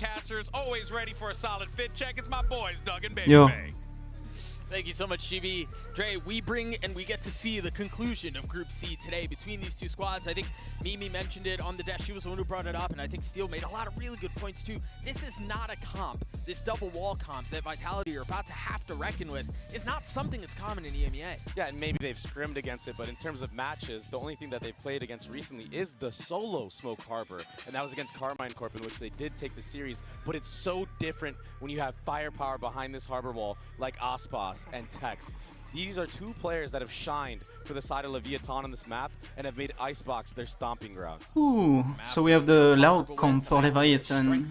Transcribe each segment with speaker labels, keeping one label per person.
Speaker 1: casters, always ready for a solid fit check. It's my boys, Doug and Baby
Speaker 2: Yo.
Speaker 1: Bay.
Speaker 3: Thank you so much, Chibi. Dre, we bring and we get to see the conclusion of Group C today between these two squads. I think Mimi mentioned it on the desk. She was the one who brought it up, and I think Steel made a lot of really good points too. This is not a comp, this double wall comp that Vitality are about to have to reckon with. It's not something that's common in EMEA.
Speaker 4: Yeah, and maybe they've scrimmed against it, but in terms of matches, the only thing that they've played against recently is the solo Smoke Harbor, and that was against Carmine Corp, in which they did take the series, but it's so different when you have firepower behind this Harbor wall like Aspas and Tex. These are two players that have shined for the side of Leviathan on this map and have made Icebox their stomping grounds.
Speaker 2: Ooh, so we have the loud comp for Leviathan.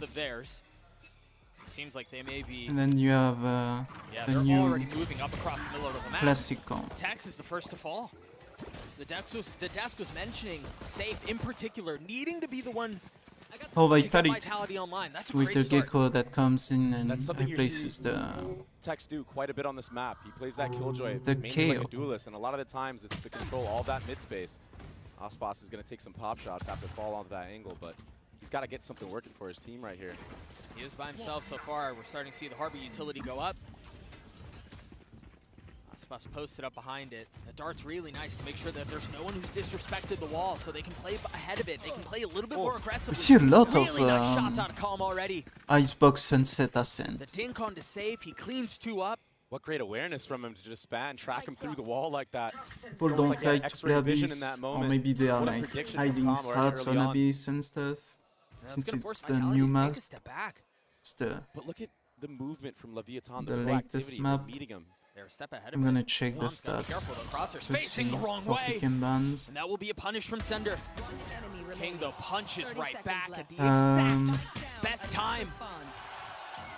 Speaker 3: Seems like they may be.
Speaker 2: And then you have
Speaker 3: Yeah,
Speaker 2: the
Speaker 3: they're
Speaker 2: new
Speaker 3: already moving up across the middle of the map.
Speaker 2: classic comp.
Speaker 3: Tex is the first to fall. The desk was mentioning Safe in particular needing to be the one
Speaker 2: Oh,
Speaker 3: to get
Speaker 2: Vitality
Speaker 3: Vitality online. That's a
Speaker 2: with
Speaker 3: great
Speaker 2: the
Speaker 3: start.
Speaker 2: Gecko that comes in and
Speaker 4: That's something you
Speaker 2: replaces
Speaker 4: see
Speaker 2: the...
Speaker 4: Tex do quite a bit on this map. He plays that Killjoy
Speaker 2: The
Speaker 4: mainly like
Speaker 2: KO.
Speaker 4: a duelist, and a lot of the times it's to control all that mid space. Aspas is going to take some pop shots, have to fall onto that angle, but he's got to get something working for his team right here.
Speaker 3: He is by himself so far. We're starting to see the Harbor utility go up. Aspas posted up behind it. The dart's really nice to make sure that there's no one who's disrespected the wall, so they can play ahead of it. They can play a little bit more aggressively.
Speaker 2: We see a lot of
Speaker 3: really nice shots out of Calm already.
Speaker 2: Icebox Sunset Ascent.
Speaker 3: The dink on to Safe. He cleans two up.
Speaker 4: What great awareness from him to just span, track him through the wall like that.
Speaker 2: People
Speaker 4: almost
Speaker 2: don't
Speaker 4: like they had
Speaker 2: like to
Speaker 4: X-ray
Speaker 2: play
Speaker 4: vision
Speaker 2: Abyss,
Speaker 4: in that
Speaker 2: or
Speaker 4: moment.
Speaker 2: maybe they are
Speaker 4: What a
Speaker 2: like
Speaker 4: prediction from
Speaker 2: hiding
Speaker 4: Calm already
Speaker 2: strats
Speaker 4: early
Speaker 2: on
Speaker 4: on.
Speaker 2: Abyss and stuff.
Speaker 3: That's
Speaker 2: Since
Speaker 3: gonna
Speaker 2: it's
Speaker 3: force
Speaker 2: the
Speaker 3: Vitality
Speaker 2: new
Speaker 3: to
Speaker 2: map,
Speaker 3: take a step back.
Speaker 2: it's the...
Speaker 4: But look at the movement from Leviathan,
Speaker 2: The
Speaker 4: the
Speaker 2: latest
Speaker 4: proactivity,
Speaker 2: map.
Speaker 4: meeting him.
Speaker 3: They're a step ahead of
Speaker 2: I'm
Speaker 3: him.
Speaker 2: gonna check the
Speaker 3: Calm's gotta be
Speaker 2: stats
Speaker 3: careful though. Crosshair's
Speaker 2: to
Speaker 3: facing
Speaker 2: see
Speaker 3: the wrong
Speaker 2: what he
Speaker 3: way.
Speaker 2: can bans.
Speaker 3: And that will be a punish from Sender. King though punches right back at the
Speaker 2: Um,
Speaker 3: exact best time.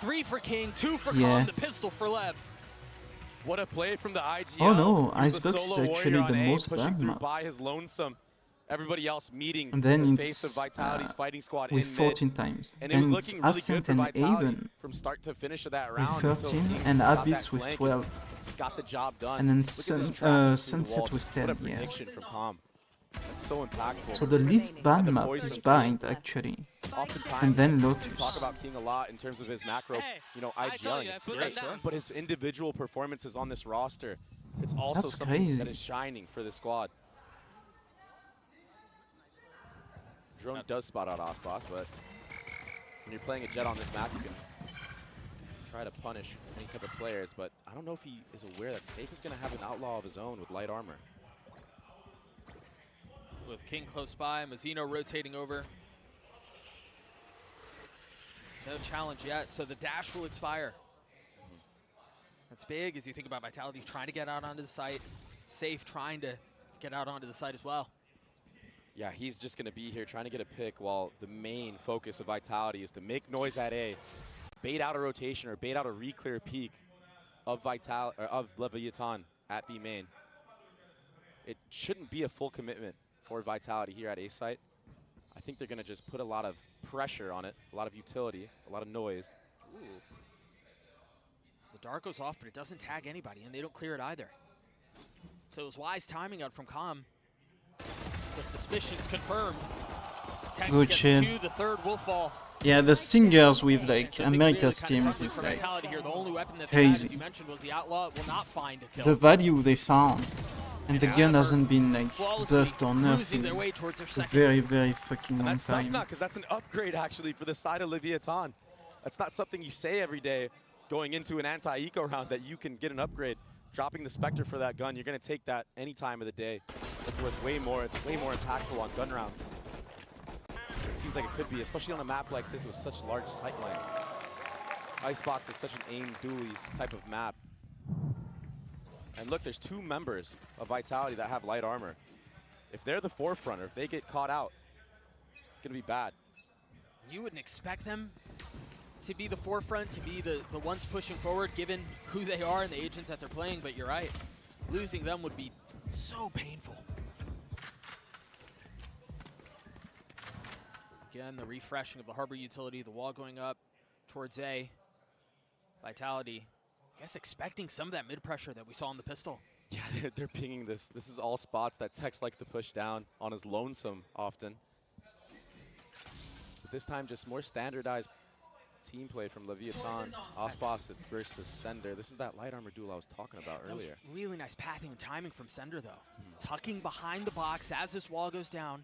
Speaker 3: 3 for King, 2 for
Speaker 2: Yeah.
Speaker 3: Calm, the pistol for Lev.
Speaker 4: What a play from the IGL.
Speaker 2: Oh no,
Speaker 4: He was a
Speaker 2: Icebox is
Speaker 4: solo
Speaker 2: actually
Speaker 4: warrior on
Speaker 2: the
Speaker 4: A,
Speaker 2: most
Speaker 4: pushing
Speaker 2: banned
Speaker 4: through
Speaker 2: map.
Speaker 4: by his lonesome. Everybody else meeting
Speaker 2: And then
Speaker 4: the face of
Speaker 2: it's
Speaker 4: Vitality's fighting squad
Speaker 2: with
Speaker 4: in
Speaker 2: 14
Speaker 4: mid.
Speaker 2: times.
Speaker 4: And it was
Speaker 2: And
Speaker 4: looking
Speaker 2: it's
Speaker 4: really good
Speaker 2: Ascent
Speaker 4: for
Speaker 2: and
Speaker 4: Vitality
Speaker 2: Haven
Speaker 4: from start to finish of that
Speaker 2: with
Speaker 4: round. until
Speaker 2: 13
Speaker 4: King
Speaker 2: and
Speaker 4: got
Speaker 2: Abyss
Speaker 4: that
Speaker 2: with
Speaker 4: flank
Speaker 2: 12.
Speaker 4: just got the job done.
Speaker 2: And then
Speaker 4: Look at this traffic through the
Speaker 2: Sunset
Speaker 4: wall.
Speaker 2: with
Speaker 4: What
Speaker 2: 10,
Speaker 4: a
Speaker 2: yeah.
Speaker 4: prediction from Calm. That's so impactful.
Speaker 2: So the least banned
Speaker 4: the
Speaker 2: map
Speaker 4: voice
Speaker 2: is
Speaker 4: of
Speaker 2: Bind actually.
Speaker 4: Oftentimes,
Speaker 2: And then
Speaker 4: we
Speaker 2: Lotus.
Speaker 4: talk about King a lot in terms of his macro, you know, IGLing. It's great, but his individual performances on this roster, it's also
Speaker 2: That's
Speaker 4: something
Speaker 2: crazy.
Speaker 4: that is shining for the squad. Drone does spot out Aspas, but when you're playing a Jet on this map, you can try to punish any type of players, but I don't know if he is aware that Safe is going to have an outlaw of his own with light armor.
Speaker 3: With King close by, Mazzino rotating over. No challenge yet, so the dash will expire. That's big as you think about Vitality trying to get out onto the site. Safe trying to get out onto the site as well.
Speaker 4: Yeah, he's just going to be here trying to get a pick while the main focus of Vitality is to make noise at A, bait out a rotation or bait out a re-clear peak of Leviathan at B main. It shouldn't be a full commitment for Vitality here at A site. I think they're going to just put a lot of pressure on it, a lot of utility, a lot of noise.
Speaker 3: Ooh. The dart goes off, but it doesn't tag anybody, and they don't clear it either. So it was wise timing out from Calm. The suspicion's confirmed. Tex
Speaker 2: Good
Speaker 3: gets
Speaker 2: shit.
Speaker 3: 2, the third will fall.
Speaker 2: Yeah, the singers with like
Speaker 3: Something
Speaker 2: America's
Speaker 3: really
Speaker 2: teams
Speaker 3: kinda
Speaker 2: is
Speaker 3: for
Speaker 2: like
Speaker 3: Vitality here. The only weapon that they had, as
Speaker 2: crazy.
Speaker 3: you mentioned, was the Outlaw. It will not find a kill.
Speaker 2: The value they found. And the gun
Speaker 3: However,
Speaker 2: hasn't been like
Speaker 3: flawlessly
Speaker 2: buffed or
Speaker 3: cruising
Speaker 2: nothing.
Speaker 3: their way towards their
Speaker 2: A
Speaker 3: second.
Speaker 2: very, very fucking
Speaker 4: And
Speaker 2: long
Speaker 4: that's tough
Speaker 2: time.
Speaker 4: now, because that's an upgrade actually for the side of Leviathan. That's not something you say every day going into an anti-eco round that you can get an upgrade. Dropping the Spectre for that gun, you're going to take that any time of the day. It's worth way more. It's way more impactful on gun rounds. It seems like it could be, especially on a map like this with such large sightlines. Icebox is such an aim dually type of map. And look, there's 2 members of Vitality that have light armor. If they're the forefront, or if they get caught out, it's going to be bad.
Speaker 3: You wouldn't expect them to be the forefront, to be the ones pushing forward, given who they are and the agents that they're playing, but you're right. Losing them would be so painful. Again, the refreshing of the Harbor utility, the wall going up towards A. Vitality, I guess expecting some of that mid-pressure that we saw in the pistol.
Speaker 4: Yeah, they're pinging this. This is all spots that Tex likes to push down on his lonesome often. But this time, just more standardized team play from Leviathan. Ospas versus Sender. This is that light armor duel I was talking about
Speaker 3: That was
Speaker 4: earlier.
Speaker 3: really nice pathing and timing from Sender, though. Tucking behind the box as this wall goes down.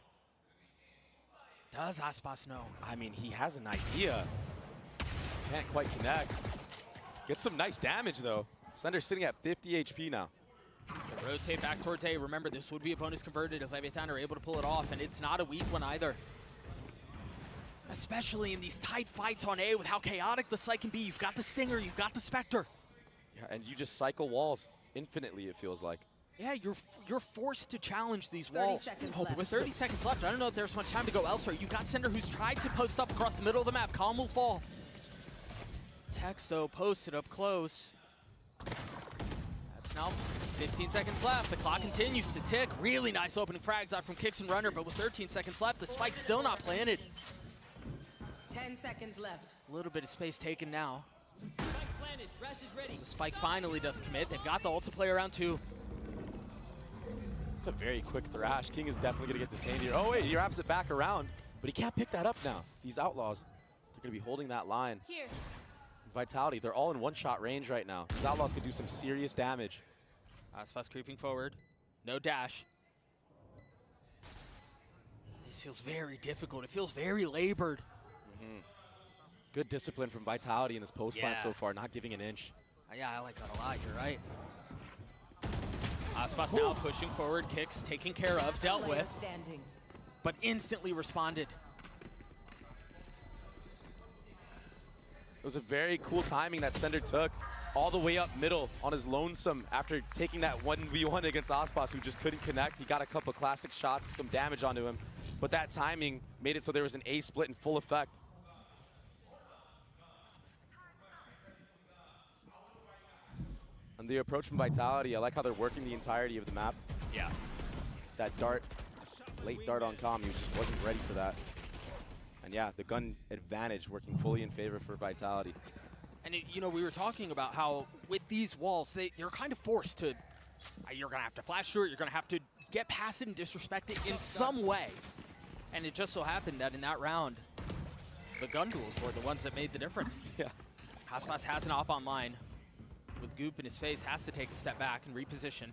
Speaker 3: Does Aspas know?
Speaker 4: I mean, he has an idea. Can't quite connect. Gets some nice damage, though. Sender sitting at 50 HP now.
Speaker 3: The rotate back towards A. Remember, this would be a bonus converted if Leviathan are able to pull it off, and it's not a weak one either. Especially in these tight fights on A with how chaotic the site can be. You've got the Stinger, you've got the Spectre.
Speaker 4: Yeah, and you just cycle walls infinitely, it feels like.
Speaker 3: Yeah, you're forced to challenge these walls.
Speaker 5: 30 seconds
Speaker 3: But
Speaker 5: left.
Speaker 3: with 30 seconds left, I don't know if there's much time to go elsewhere. You've got Sender who's tried to post up across the middle of the map. Calm will fall. Texto posted up close. That's now 15 seconds left. The clock continues to tick. Really nice opening frags out from Kicks and Runner, but with 13 seconds left, the spike's still not planted.
Speaker 5: 10 seconds left.
Speaker 3: A little bit of space taken now.
Speaker 5: Spike planted. Rush is ready.
Speaker 3: So Spike finally does commit. They've got the ult to play around 2.
Speaker 4: It's a very quick thrash. King is definitely going to get detained here. Oh, wait, he wraps it back around, but he can't pick that up now. These Outlaws, they're going to be holding that line.
Speaker 5: Here.
Speaker 4: Vitality, they're all in one-shot range right now. These Outlaws could do some serious damage.
Speaker 3: Aspas creeping forward. No dash. This feels very difficult. It feels very labored.
Speaker 4: Good discipline from Vitality in this post plant
Speaker 3: Yeah.
Speaker 4: so far, not giving an inch.
Speaker 3: Yeah, I like that a lot. You're right. Aspas now pushing forward. Kicks taken care of, dealt
Speaker 5: Player
Speaker 3: with,
Speaker 5: standing.
Speaker 3: but instantly responded.
Speaker 4: It was a very cool timing that Sender took all the way up middle on his lonesome after taking that 1v1 against Aspas, who just couldn't connect. He got a couple classic shots, some damage onto him, but that timing made it so there was an A split in full effect. And the approach from Vitality, I like how they're working the entirety of the map.
Speaker 3: Yeah.
Speaker 4: That dart, late dart on Calm, he just wasn't ready for that. And yeah, the gun advantage working fully in favor for Vitality.
Speaker 3: And you know, we were talking about how with these walls, they're kind of forced to, you're gonna have to flash through it, you're gonna have to get past it and disrespect it in some way. And it just so happened that in that round, the gun duels were the ones that made the difference.
Speaker 4: Yeah.
Speaker 3: Aspas has an op online. With Goop in his face, has to take a step back and reposition.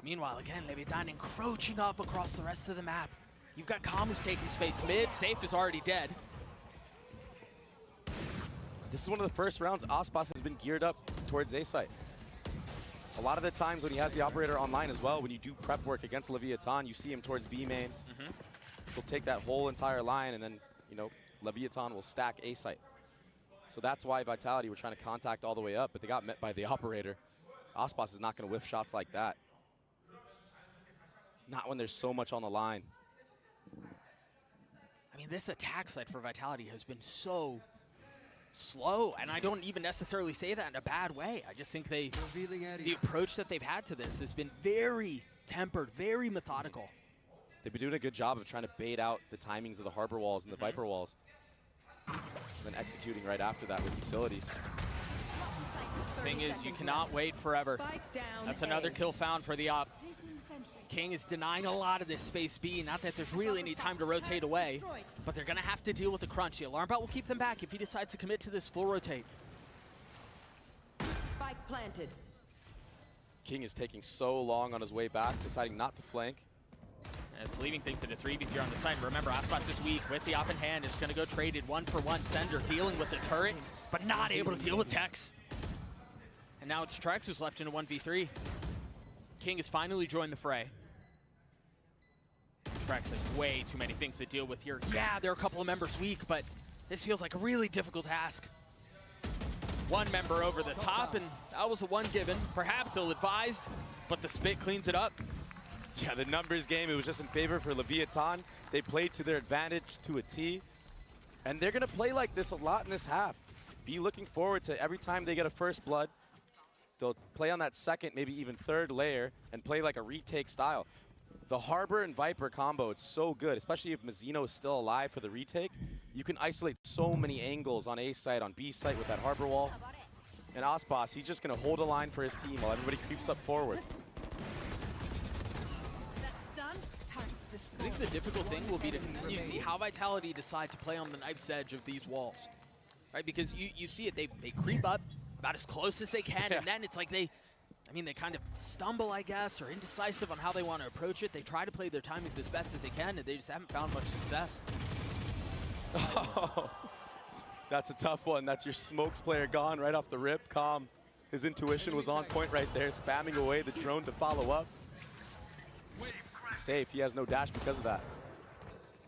Speaker 3: Meanwhile, again, Leviathan encroaching up across the rest of the map. You've got Calm who's taking space mid. Safe is already dead.
Speaker 4: This is one of the first rounds Aspas has been geared up towards A site. A lot of the times when he has the operator online as well, when you do prep work against Leviathan, you see him towards B main. He'll take that whole entire line, and then, you know, Leviathan will stack A site. So that's why Vitality were trying to contact all the way up, but they got met by the operator. Aspas is not going to whiff shots like that. Not when there's so much on the line.
Speaker 3: I mean, this attack side for Vitality has been so slow, and I don't even necessarily say that in a bad way. I just think the approach that they've had to this has been very tempered, very methodical.
Speaker 4: They've been doing a good job of trying to bait out the timings of the Harbor walls and the Viper walls. And then executing right after that with utility.
Speaker 3: Thing is, you cannot wait forever.
Speaker 5: Spike down.
Speaker 3: That's another
Speaker 5: A.
Speaker 3: kill found for the op. King is denying a lot of this space B. Not that there's really any time to rotate away, but they're going to have to deal with the crunch. The alarm bot will keep them back if he decides to commit to this full rotate.
Speaker 5: Spike planted.
Speaker 4: King is taking so long on his way back, deciding not to flank.
Speaker 3: And it's leaving things at a 3v3 on the side. Remember, Aspas this week with the op in hand is going to go traded 1-for-1. Sender dealing with the turret, but not able to deal with Tex. And now it's Trex who's left in a 1v3. King has finally joined the fray. Trex has way too many things to deal with here. Yeah, there are a couple of members weak, but this feels like a really difficult task. One member over the top, and that was a one given. Perhaps ill-advised, but the spit cleans it up.
Speaker 4: Yeah, the numbers game, it was just in favor for Leviathan. They played to their advantage to a T. And they're going to play like this a lot in this half. Be looking forward to every time they get a first blood, they'll play on that second, maybe even third layer, and play like a retake style. The Harbor and Viper combo, it's so good, especially if Mazzino is still alive for the retake. You can isolate so many angles on A site, on B site with that Harbor wall. And Aspas, he's just going to hold a line for his team while everybody creeps up forward.
Speaker 5: That's done. Time to
Speaker 3: I think the difficult thing will be to continue to see how Vitality decide to play on the knife's edge of these walls, right? Because you see it, they creep up about as close as they can, and then it's like they kind of stumble, I guess, or indecisive on how they want to approach it. They try to play their timings as best as they can, and they just haven't found much success.
Speaker 4: Oh, that's a tough one. That's your smokes player gone right off the rip. Calm. His intuition was on point right there, spamming away the drone to follow up. Safe. He has no dash because of that.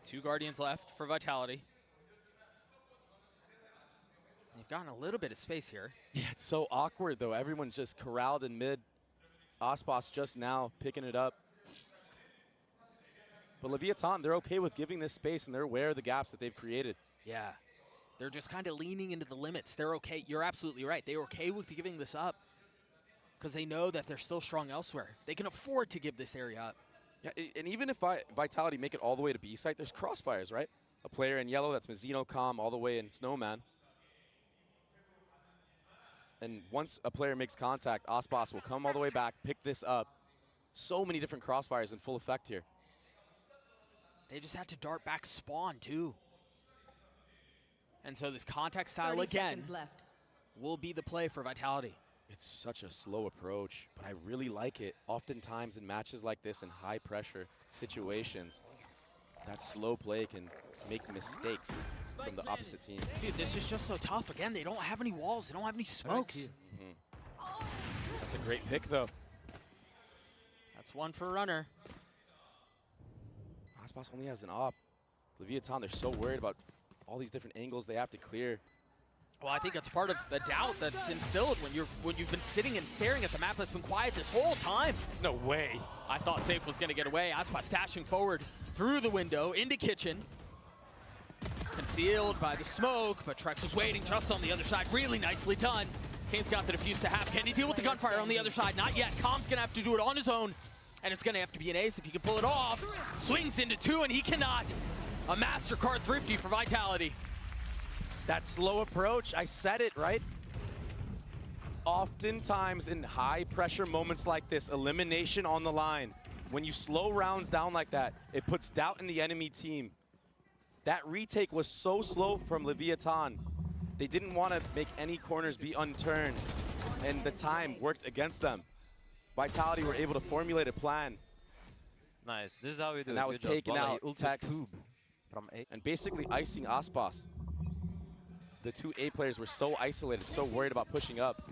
Speaker 3: 2 Guardians left for Vitality. They've gotten a little bit of space here.
Speaker 4: Yeah, it's so awkward, though. Everyone's just corralled in mid. Aspas just now picking it up. But Leviathan, they're okay with giving this space, and they're aware of the gaps that they've created.
Speaker 3: Yeah. They're just kind of leaning into the limits. They're okay. You're absolutely right. They're okay with giving this up because they know that they're still strong elsewhere. They can afford to give this area up.
Speaker 4: Yeah, and even if Vitality make it all the way to B site, there's crossfires, right? A player in yellow, that's Mizzino, Calm, all the way in Snowman. And once a player makes contact, Aspas will come all the way back, pick this up. So many different crossfires in full effect here.
Speaker 3: They just had to dart back spawn, too. And so this contact style again will be the play for Vitality.
Speaker 4: It's such a slow approach, but I really like it. Oftentimes in matches like this, in high pressure situations, that slow play can make mistakes from the opposite team.
Speaker 3: Dude, this is just so tough. Again, they don't have any walls. They don't have any smokes.
Speaker 4: That's a great pick, though.
Speaker 3: That's one for a runner.
Speaker 4: Aspas only has an op. Leviathan, they're so worried about all these different angles they have to clear.
Speaker 3: Well, I think that's part of the doubt that's instilled when you've been sitting and staring at the map that's been quiet this whole time.
Speaker 4: No way.
Speaker 3: I thought Safe was going to get away. Aspas stashing forward through the window into kitchen. Concealed by the smoke, but Trex was waiting just on the other side. Really nicely done. King's got the defuse to half. Can he deal with the gunfire on the other side? Not yet. Calm's going to have to do it on his own, and it's going to have to be an ace if he can pull it off. Swings into 2, and he cannot. A MasterCard Thrifty for Vitality.
Speaker 4: That slow approach, I said it, right? Oftentimes in high pressure moments like this, elimination on the line. When you slow rounds down like that, it puts doubt in the enemy team. That retake was so slow from Leviathan. They didn't want to make any corners be unturned, and the time worked against them. Vitality were able to formulate a plan.
Speaker 6: Nice. This is how we do it.
Speaker 4: And that was taking out Tex
Speaker 6: from A.
Speaker 4: and basically icing Aspas. The 2 A players were so isolated, so worried about pushing up.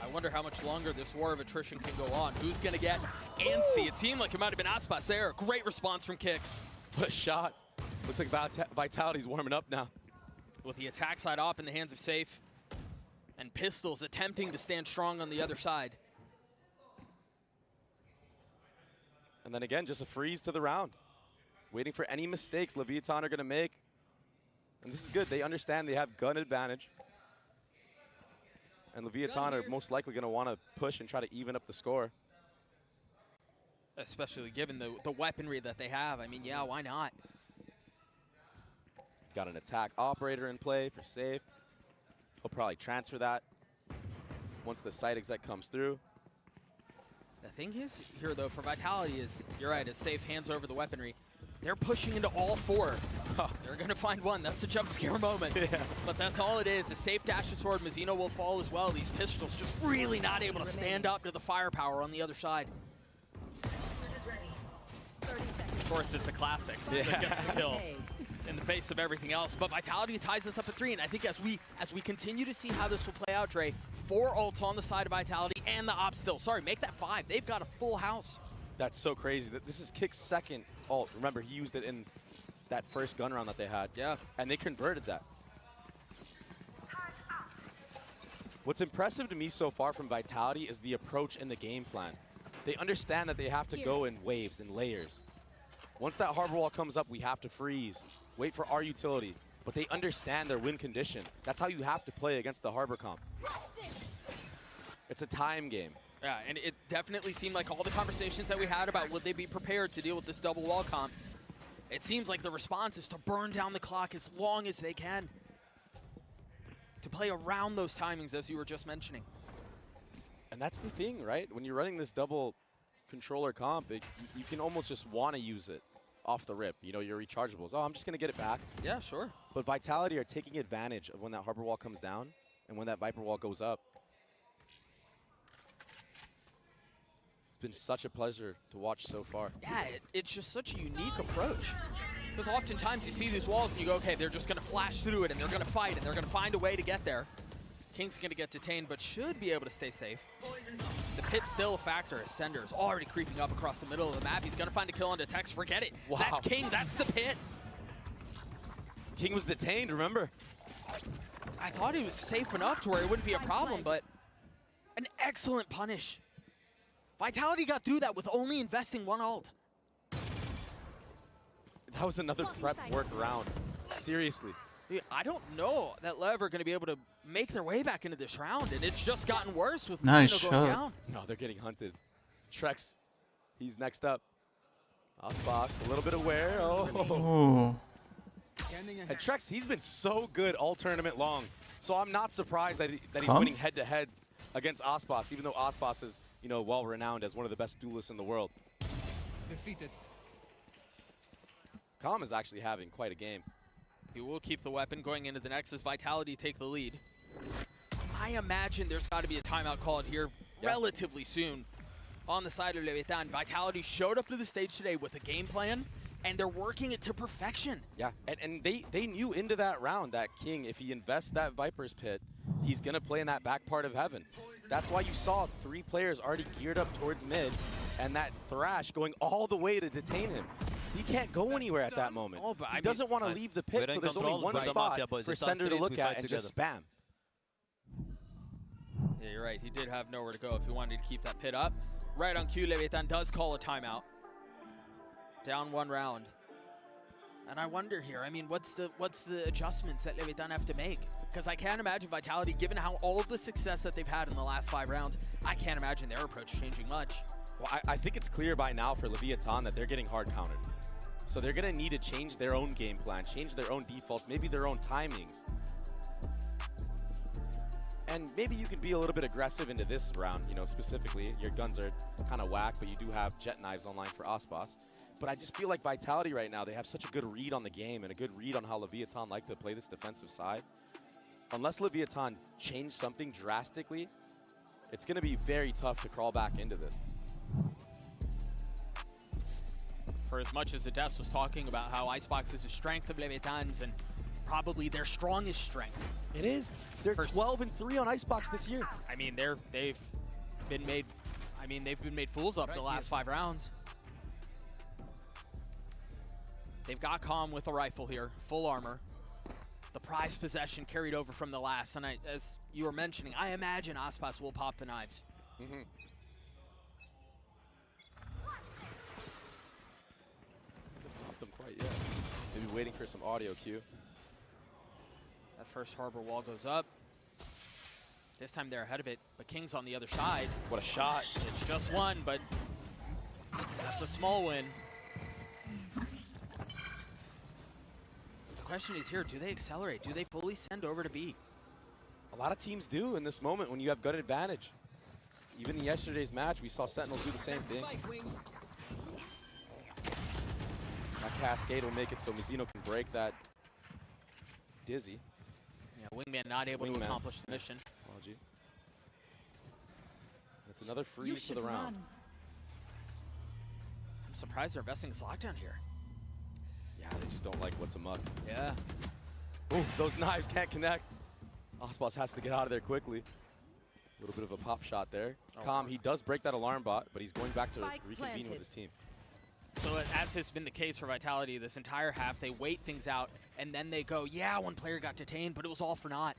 Speaker 3: I wonder how much longer this war of attrition can go on. Who's going to get antsy? It seemed like it might have been Aspas there. Great response from Kicks.
Speaker 4: What a shot. Looks like Vitality's warming up now.
Speaker 3: With the attack side op in the hands of Safe. And Pistols attempting to stand strong on the other side.
Speaker 4: And then again, just a freeze to the round. Waiting for any mistakes Leviathan are going to make. And this is good. They understand they have gun advantage. And Leviathan are most likely going to want to push and try to even up the score.
Speaker 3: Especially given the weaponry that they have. I mean, yeah, why not?
Speaker 4: Got an attack operator in play for Safe. He'll probably transfer that once the site exec comes through.
Speaker 3: The thing is here, though, for Vitality is, you're right, as Safe hands over the weaponry, they're pushing into all 4. They're going to find one. That's a jump scare moment. Yeah. But that's all it is. A Safe dashes forward. Mizzino will fall as well. These Pistols just really not able to stand up to the firepower on the other side. Of course, it's a classic that gets the kill in the face of everything else. But Vitality ties us up at 3. And I think as we continue to see how this will play out, Dre, 4 ults on the side of Vitality and the op still. Sorry, make that 5. They've got a full house.
Speaker 4: That's so crazy. This is Kick's second ult. Remember, he used it in that first gun round that they had.
Speaker 3: Yeah.
Speaker 4: And they converted that. What's impressive to me so far from Vitality is the approach and the game plan. They understand that they have to go in waves and layers. Once that harbor wall comes up, we have to freeze, wait for our utility. But they understand their win condition. That's how you have to play against the harbor comp. It's a time game.
Speaker 3: Yeah, and it definitely seemed like all the conversations that we had about would they be prepared to deal with this double wall comp, it seems like the response is to burn down the clock as long as they can. To play around those timings, as you were just mentioning.
Speaker 4: And that's the thing, right? When you're running this double controller comp, you can almost just want to use it off the rip. You know, your rechargeables. Oh, I'm just going to get it back.
Speaker 3: Yeah, sure.
Speaker 4: But Vitality are taking advantage of when that Harbor Wall comes down and when that Viper Wall goes up. It's been such a pleasure to watch so far.
Speaker 3: Yeah, it's just such a unique approach. Because oftentimes you see these walls and you go, okay, they're just going to flash through it and they're going to fight and they're going to find a way to get there. King's going to get detained, but should be able to stay safe. The pit's still a factor. Sender's already creeping up across the middle of the map. He's going to find a kill on Detects. Forget it.
Speaker 4: Wow.
Speaker 3: That's King. That's the pit.
Speaker 4: King was detained, remember?
Speaker 3: I thought he was safe enough to where it wouldn't be a problem, but an excellent punish. Vitality got through that with only investing one ult.
Speaker 4: That was another prep work round. Seriously.
Speaker 3: Dude, I don't know that LEV are going to be able to make their way back into this round, and it's just gotten worse with
Speaker 2: Nice
Speaker 3: Mazino going
Speaker 2: shot.
Speaker 3: down.
Speaker 4: No, they're getting hunted. Trex, he's next up. Aspas, a little bit aware. Oh.
Speaker 2: Oh.
Speaker 4: And Trex, he's been so good all tournament long. So I'm not surprised that, he's
Speaker 2: Come.
Speaker 4: winning head-to-head against Aspas, even though Aspas is, you know, well-renowned as one of the best duelists in the world.
Speaker 7: Defeated.
Speaker 4: Calm is actually having quite a game.
Speaker 3: He will keep the weapon going into the Nexus. Vitality take the lead. I imagine there's got to be a timeout called here relatively soon on the side of Leviathan. Vitality showed up to the stage today with a game plan, and they're working it to perfection.
Speaker 4: Yeah, and they knew into that round that King, if he invests that Viper's Pit, he's going to play in that back part of heaven. That's why you saw 3 players already geared up towards mid, and that Thrash going all the way to detain him. He can't go anywhere at that moment.
Speaker 3: Oh, but
Speaker 4: he doesn't want to leave the pit, so there's only one spot for Sender to look at and just spam.
Speaker 3: Yeah, you're right. He did have nowhere to go if he wanted to keep that pit up. Right on cue, Leviathan does call a timeout. Down 1 round. And I wonder here, I mean, what's the adjustments that Leviathan have to make? Because I can't imagine Vitality, given how all of the success that they've had in the last 5 rounds, I can't imagine their approach changing much.
Speaker 4: Well, I think it's clear by now for Leviathan that they're getting hard countered. So they're going to need to change their own game plan, change their own defaults, maybe their own timings. And maybe you can be a little bit aggressive into this round, you know, specifically. Your guns are kind of whack, but you do have jet knives online for Aspas. But I just feel like Vitality right now, they have such a good read on the game and a good read on how Leviathan like to play this defensive side. Unless Leviathan change something drastically, it's going to be very tough to crawl back into this.
Speaker 3: For as much as Ades was talking about how Icebox is a strength of Leviathan's and probably their strongest strength.
Speaker 4: It is. They're 12-3 on Icebox this year.
Speaker 3: I mean, they've been made fools of the last 5 rounds. They've got Calm with a rifle here, full armor. The prized possession carried over from the last, and as you were mentioning, I imagine Aspas will pop the knives.
Speaker 4: Mm-hmm. Hasn't popped them quite yet. Maybe waiting for some audio cue.
Speaker 3: That first Harbor Wall goes up. This time they're ahead of it, but King's on the other side.
Speaker 4: What a shot.
Speaker 3: It's just one, but that's a small win. The question is here, do they accelerate? Do they fully send over to B?
Speaker 4: A lot of teams do in this moment when you have gun advantage. Even in yesterday's match, we saw Sentinels do the same thing. That cascade will make it so Mazino can break that Dizzy.
Speaker 3: Yeah, Wingman not able to accomplish the mission.
Speaker 4: Apology. It's another freeze for the round.
Speaker 3: I'm surprised they're investing in lockdown here.
Speaker 4: Yeah, they just don't like what's amok.
Speaker 3: Yeah.
Speaker 4: Ooh, those knives can't connect. Aspas has to get out of there quickly. A little bit of a pop shot there. Calm, he does break that alarm bot, but he's going back to reconvene with his team.
Speaker 3: So as has been the case for Vitality this entire half, they wait things out, and then they go, yeah, one player got detained, but it was all for naught.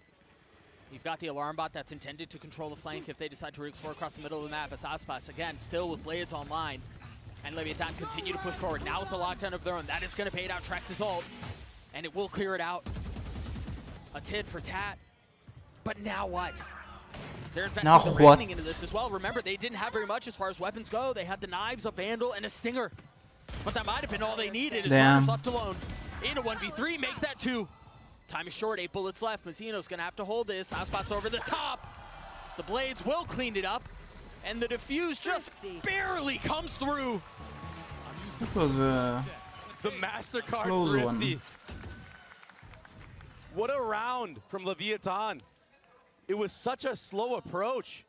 Speaker 3: You've got the alarm bot that's intended to control the flank if they decide to re-explore across the middle of the map as Aspas, again, still with Blades online. And Leviathan continue to push forward. Now with the lockdown of their own, that is going to bait out Trex's ult, and it will clear it out. A tit for tat. But now what? They're investing the ramming into this as well. Remember, they didn't have very much as far as weapons go. They had the knives, a Vandal, and a Stinger. But that might have been all they needed as Runners left alone. In a 1v3, make that 2. Time is short, 8 bullets left. Mazino's going to have to hold this. Aspas over the top. The Blades will clean it up. And the defuse just barely comes through.
Speaker 2: That was
Speaker 4: The MasterCard
Speaker 2: Close one.
Speaker 4: Thrifty. What a round from Leviathan. It was such a slow approach.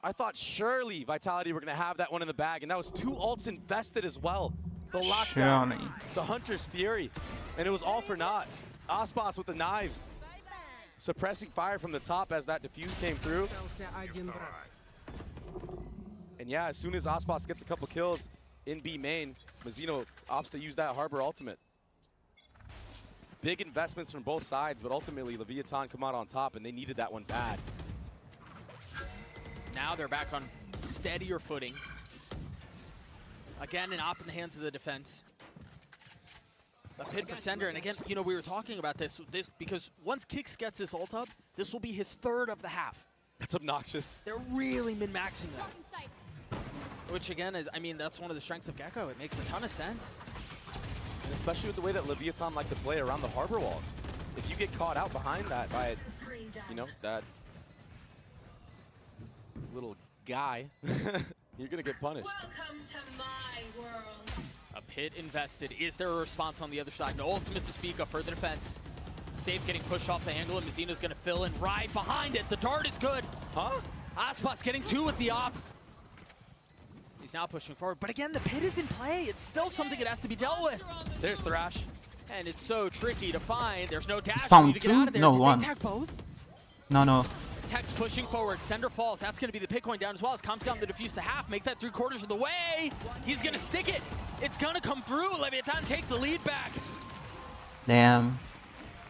Speaker 4: I thought surely Vitality were going to have that one in the bag, and that was 2 ults invested as well. The lockdown,
Speaker 2: surely.
Speaker 4: the Hunter's Fury, and it was all for naught. Aspas with the knives, suppressing fire from the top as that defuse came through. And yeah, as soon as Aspas gets a couple kills in B main, Mazzino opts to use that Harbor ultimate. Big investments from both sides, but ultimately Leviathan come out on top, and they needed that one bad.
Speaker 3: Now they're back on steadier footing. Again, an op in the hands of the defense. A pit for Sender, and again, you know, we were talking about this because once Kix gets his ult up, this will be his 3rd of the half.
Speaker 4: That's obnoxious.
Speaker 3: They're really min-maxing that. Which again is, I mean, that's one of the strengths of Gecko. It makes a ton of sense.
Speaker 4: And especially with the way that Leviathan like to play around the Harbor walls. If you get caught out behind that by, you know, that little guy, you're gonna get punished.
Speaker 5: Welcome to my world.
Speaker 3: A pit invested. Is there a response on the other side? No ultimate to speak of for the defense. Safe getting pushed off the angle, and Mazzino's gonna fill in right behind it. The dart is good.
Speaker 4: Huh?
Speaker 3: Aspas getting 2 with the op. He's now pushing forward, but again, the pit is in play. It's still something that has to be dealt with.
Speaker 4: There's Thrash.
Speaker 3: And it's so tricky to find. There's no dash
Speaker 2: Found
Speaker 3: for you to get
Speaker 2: 2?
Speaker 3: out of there.
Speaker 2: No,
Speaker 3: Did
Speaker 2: 1.
Speaker 3: they attack both?
Speaker 2: No.
Speaker 3: Tex pushing forward. Sender falls. That's going to be the pick going down as well as comes down the defuse to half. Make that 3/4 of the way. He's going to stick it. It's going to come through. Leviathan take the lead back.
Speaker 2: Damn.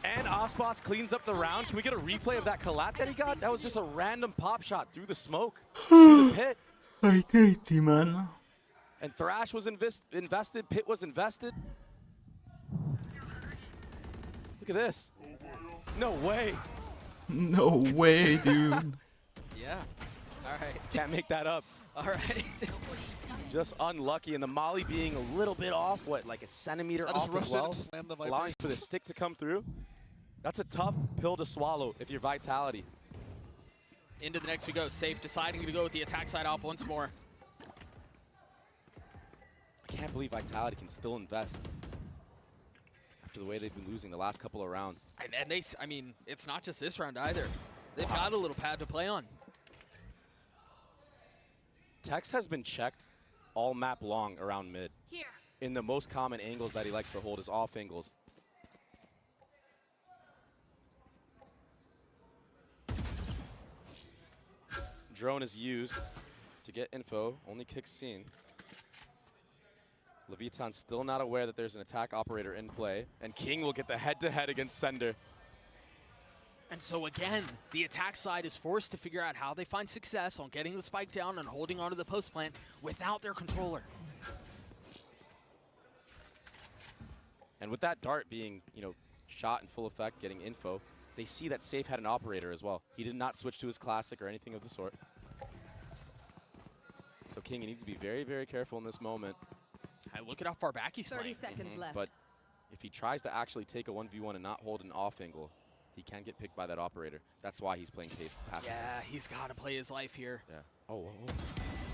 Speaker 4: And Aspas cleans up the round. Can we get a replay of that collat that he got? That was just a random pop shot through the smoke, through the pit.
Speaker 2: I hate him, man.
Speaker 4: And Thrash was invested, Pit was invested. Look at this. No way.
Speaker 2: No way, dude.
Speaker 3: Yeah. All right.
Speaker 4: Can't make that up.
Speaker 3: All right.
Speaker 4: Just unlucky, and the molly being a little bit off, what, like a centimeter
Speaker 7: I just
Speaker 4: off as
Speaker 7: rushed in
Speaker 4: well,
Speaker 7: and slammed the
Speaker 4: allowing
Speaker 7: vibration.
Speaker 4: for the stick to come through. That's a tough pill to swallow if you're Vitality.
Speaker 3: Into the next we go. Safe deciding to go with the attack side op once more.
Speaker 4: I can't believe Vitality can still invest after the way they've been losing the last couple of rounds.
Speaker 3: And they, I mean, it's not just this round either. They've got a little pad to play on.
Speaker 4: Tex has been checked all map long around mid.
Speaker 5: Here.
Speaker 4: In the most common angles that he likes to hold is off angles. Drone is used to get info, only Kix seen. Leviathan's still not aware that there's an attack operator in play, and King will get the head-to-head against Sender.
Speaker 3: And so again, the attack side is forced to figure out how they find success on getting the spike down and holding onto the post plant without their controller.
Speaker 4: And with that dart being, you know, shot in full effect, getting info, they see that Safe had an operator as well. He did not switch to his classic or anything of the sort. So King, he needs to be very, very careful in this moment.
Speaker 3: I look at how far back he's
Speaker 5: 30
Speaker 3: playing.
Speaker 5: seconds left.
Speaker 4: But if he tries to actually take a 1v1 and not hold an off angle, he can get picked by that operator. That's why he's playing passive.
Speaker 3: Yeah, he's got to play his life here.
Speaker 4: Yeah. Oh,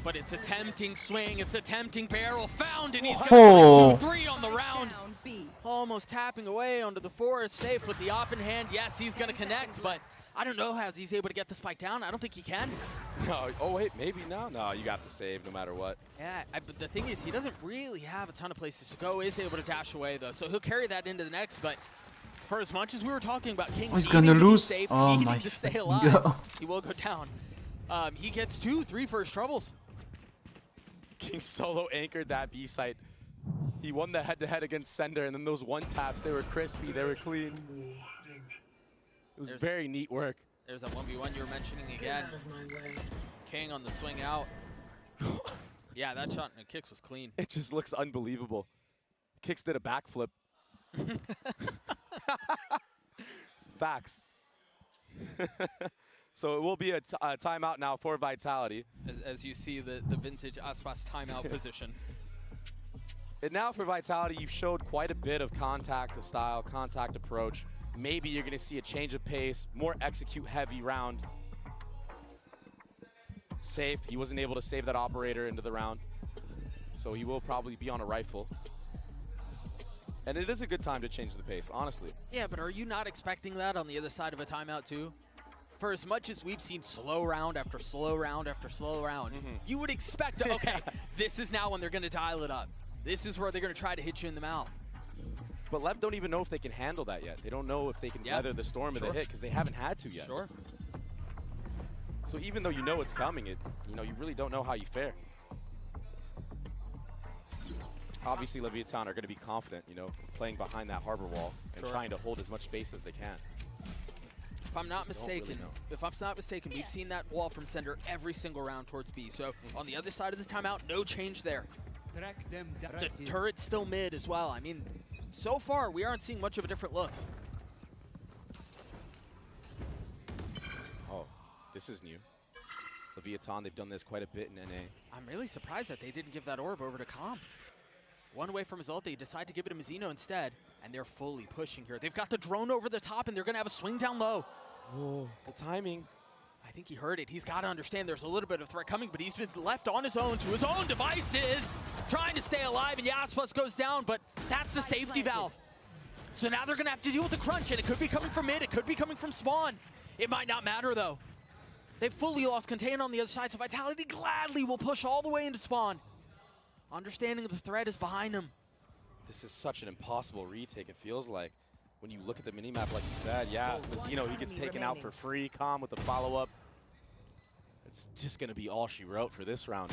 Speaker 3: But it's a tempting swing. It's a tempting barrel found, and he's
Speaker 2: Oh.
Speaker 3: got 2-3 on the round.
Speaker 5: Down B.
Speaker 3: Almost tapping away onto the forest. Safe with the op in hand. Yes, he's going to connect, but I don't know how he's able to get the spike down. I don't think he can.
Speaker 4: No, oh wait, maybe now? No, you got to save no matter what.
Speaker 3: Yeah, but the thing is, he doesn't really have a ton of places to go. Is able to dash away, though, so he'll carry that into the next, but for as much as we were talking about King,
Speaker 2: Oh, he's gonna
Speaker 3: needing to be
Speaker 2: lose.
Speaker 3: safe,
Speaker 2: Oh
Speaker 3: needing
Speaker 2: my
Speaker 3: to stay
Speaker 2: fucking
Speaker 3: alive,
Speaker 2: God.
Speaker 3: he will go down. He gets 2-3 first troubles.
Speaker 4: King solo anchored that B site. He won the head-to-head against Sender, and then those one taps, they were crispy, they were clean. It was very neat work.
Speaker 3: There's that 1v1 you were mentioning again. King on the swing out. Yeah, that shot and kicks was clean.
Speaker 4: It just looks unbelievable. Kix did a backflip. Facts. So it will be a timeout now for Vitality.
Speaker 3: As you see the vintage Aspas timeout position.
Speaker 4: And now for Vitality, you've showed quite a bit of contact style, contact approach. Maybe you're going to see a change of pace, more execute-heavy round. safe. He wasn't able to save that operator into the round. So he will probably be on a rifle. And it is a good time to change the pace, honestly.
Speaker 3: Yeah, but are you not expecting that on the other side of a timeout too? For as much as we've seen slow round after slow round after slow round, you would expect, okay, this is now when they're going to dial it up. This is where they're going to try to hit you in the mouth.
Speaker 4: But LEV don't even know if they can handle that yet. They don't know if they can weather the storm of the hit because they haven't had to yet.
Speaker 3: Sure.
Speaker 4: So even though you know it's coming, you really don't know how you fare. Obviously, Leviathan are going to be confident, playing behind that harbor wall and trying to hold as much space as they can.
Speaker 3: If I'm not mistaken, we've seen that wall from center every single round towards B. So on the other side of the timeout, no change there. The turret's still mid as well. I mean, so far we aren't seeing much of a different look.
Speaker 4: Oh, this is new. Leviathan, they've done this quite a bit in NA.
Speaker 3: I'm really surprised that they didn't give that orb over to Com. One away from his ult, they decide to give it to Mizzino instead, and they're fully pushing here. They've got the drone over the top, and they're going to have a swing down low.
Speaker 4: Oh, the timing.
Speaker 3: I think he heard it. He's got to understand there's a little bit of threat coming, but he's been left on his own to his own devices, trying to stay alive, and Yaspas goes down, but that's the safety valve. So now they're going to have to deal with the crunch, and it could be coming from mid, it could be coming from spawn. It might not matter, though. They've fully lost contain on the other side, so Vitality gladly will push all the way into spawn. Understanding the threat is behind him.
Speaker 4: This is such an impossible retake, it feels like. When you look at the minimap, like you said, yeah, Mizzino, he gets taken out for free. Com with the follow-up. It's just going to be all she wrote for this round.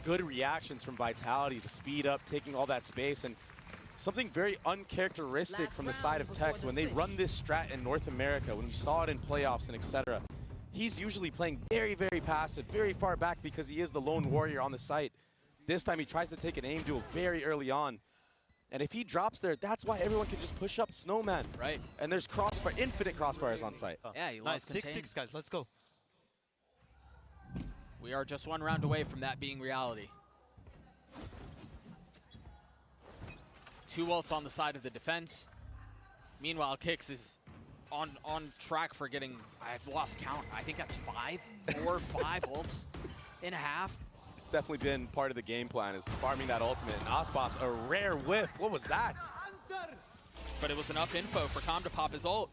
Speaker 4: Good reactions from Vitality, the speed up, taking all that space, and something very uncharacteristic from the side of Tex. When they run this strat in North America, when we saw it in playoffs and etc., he's usually playing very, very passive, very far back because he is the lone warrior on the site. This time he tries to take an aim duel very early on. And if he drops there, that's why everyone can just push up Snowman.
Speaker 3: Right.
Speaker 4: And there's crossfire, infinite crossfires on site.
Speaker 3: Yeah, he
Speaker 6: Nice,
Speaker 3: lost contain.
Speaker 6: 6-6, guys, let's go.
Speaker 3: We are just one round away from that being reality. 2 ults on the side of the defense. Meanwhile, Kix is on track for getting, I've lost count, I think that's 4 or 5 ults in a half.
Speaker 4: It's definitely been part of the game plan, is farming that ultimate. And Aspas, a rare whiff. What was that?
Speaker 3: But it was enough info for Com to pop his ult.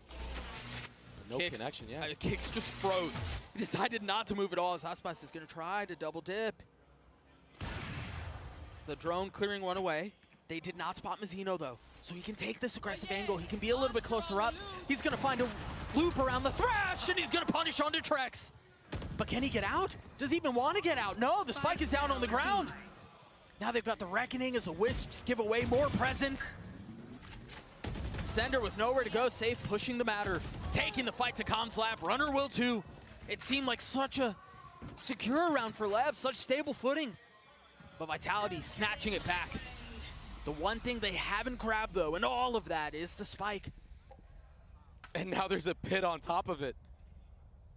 Speaker 4: No connection, yeah.
Speaker 3: Kix just froze. He decided not to move at all as Aspas is going to try to double dip. The drone clearing one away. They did not spot Mizzino though, so he can take this aggressive angle. He can be a little bit closer up. He's going to find a loop around the Thresh, and he's going to punish onto Trex. But can he get out? Does he even want to get out? No, the spike is down on the ground. Now they've got the Reckoning as the Wisps give away more presence. Sender with nowhere to go, safe, pushing the matter. Taking the fight to Com's lap. Runner will too. It seemed like such a secure round for LEV, such stable footing. But Vitality snatching it back. The one thing they haven't grabbed though, and all of that, is the spike.
Speaker 4: And now there's a pit on top of it.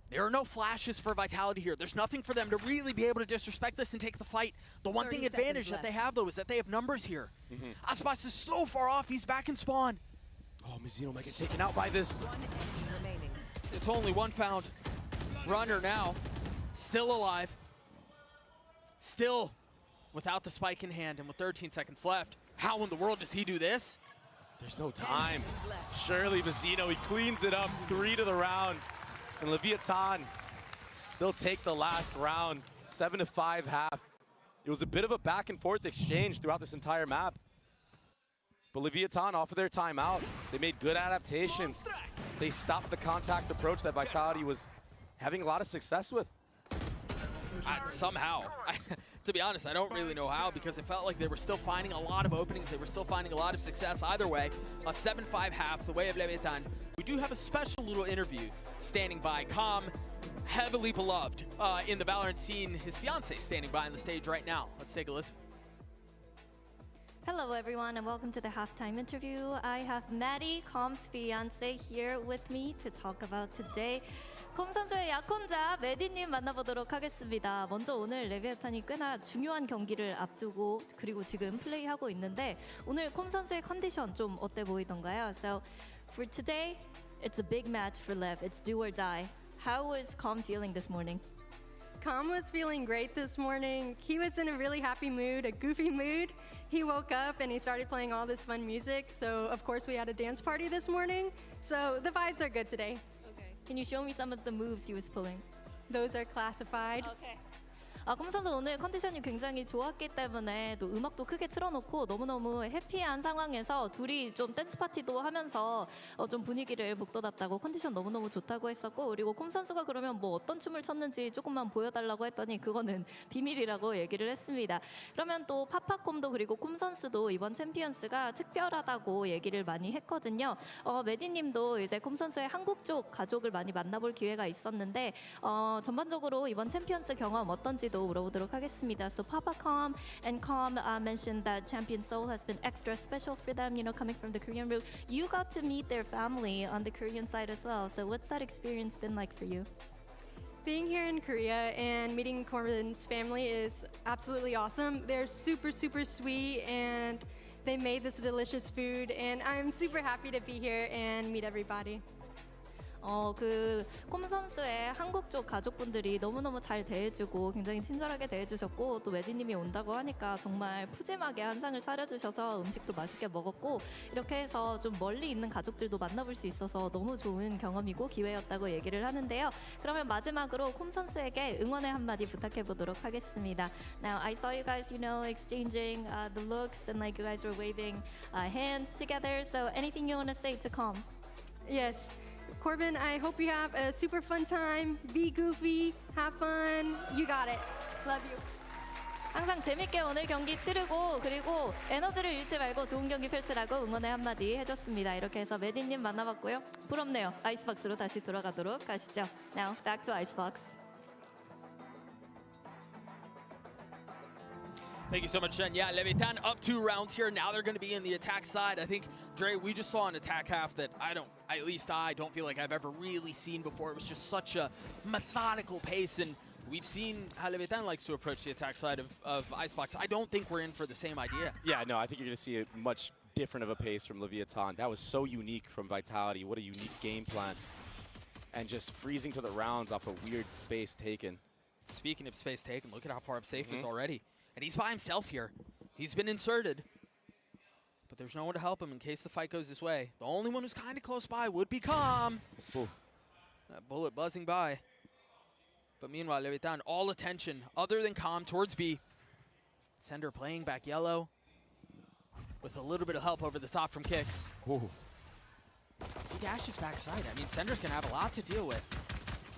Speaker 3: There are no flashes for Vitality here. There's nothing for them to really be able to disrespect this and take the fight. The one thing advantage that they have, though, is that they have numbers here. Aspas is so far off, he's back in spawn.
Speaker 4: Oh, Mizzino might get taken out by this.
Speaker 3: It's only one found. Runner now, still alive. Still without the spike in hand, and with 13 seconds left. How in the world does he do this?
Speaker 4: There's no time. Surely Mizzino, he cleans it up, 3 to the round. And Leviathan, they'll take the last round, 7-5 half. It was a bit of a back and forth exchange throughout this entire map. But Leviathan off of their timeout, they made good adaptations. They stopped the contact approach that Vitality was having a lot of success with.
Speaker 3: Somehow. To be honest, I don't really know how, because it felt like they were still finding a lot of openings. They were still finding a lot of success either way. A 7-5 half, the way of Leviathan. We do have a special little interview standing by. Com, heavily beloved in the Valorant scene. His fiance standing by on the stage right now. Let's take a listen.
Speaker 7: Hello everyone and welcome to the halftime interview. I have Maddie, Com's fiance, here with me to talk about today. 콤 선수의 약혼자 메디님 만나보도록 하겠습니다. 먼저 오늘 레비아탄이 꽤나 중요한 경기를 앞두고 그리고 지금 플레이하고 있는데 오늘 콤 선수의 컨디션 좀 어때 보이던가요? So for today, it's a big match for LEV. It's do or die. How was Com feeling this morning?
Speaker 8: Khan was feeling great this morning. He was in a really happy mood, a goofy mood. He woke up and he started playing all this fun music. So of course we had a dance party this morning. So the vibes are good today.
Speaker 7: Okay. Can you show me some of the moves he was pulling?
Speaker 8: Those are classified.
Speaker 7: Okay. 콤 선수 오늘 컨디션이 굉장히 좋았기 때문에 또 음악도 크게 틀어놓고 너무너무 해피한 상황에서 둘이 좀 댄스 파티도 하면서 좀 분위기를 북돋았다고 컨디션 너무너무 좋다고 했었고 그리고 콤 선수가 그러면 뭐 어떤 춤을 췄는지 조금만 보여달라고 했더니 그거는 비밀이라고 얘기를 했습니다. 그러면 또 파파콤도 그리고 콤 선수도 이번 챔피언스가 특별하다고 얘기를 많이 했거든요. 메디님도 이제 콤 선수의 한국 쪽 가족을 많이 만나볼 기회가 있었는데 전반적으로 이번 챔피언스 경험 어떤지도 물어보도록 하겠습니다. So Papa Com and Com mentioned that Champion Seoul has been extra special for them, you know, coming from the Korean route. You got to meet their family on the Korean side as well. So what's that experience been like for you?
Speaker 8: Being here in Korea and meeting Corbin's family is absolutely awesome. They're super, super sweet and they made this delicious food and I'm super happy to be here and meet everybody.
Speaker 7: 콤 선수의 한국 쪽 가족분들이 너무너무 잘 대해주고 굉장히 친절하게 대해주셨고 또 메디님이 온다고 하니까 정말 푸짐하게 한상을 차려주셔서 음식도 맛있게 먹었고 이렇게 해서 좀 멀리 있는 가족들도 만나볼 수 있어서 너무 좋은 경험이고 기회였다고 얘기를 하는데요. 그러면 마지막으로 콤 선수에게 응원의 한마디 부탁해 보도록 하겠습니다. Now I saw you guys, you know, exchanging the looks and like you guys were waving hands together. So anything you want to say to Kom?
Speaker 8: Yes. Corbin, I hope you have a super fun time. Be goofy, have fun. You got it. Love you.
Speaker 7: 항상 재밌게 오늘 경기 치르고 그리고 에너지를 잃지 말고 좋은 경기 펼치라고 응원의 한마디 해줬습니다. 이렇게 해서 메디님 만나봤고요. 부럽네요. 아이스박스로 다시 돌아가도록 하시죠. Now back to Icebox.
Speaker 3: Thank you so much, Jen. Yeah, Leviathan up 2 rounds here. Now they're going to be in the attack side. I think, Dre, we just saw an attack half that I don't feel like I've ever really seen before. It was just such a methodical pace, and we've seen how Leviathan likes to approach the attack side of Icebox. I don't think we're in for the same idea.
Speaker 4: Yeah, no, I think you're going to see a much different of a pace from Leviathan. That was so unique from Vitality. What a unique game plan. And just freezing to the rounds off a weird space taken.
Speaker 3: Speaking of space taken, look at how far up Safe is already. And he's by himself here. He's been inserted. But there's no one to help him in case the fight goes his way. The only one who's kind of close by would be Com. That bullet buzzing by. But meanwhile, Leviathan, all attention other than Com towards B. Sender playing back yellow. With a little bit of help over the top from Kicks.
Speaker 4: Ooh.
Speaker 3: He dashes backside. I mean, Sender's going to have a lot to deal with.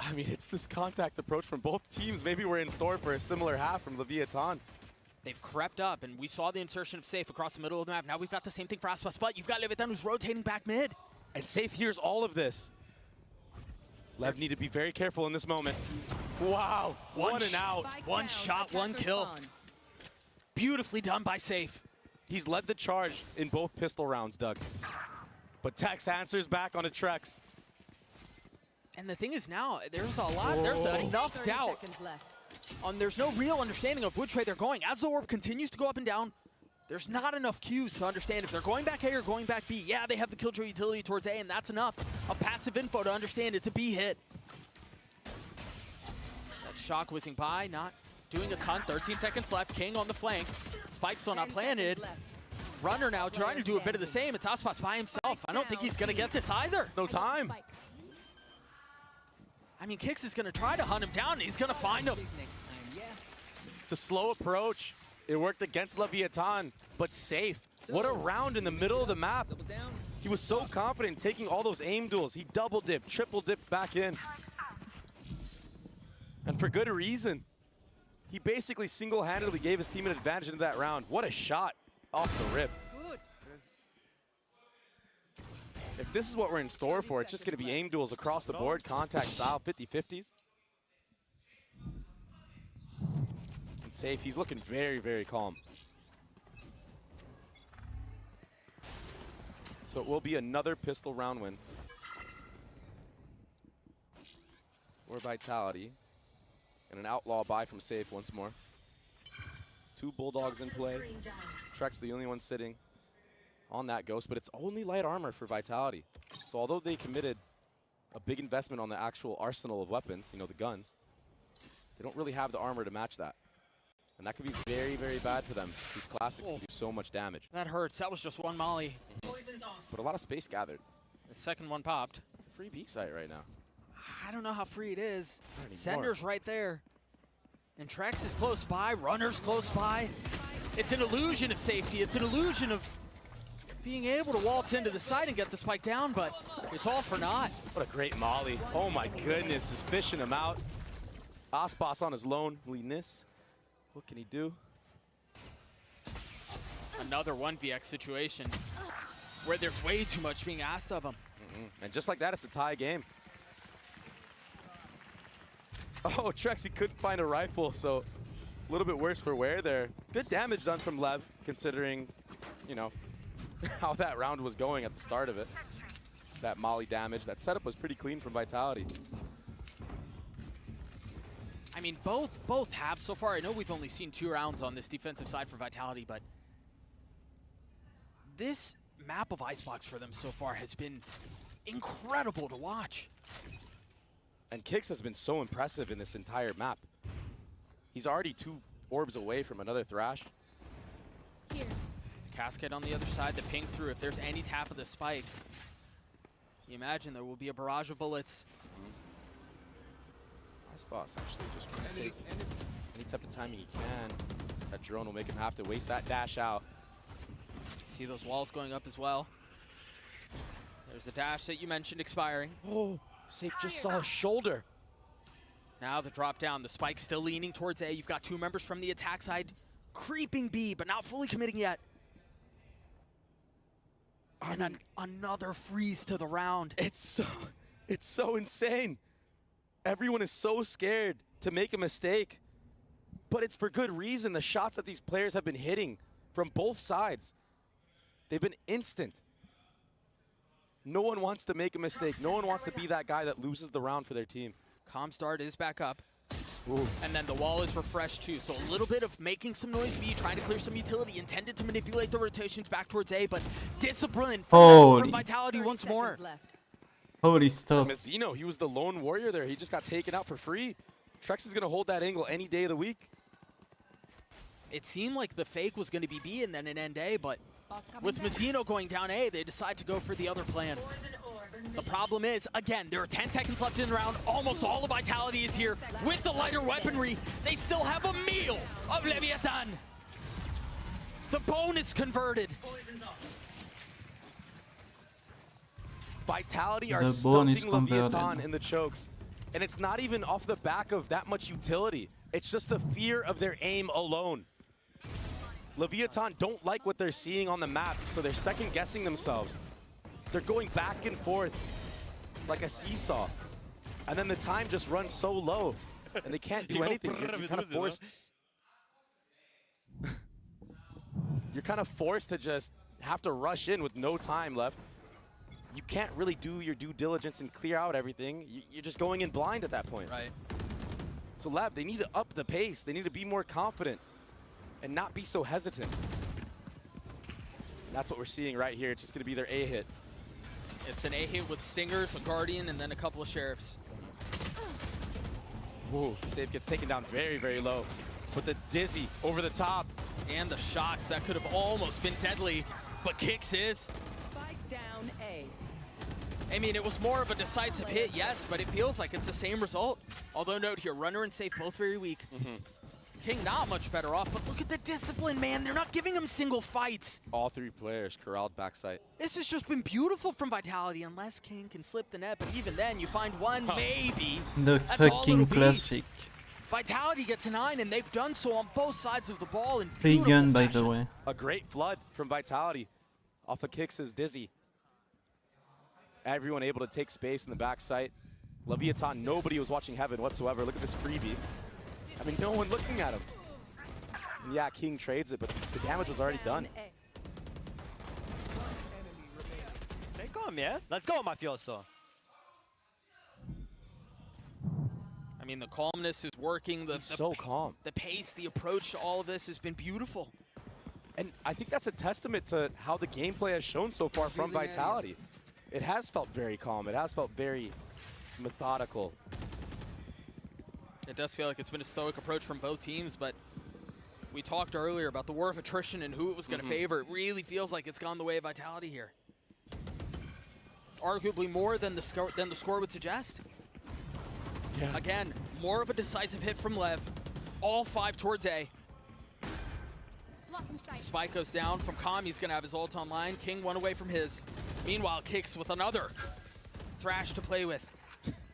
Speaker 4: I mean, it's this contact approach from both teams. Maybe we're in store for a similar half from Leviathan.
Speaker 3: They've crept up, and we saw the insertion of Safe across the middle of the map. Now we've got the same thing for Aspas, but you've got Leviathan who's rotating back mid.
Speaker 4: And Safe hears all of this. Lev need to be very careful in this moment. Wow, one and out.
Speaker 3: One shot, one kill. Beautifully done by Safe.
Speaker 4: He's led the charge in both pistol rounds, Doug. But Tex answers back on a Trex.
Speaker 3: And the thing is now, there's a lot, there's enough doubt. There's no real understanding of which way they're going. As the orb continues to go up and down, there's not enough cues to understand if they're going back A or going back B. Yeah, they have the Killjoy utility towards A, and that's enough of passive info to understand it's a B hit. That shock whizzing by, not doing a ton. 13 seconds left. King on the flank. Spike still not planted. Runner now trying to do a bit of the same. It's Aspas by himself. I don't think he's going to get this either.
Speaker 4: No time.
Speaker 3: I mean, Kix is going to try to hunt him down, and he's going to find him.
Speaker 4: The slow approach. It worked against Leviathan, but Safe. What a round in the middle of the map. He was so confident taking all those aim duels. He double dipped, triple dipped back in. And for good reason. He basically single-handedly gave his team an advantage into that round. What a shot off the rip. If this is what we're in store for, it's just going to be aim duels across the board, contact style, 50-50s. And Safe, he's looking very, very calm. So it will be another pistol round win for Vitality. And an outlaw buy from Safe once more. 2 Bulldogs in play. Trek's the only one sitting on that Ghost, but it's only light armor for Vitality. So although they committed a big investment on the actual arsenal of weapons, you know, the guns, They don't really have the armor to match that. And that could be very, very bad for them. These classics can do so much damage.
Speaker 3: That hurts. That was just one molly.
Speaker 5: Poison's off.
Speaker 4: But a lot of space gathered.
Speaker 3: The second one popped.
Speaker 4: It's a free B site right now.
Speaker 3: I don't know how free it is.
Speaker 4: Not anymore.
Speaker 3: Sender's right there. And Trex is close by. Runner's close by. It's an illusion of safety. It's an illusion of being able to waltz into the side and get the spike down, but it's all for naught.
Speaker 4: What a great molly. Oh my goodness, just fishing him out. Aspas on his loneliness. What can he do?
Speaker 3: Another 1vx situation where there's way too much being asked of him.
Speaker 4: And just like that, it's a tie game. Oh, Trex, he couldn't find a rifle, so a little bit worse for wear there. Good damage done from LEV, considering, you know, how that round was going at the start of it. That molly damage, that setup was pretty clean from Vitality.
Speaker 3: I mean, both have so far. I know we've only seen 2 rounds on this defensive side for Vitality, but this map of Icebox for them so far has been incredible to watch.
Speaker 4: And Kix has been so impressive in this entire map. He's already 2 orbs away from another Thrash.
Speaker 8: Here.
Speaker 3: Cascade on the other side, the ping through. If there's any tap of the spike, you imagine there will be a barrage of bullets.
Speaker 4: Aspas actually just trying to take any type of timing he can. That drone will make him have to waste that dash out.
Speaker 3: See those walls going up as well. There's a dash that you mentioned expiring.
Speaker 4: Oh, Safe just saw a shoulder.
Speaker 3: Now the drop down, the spike still leaning towards A. You've got 2 members from the attack side creeping B, but not fully committing yet. And another freeze to the round.
Speaker 4: It's so insane. Everyone is so scared to make a mistake, but it's for good reason. The shots that these players have been hitting from both sides, they've been instant. No one wants to make a mistake. No one wants to be that guy that loses the round for their team.
Speaker 3: Comstart is back up.
Speaker 4: Ooh.
Speaker 3: And then the wall is refreshed too. So a little bit of making some noise B, trying to clear some utility, intended to manipulate the rotations back towards A, but discipline from Vitality once more.
Speaker 2: Holy stop.
Speaker 4: Mazzino, he was the lone warrior there. He just got taken out for free. Trex is going to hold that angle any day of the week.
Speaker 3: It seemed like the fake was going to be B and then an end A, but with Mazzino going down A, they decide to go for the other plan. The problem is, again, there are 10 seconds left in the round. Almost all of Vitality is here. With the lighter weaponry, they still have a meal of Leviathan. The bonus converted.
Speaker 4: Vitality are stuffing Leviathan in the chokes. And it's not even off the back of that much utility. It's just the fear of their aim alone. Leviathan don't like what they're seeing on the map, so they're second guessing themselves. They're going back and forth like a seesaw. And then the time just runs so low, and they can't do anything. You're kind of forced. You're kind of forced to just have to rush in with no time left. You can't really do your due diligence and clear out everything. You're just going in blind at that point.
Speaker 3: Right.
Speaker 4: So LEV, they need to up the pace. They need to be more confident and not be so hesitant. That's what we're seeing right here. It's just going to be their A hit.
Speaker 3: It's an A hit with Stingers, a Guardian, and then a couple of Sheriffs.
Speaker 4: Whoa, Safe gets taken down very, very low. But the Dizzy over the top.
Speaker 3: And the shots, that could have almost been deadly, but Kix is.
Speaker 9: Spike down A.
Speaker 3: I mean, it was more of a decisive hit, yes, but it feels like it's the same result. Although note here, Runner and Safe both very weak. King not much better off, but look at the discipline, man. They're not giving him single fights.
Speaker 4: All 3 players corralled backside.
Speaker 3: This has just been beautiful from Vitality, unless King can slip the net, but even then, you find one, maybe.
Speaker 2: The fucking classic.
Speaker 3: Vitality gets a 9, and they've done so on both sides of the ball in
Speaker 2: Free
Speaker 3: beautiful
Speaker 2: gun, by
Speaker 3: fashion.
Speaker 2: the way.
Speaker 4: A great flood from Vitality off of Kix's Dizzy. Everyone able to take space in the backside. Leviathan, nobody was watching Heaven whatsoever. Look at this freebie. I mean, no one looking at him. And yeah, King trades it, but the damage was already done.
Speaker 6: Take him, yeah? Let's go, mafioso.
Speaker 3: I mean, the calmness is working. The
Speaker 4: so calm.
Speaker 3: The pace, the approach to all of this has been beautiful.
Speaker 4: And I think that's a testament to how the gameplay has shown so far from Vitality. It has felt very calm. It has felt very methodical.
Speaker 3: It does feel like it's been a stoic approach from both teams, but we talked earlier about the war of attrition and who it was going to favor. It really feels like it's gone the way of Vitality here. Arguably more than the score would suggest.
Speaker 4: Yeah.
Speaker 3: Again, more of a decisive hit from Lev. All 5 towards A. Spike goes down from Calm. He's going to have his ult online. King 1 away from his. Meanwhile, Kicks with another Thrash to play with.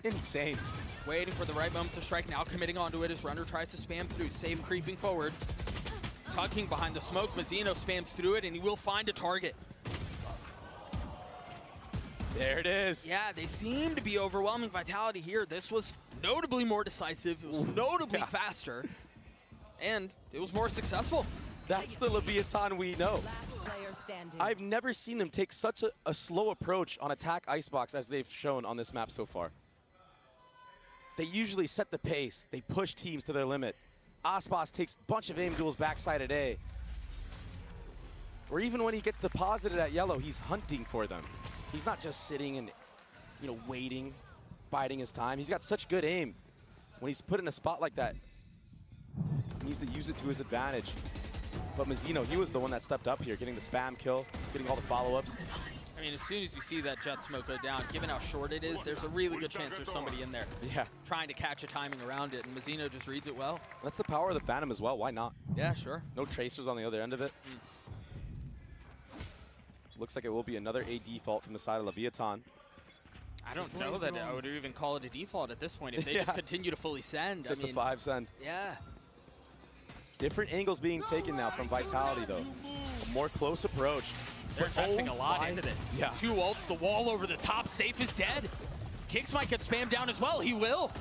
Speaker 4: Insane.
Speaker 3: Waiting for the right moment to strike. Now committing onto it as Runner tries to spam through. Safe creeping forward. Tucking behind the smoke. Mazzino spams through it, and he will find a target.
Speaker 4: There it is.
Speaker 3: Yeah, they seem to be overwhelming Vitality here. This was notably more decisive. It was notably faster. And it was more successful.
Speaker 4: That's the Leviathan we know.
Speaker 9: Player standing.
Speaker 4: I've never seen them take such a slow approach on attack Icebox as they've shown on this map so far. They usually set the pace. They push teams to their limit. Aspas takes a bunch of aim duels backside at A. Or even when he gets deposited at yellow, he's hunting for them. He's not just sitting and, you know, waiting, biding his time. He's got such good aim. When he's put in a spot like that, he needs to use it to his advantage. But Mazzino, he was the one that stepped up here, getting the spam kill, getting all the follow-ups.
Speaker 3: I mean, as soon as you see that jet smoke go down, given how short it is, there's a really good chance there's somebody in there trying to catch a timing around it, and Mazzino just reads it well.
Speaker 4: That's the power of the Phantom as well. Why not?
Speaker 3: Yeah, sure.
Speaker 4: No tracers on the other end of it. Looks like it will be another A default from the side of Leviathan.
Speaker 3: I don't know that I would even call it a default at this point if they just continue to fully send.
Speaker 4: Just
Speaker 3: I mean,
Speaker 4: a 5 send.
Speaker 3: Yeah.
Speaker 4: Different angles being taken now from Vitality, though. A more close approach.
Speaker 3: They're investing a lot into this.
Speaker 4: Yeah.
Speaker 3: 2 ults, the wall over the top. Safe is dead. Kicks might get spammed down as well. He will.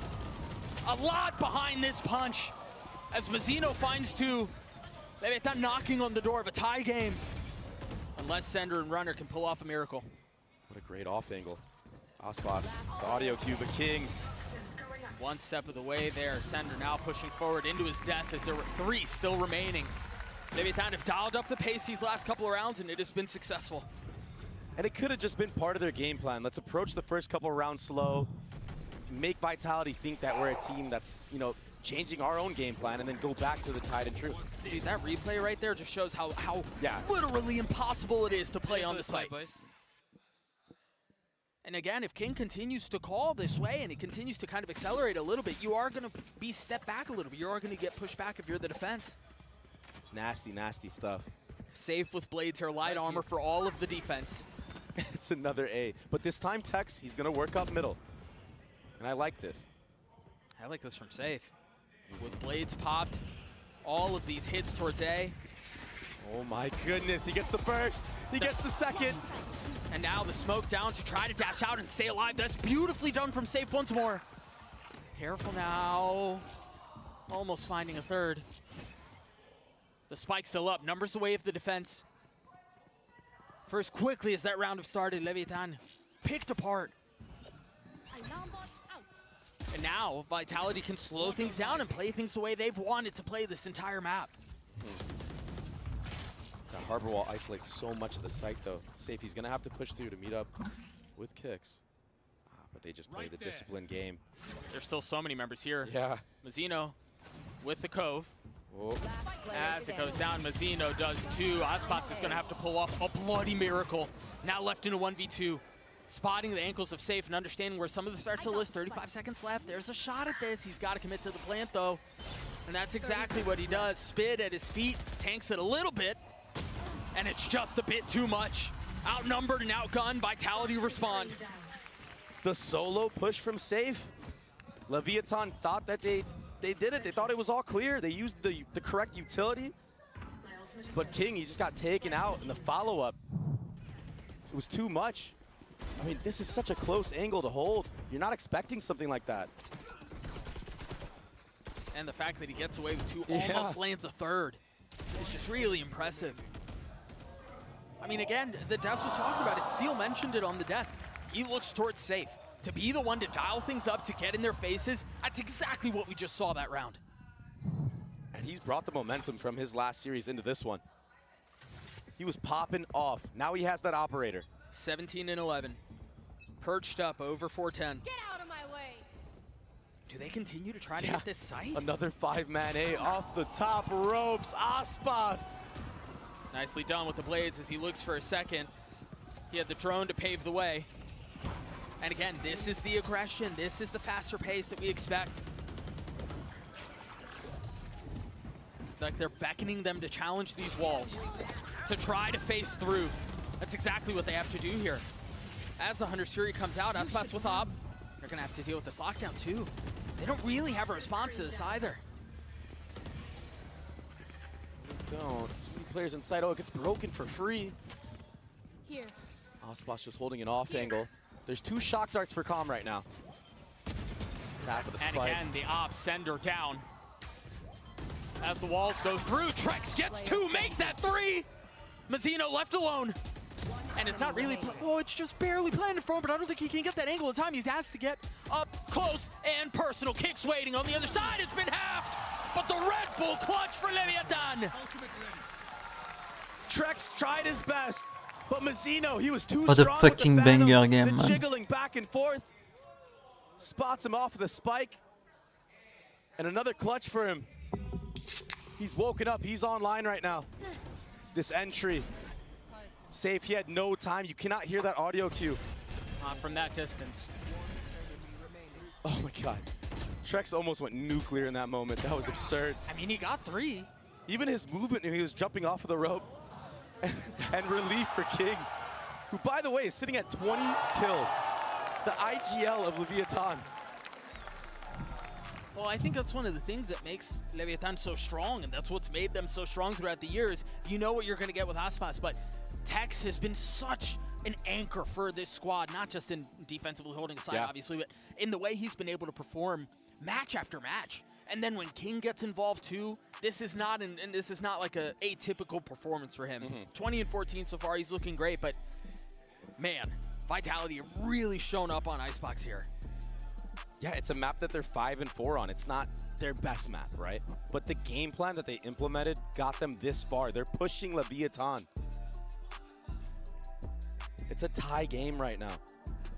Speaker 3: A lot behind this punch as Mazzino finds 2. They're not knocking on the door of a tie game. Unless Sender and Runner can pull off a miracle.
Speaker 4: What a great off angle. Aspas, the audio cue, the king.
Speaker 3: One step of the way there. Sender now pushing forward into his death as there were 3 still remaining. Leviathan have dialed up the pace these last couple of rounds, and it has been successful.
Speaker 4: And it could have just been part of their game plan. Let's approach the first couple of rounds slow, make Vitality think that we're a team that's, you know, changing our own game plan, and then go back to the tide and truth.
Speaker 3: Dude, that replay right there just shows how literally impossible it is to play on the site. And again, if King continues to call this way and he continues to kind of accelerate a little bit, you are going to be stepped back a little bit. You are going to get pushed back if you're the defense.
Speaker 4: Nasty, nasty stuff.
Speaker 3: Safe with Blades here, light armor for all of the defense.
Speaker 4: It's another A. But this time, Tex, he's going to work up middle. And I like this.
Speaker 3: I like this from Safe. With Blades popped, all of these hits towards A.
Speaker 4: Oh my goodness, he gets the first. He gets the second.
Speaker 3: And now the smoke down to try to dash out and stay alive. That's beautifully done from Safe once more. Careful now. Almost finding a third. The spike's still up. Numbers the way of the defense. First, quickly as that round have started, Leviathan picked apart. And now Vitality can slow things down and play things the way they've wanted to play this entire map.
Speaker 4: That Harbor Wall isolates so much of the site, though. Safe, he's going to have to push through to meet up with Kicks. But they just played the disciplined game.
Speaker 3: There's still so many members here.
Speaker 4: Yeah.
Speaker 3: Mazzino with the Cove.
Speaker 4: Oh.
Speaker 3: As it goes down, Mazzino does too. Aspas is going to have to pull off a bloody miracle. Now left in a 1v2. Spotting the ankles of Safe and understanding where some of the starts of the list. 35 seconds left. There's a shot at this. He's got to commit to the plant, though. And that's exactly what he does. Spid at his feet, tanks it a little bit. And it's just a bit too much. Outnumbered and outgunned, Vitality respond.
Speaker 4: The solo push from Safe. Leviathan thought that they did it. They thought it was all clear. They used the correct utility. But King, he just got taken out in the follow-up. It was too much. I mean, this is such a close angle to hold. You're not expecting something like that.
Speaker 3: And the fact that he gets away with 2, almost lands a third. It's just really impressive. I mean, again, the desk was talking about it. Seal mentioned it on the desk. He looks towards Safe. To be the one to dial things up, to get in their faces, that's exactly what we just saw that round.
Speaker 4: And he's brought the momentum from his last series into this one. He was popping off. Now he has that operator.
Speaker 3: 17 and 11. Perched up over 410.
Speaker 8: Get out of my way.
Speaker 3: Do they continue to try to hit this site?
Speaker 4: Another 5-man A off the top ropes. Aspas.
Speaker 3: Nicely done with the blades as he looks for a second. He had the drone to pave the way. And again, this is the aggression. This is the faster pace that we expect. It's like they're beckoning them to challenge these walls, to try to face through. That's exactly what they have to do here. As the Hunter's Fury comes out, Aspas with Ob, they're gonna have to deal with this lockdown too. They don't really have a response to this either.
Speaker 4: They don't. Too many players inside. Oh, it gets broken for free.
Speaker 8: Here.
Speaker 4: Aspas just holding an off angle. There's 2 shock darts for Calm right now. Tap with the
Speaker 3: And
Speaker 4: spike.
Speaker 3: again, the Op sender down. As the walls go through, Trex gets 2, make that 3! Mazzino left alone. And it's not really, oh, it's just barely planted for him, but I don't think he can get that angle in time. He has to get up close and personal. Kicks waiting on the other side. It's been halved, but the Red Bull clutch for Leviathan.
Speaker 4: Trex tried his best, but Mazzino, he was too
Speaker 2: What a
Speaker 4: strong with the
Speaker 2: fucking
Speaker 4: Phantom.
Speaker 2: banger game,
Speaker 4: The
Speaker 2: man.
Speaker 4: jiggling back and forth. Spots him off with a spike. And another clutch for him. He's woken up. He's online right now. This entry. Safe. He had no time. You cannot hear that audio cue.
Speaker 3: From that distance.
Speaker 4: Oh my God. Trex almost went nuclear in that moment. That was absurd.
Speaker 3: I mean, he got 3.
Speaker 4: Even his movement, he was jumping off of the rope. And relief for King, who, by the way, is sitting at 20 kills. The IGL of Leviathan.
Speaker 3: Well, I think that's one of the things that makes Leviathan so strong, and that's what's made them so strong throughout the years. You know what you're going to get with Aspas, but Tex has been such an anchor for this squad, not just in defensively holding aside, obviously, but in the way he's been able to perform match after match. And then when King gets involved too, this is not like a atypical performance for him. 20 and 14 so far, he's looking great, but man, Vitality have really shown up on Icebox here.
Speaker 4: Yeah, it's a map that they're 5 and 4 on. It's not their best map, right? But the game plan that they implemented got them this far. They're pushing Leviathan. It's a tie game right now,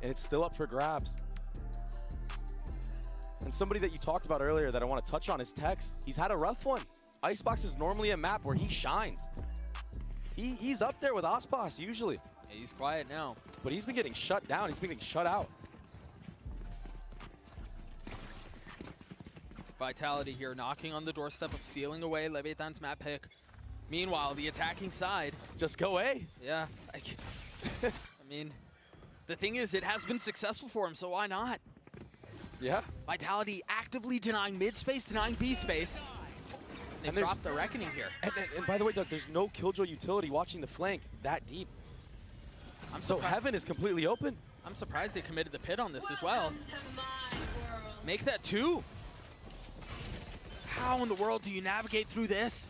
Speaker 4: and it's still up for grabs. And somebody that you talked about earlier that I want to touch on is Tex. He's had a rough one. Icebox is normally a map where he shines. He's up there with Aspas usually.
Speaker 3: Yeah, he's quiet now.
Speaker 4: But he's been getting shut down. He's been getting shut out.
Speaker 3: Vitality here knocking on the doorstep of stealing away Leviathan's map pick. Meanwhile, the attacking side.
Speaker 4: Just go A.
Speaker 3: Yeah. I mean, the thing is, it has been successful for him, so why not?
Speaker 4: Yeah.
Speaker 3: Vitality actively denying mid space, denying B space. They dropped the Reckoning here.
Speaker 4: And by the way, Doug, there's no Killjoy utility watching the flank that deep. So Heaven is completely open.
Speaker 3: I'm surprised they committed the pit on this as well. Make that 2. How in the world do you navigate through this?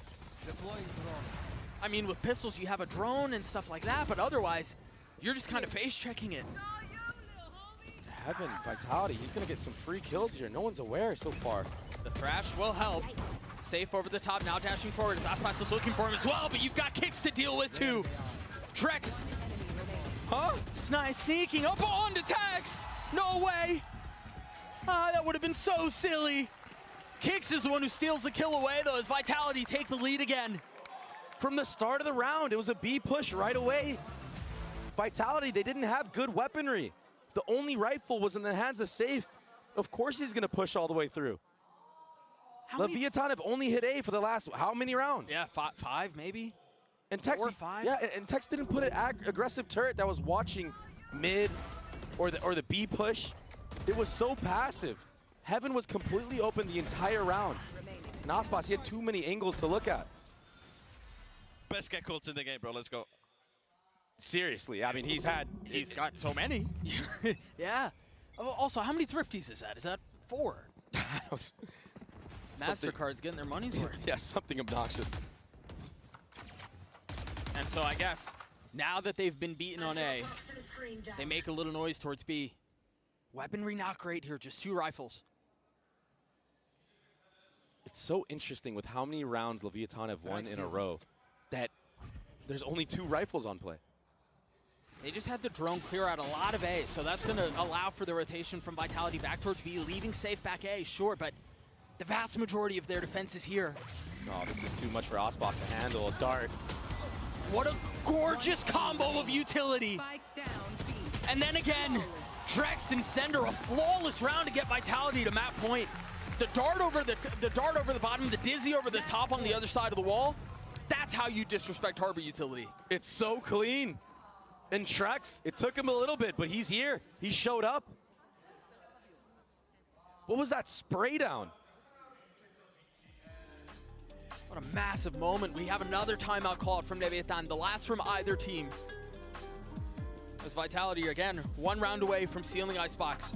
Speaker 3: I mean, with pistols, you have a drone and stuff like that, but otherwise, you're just kind of face checking it.
Speaker 4: Heaven, Vitality, he's going to get some free kills here. No one's aware so far.
Speaker 3: The thrash will help. Safe over the top, now dashing forward as Aspas is looking for him as well, but you've got kicks to deal with too. Trex. Huh? Sneaking up on to Tex. No way. Ah, that would have been so silly. Kicks is the one who steals the kill away though as Vitality take the lead again.
Speaker 4: From the start of the round, it was a B push right away. Vitality, they didn't have good weaponry. The only rifle was in the hands of Safe. Of course he's going to push all the way through. Leviathan have only hit A for the last, how many rounds?
Speaker 3: Yeah, 5 maybe?
Speaker 4: And Tex,
Speaker 3: 4 or 5?
Speaker 4: Yeah, and Tex didn't put an aggressive turret that was watching mid or the B push. It was so passive. Heaven was completely open the entire round. And Aspas, he had too many angles to look at.
Speaker 10: Best get calls in the game, bro. Let's go.
Speaker 4: Seriously, I mean, he's
Speaker 3: got so many. Yeah. Also, how many thrifties is that? Is that 4? MasterCard's getting their money's worth.
Speaker 4: Yeah, something obnoxious.
Speaker 3: And so I guess now that they've been beaten on A, they make a little noise towards B. Weaponry not great here, just 2 rifles.
Speaker 4: It's so interesting with how many rounds Leviathan have won in a row that there's only 2 rifles on play.
Speaker 3: They just had the drone clear out a lot of A, so that's going to allow for the rotation from Vitality back towards B, leaving safe back A, sure, but the vast majority of their defense is here.
Speaker 4: Oh, this is too much for Aspas to handle. Dart.
Speaker 3: What a gorgeous combo of utility.
Speaker 9: Spike down B.
Speaker 3: And then again, Trex and Sender, a flawless round to get Vitality to map point. The dart over the bottom, the dizzy over the top on the other side of the wall. That's how you disrespect Harbor utility.
Speaker 4: It's so clean. And Trex, it took him a little bit, but he's here. He showed up. What was that spray down?
Speaker 3: What a massive moment. We have another timeout called from Leviathan, the last from either team. As Vitality, again, one round away from sealing Icebox.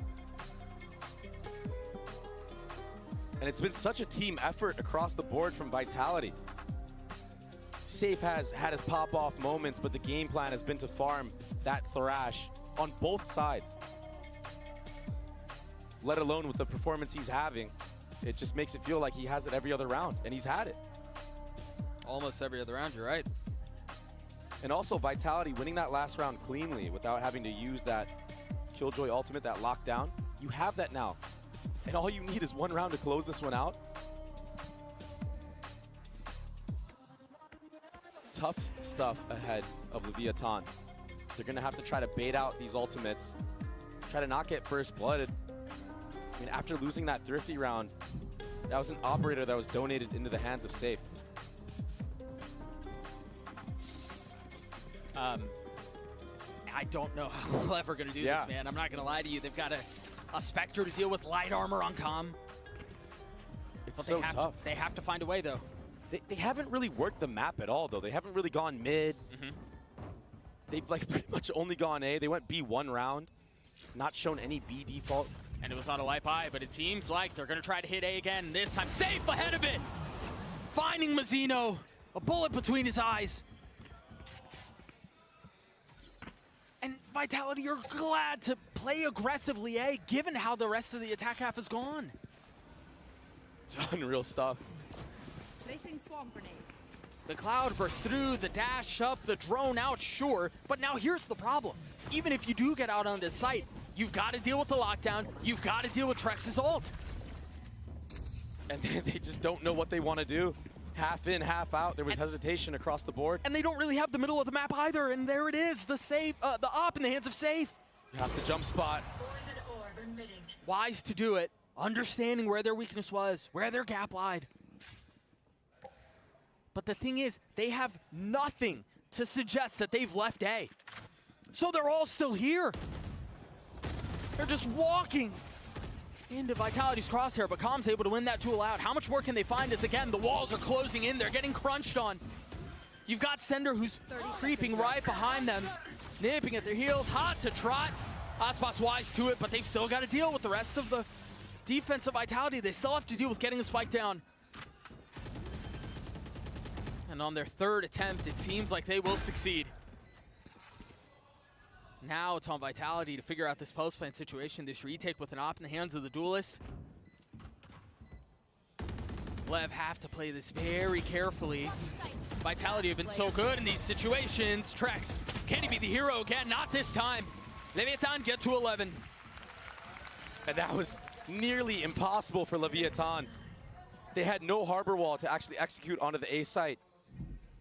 Speaker 4: And it's been such a team effort across the board from Vitality. Safe has had his pop-off moments, but the game plan has been to farm that Thrash on both sides. Let alone with the performance he's having, it just makes it feel like he has it every other round, and he's had it.
Speaker 3: Almost every other round, you're right.
Speaker 4: And also Vitality winning that last round cleanly without having to use that Killjoy ultimate, that lockdown. You have that now. And all you need is one round to close this one out. Tough stuff ahead of Leviathan. They're gonna have to try to bait out these ultimates, try to not get first blooded. I mean, after losing that Thrifty round, that was an operator that was donated into the hands of Safe.
Speaker 3: I don't know how LEV are gonna do this, man. I'm not gonna lie to you. They've got a Spectre to deal with light armor on comm.
Speaker 4: It's so tough.
Speaker 3: They have to find a way, though.
Speaker 4: They haven't really worked the map at all, though. They haven't really gone mid. They've like pretty much only gone A. They went B one round, not shown any B default.
Speaker 3: And it was on a light buy, but it seems like they're gonna try to hit A again. This time, Safe ahead of it. Finding Mazzino, a bullet between his eyes. And Vitality are glad to play aggressively A, given how the rest of the attack half has gone.
Speaker 4: It's unreal stuff.
Speaker 9: Placing swamp grenade.
Speaker 3: The cloud bursts through, the dash up, the drone out, sure. But now here's the problem. Even if you do get out on this site, you've got to deal with the lockdown. You've got to deal with Trex's ult.
Speaker 4: And they just don't know what they want to do. Half in, half out. There was hesitation across the board.
Speaker 3: And they don't really have the middle of the map either. And there it is, the Safe, the op in the hands of Safe.
Speaker 4: You have to jump spot.
Speaker 3: Wise to do it, understanding where their weakness was, where their gap lied. But the thing is, they have nothing to suggest that they've left A. So they're all still here. They're just walking into Vitality's crosshair, but Calm's able to win that duel out. How much more can they find as, again, the walls are closing in. They're getting crunched on. You've got Sender, who's creeping right behind them, nipping at their heels, hot to trot. Aspas wise to it, but they've still got to deal with the rest of the defense of Vitality. They still have to deal with getting the spike down. And on their third attempt, it seems like they will succeed. Now it's on Vitality to figure out this post-plant situation, this retake with an op in the hands of the duelist. LEV have to play this very carefully. Vitality have been so good in these situations. Trex, can he be the hero again? Not this time. Leviathan get to 11.
Speaker 4: And that was nearly impossible for Leviathan. They had no harbor wall to actually execute onto the A site.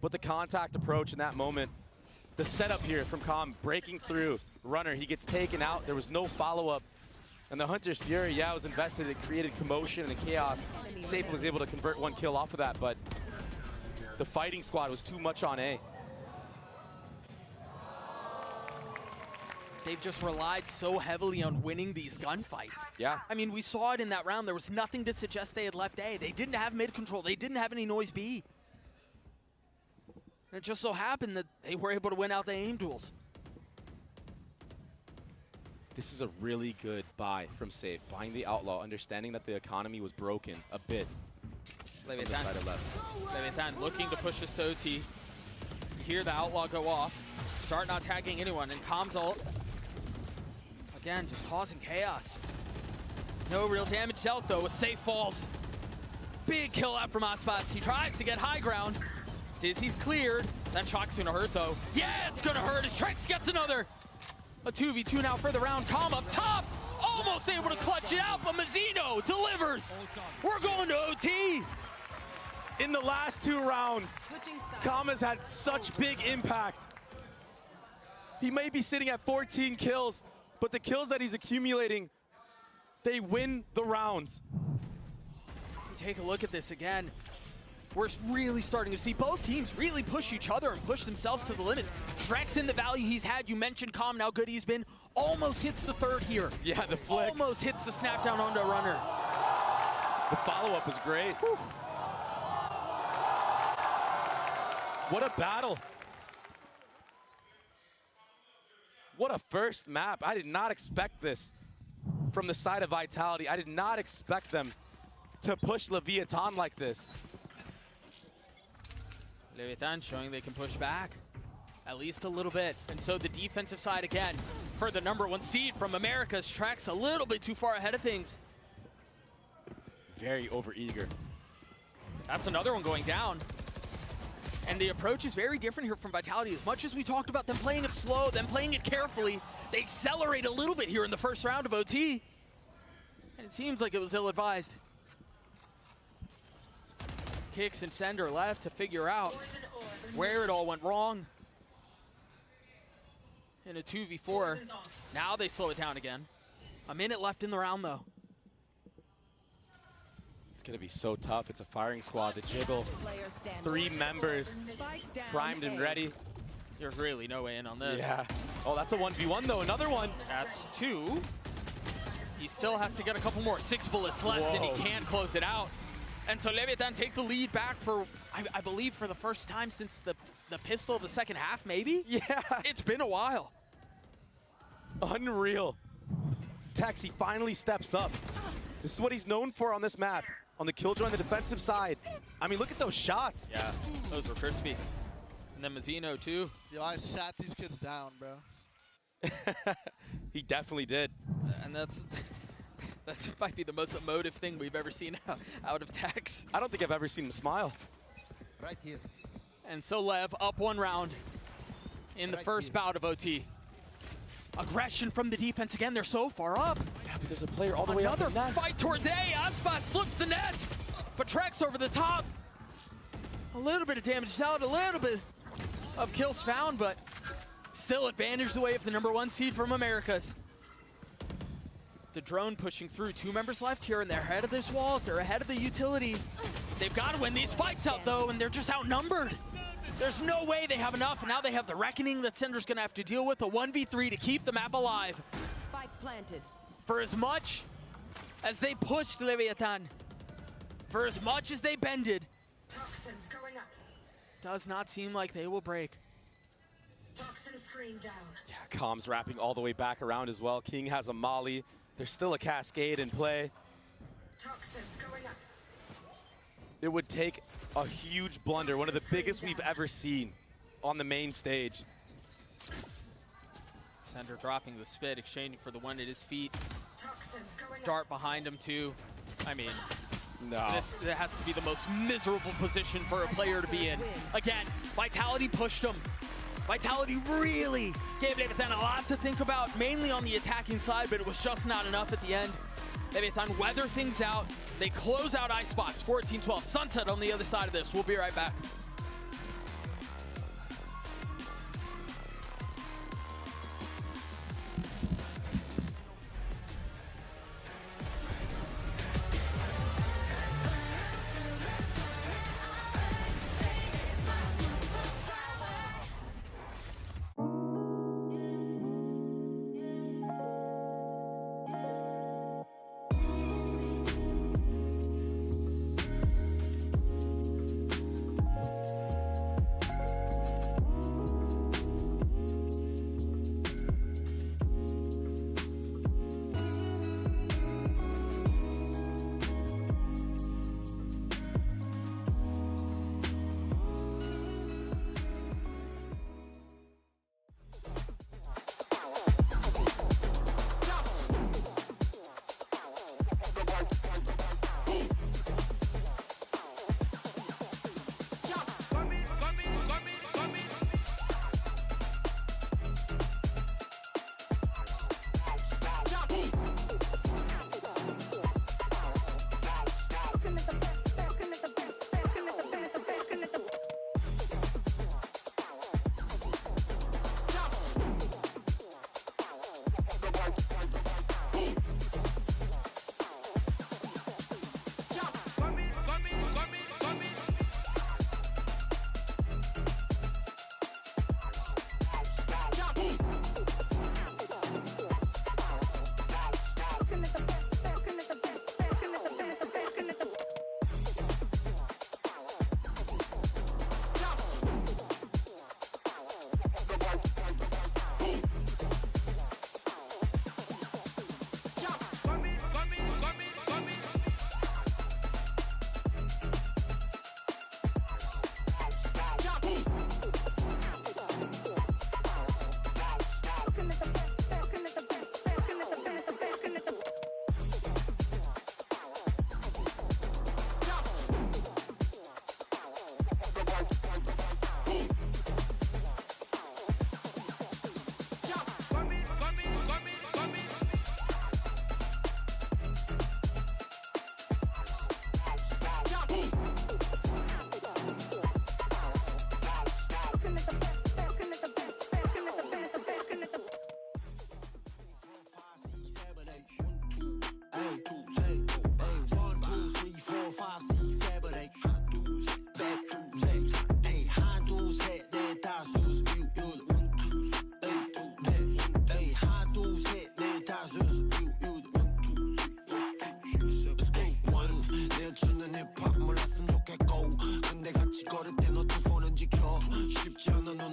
Speaker 4: But the contact approach in that moment, the setup here from Calm, breaking through, runner, he gets taken out. There was no follow-up. And the Hunter's Fury, yeah, was invested. It created commotion and chaos. Safe was able to convert one kill off of that, but the fighting squad was too much on A.
Speaker 3: They've just relied so heavily on winning these gunfights.
Speaker 4: Yeah.
Speaker 3: I mean, we saw it in that round. There was nothing to suggest they had left A. They didn't have mid control. They didn't have any noise B. And it just so happened that they were able to win out the aim duels.
Speaker 4: This is a really good buy from Safe, buying the Outlaw, understanding that the economy was broken a bit.
Speaker 3: Leviathan looking to push this to OT. You hear the Outlaw go off. Start not tagging anyone, and Calm's ult. Again, just causing chaos. No real damage dealt, though, with Safe falls. Big kill out from Aspas. He tries to get high ground. Dizzy's cleared. That shock's gonna hurt though. Yeah, it's gonna hurt as Trex gets another. A 2v2 now for the round. Calm up top. Almost able to clutch it out, but Mazzino delivers. We're going to OT.
Speaker 4: In the last 2 rounds, Kama's had such big impact. He may be sitting at 14 kills, but the kills that he's accumulating, they win the rounds.
Speaker 3: Take a look at this again. We're really starting to see both teams really push each other and push themselves to the limits. Trex in the value he's had. You mentioned Calm, how good he's been. Almost hits the third here.
Speaker 4: Yeah, the flick.
Speaker 3: Almost hits the snap down onto a runner.
Speaker 4: The follow-up was great. Whew. What a battle. What a first map. I did not expect this from the side of Vitality. I did not expect them to push Leviathan like this.
Speaker 3: Leviathan showing they can push back at least a little bit. And so the defensive side again for the #1 seed from America's Trex a little bit too far ahead of things.
Speaker 4: Very overeager.
Speaker 3: That's another one going down. And the approach is very different here from Vitality. As much as we talked about them playing it slow, them playing it carefully, they accelerate a little bit here in the first round of OT. And it seems like it was ill-advised. Kicks and sender left to figure out where it all went wrong. In a 2v4. Now they slow it down again. A minute left in the round though.
Speaker 4: It's gonna be so tough. It's a firing squad to jiggle. 3 members primed and ready.
Speaker 3: There's really no way in on this.
Speaker 4: Yeah. Oh, that's a 1v1 though. Another one.
Speaker 3: That's 2. He still has to get a couple more. 6 bullets left. Whoa. And he can't close it out. And so Leviathan take the lead back for, I believe, for the first time since the pistol of the second half, maybe?
Speaker 4: Yeah.
Speaker 3: It's been a while.
Speaker 4: Unreal. Taxi finally steps up. This is what he's known for on this map. On the killjoy on the defensive side. I mean, look at those shots.
Speaker 3: Yeah, those were crispy. And then Mazzino, too.
Speaker 11: Yo, I sat these kids down, bro.
Speaker 4: He definitely did.
Speaker 3: And that might be the most emotive thing we've ever seen out of Tex.
Speaker 4: I don't think I've ever seen him smile.
Speaker 12: Right here.
Speaker 3: And so Lev up 1 round in the first bout of OT. Aggression from the defense again. They're so far up.
Speaker 4: Yeah, but there's a player all the way up.
Speaker 3: Another fight towards A. Aspa slips the net. But Trex over the top. A little bit of damage out, a little bit of kills found, but still advantage the way of the #1 seed from Americas. The drone pushing through. 2 members left here, and they're ahead of these walls. They're ahead of the utility. They've got to win these fights out, though, and they're just outnumbered. There's no way they have enough, and now they have the reckoning that Sender's going to have to deal with, a 1v3 to keep the map alive.
Speaker 9: Spike planted.
Speaker 3: For as much as they pushed Leviathan, for as much as they bended,
Speaker 5: Toxins going up.
Speaker 3: does not seem like they will break.
Speaker 5: Toxin screen down.
Speaker 4: Yeah, Calm's wrapping all the way back around as well. King has a molly. There's still a cascade in play.
Speaker 5: Toxins going up.
Speaker 4: It would take a huge blunder, one of the biggest we've ever seen on the main stage.
Speaker 3: Sender dropping the spit, exchanging for the one at his feet.
Speaker 5: Toxins going
Speaker 3: Dart behind him too. I mean,
Speaker 4: no.
Speaker 3: This has to be the most miserable position for a player to be in. Again, Vitality pushed him. Vitality really gave Leviathan a lot to think about, mainly on the attacking side, but it was just not enough at the end. Leviathan weather things out. They close out Icebox, 14-12. Sunset on the other side of this. We'll be right back.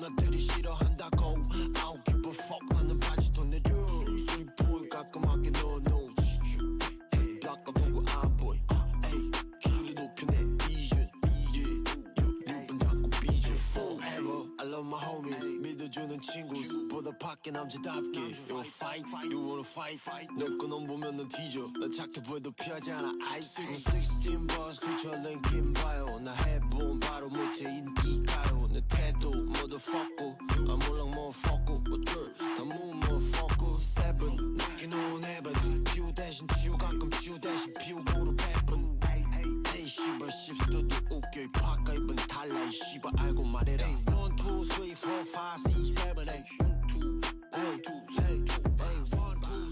Speaker 12: 누나들이 싫어한다고 I don't give a fuck 나는 바지도 내려 술술 보이 깔끔하게 넣어놓지 닦아보고 안 보이 기준이 높여 내 비전 눈은 자꾸 비전 Forever I love my homies 믿어주는 친구보다 밖에 남자답게 You wanna fight, you wanna fight 내 거 넌 보면 넌 뒤져 난 착해 보여도 피하지 않아 Ice 16 bars 그처럼 긴 바요 나 해본 바로 못해 인기가요 내 태도 motherfucker I'm all like motherfucker 어쩔 다 move motherfucker 7 늦게 놓은 heaven 피우 대신 치우 가끔 치우 대신 피우고로 배분 에이 씨발 씹스터도 웃겨 이 파까 입은 달라 이 씨발 알고 말해라 1, 2, 3, 4, 5, 6, 7, 8 1, 2, 1, 2,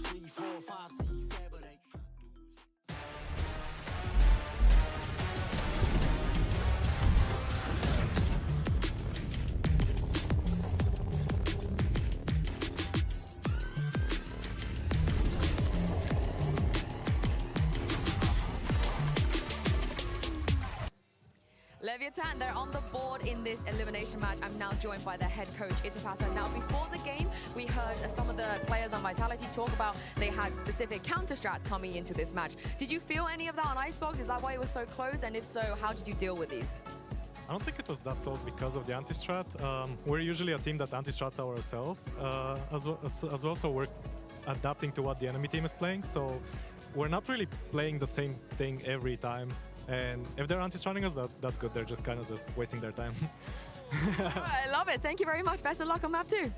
Speaker 12: 3, 4, 5, 6, 7, 8
Speaker 9: Leviathan, they're on the board in this elimination match. I'm now joined by their head coach, Itapata. Now, before the game, we heard some of the players on Vitality talk about they had specific counter strats coming into this match. Did you feel any of that on Icebox? Is that why it was so close? And if so, how did you deal with these?
Speaker 13: I don't think it was that close because of the anti-strat. We're usually a team that anti-strats ourselves as well, so we're adapting to what the enemy team is playing. So we're not really playing the same thing every time. And if they're anti-stratting us, that's good. They're just kind of just wasting their time.
Speaker 9: I love it. Thank you very much. Best of luck on map 2.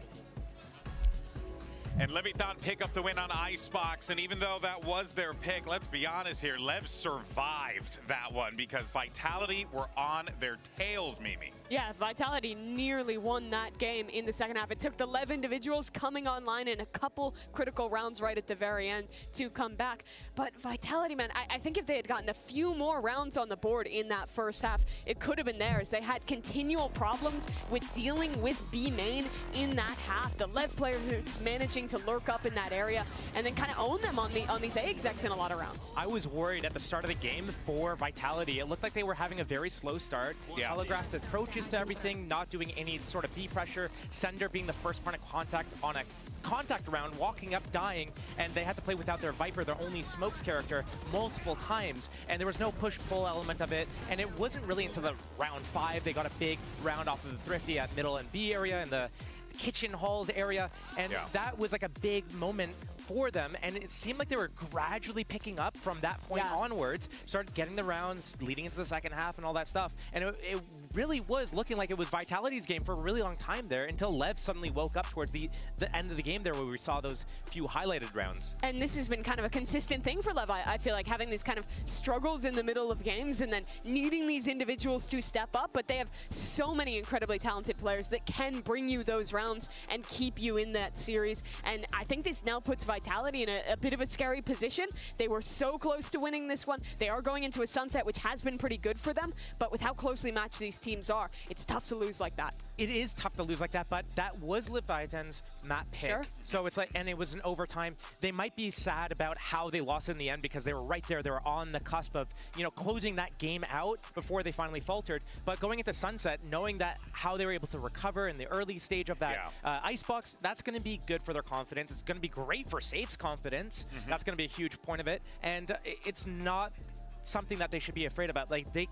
Speaker 1: And Leviathan pick up the win on Icebox, and even though that was their pick, let's be honest here, Lev survived that one because Vitality were on their tails, Mimi.
Speaker 14: Yeah, Vitality nearly won that game in the second half. It took the LEV individuals coming online in a couple critical rounds right at the very end to come back. But Vitality, man, I think if they had gotten a few more rounds on the board in that first half, it could have been theirs. They had continual problems with dealing with B main in that half. The LEV players were just managing to lurk up in that area and then kind of own them on these A execs in a lot of rounds.
Speaker 15: I was worried at the start of the game for Vitality. It looked like they were having a very slow start. Telegraphed approaches to everything, not doing any sort of B pressure. Sender being the first point of contact on a contact round, walking up, dying, and they had to play without their Viper, their only smokes character, multiple times, and there was no push-pull element of it, and it wasn't really until the round 5 they got a big round off of the Thrifty at middle and B area and the kitchen halls area, and that was like a big moment for them, and it seemed like they were gradually picking up from that point onwards, started getting the rounds leading into the second half and all that stuff, and it really was looking like it was Vitality's game for a really long time there until LEV suddenly woke up towards the end of the game there where we saw those few highlighted rounds.
Speaker 14: And this has been kind of a consistent thing for LEV, I feel like, having these kind of struggles in the middle of games and then needing these individuals to step up, but they have so many incredibly talented players that can bring you those rounds and keep you in that series, and I think this now puts Vitality in a bit of a scary position. They were so close to winning this one. They are going into a sunset, which has been pretty good for them, but with how closely matched these teams are, it's tough to lose like that.
Speaker 15: It is tough to lose like that, but that was Leviathan's map pick.
Speaker 14: Sure.
Speaker 15: So it's like, and it was an overtime. They might be sad about how they lost in the end because they were right there. They were on the cusp of, you know, closing that game out before they finally faltered. But going into sunset, knowing that how they were able to recover in the early stage of that Icebox, that's going to be good for their confidence. It's going to be great for Safe's confidence. That's going to be a huge point of it. And it's not something that they should be afraid about. Like, they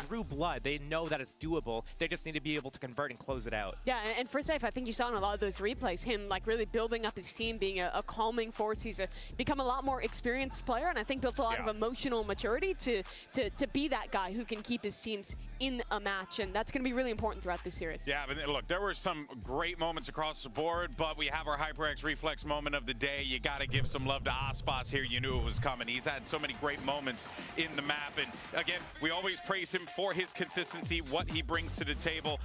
Speaker 15: drew blood. They know that it's doable. They just need to be able to convert and close it out.
Speaker 14: Yeah, and for Safe, I think you saw in a lot of those replays, him like really building up his team, being a calming force. He's become a lot more experienced player, and I think built a lot of emotional maturity to be that guy who can keep his teams in a match, and that's going to be really important throughout this series.
Speaker 1: Yeah, but look, there were some great moments across the board, but we have our HyperX Reflex moment of the day. You got to give some love to Aspas here. You knew it was coming. He's had so many great moments in the map, and again, we always praise him for his consistency, what he brings to the table,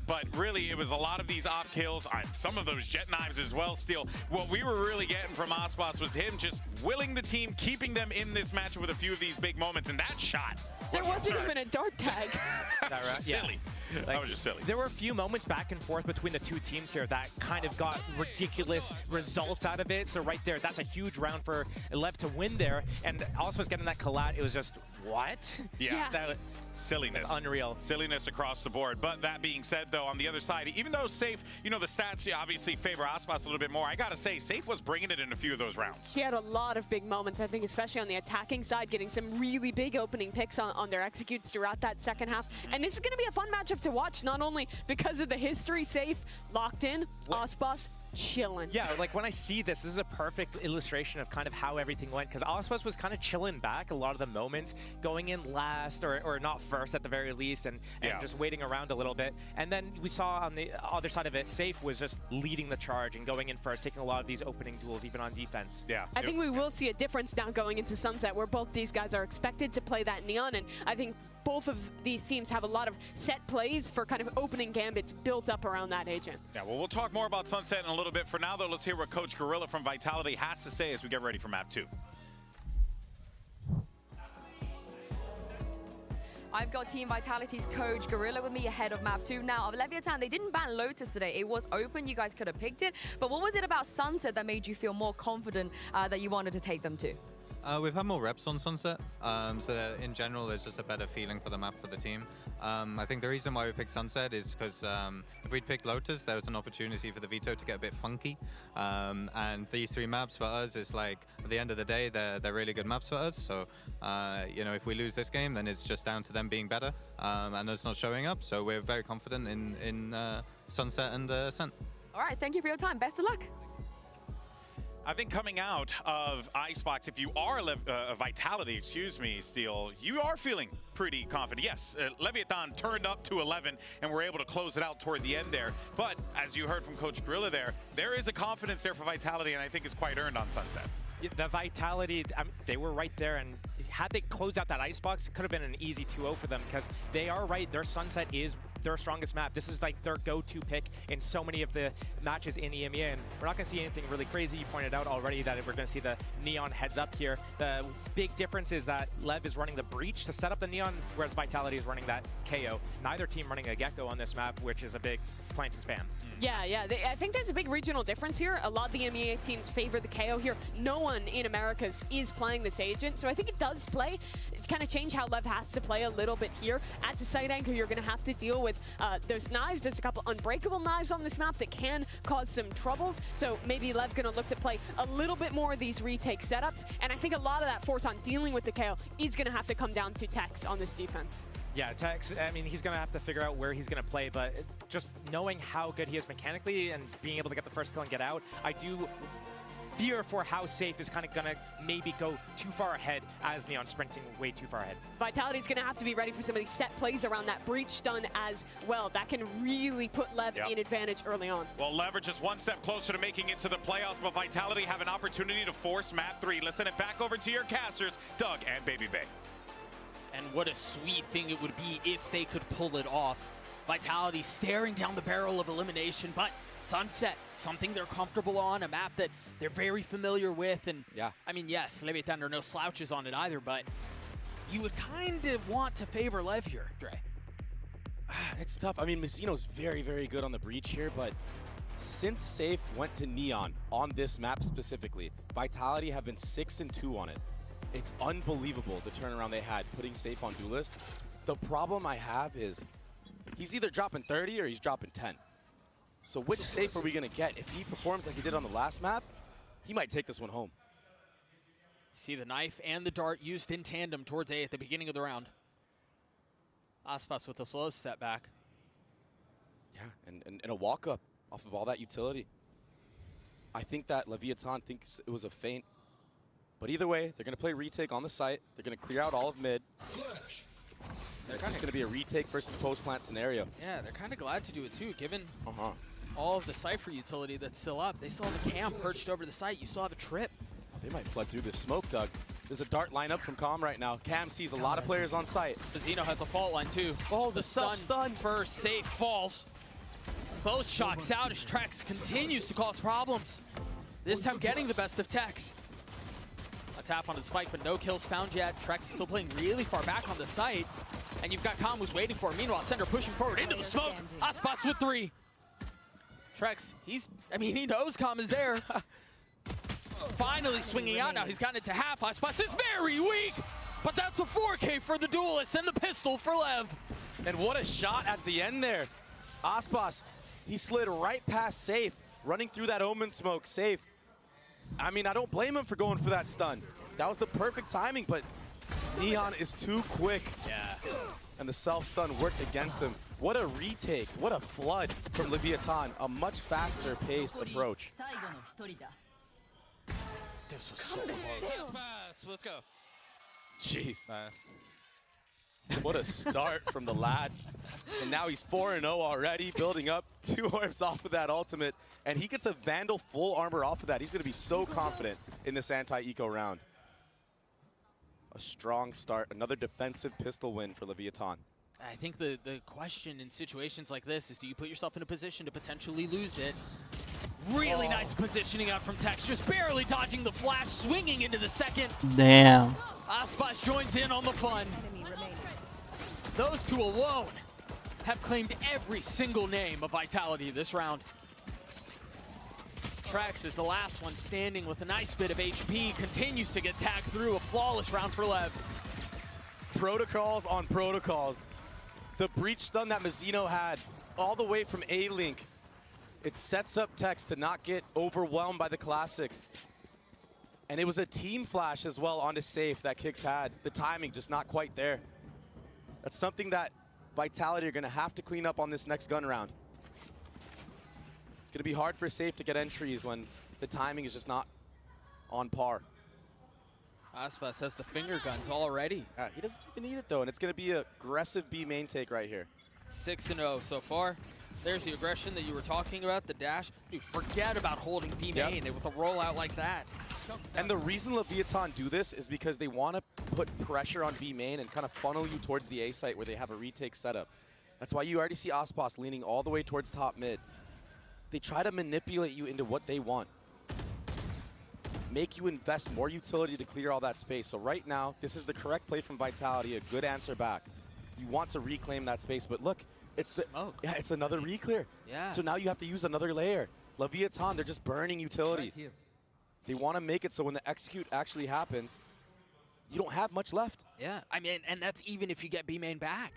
Speaker 1: but really it was a lot of these op kills, some of those jet knives as well still. What we were really getting from Aspas was him just willing the team, keeping them in this match with a few of these big moments, and that shot
Speaker 14: there wasn't even a dart tag.
Speaker 15: Is that right?
Speaker 1: Silly. That was just silly.
Speaker 15: There were a few moments back and forth between the two teams here that kind of got ridiculous results out of it. So right there, that's a huge round for LEV to win there. And also was getting that collat. It was just, what?
Speaker 1: Yeah.
Speaker 15: That,
Speaker 1: silliness.
Speaker 15: That's unreal.
Speaker 1: Silliness across the board. But that being said, though, on the other side, even though Safe, you know, the stats obviously favor Aspas a little bit more, I got to say, Safe was bringing it in a few of those rounds.
Speaker 14: He had a lot of big moments, I think, especially on the attacking side, getting some really big opening picks on their executes throughout that second half. And this is going to be a fun matchup to watch, not only because of the history. Safe, locked in, Aspas, chilling.
Speaker 15: Yeah, like when I see this, this is a perfect illustration of kind of how everything went, because Aspas was kind of chilling back a lot of the moments, going in last or not first at the very least, and just waiting around a little bit. And then we saw on the other side of it, Safe was just leading the charge and going in first, taking a lot of these opening duels, even on defense.
Speaker 1: Yeah.
Speaker 14: I think we will see a difference now going into Sunset, where both these guys are expected to play that Neon, and I think both of these teams have a lot of set plays for kind of opening gambits built up around that agent.
Speaker 1: Yeah, well, we'll talk more about Sunset in a little bit. For now, though, let's hear what Coach Gorilla from Vitality has to say as we get ready for Map 2.
Speaker 9: I've got Team Vitality's coach Gorilla with me ahead of Map 2. Now, of Leviathan, they didn't ban Lotus today. It was open. You guys could have picked it. But what was it about Sunset that made you feel more confident that you wanted to take them to?
Speaker 16: We've had more reps on Sunset, so in general, there's just a better feeling for the map for the team. I think the reason why we picked Sunset is because if we'd picked Lotus, there was an opportunity for the veto to get a bit funky. And these three maps for us is like, at the end of the day, they're really good maps for us. So, you know, if we lose this game, then it's just down to them being better and us not showing up. So we're very confident in Sunset and Ascent.
Speaker 9: All right, thank you for your time. Best of luck.
Speaker 1: I think coming out of Icebox, if you are Vitality, excuse me, Steel, you are feeling pretty confident. Yes, Leviathan turned up to 11 and were able to close it out toward the end there. But as you heard from Coach Gorilla there is a confidence there for Vitality, and I think it's quite earned on Sunset.
Speaker 15: The Vitality, they were right there, and had they closed out that Icebox, it could have been an easy 2-0 for them, because they are right. Their Sunset is their strongest map. This is like their go-to pick in so many of the matches in EMEA, and we're not going to see anything really crazy. You pointed out already that we're going to see the Neon heads up here. The big difference is that LEV is running the Breach to set up the Neon, whereas Vitality is running that KO. Neither team running a Gecko on this map, which is a big plant and spam.
Speaker 14: Yeah, I think there's a big regional difference here. A lot of the EMEA teams favor the KO here. No one in Americas is playing this agent, so I think it does play. It's kind of change how LEV has to play a little bit here. As a side anchor, you're going to have to deal with those knives. There's a couple unbreakable knives on this map that can cause some troubles, so maybe LEV going to look to play a little bit more of these retake setups, and I think a lot of that force on dealing with the KO is going to have to come down to Tex on this defense.
Speaker 15: Yeah, Tex, I mean, he's going to have to figure out where he's going to play, but just knowing how good he is mechanically and being able to get the first kill and get out, I do fear for how Safe is kind of going to maybe go too far ahead as Neon sprinting way too far ahead.
Speaker 14: Vitality's going to have to be ready for some of these set plays around that Breach stun as well. That can really put LEV in advantage early on.
Speaker 1: Well, Leverage is one step closer to making it to the playoffs, but Vitality have an opportunity to force Map 3. Let's send it back over to your casters, Doug and Baby Bay.
Speaker 3: And what a sweet thing it would be if they could pull it off. Vitality staring down the barrel of elimination, but Sunset, something they're comfortable on, a map that they're very familiar with. And I mean, yes, Leviathan are no slouches on it either, but you would kind of want to favor LEV here, Dre.
Speaker 4: It's tough. I mean, Messino's very, very good on the Breach here, but since Safe went to Neon on this map specifically, Vitality have been 6-2 on it. It's unbelievable the turnaround they had putting Safe on Duelist. The problem I have is he's either dropping 30 or he's dropping 10. So which Safe are we going to get? If he performs like he did on the last map, he might take this one home.
Speaker 3: See the knife and the dart used in tandem towards A at the beginning of the round. Aspas with a slow step back.
Speaker 4: Yeah, and a walk-up off of all that utility. I think that Leviathan thinks it was a feint. But either way, they're going to play retake on the site. They're going to clear out all of mid. It's just going to be a retake versus post-plant scenario.
Speaker 3: Yeah, they're kind of glad to do it too, given all of the Cypher utility that's still up. They still have a cam perched over the site. You still have a trip.
Speaker 4: They might flood through the smoke, Doug. There's a dart lineup from Calm right now. Cam sees a lot of players on site.
Speaker 3: Zeno has a fault line too.
Speaker 4: Oh, the stun
Speaker 3: first. Safe falls. Both shots out as Trex continues to cause problems. This time getting the best of Tex. A tap on his spike, but no kills found yet. Trex still playing really far back on the site. And you've got Calm who's waiting for him. Meanwhile, Sender pushing forward into the smoke. Aspas with 3. Trex, he knows Calm is there. Finally swinging out now. He's gotten it to half. Aspas is very weak. But that's a 4K for the Duelist and the pistol for Lev.
Speaker 4: And what a shot at the end there. Aspas, he slid right past Safe, running through that Omen smoke. Safe. I mean, I don't blame him for going for that stun. That was the perfect timing, but Neon is too quick.
Speaker 3: Yeah.
Speaker 4: And the self-stun worked against him. What a retake. What a flood from Leviathan. A much faster paced approach.
Speaker 3: This was so close.
Speaker 10: Let's go.
Speaker 4: Jeez. What a start from the lad. And now he's 4-0 already, building up 2 orbs off of that ultimate. And he gets a Vandal full armor off of that. He's going to be so confident in this anti-eco round. A strong start. Another defensive pistol win for Leviathan.
Speaker 3: I think the question in situations like this is, do you put yourself in a position to potentially lose it? Really nice positioning out from Tex, just barely dodging the flash, swinging into the second.
Speaker 2: Damn.
Speaker 3: Aspas joins in on the fun. Those two alone have claimed every single name of Vitality this round. Trex is the last one standing with a nice bit of HP, continues to get tagged through. A flawless round for Lev.
Speaker 4: Protocols on protocols. The breach stun that Mazzino had all the way from A-Link. It sets up Tex to not get overwhelmed by the classics. And it was a team flash as well onto Safe that Kicks had. The timing just not quite there. That's something that Vitality are going to have to clean up on this next gun round. It's going to be hard for Safe to get entries when the timing is just not on par.
Speaker 3: Aspas has the finger guns already.
Speaker 4: He doesn't even need it though, and it's going to be an aggressive B main take right here.
Speaker 3: 6-0 so far. There's the aggression that you were talking about, the dash. Dude, forget about holding B main with a rollout like that.
Speaker 4: And the reason Leviathan do this is because they want to put pressure on B main and kind of funnel you towards the A site where they have a retake setup. That's why you already see Aspas leaning all the way towards top mid. They try to manipulate you into what they want. Make you invest more utility to clear all that space. So right now, this is the correct play from Vitality, a good answer back. You want to reclaim that space, but look, it's it's another re-clear.
Speaker 3: Yeah.
Speaker 4: So now you have to use another layer. Leviathan, they're just burning utility. Right, they want to make it so when the execute actually happens, you don't have much left.
Speaker 3: Yeah, I mean, and that's even if you get B main back.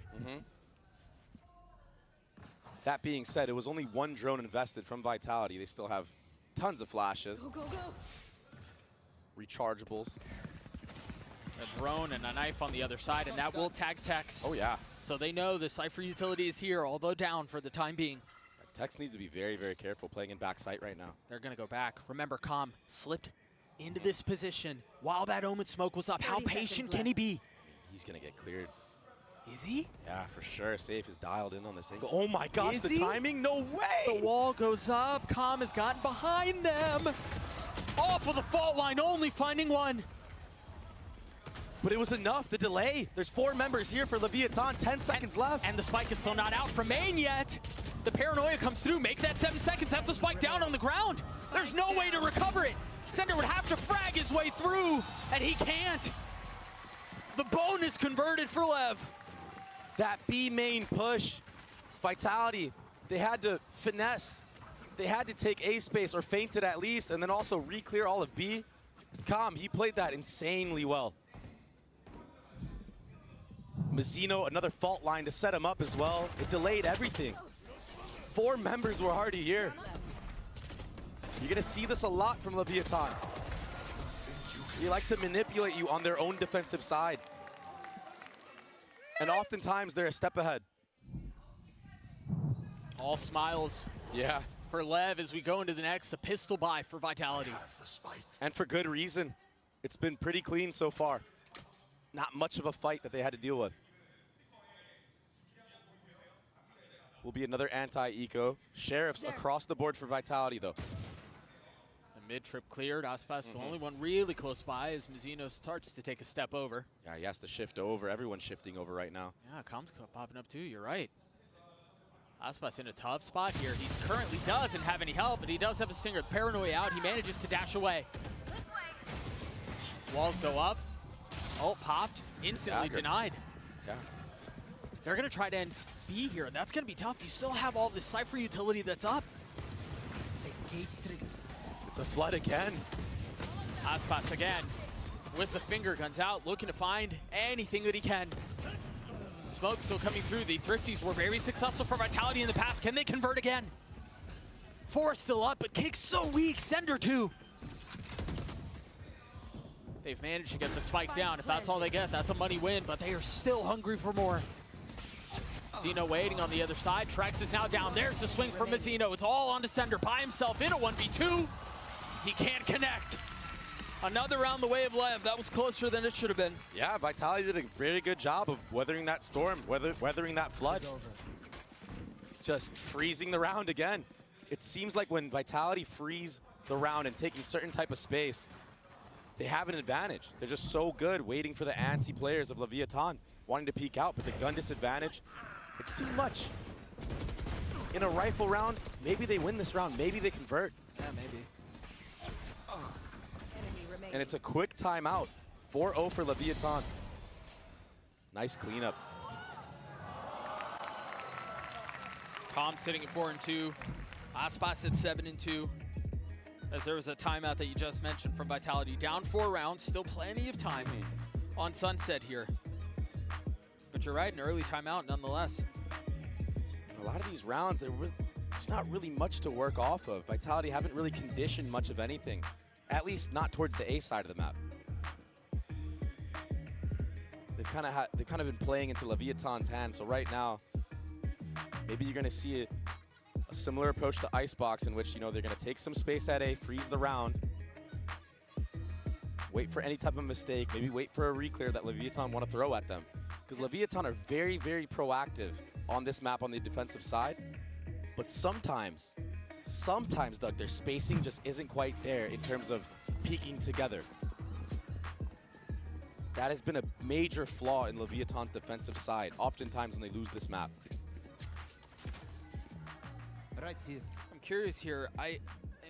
Speaker 4: That being said, it was only 1 drone invested from Vitality. They still have tons of flashes.
Speaker 3: Go, go, go.
Speaker 4: Rechargeables.
Speaker 3: A drone and a knife on the other side, and that will tag Tex.
Speaker 4: Oh, yeah.
Speaker 3: So they know the Cypher utility is here, although down for the time being.
Speaker 4: Tex needs to be very, very careful playing in backside right now.
Speaker 3: They're going to go back. Remember, Calm slipped into this position while that Omen smoke was up. How patient can he be?
Speaker 4: He's going to get cleared.
Speaker 3: Is he?
Speaker 4: Yeah, for sure. Safe is dialed in on this angle. Oh my gosh,
Speaker 3: Is
Speaker 4: the
Speaker 3: he?
Speaker 4: timing? No way!
Speaker 3: The wall goes up. Calm has gotten behind them. Off of the fault line, only finding one.
Speaker 4: But it was enough, the delay. There's 4 members here for Leviathan, 10 seconds left.
Speaker 3: And the spike is still not out from main yet. The paranoia comes through, make that 7 seconds. That's a spike down on the ground. There's no way to recover it. Sender would have to frag his way through, and he can't. The bone is converted for Lev.
Speaker 4: That B main push, Vitality, they had to finesse. They had to take A space or feint it at least, and then also re-clear all of B. Calm, he played that insanely well. Mazzino, another fault line to set him up as well. It delayed everything. 4 members were already here. You're gonna see this a lot from Leviathan. They like to manipulate you on their own defensive side. And oftentimes they're a step ahead.
Speaker 3: All smiles.
Speaker 4: Yeah.
Speaker 3: For Lev as we go into the next, a pistol buy for Vitality.
Speaker 4: And for good reason. It's been pretty clean so far. Not much of a fight that they had to deal with. Will be another anti-eco. Sheriffs across the board for Vitality though.
Speaker 3: The mid-trip cleared. Aspas the only one really close by as Mazzino starts to take a step over.
Speaker 4: Yeah, he has to shift over. Everyone's shifting over right now.
Speaker 3: Yeah, Calm's popping up too, you're right. Aspas in a tough spot here. He currently doesn't have any help, but he does have a Stinger. Paranoia out, he manages to dash away. Walls go up. Oh, popped. Instantly
Speaker 4: Dagger.
Speaker 3: denied.
Speaker 4: Yeah.
Speaker 3: they're going to try to end B here, and that's going to be tough. You still have all this Cypher utility that's up.
Speaker 4: It's a flood again.
Speaker 3: Aspas again with the finger guns out, looking to find anything that he can. Smoke still coming through. The Thrifties were very successful for Vitality in the past. Can they convert again? 4 still up, but Kick's so weak. Sender 2. They've managed to get the spike down. If that's all they get, that's a money win, but they are still hungry for more. Zeno waiting on the other side. Trex is now down. There's the swing from Zeno. It's all on to Sender by himself in a 1v2. He can't connect. Another round the way of Lev. That was closer than it should have been.
Speaker 4: Yeah, Vitality did a very good job of weathering that storm, weathering that flood. Just freezing the round again. It seems like when Vitality freeze the round and taking certain type of space, they have an advantage. They're just so good waiting for the antsy players of Leviathan wanting to peek out, but the gun disadvantage, it's too much. In a rifle round, maybe they win this round, maybe they convert.
Speaker 3: Yeah, maybe.
Speaker 4: And it's a quick timeout. 4-0 for Leviathan. Nice cleanup.
Speaker 3: Calm sitting at 4-2. Aspas at 7-2. As there was a timeout that you just mentioned from Vitality. Down 4 rounds, still plenty of time on Sunset here. But you're right, an early timeout nonetheless.
Speaker 4: A lot of these rounds, there's not really much to work off of. Vitality haven't really conditioned much of anything. At least not towards the A side of the map. They've kind of been playing into Leviathan's hands. So right now, maybe you're going to see a similar approach to Icebox, in which they're going to take some space at A, freeze the round, wait for any type of mistake, maybe wait for a reclear that Leviathan want to throw at them. Because Leviathan are very, very proactive on this map on the defensive side, but sometimes, Doug, their spacing just isn't quite there in terms of peeking together. That has been a major flaw in Leviathan's defensive side, oftentimes when they lose this map.
Speaker 3: Right here. I'm curious here. I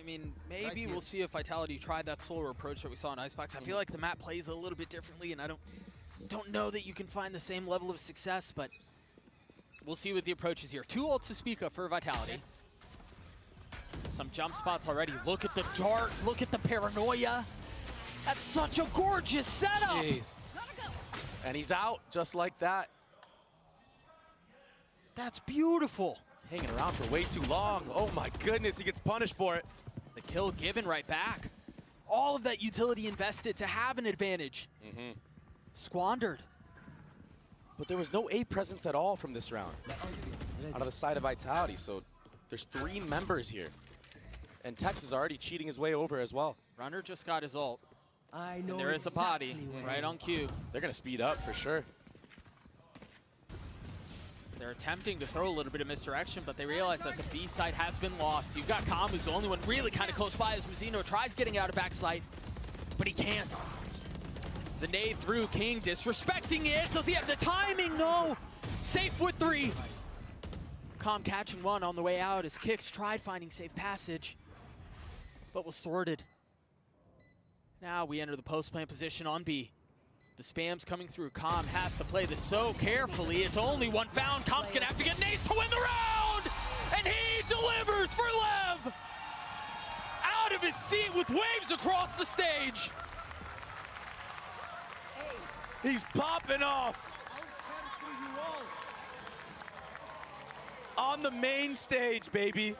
Speaker 3: mean, maybe we'll see if Vitality tried that slower approach that we saw in Icebox. I feel like the map plays a little bit differently, and I don't know that you can find the same level of success, but we'll see what the approach is here. 2 ults to speak of for Vitality. Some jump spots already. Look at the dart. Look at the paranoia. That's such a gorgeous setup.
Speaker 4: Jeez. And he's out just like that.
Speaker 3: That's beautiful.
Speaker 4: He's hanging around for way too long. Oh my goodness, he gets punished for it.
Speaker 3: The kill given right back. All of that utility invested to have an advantage. Squandered.
Speaker 4: But there was no A presence at all from this round out of the side of Vitality. So there's 3 members here. And Tex is already cheating his way over as well.
Speaker 3: Runner just got his ult. And there is a body right on cue.
Speaker 4: They're going to speed up for sure.
Speaker 3: They're attempting to throw a little bit of misdirection, but they realize that the B side has been lost. You've got Calm, who's the only one really kind of close by, as Mazzino tries getting out of backside, but he can't. The nade through, King disrespecting it. Does he have the timing? No. Safe with 3. Calm catching 1 on the way out as Kicks tried finding safe passage, but was thwarted. Now we enter the post-plant position on B. The spam's coming through. Calm has to play this so carefully. It's only 1 found. Calm's gonna have to get nades to win the round! And he delivers for Lev! Out of his seat with waves across the stage.
Speaker 4: He's popping off. On the main stage, baby.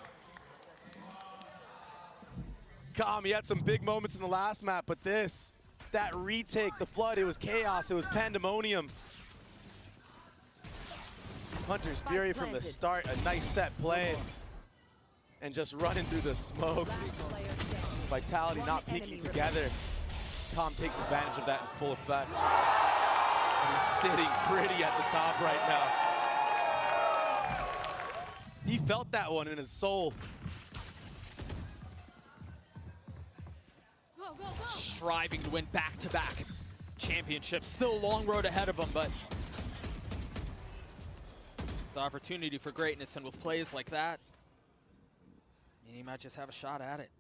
Speaker 4: Calm, he had some big moments in the last map, but that retake, the flood, it was chaos, it was pandemonium. Hunter's Fury from the start, a nice set play. And just running through the smokes. Vitality not peeking together. Calm takes advantage of that in full effect. And he's sitting pretty at the top right now. He felt that one in his soul.
Speaker 3: Striving to win back-to-back championships. Still a long road ahead of him, but the opportunity for greatness, and with plays like that, he might just have a shot at it.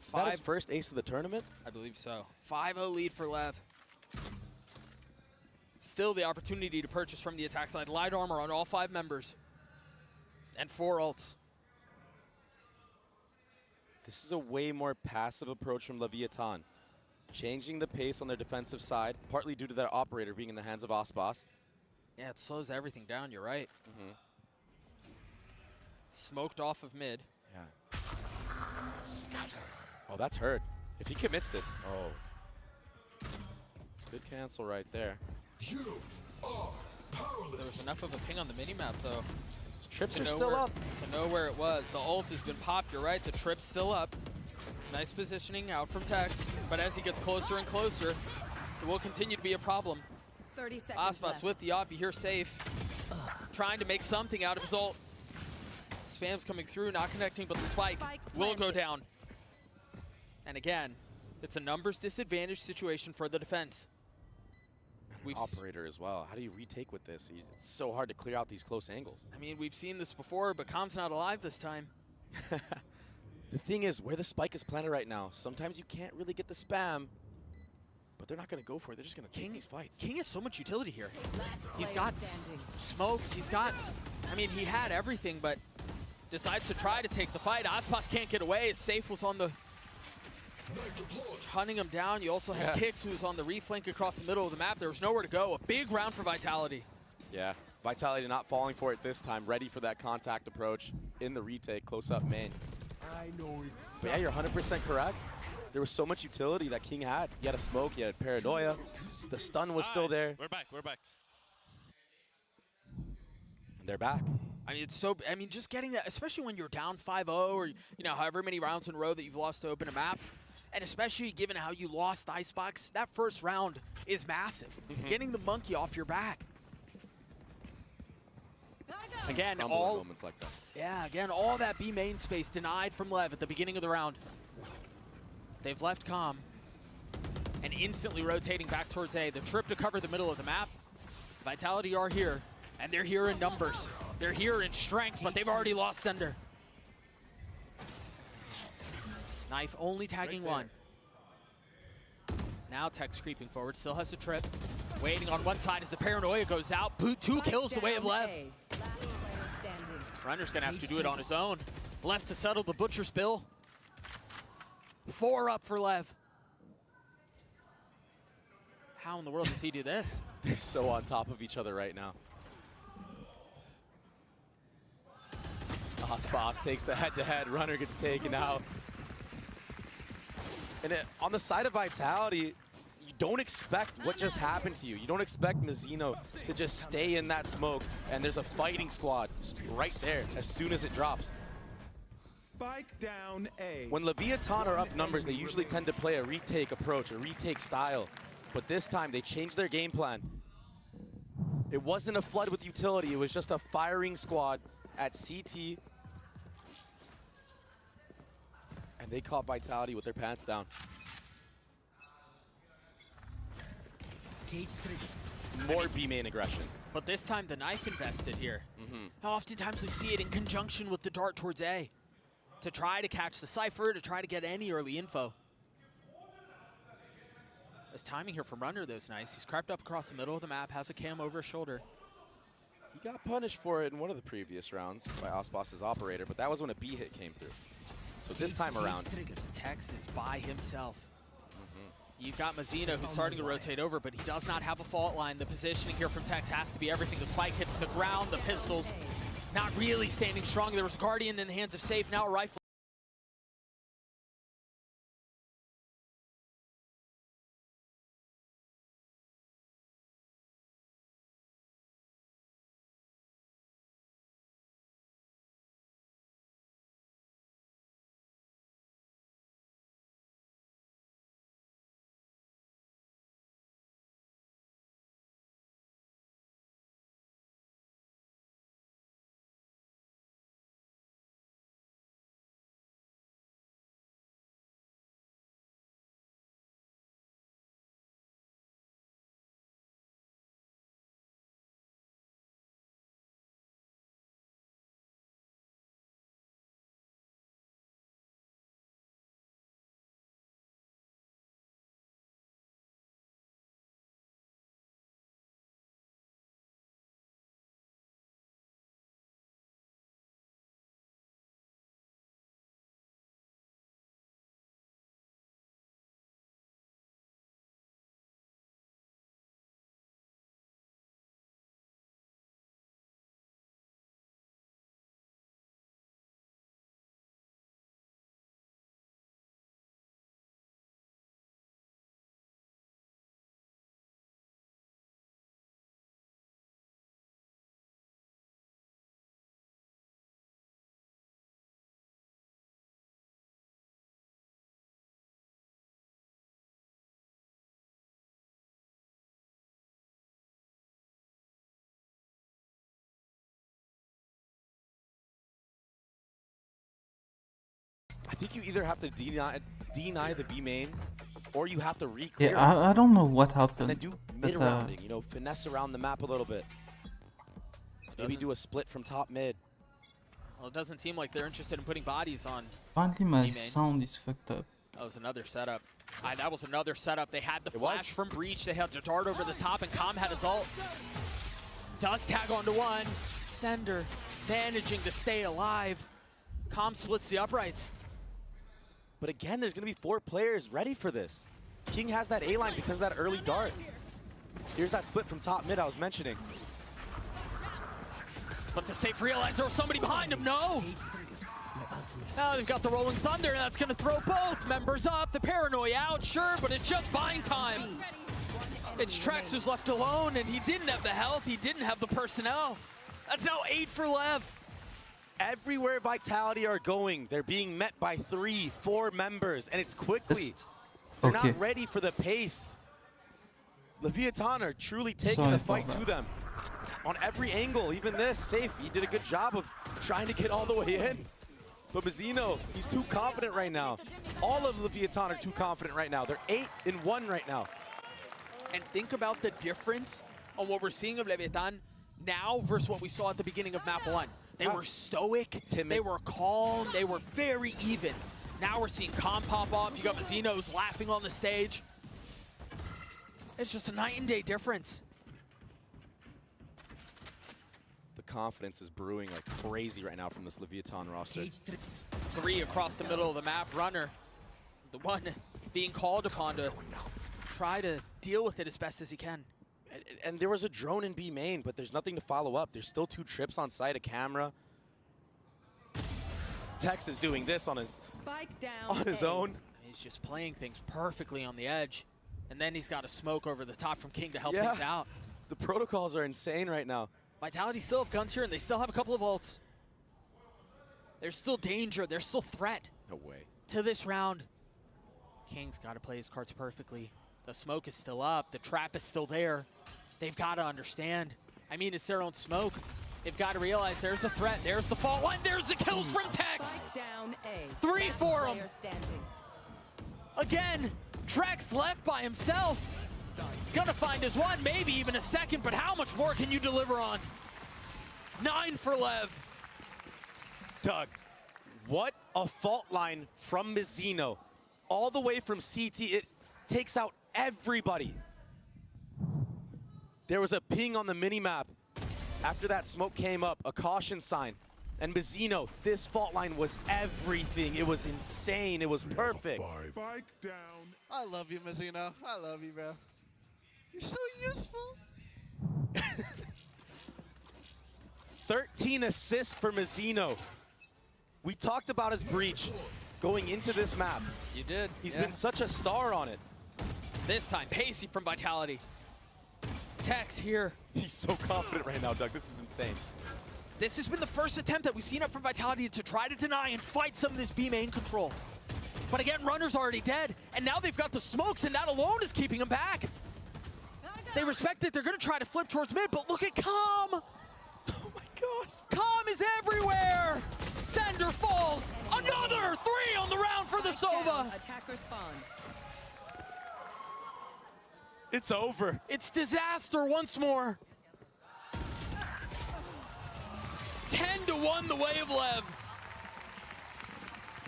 Speaker 4: Is that his first ace of the tournament?
Speaker 3: I believe so. 5-0 lead for Lev. Still the opportunity to purchase from the attack side. Light armor on all 5 members. And 4 ults.
Speaker 4: This is a way more passive approach from Leviathan. Changing the pace on their defensive side, partly due to that operator being in the hands of Aspas.
Speaker 3: Yeah, it slows everything down, you're right. Smoked off of mid.
Speaker 4: Yeah. Oh, that's hurt. If he commits this, oh. Good cancel right there.
Speaker 3: There was enough of a ping on the minimap, though.
Speaker 4: Trips are still up.
Speaker 3: To know where it was. The ult has been popped, you're right. The trip's still up. Nice positioning out from Tex. But as he gets closer and closer, it will continue to be a problem.
Speaker 9: 30 seconds
Speaker 3: Aspas with the op, here safe. Trying to make something out of his ult. Spam's coming through, not connecting, but the spike will go down. And again, it's a numbers disadvantage situation for the defense.
Speaker 4: Operator as well. How do you retake with this? It's so hard to clear out these close angles.
Speaker 3: I mean, we've seen this before, but Com's not alive this time.
Speaker 4: The thing is, where the spike is planted right now, sometimes you can't really get the spam, but they're not going to go for it. They're just going to take these fights.
Speaker 3: King has so much utility here. He's got smokes. He's got, I mean, he had everything, but decides to try to take the fight. Aspas can't get away. His safe was on the, hunting him down. You also had Kix, who was on the reflank across the middle of the map. There was nowhere to go. A big round for Vitality.
Speaker 4: Yeah, Vitality not falling for it this time. Ready for that contact approach in the retake, close up main. But yeah, you're 100% correct. There was so much utility that King had. He had a smoke, he had paranoia. The stun was still there.
Speaker 10: We're back, we're back.
Speaker 4: And they're back.
Speaker 3: I mean, it's so, I mean, just getting that, especially when you're down 5-0 or, you know, however many rounds in a row that you've lost to open a map. And especially given how you lost Icebox, that first round is massive. Getting the monkey off your back. Again, all
Speaker 4: moments like that.
Speaker 3: Yeah, again, all that B main space denied from Lev at the beginning of the round. They've left Com and instantly rotating back towards A. The trip to cover the middle of the map. Vitality are here, and they're here in numbers. They're here in strength, but they've already lost Sender. Knife only tagging one. Now Tex creeping forward, still has a trip. Waiting on one side as the paranoia goes out. Boot 2 kills the way of Lev. Runner's gonna have to do it on his own. Left to settle the butcher's bill. 4 up for Lev. How in the world does he do this?
Speaker 4: They're so on top of each other right now. Aspas takes the head-to-head. Runner gets taken out. And on the side of Vitality, you don't expect what just happened to you. You don't expect Mizzino to just stay in that smoke, and there's a fighting squad right there as soon as it drops.
Speaker 17: Spike down A.
Speaker 4: When Leviathan are up numbers, they usually tend to play a retake approach, a retake style. But this time, they changed their game plan. It wasn't a flood with utility, it was just a firing squad at CT. And they caught Vitality with their pants down. More B main aggression.
Speaker 3: But this time the knife invested here. How oftentimes we see it in conjunction with the dart towards A. To try to catch the Cypher, to try to get any early info. This timing here from Runner, though, is nice. He's crept up across the middle of the map, has a cam over his shoulder.
Speaker 4: He got punished for it in one of the previous rounds by Aspas' operator, but that was when a B hit came through. So this time around,
Speaker 3: Tex is by himself. You've got Mizzino, who's starting to rotate over, but he does not have a fault line. The positioning here from Tex has to be everything. The spike hits the ground, the pistols not really standing strong. There was Guardian in the hands of Safe, now a rifle.
Speaker 4: I think you either have to deny the B main, or you have to re-clear.
Speaker 2: Yeah, I don't know what happened.
Speaker 4: And then do mid-rounding, you know, finesse around the map a little bit. Maybe do a split from top mid.
Speaker 3: Well, it doesn't seem like they're interested in putting bodies on.
Speaker 2: Apparently my sound is fucked up.
Speaker 3: That was another setup. That was another setup. They had the flash from Breach. They had to dart over the top, and Calm had his ult. Does tag onto one. Sender managing to stay alive. Calm splits the uprights.
Speaker 4: But again, there's going to be 4 players ready for this. King has that A-line because of that early dart. Here's that split from top mid I was mentioning.
Speaker 3: But the safe realize there was somebody behind him. No! Now they've got the Rolling Thunder, and that's going to throw both members up. The Paranoia out, sure, but it's just buying time. It's Trex who's left alone, and he didn't have the health, he didn't have the personnel. That's now 8 for LEV.
Speaker 4: Everywhere Vitality are going, they're being met by 3, 4 members, and it's quickly. They're not ready for the pace. Leviathan are truly taking the fight to them. On every angle, even this, Safe, he did a good job of trying to get all the way in. But Mazzino, he's too confident right now. All of Leviathan are too confident right now. They're 8-1 right now.
Speaker 3: And think about the difference on what we're seeing of Leviathan now versus what we saw at the beginning of map 1. They were stoic, they were calm, they were very even. Now we're seeing Calm pop off. You got Mazzino's laughing on the stage. It's just a night and day difference.
Speaker 4: The confidence is brewing like crazy right now from this Leviathan roster.
Speaker 3: 3 across the middle of the map. Runner, the one being called upon to try to deal with it as best as he can.
Speaker 4: And there was a drone in B main, but there's nothing to follow up. There's still 2 trips on site, a camera. Tex is doing this on his own.
Speaker 3: He's just playing things perfectly on the edge. And then he's got a smoke over the top from King to help things out.
Speaker 4: The protocols are insane right now.
Speaker 3: Vitality still have guns here, and they still have a couple of ults. There's still danger. There's still threat.
Speaker 4: No way.
Speaker 3: To this round. King's got to play his cards perfectly. The smoke is still up. The trap is still there. They've got to understand. I mean, it's their own smoke. They've got to realize there's a threat. There's the fault line. There's the kills from Tex. 3 for him. Again, Trex left by himself. He's going to find his one, maybe even a second, but how much more can you deliver on? 9 for LEV.
Speaker 4: Doug, what a fault line from Mazzino. All the way from CT, it takes out everybody. There was a ping on the minimap after that smoke came up, a caution sign. And Mazzino, this fault line was everything. It was insane. It was perfect.
Speaker 17: Spike down.
Speaker 11: I love you, Mazzino. I love you, bro. You're so useful.
Speaker 4: 13 assists for Mazzino. We talked about his breach going into this map.
Speaker 3: You did.
Speaker 4: He's been such a star on it.
Speaker 3: This time, Pacey from Vitality. Tex here.
Speaker 4: He's so confident right now, Doug. This is insane.
Speaker 3: This has been the first attempt that we've seen up from Vitality to try to deny and fight some of this B main control. But again, Runner's already dead, and now they've got the smokes, and that alone is keeping them back. They respect it. They're going to try to flip towards mid, but look at Calm.
Speaker 4: Oh my gosh.
Speaker 3: Calm is everywhere. Sender falls. Another 3 on the round for the Sova.
Speaker 18: Attacker spawn.
Speaker 4: It's over.
Speaker 3: It's disaster once more. 10-1 the way of LEV.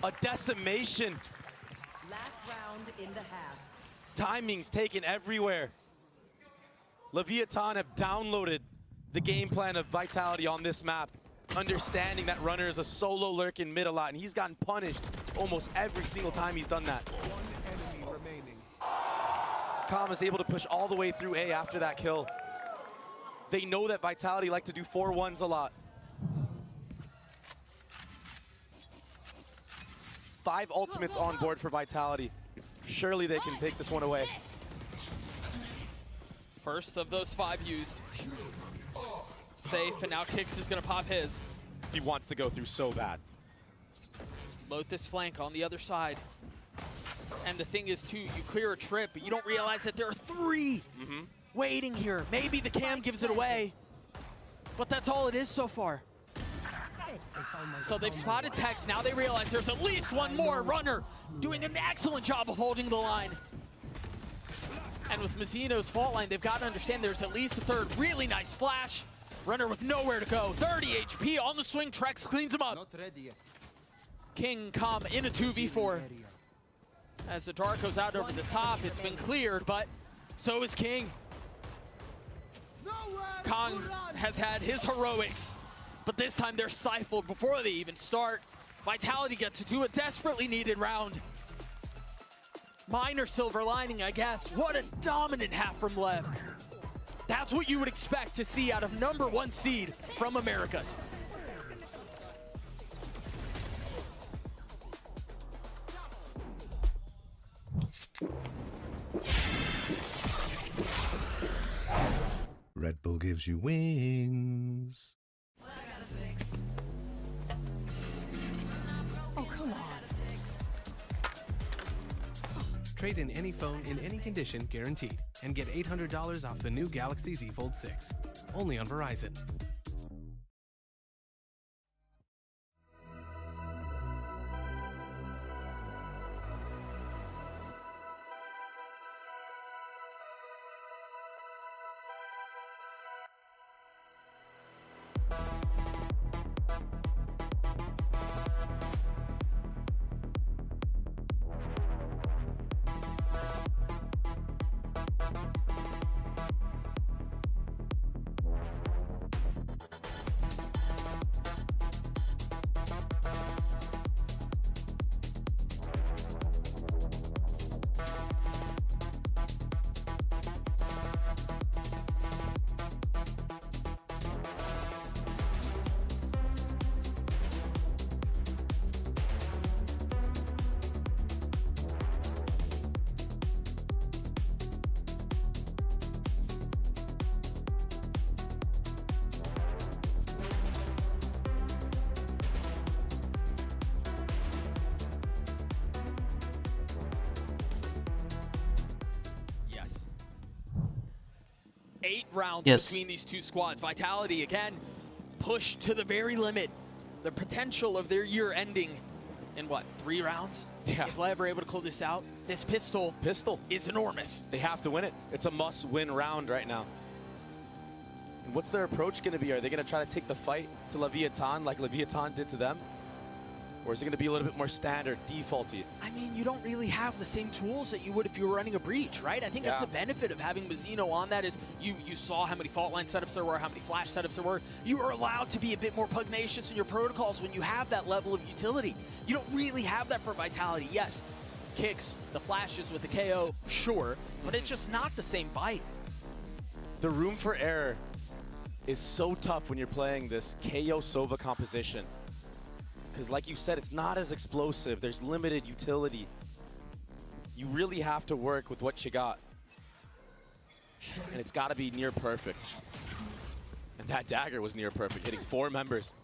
Speaker 4: A decimation.
Speaker 18: Last round in the half.
Speaker 4: Timing's taken everywhere. Leviathan have downloaded the game plan of Vitality on this map, understanding that Runner is a solo lurk in mid a lot, and he's gotten punished almost every single time he's done that.
Speaker 17: One enemy remaining.
Speaker 4: Calm is able to push all the way through A after that kill. They know that Vitality like to do 4-1s a lot. 5 ultimates on board for Vitality. Surely they can take this one away.
Speaker 3: First of those 5 used. Safe, and now Kix is going to pop his.
Speaker 4: He wants to go through so bad.
Speaker 3: Load this flank on the other side. And the thing is, too, you clear a trip, but you don't realize that there are 3 waiting here. Maybe the cam gives it away, but that's all it is so far. So they've spotted Tex. Now they realize there's at least one more runner doing an excellent job of holding the line. And with Mizzino's fault line, they've got to understand there's at least a third. Really nice flash. Runner with nowhere to go. 30 HP on the swing. Trex cleans him up. King Com in a 2v4. As the dart goes out over the top, it's been cleared, but so is King. Kong has had his heroics, but this time they're stifled before they even start. Vitality get to do a desperately needed round. Minor silver lining, I guess. What a dominant half from LEV. That's what you would expect to see out of #1 seed from Americas.
Speaker 19: Red Bull gives you wings.
Speaker 20: Oh, come on. Trade in any phone in any condition guaranteed and get $800 off the new Galaxy Z Fold 6. Only on Verizon.
Speaker 3: Yes. 8 rounds
Speaker 2: Yes.
Speaker 3: between these two squads. Vitality, again, pushed to the very limit. The potential of their year ending in, what, 3 rounds?
Speaker 4: Yeah.
Speaker 3: If LEV are able to close this out, this pistol is enormous.
Speaker 4: They have to win it. It's a must-win round right now. And what's their approach going to be? Are they going to try to take the fight to Leviathan like Leviathan did to them? Or is it going to be a little bit more standard, defaulty?
Speaker 3: I mean, you don't really have the same tools that you would if you were running a breach, right? I think that's the benefit of having Mizzino on that is you saw how many fault line setups there were, how many flash setups there were. You are allowed to be a bit more pugnacious in your protocols when you have that level of utility. You don't really have that for Vitality. Yes, kicks, the flashes with the KO, sure, but it's just not the same bite.
Speaker 4: The room for error is so tough when you're playing this KO Sova composition. Because like you said, it's not as explosive. There's limited utility. You really have to work with what you got. And it's got to be near perfect. And that dagger was near perfect, hitting 4 members.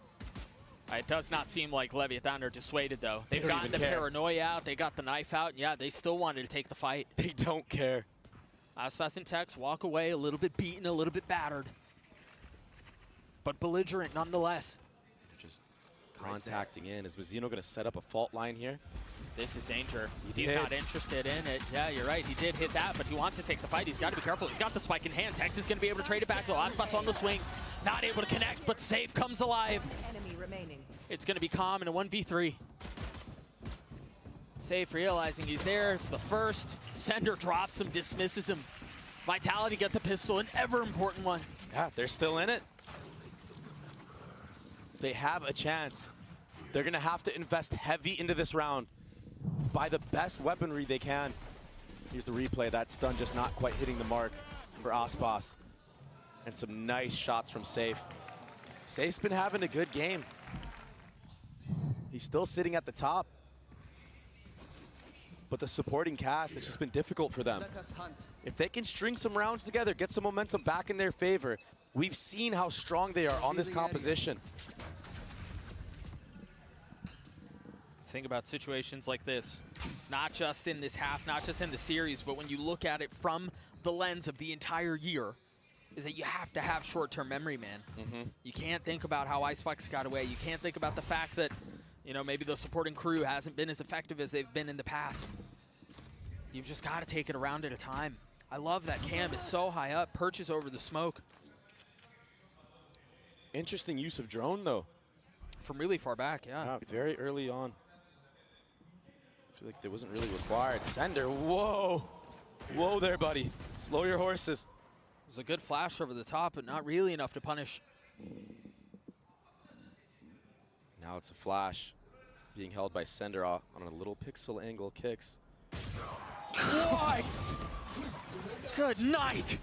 Speaker 3: It does not seem like Leviathan are dissuaded, though.
Speaker 4: They
Speaker 3: They've
Speaker 4: don't
Speaker 3: gotten
Speaker 4: even
Speaker 3: the
Speaker 4: care.
Speaker 3: paranoia out. They got the knife out. And yeah, they still wanted to take the fight.
Speaker 4: They don't care.
Speaker 3: Aspas and Tex walk away a little bit beaten, a little bit battered. But belligerent nonetheless.
Speaker 4: Just contacting in. Is Mizzino going to set up a fault line here?
Speaker 3: This is danger.
Speaker 4: He
Speaker 3: He's
Speaker 4: did.
Speaker 3: not interested in it. Yeah, you're right. He did hit that, but he wants to take the fight. He's got to be careful. He's got the spike in hand. Tex is going to be able to trade it back, though. Aspas on the swing. Not able to connect, but Safe comes alive.
Speaker 18: Enemy remaining.
Speaker 3: It's going to be Calm in a 1v3. Safe realizing he's there. It's the first. Sender drops him, dismisses him. Vitality get the pistol, an ever important one.
Speaker 4: Yeah, they're still in it. They have a chance. They're going to have to invest heavy into this round. Buy the best weaponry they can. Here's the replay. That stun just not quite hitting the mark for Aspas. And some nice shots from Safe. Safe's been having a good game. He's still sitting at the top. But the supporting cast, it's just been difficult for them. If they can string some rounds together, get some momentum back in their favor, we've seen how strong they are on this composition.
Speaker 3: Think about situations like this, not just in this half, not just in the series, but when you look at it from the lens of the entire year, is that you have to have short-term memory, man. You can't think about how Icebox got away. You can't think about the fact that, you know, maybe the supporting crew hasn't been as effective as they've been in the past. You've just got to take it a round at a time. I love that Cam is so high up, perches over the smoke.
Speaker 4: Interesting use of drone, though.
Speaker 3: From really far back, yeah.
Speaker 4: Very early on. I feel like that wasn't really required. Sender, whoa. Whoa there, buddy. Slow your horses.
Speaker 3: It was a good flash over the top, but not really enough to punish.
Speaker 4: Now it's a flash being held by Sender on a little pixel angle kicks.
Speaker 3: What? Good night.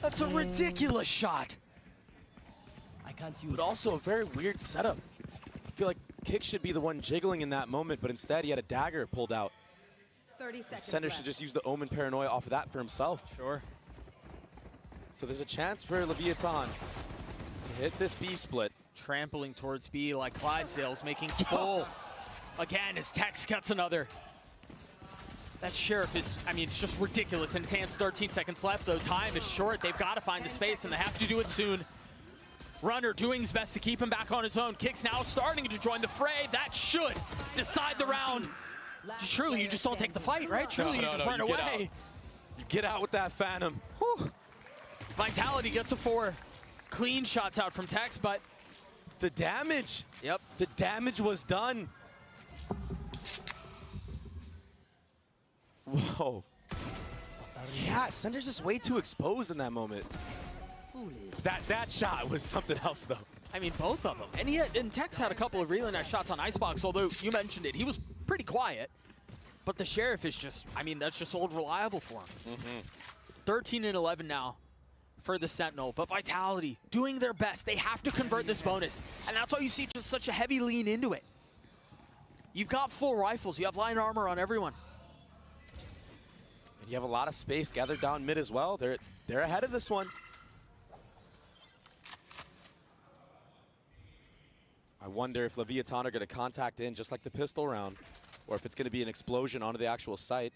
Speaker 3: That's a ridiculous shot.
Speaker 4: I can't use. But also a very weird setup. I feel like Kick should be the one jiggling in that moment, but instead he had a dagger pulled out.
Speaker 18: 30 seconds
Speaker 4: Sender
Speaker 18: left.
Speaker 4: should just use the Omen Paranoia off of that for himself.
Speaker 3: Sure.
Speaker 4: So there's a chance for Leviathan to hit this B split.
Speaker 3: Trampling towards B like Clydesdale's, making full. Again, as Tex cuts another. That Sheriff is, I mean, it's just ridiculous. In his hands, 13 seconds left, though. Time is short. They've got to find the space, and they have to do it soon. Runner doing his best to keep him back on his own. Kick's now starting to join the fray. That should decide the round. Surely you just don't take the fight, right? Surely you just run away.
Speaker 4: You get out with that Phantom.
Speaker 3: Whew. Vitality gets a 4. Clean shots out from Tex, but
Speaker 4: the damage.
Speaker 3: Yep.
Speaker 4: The damage was done. Whoa. Yeah, Sender's just way too exposed in that moment. That shot was something else, though.
Speaker 3: I mean, both of them. And Tex had a couple of really nice shots on Icebox, although you mentioned it. He was pretty quiet. But the Sheriff is just, I mean, that's just old reliable for him. 13 and 11 now for the Sentinel. But Vitality doing their best. They have to convert this bonus. And that's why you see just such a heavy lean into it. You've got full rifles. You have line armor on everyone.
Speaker 4: And you have a lot of space gathered down mid as well. They're ahead of this one. I wonder if Leviathan are going to contact in just like the pistol round, or if it's going to be an explosion onto the actual site.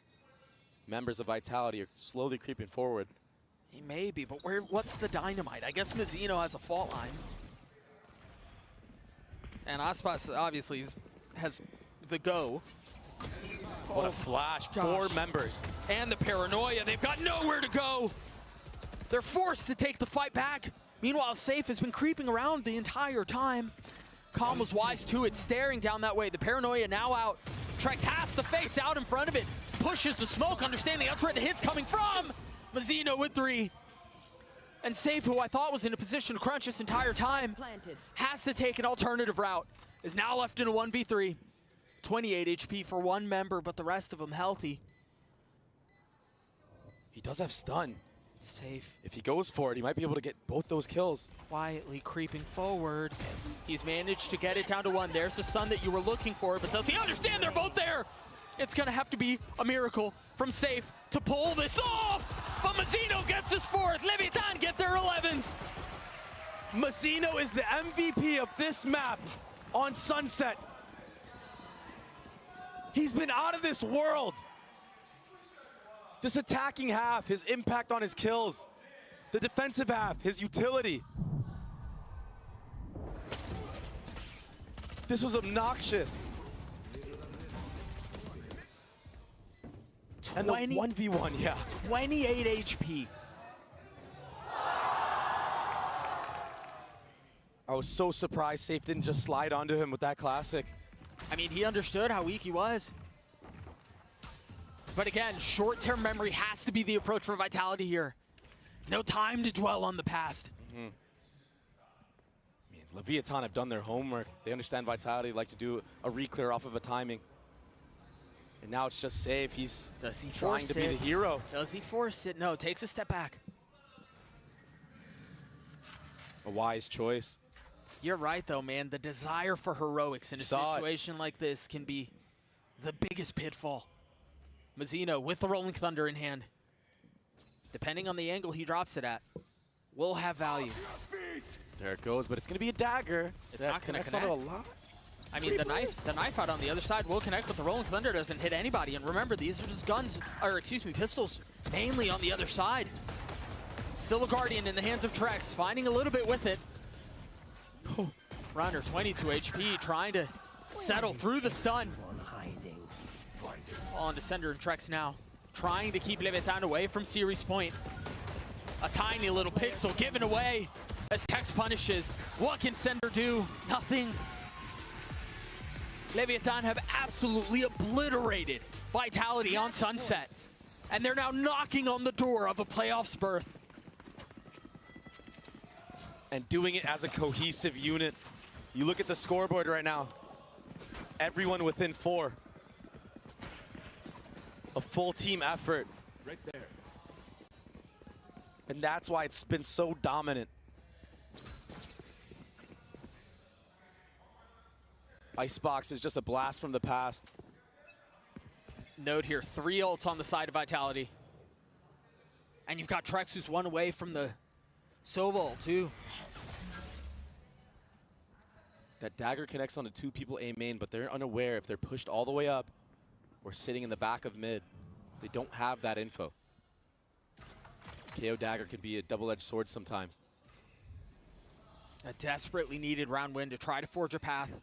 Speaker 4: Members of Vitality are slowly creeping forward.
Speaker 3: He may be, but what's the dynamite? I guess Mazzino has a fault line. And Aspas obviously has the go.
Speaker 4: What a flash.
Speaker 3: Gosh.
Speaker 4: 4 members.
Speaker 3: And the Paranoia. They've got nowhere to go. They're forced to take the fight back. Meanwhile, Safe has been creeping around the entire time. Calm was wise to it, staring down that way. The Paranoia now out. Trex has to face out in front of it. Pushes the smoke, understanding that's where the hit's coming from. Mazzino with 3. And Safe, who I thought was in a position to crunch this entire time, has to take an alternative route. Is now left in a 1v3. 28 HP for one member, but the rest of them healthy.
Speaker 4: He does have stun.
Speaker 3: Safe.
Speaker 4: If he goes for it, he might be able to get both those kills.
Speaker 3: Quietly creeping forward. He's managed to get it down to 1. There's the stun that you were looking for, but does he understand they're both there? It's gonna have to be a miracle from Safe to pull this off, but Mazzino gets his 4th. Leviathan get their 11s.
Speaker 4: Mazzino is the MVP of this map on Sunset. He's been out of this world. This attacking half, his impact on his kills. The defensive half, his utility. This was obnoxious. And the 1v1, yeah.
Speaker 3: 28 HP.
Speaker 4: I was so surprised Safe didn't just slide onto him with that classic.
Speaker 3: I mean, he understood how weak he was. But again, short-term memory has to be the approach for Vitality here. No time to dwell on the past.
Speaker 4: I mean, Leviathan have done their homework. They understand Vitality like to do a re-clear off of a timing. And now it's just Safe. He's trying to be the hero.
Speaker 3: Does he force it? No, takes a step back.
Speaker 4: A wise choice.
Speaker 3: You're right, though, man. The desire for heroics in a situation like this can be the biggest pitfall. Mazzino with the Rolling Thunder in hand. Depending on the angle he drops it at, will have value.
Speaker 4: There it goes, but it's going to be a dagger.
Speaker 3: It's not going to connect.
Speaker 4: A lot.
Speaker 3: I mean, the knife out on the other side will connect, but the Rolling Thunder doesn't hit anybody. And remember, these are just guns, or excuse me, pistols, mainly on the other side. Still a Guardian in the hands of Trex, finding a little bit with it. Runner, 22 HP, trying to settle through the stun. On to Sender and Trex now, trying to keep Leviathan away from series point. A tiny little pixel given away as Tex punishes. What can Sender do? Nothing. Leviathan have absolutely obliterated Vitality on Sunset. And they're now knocking on the door of a playoffs berth.
Speaker 4: And doing it as a cohesive unit. You look at the scoreboard right now. Everyone within 4. A full team effort.
Speaker 17: Right there.
Speaker 4: And that's why it's been so dominant. Icebox is just a blast from the past.
Speaker 3: Note here, 3 ults on the side of Vitality. And you've got Trex who's 1 away from the Sova ult too.
Speaker 4: That dagger connects onto 2 people A main, but they're unaware if they're pushed all the way up or sitting in the back of mid. They don't have that info. KO dagger can be a double-edged sword sometimes.
Speaker 3: A desperately needed round win to try to forge a path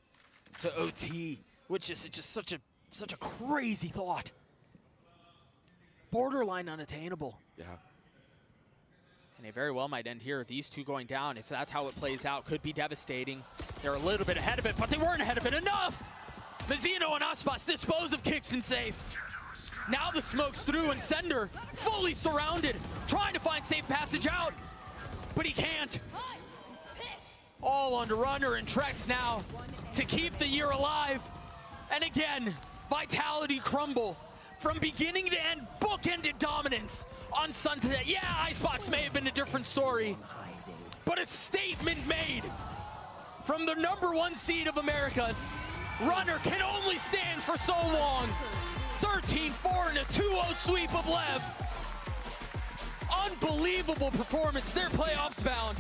Speaker 3: to OT, which is just such a crazy thought. Borderline unattainable.
Speaker 4: Yeah.
Speaker 3: And they very well might end here. These 2 going down, if that's how it plays out, could be devastating. They're a little bit ahead of it, but they weren't ahead of it enough! Mazzino and Aspas dispose of kicks and safe. Now the smoke's through and Sender fully surrounded, trying to find safe passage out, but he can't. All on to Runner and Trex now to keep the year alive. And again, Vitality crumble. From beginning to end, bookended dominance on Sunset. Yeah, Icebox may have been a different story, but a statement made from the #1 seed of Americas. Runner can only stand for so long. 13-4 and a 2-0 sweep of LEV. Unbelievable performance. They're playoffs bound.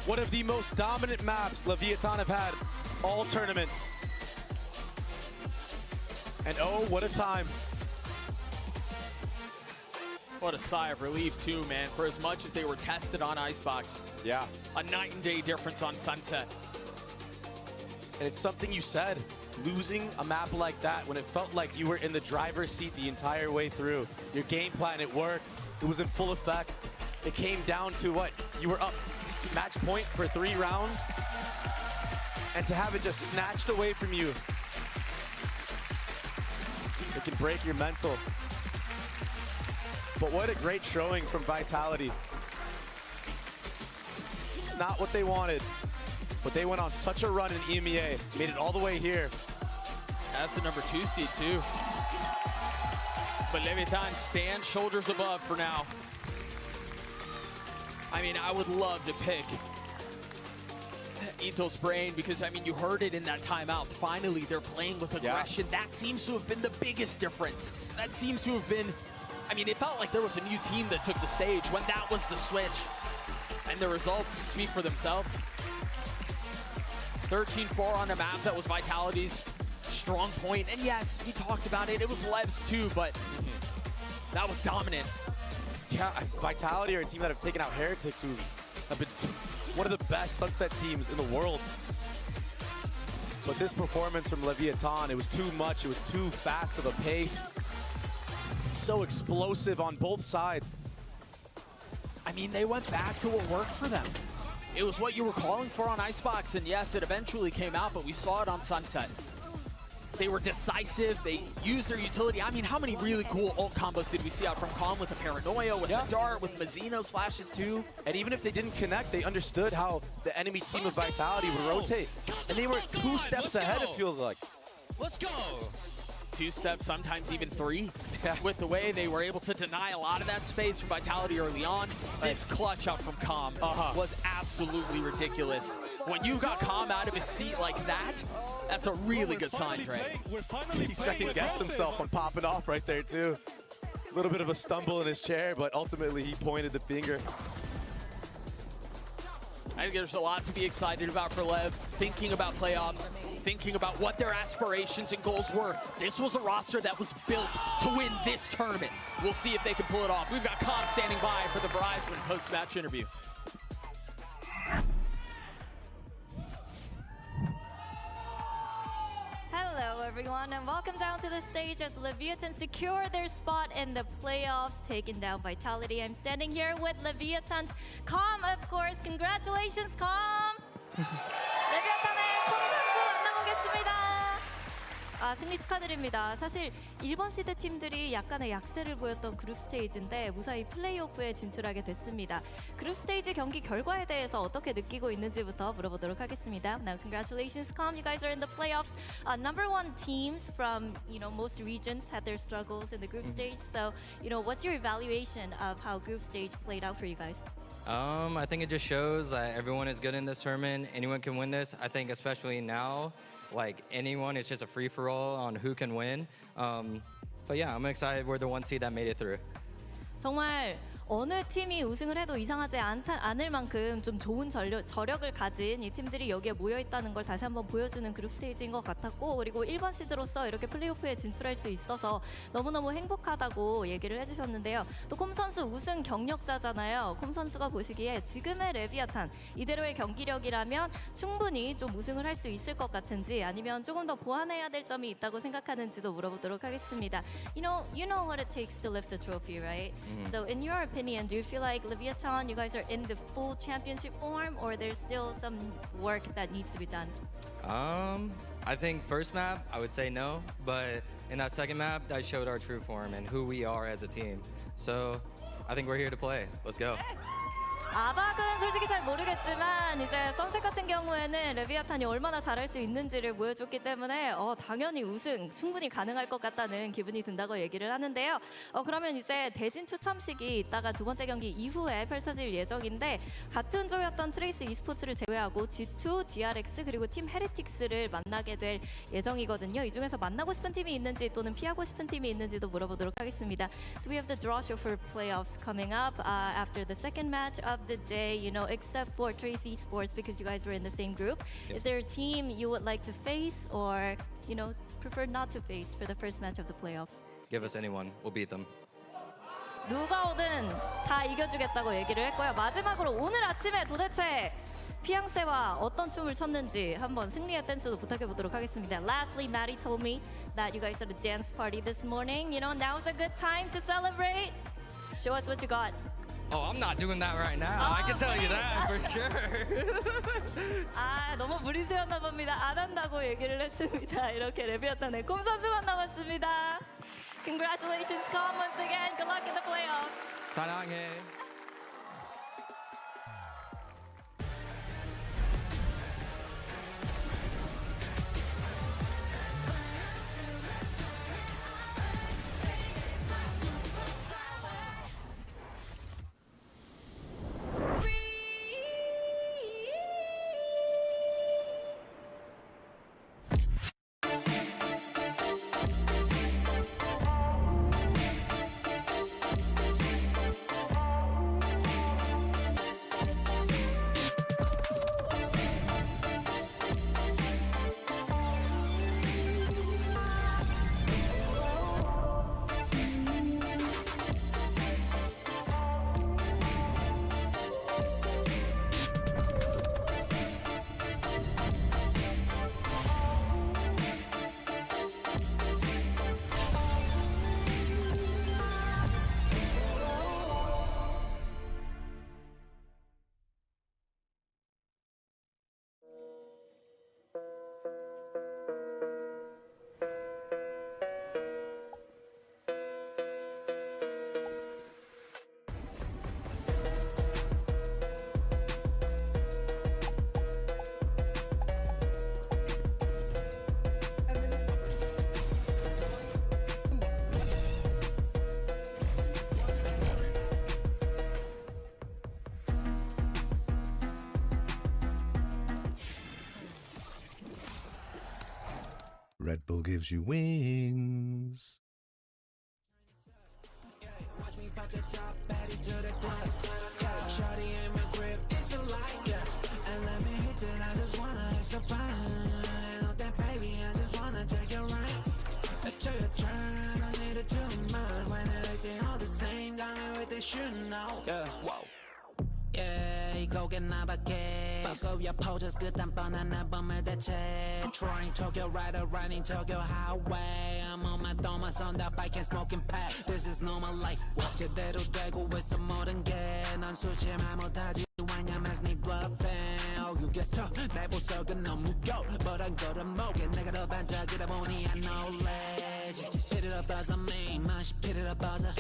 Speaker 4: One of the most dominant maps Leviathan have had all tournament. And oh, what a time.
Speaker 3: What a sigh of relief too, man, for as much as they were tested on Icebox.
Speaker 4: Yeah.
Speaker 3: A night and day difference on Sunset.
Speaker 4: And it's something you said, losing a map like that when it felt like you were in the driver's seat the entire way through. Your game plan, it worked. It was in full effect. It came down to what? You were up match point for 3 rounds. And to have it just snatched away from you, it can break your mental. But what a great showing from Vitality. It's not what they wanted, but they went on such a run in EMEA, made it all the way here.
Speaker 3: That's the #2 seed too. But Leviathan stands shoulders above for now. I mean, I would love to pick Intel's brain because, I mean, you heard it in that timeout. Finally, they're playing with aggression. Yeah. That seems to have been the biggest difference. That seems to have been, I mean, it felt like there was a new team that took the stage when that was the switch. And the results speak for themselves. 13-4 on a map that was Vitality's strong point. And yes, we talked about it. It was LEV's too, but that was dominant.
Speaker 4: Yeah, Vitality are a team that have taken out Heretics, who have been one of the best Sunset teams in the world. But this performance from Leviathan, it was too much. It was too fast of a pace. So explosive on both sides.
Speaker 3: I mean, they went back to what worked for them. It was what you were calling for on Icebox, and yes, it eventually came out, but we saw it on Sunset. They were decisive, they used their utility. I mean, how many really cool ult combos did we see out from Calm with the Paranoia, with the Dart, with Mazzino's flashes too?
Speaker 4: And even if they didn't connect, they understood how the enemy team of Vitality would rotate. And they were 2 steps ahead, it feels like.
Speaker 10: Let's go.
Speaker 3: 2 steps, sometimes even 3. With the way they were able to deny a lot of that space from Vitality early on. This clutch out from Calm was absolutely ridiculous. When you got Calm out of his seat like that, that's a really good sign, Dre.
Speaker 4: He second-guessed himself on popping off right there, too. A little bit of a stumble in his chair, but ultimately he pointed the finger.
Speaker 3: I think there's a lot to be excited about for LEV, thinking about playoffs, thinking about what their aspirations and goals were. This was a roster that was built to win this tournament. We'll see if they can pull it off. We've got Com standing by for the Verizon post-match interview.
Speaker 7: Hello everyone and welcome down to the stage as Leviathan secure their spot in the playoffs, taking down Vitality. I'm standing here with Leviathan's Com, of course. Congratulations, Com! 레비아탄의 콤 선수 만나보겠습니다. 승리 축하드립니다. 사실 1번 시드 팀들이 약간의 약세를 보였던 그룹 스테이지인데 무사히 플레이오프에 진출하게 됐습니다. 그룹 스테이지 경기 결과에 대해서 어떻게 느끼고 있는지부터 물어보도록 하겠습니다. Now, congratulations, Com. You guys are in the playoffs. Number one teams from most regions had their struggles in the group stage. So, what's your evaluation of how group stage played out for you guys?
Speaker 21: I think it just shows that everyone is good in this tournament. Anyone can win this. I think especially now, like anyone, it's just a free-for-all on who can win. But yeah, I'm excited we're the one seed that made it through.
Speaker 7: 정말 어느 팀이 우승을 해도 이상하지 않을 만큼 좀 좋은 저력을 가진 이 팀들이 여기에 모여있다는 걸 다시 한번 보여주는 그룹 스테이지인 것 같았고, 그리고 1번 시드로서 이렇게 플레이오프에 진출할 수 있어서 너무너무 행복하다고 얘기를 해주셨는데요. 또 콤 선수 우승 경력자잖아요. 콤 선수가 보시기에 지금의 레비아탄 이대로의 경기력이라면 충분히 좀 우승을 할 수 있을 것 같은지, 아니면 조금 더 보완해야 될 점이 있다고 생각하는지도 물어보도록 하겠습니다. You know what it takes to lift the trophy, right? So in your opinion, do you feel like Leviathan, you guys are in the full championship form, or there's still some work that needs to be done?
Speaker 21: I think first map, I would say no, but in that second map, that showed our true form and who we are as a team. So I think we're here to play. Let's go.
Speaker 7: 아박은 솔직히 잘 모르겠지만 이제 선셋 같은 경우에는 레비아탄이 얼마나 잘할 수 있는지를 보여줬기 때문에 당연히 우승 충분히 가능할 것 같다는 기분이 든다고 얘기를 하는데요. 그러면 이제 대진 추첨식이 이따가 두 번째 경기 이후에 펼쳐질 예정인데, 같은 조였던 트레이스 e스포츠를 제외하고 G2, DRX 그리고 팀 헤레틱스를 만나게 될 예정이거든요. 이 중에서 만나고 싶은 팀이 있는지 또는 피하고 싶은 팀이 있는지도 물어보도록 하겠습니다. So we have the draw show for playoffs coming up after the second match of the day, except for Tracy Sports because you guys were in the same group.
Speaker 21: Yep.
Speaker 7: Is there a team you would like to face or, prefer not to face for the first match of the playoffs?
Speaker 21: Give us anyone. We'll beat them.
Speaker 7: 누가 오든 다 이겨주겠다고 얘기를 했고요. 마지막으로 오늘 아침에 도대체 피앙세와 어떤 춤을 췄는지 한번 승리의 댄스도 부탁해보도록 하겠습니다. Lastly, Maddie told me that you guys had a dance party this morning. Now's a good time to celebrate. Show us what you got.
Speaker 21: Oh, I'm not doing that right now. I can tell you that for sure.
Speaker 7: 너무 무리수였나 봅니다. 안 한다고 얘기를 했습니다. 이렇게 레비아탄의 콤 선수만 남았습니다. Congratulations, Com, once again. Good luck in the playoffs.
Speaker 21: 사랑해.
Speaker 19: Red Bull gives you wings.
Speaker 12: pop the top, baddie to the club. Yeah, shorty in my grip, it's a light, yeah. And let me hit it, I just wanna hit some fun. And on that baby, I just wanna take your right. To your turn, I don't need it too much. When they all the same, got me with this shit now. Yeah, whoa. Yeah, 이곡에 나밖에 Fuck up your poses, 그딴 뻔한 날 범을 대체 Touring Tokyo, rider riding Tokyo highway I'm on my Thomas on that bike and smoking pack This is normal life 제대로 되고 있어 모든 게넌 수치말 못하지 왜냐면 네 bluffing Oh you get stuck 내 보석은 너무 go But I'm good at 목에 내가 더 반짝이다 보니 I know lazy Hit it up as a main 맛이 hit it up as a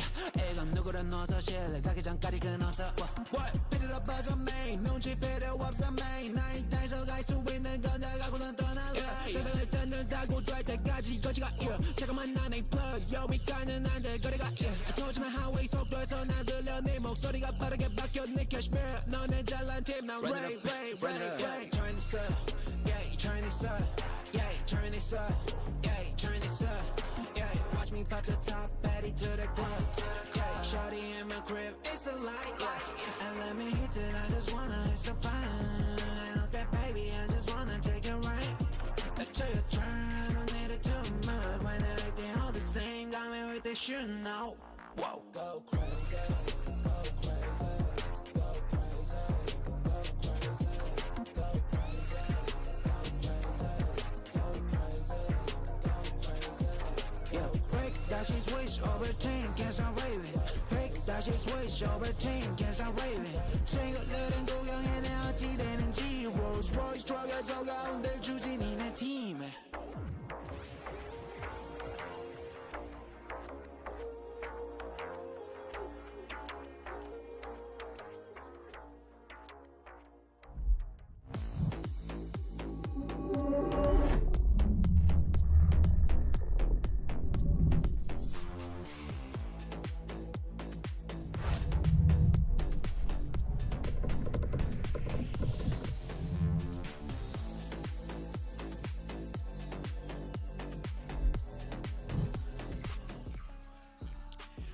Speaker 12: 이건 누구를 넣어서 실력하기 전까지 근 없어 What? Hit it up as a main 눈치 필요 없어 main 나의 땅에서 갈 수 있는 건 다 갖고는 떠날래 세상을 뜯는다고 될 때까지 거지가 잠깐만 난 A plus 여기까지는 안돼 거리가 터지는 하웨이 속도에서 난 들려 네 목소리가 빠르게 바뀌어 네 캐시미어 너는 잘난 팀 난 Ray Turn this up Yeah turn this up Yeah turn this up Yeah turn this up Yeah watch me pop the top baddie to the club Yeah shorty in my crib it's a light yeah And let me hit it I just wanna hit some fun And on that baby I just wanna take it right To your turn I don't need it too much When everything all the same got me with this shit now Whoa go crazy go crazy go crazy go crazy go break 다시 switch over team can't I'm raving break 다시 switch over team can't I'm raving 친구들은 구경해 내 어찌 되는지 Rolls Royce truck에서 가운데 주지 니네 팀에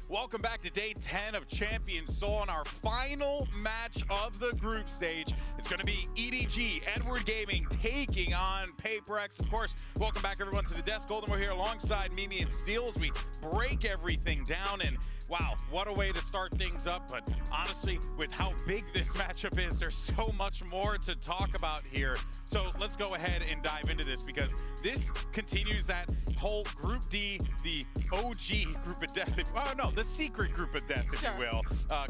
Speaker 1: Welcome back to day 10 of Champion Seoul and our final match of the group stage. It's going to be EDG, Edward Gaming, taking on PRX. Of course, welcome back everyone to the desk. Golden, we're here alongside Mimi and Steel as we break everything down. And wow, what a way to start things up. But honestly, with how big this matchup is, there's so much more to talk about here. So let's go ahead and dive into this because this continues that whole Group D, the OG group of death, oh no, the secret group of death, if you will,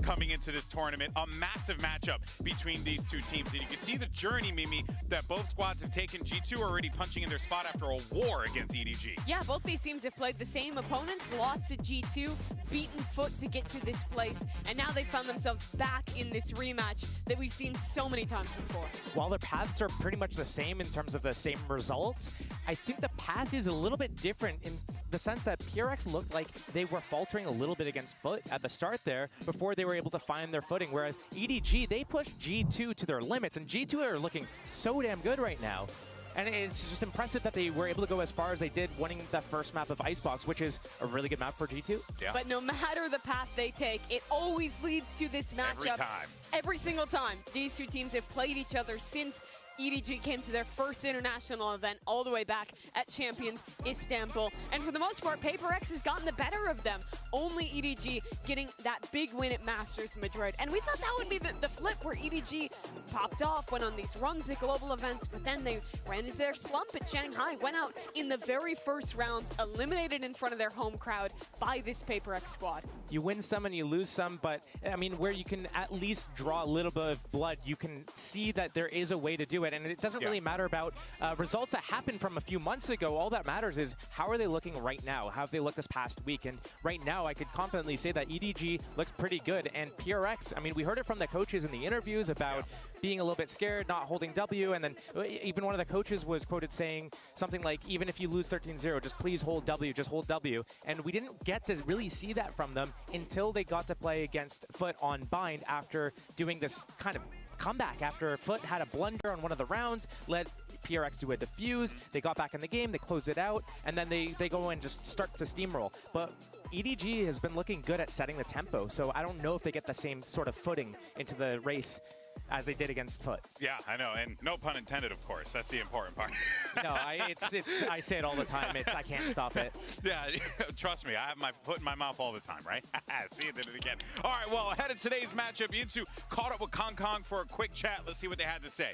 Speaker 1: coming into this tournament. A massive matchup between these two teams. And you can see the journey, Mimi, that both squads have taken. G2 already punching in their spot after a war against EDG.
Speaker 14: Yeah, both these teams have played the same opponents, lost to G2, beaten foot to get to this place, and now they found themselves back in this rematch that we've seen so many times before.
Speaker 15: While their paths are pretty much the same in terms of the same results, I think the path is a little bit different in the sense that PRX looked like they were faltering a little bit against Foot at the start there before they were able to find their footing, whereas EDG, they pushed G2 to their limits, and G2 are looking so damn good right now. And it's just impressive that they were able to go as far as they did, winning the first map of Icebox, which is a really good map for G2.
Speaker 1: Yeah.
Speaker 14: But no matter the path they take, it always leads to this matchup.
Speaker 1: Every time.
Speaker 14: Every single time. These two teams have played each other since EDG came to their first international event all the way back at Champions Istanbul. And for the most part, PRX has gotten the better of them. Only EDG getting that big win at Masters Madrid. And we thought that would be the flip where EDG popped off, went on these runs at global events, but then they ran into their slump at Shanghai, went out in the very first rounds, eliminated in front of their home crowd by this PRX squad.
Speaker 15: You win some and you lose some, but I mean, where you can at least draw a little bit of blood, you can see that there is a way to do it. And it doesn't really matter about results that happened from a few months ago. All that matters is how are they looking right now? How have they looked this past week? And right now, I could confidently say that EDG looks pretty good. And PRX, I mean, we heard it from the coaches in the interviews about being a little bit scared, not holding W. And then even one of the coaches was quoted saying something like, even if you lose 13-0, just please hold W, just hold W. And we didn't get to really see that from them until they got to play against Foot on Bind after doing this kind of comeback after Foot had a blunder on one of the rounds, let PRX do a defuse, they got back in the game, they close it out, and then they go and just start to steamroll. But EDG has been looking good at setting the tempo, so I don't know if they get the same sort of footing into the race as they did against Foot.
Speaker 1: Yeah, I know, and no pun intended, of course. That's the important part.
Speaker 15: No, I say it all the time. I can't stop it.
Speaker 1: Yeah, trust me, I have my foot in my mouth all the time, right? See, I did it again. All right, well, ahead of today's matchup, Yinsu caught up with Kong for a quick chat. Let's see what they had to say.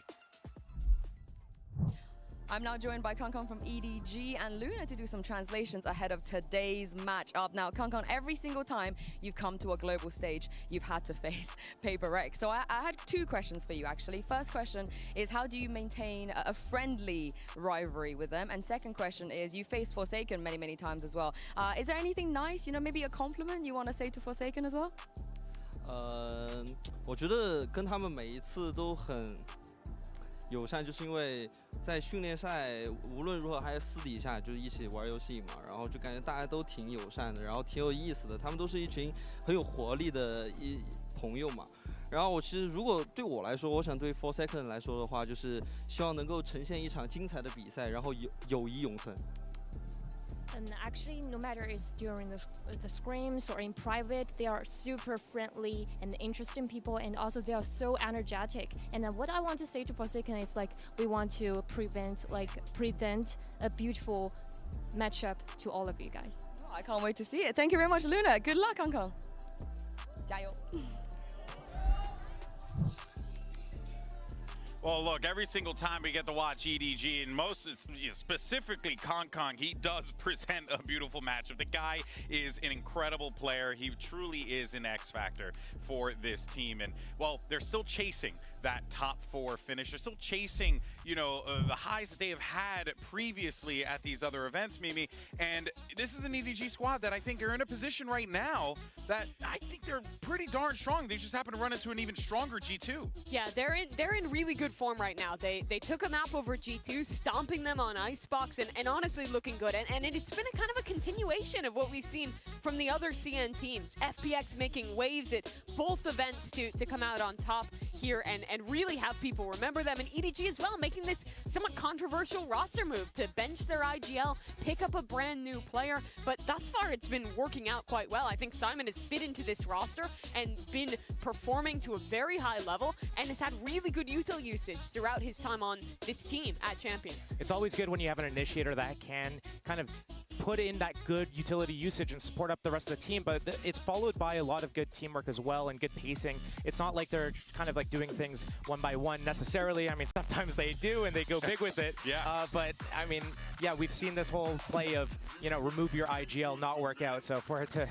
Speaker 9: I'm now joined by Kong from EDG and Luna to do some translations ahead of today's matchup. Now, Kong, every single time you've come to a global stage, you've had to face PRX. So I had two questions for you, actually. First question is, how do you maintain a friendly rivalry with them? And second question is, you faced Forsaken many, many times as well. Is there anything nice, maybe a compliment you want to say to Forsaken as well?
Speaker 6: 我觉得跟他们每一次都很友善，就是因为在训练赛无论如何还是私底下就一起玩游戏嘛，然后就感觉大家都挺友善的，然后挺有意思的，他们都是一群很有活力的朋友嘛。然后我其实如果对我来说，我想对 Forsaken 来说的话，就是希望能够呈现一场精彩的比赛，然后友谊永存。
Speaker 22: And actually, no matter it's during the scrims or in private, they are super friendly and interesting people, and also they are so energetic. And what I want to say to Forsaken is we want to present a beautiful matchup to all of you guys.
Speaker 9: Oh, I can't wait to see it. Thank you very much, Luna. Good luck, Kong. 加油.
Speaker 1: Well, look, every single time we get to watch EDG, and most specifically Kong, he does present a beautiful matchup. The guy is an incredible player. He truly is an X factor for this team. And, well, they're still chasing that top 4 finish. They're still chasing, the highs that they have had previously at these other events, Mimi. And this is an EDG squad that I think are in a position right now that I think they're pretty darn strong. They just happen to run into an even stronger G2.
Speaker 14: Yeah, they're in really good form right now. They took a map over G2, stomping them on Icebox, and honestly looking good. And it's been a kind of a continuation of what we've seen from the other CN teams. FPX making waves at both events to come out on top here and really have people remember them. And EDG as well, making this somewhat controversial roster move to bench their IGL, pick up a brand new player. But thus far, it's been working out quite well. I think Simon has fit into this roster and been performing to a very high level and has had really good util usage throughout his time on this team at Champions.
Speaker 15: It's always good when you have an initiator that can kind of put in that good utility usage and support up the rest of the team, but it's followed by a lot of good teamwork as well and good pacing. It's not like they're kind of doing things one by one necessarily. I mean, sometimes they do and they go big with it.
Speaker 1: Yeah.
Speaker 15: But I mean, yeah, we've seen this whole play of, remove your IGL, not work out. So for it to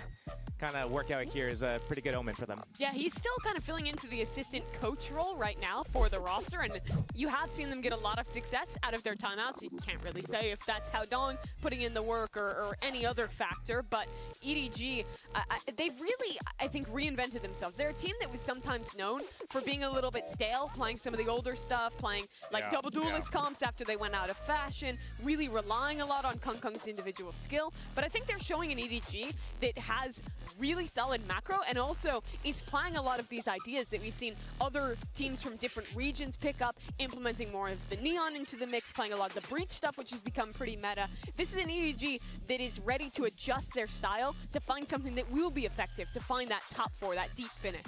Speaker 15: kind of work out here is a pretty good omen for them.
Speaker 14: Yeah, he's still kind of filling into the assistant coach role right now for the roster, and you have seen them get a lot of success out of their timeouts. You can't really say if that's how Dong putting in the work or any other factor, but EDG, they've really, I think, reinvented themselves. They're a team that was sometimes known for being a little bit stale, playing some of the older stuff, playing double duelist comps after they went out of fashion, really relying a lot on Kung's individual skill, but I think they're showing an EDG that has really solid macro and also is playing a lot of these ideas that we've seen other teams from different regions pick up, implementing more of the Neon into the mix, playing a lot of the Breach stuff, which has become pretty meta. This is an EDG that is ready to adjust their style to find something that will be effective, to find that top 4, that deep finish.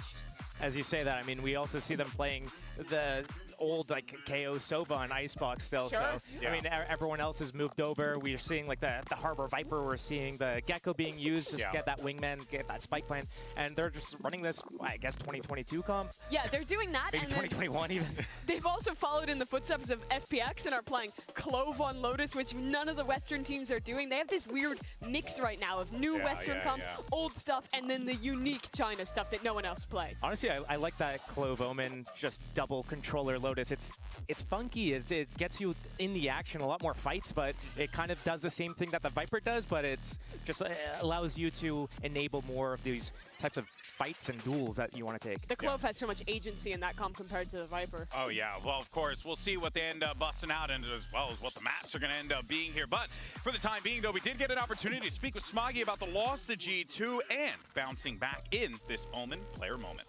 Speaker 15: As you say that, I mean, we also see them playing the old KO Sova on Icebox still.
Speaker 14: Sure.
Speaker 15: So I mean, everyone else has moved over. We're seeing the Harbor Viper. We're seeing the Gecko being used to get that wingman, get that spike plan, and they're just running this, I guess, 2022 comp.
Speaker 14: Yeah, they're doing that.
Speaker 15: Maybe
Speaker 14: and
Speaker 15: 2021 even.
Speaker 14: They've also followed in the footsteps of FPX and are playing Clove on Lotus, which none of the Western teams are doing. They have this weird mix right now of new Western comps, old stuff, and then the unique China stuff that no one else plays.
Speaker 15: Honestly, I like that Clove Omen, just double controller Lotus. It's funky. It gets you in the action, a lot more fights, but it kind of does the same thing that the Viper does, but it's just allows you to enable more of these types of fights and duels that you want to take.
Speaker 14: The Clove has so much agency in that comp compared to the Viper.
Speaker 1: Oh, yeah. Well, of course, we'll see what they end up busting out and as well as what the maps are going to end up being here. But for the time being, though, we did get an opportunity to speak with Smoggy about the loss to G2 and bouncing back in this Omen player moment.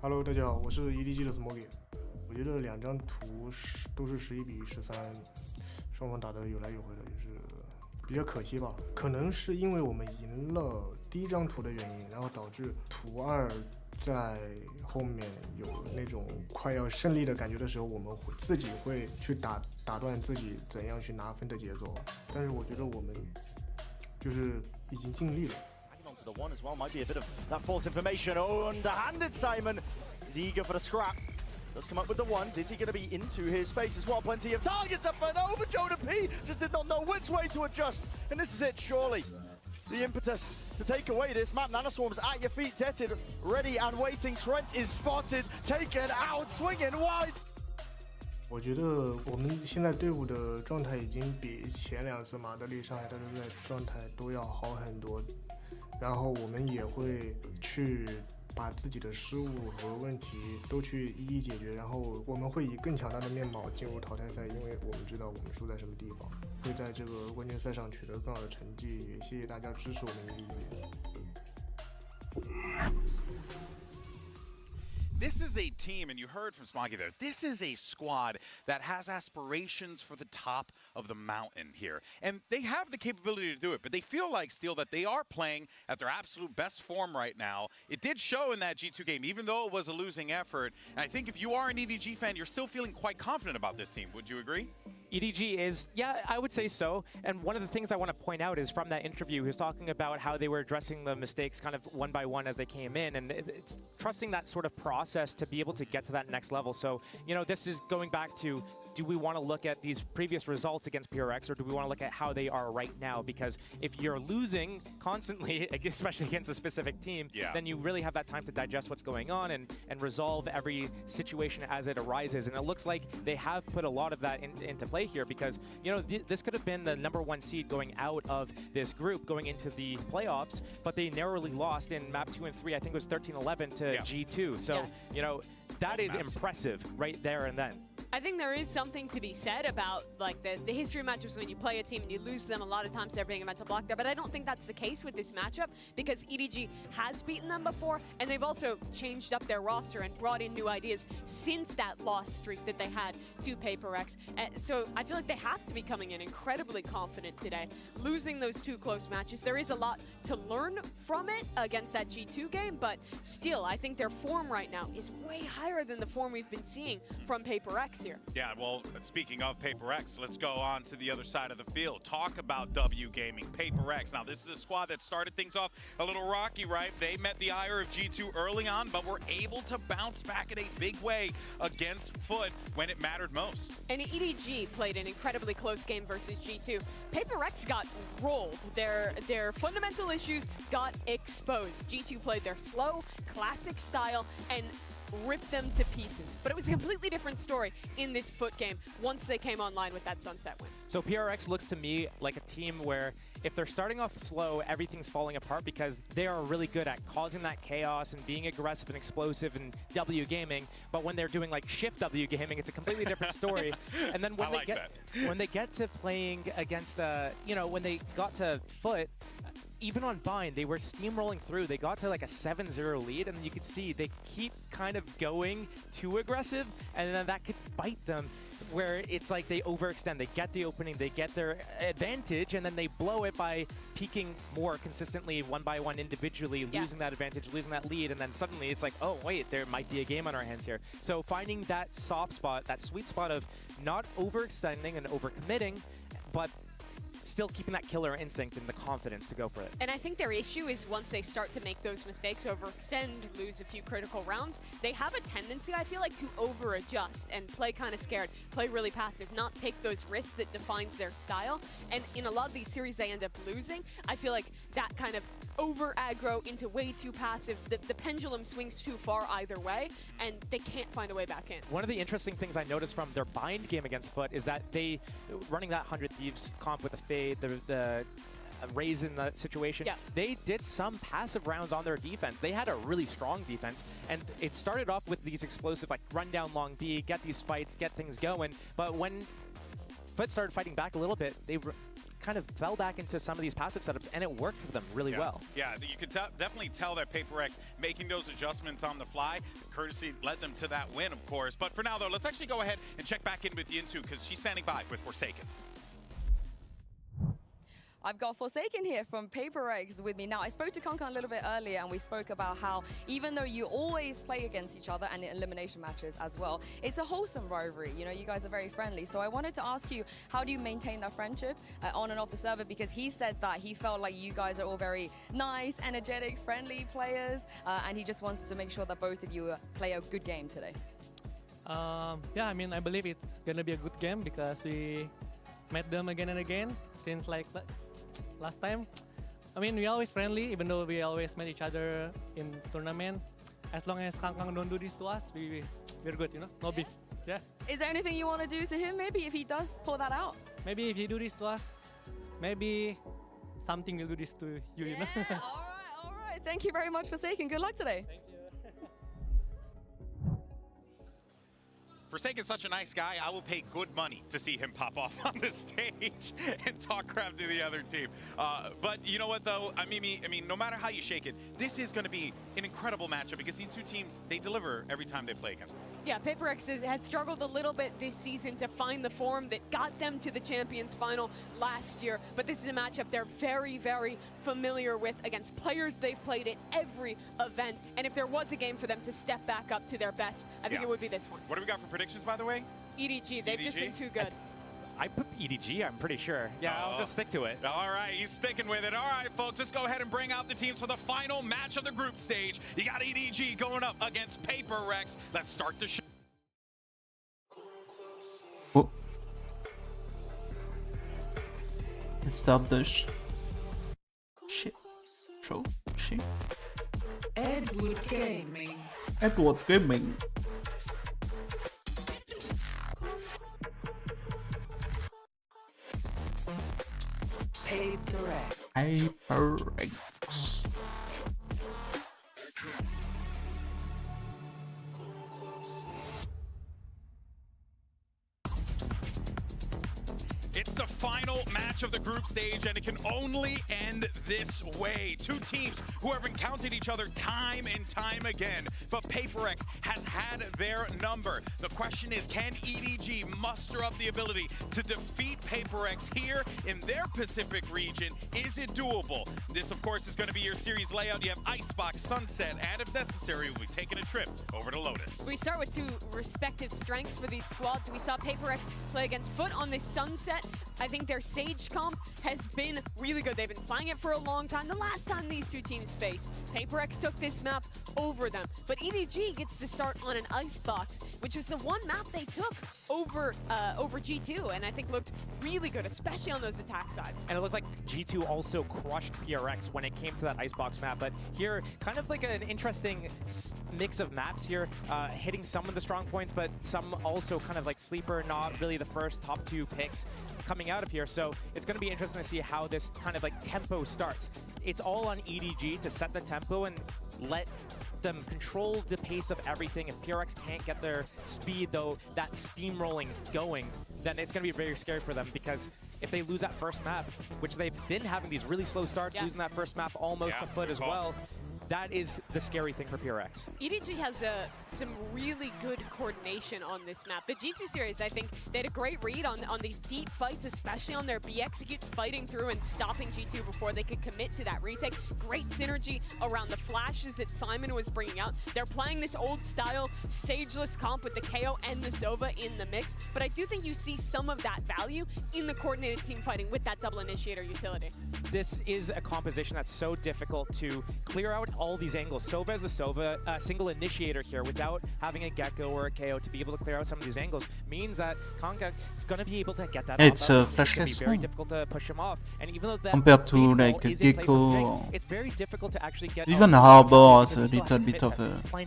Speaker 5: Hello， 大家好，我是 EDG 的 Smoggy。我觉得两张图都是11比13，双方打得有来有回的，就是比较可惜吧。可能是因为我们赢了第一张图的原因，然后导致图2在后面有那种快要胜利的感觉的时候，我们自己会去打断自己怎样去拿分的节奏。但是我觉得我们就是已经尽力了。
Speaker 8: The one as well might be a bit of that false information. Oh, underhanded Simon is eager for the scrap. Does come up with the one. Is he going to be into his space as well? Plenty of targets up and over. Jonah P just did not know which way to adjust. And this is it, surely. The impetus to take away this map. Nanoswarm's at your feet, detted, ready and waiting. Trent is spotted, taken out, swinging wide.
Speaker 5: 我觉得我们现在队伍的状态已经比前2次马德里、上海大师赛状态都要好很多。然后我们也会去把自己的失误和问题都去一一解决，然后我们会以更强大的面貌进入淘汰赛，因为我们知道我们输在什么地方，会在这个关键赛上取得更好的成绩。也谢谢大家支持我们EDG。
Speaker 1: This is a team, and you heard from Smoggy there, this is a squad that has aspirations for the top of the mountain here. And they have the capability to do it, but they feel like, Steele, that they are playing at their absolute best form right now. It did show in that G2 game, even though it was a losing effort. And I think if you are an EDG fan, you're still feeling quite confident about this team. Would you agree?
Speaker 15: EDG is, yeah, I would say so. And one of the things I want to point out is from that interview, he was talking about how they were addressing the mistakes kind of one by one as they came in. And it's trusting that sort of process to be able to get to that next level. So, you know, this is going back to, do we want to look at these previous results against PRX, or do we want to look at how they are right now? Because if you're losing constantly, especially against a specific team, then you really have that time to digest what's going on and resolve every situation as it arises. And it looks like they have put a lot of that into play here, because, you know, this could have been the #1 seed going out of this group going into the playoffs, but they narrowly lost in map 2 and 3. I think it was 13-11 to G2. So, you know, that is impressive right there and then.
Speaker 14: I think there is something to be said about like the history of matchups when you play a team and you lose them. A lot of times they're being a mental block there, but I don't think that's the case with this matchup, because EDG has beaten them before, and they've also changed up their roster and brought in new ideas since that loss streak that they had to PRX. So I feel like they have to be coming in incredibly confident today. Losing those 2 close matches, there is a lot to learn from it against that G2 game, but still, I think their form right now is way higher than the form we've been seeing from PRX here.
Speaker 1: Yeah, well, speaking of PRX, let's go on to the other side of the field. Talk about W Gaming, PRX. Now, this is a squad that started things off a little rocky, right? They met the ire of G2 early on, but were able to bounce back in a big way against Foot when it mattered most.
Speaker 14: And EDG played an incredibly close game versus G2. PRX got rolled. Their fundamental issues got exposed. G2 played their slow, classic style and ripped them to pieces. But it was a completely different story in this Foot game once they came online with that Sunset win.
Speaker 15: So PRX looks to me like a team where if they're starting off slow, everything's falling apart, because they are really good at causing that chaos and being aggressive and explosive in W gaming. But when they're doing like shift W gaming, it's a completely different story. And then when they get to playing against, you know, when they got to Foot, even on Bind, they were steamrolling through. They got to like a 7-0 lead, and you could see they keep kind of going too aggressive, and then that could bite them, where it's like they overextend. They get the opening, they get their advantage, and then they blow it by peaking more consistently one by one individually, losing that advantage, losing that lead, and then suddenly it's like, oh, wait, there might be a game on our hands here. So finding that soft spot, that sweet spot of not overextending and overcommitting, but still keeping that killer instinct and the confidence to go for it.
Speaker 14: And I think their issue is once they start to make those mistakes, overextend, lose a few critical rounds, they have a tendency, I feel like, to over-adjust and play kind of scared, play really passive, not take those risks that defines their style. And in a lot of these series they end up losing. I feel like that kind of over-aggro into way too passive, the pendulum swings too far either way, and they can't find a way back in.
Speaker 15: One of the interesting things I noticed from their Bind game against Foot is that they, running that 100 Thieves comp with the fade, the raise in the situation, they did some passive rounds on their defense. They had a really strong defense, and it started off with these explosive, like, run down long B, get these fights, get things going, but when Foot started fighting back a little bit, they kind of fell back into some of these passive setups, and it worked for them really well.
Speaker 1: Yeah, you could definitely tell that PRX making those adjustments on the fly, courtesy led them to that win, of course. But for now, though, let's actually go ahead and check back in with Yinsu, because she's standing by with Forsaken.
Speaker 9: I've got Forsaken here from PRX with me now. I spoke to Kankan a little bit earlier, and we spoke about how even though you always play against each other and in elimination matches as well, it's a wholesome rivalry. You know, you guys are very friendly. So I wanted to ask you, how do you maintain that friendship on and off the server? Because he said that he felt like you guys are all very nice, energetic, friendly players, and he just wants to make sure that both of you play a good game today.
Speaker 13: Yeah, I mean, I believe it's gonna be a good game because we met them again and again since like last time. I mean, we always friendly, even though we always met each other in tournament. As long as Kang don't do this to us, we're good, you know, no beef. Yeah.
Speaker 9: Is there anything you want to do to him, maybe, if he does pull that out?
Speaker 13: Maybe if he do this to us, maybe something will do this to you, you know?
Speaker 9: All right. Thank you very much, Forsaken. Good luck today.
Speaker 13: Thank you.
Speaker 1: Forsaken's such a nice guy, I will pay good money to see him pop off on the stage and talk crap to the other team. But you know what, though? I mean, no matter how you shake it, this is going to be an incredible matchup because these two teams, they deliver every time they play against them.
Speaker 14: Yeah, PRX has struggled a little bit this season to find the form that got them to the Champions Final last year. But this is a matchup they're very, very familiar with against players they've played at every event. And if there was a game for them to step back up to their best, I think it would be this one.
Speaker 1: What do we got for predictions, by the way?
Speaker 14: EDG, they've just been too good.
Speaker 15: I put EDG, I'm pretty sure. Yeah, I'll just stick to it.
Speaker 1: All right, he's sticking with it. All right, folks, let's go ahead and bring out the teams for the final match of the group stage. You got EDG going up against PRX. Let's start the show.
Speaker 2: Oh. Let's start the show.
Speaker 18: Edward Gaming.
Speaker 2: Edward Gaming. PRX.
Speaker 1: It's the final match of the group stage, and it can only end this way. Two teams who have encountered each other time and time again, but PRX has had their number. The question is, can EDG muster up the ability to defeat PRX here in their Pacific region? Is it doable? This, of course, is going to be your series layout. You have Icebox, Sunset, and if necessary, we'll be taking a trip over to Lotus.
Speaker 14: We start with two respective strengths for these squads. We saw PRX play against Foot on this Sunset. I think their Sage comp has been really good. They've been playing it for a long time. The last time these two teams faced, PRX took this map over them. But EDG gets to start on an Icebox, which was the one map they took over G2, and I think looked really good, especially on those attack sides.
Speaker 15: And it looked like G2 also crushed PRX when it came to that Icebox map. But here, kind of like an interesting mix of maps here, hitting some of the strong points, but some also kind of like sleeper, not really the first top two picks coming out of here. So it's going to be interesting to see how this kind of like tempo starts. It's all on EDG to set the tempo and let them control the pace of everything. If PRX can't get their speed, though, that steamrolling going, then it's going to be very scary for them, because if they lose that first map, which they've been having these really slow starts, losing that first map almost a foot as well, that is the scary thing for PRX.
Speaker 14: EDG has some really good coordination on this map. The G2 series, I think, they had a great read on these deep fights, especially on their B-executes, fighting through and stopping G2 before they could commit to that retake. Great synergy around the flashes that Simon was bringing out. They're playing this old-style, sageless comp with the KO and the Sova in the mix, but I do think you see some of that value in the coordinated team fighting with that double initiator utility.
Speaker 15: This is a composition that's so difficult to clear out all these angles. Sova is a Sova, single initiator here without having a Gecko or a KO to be able to clear out some of these angles means that Kanga is going to be able to get that
Speaker 2: it's
Speaker 15: off.
Speaker 2: Flashless.
Speaker 15: It's very difficult to push him off. And even though that
Speaker 2: compared to like Gecko,
Speaker 15: it's very difficult to actually get
Speaker 2: even Harbor has a little bit of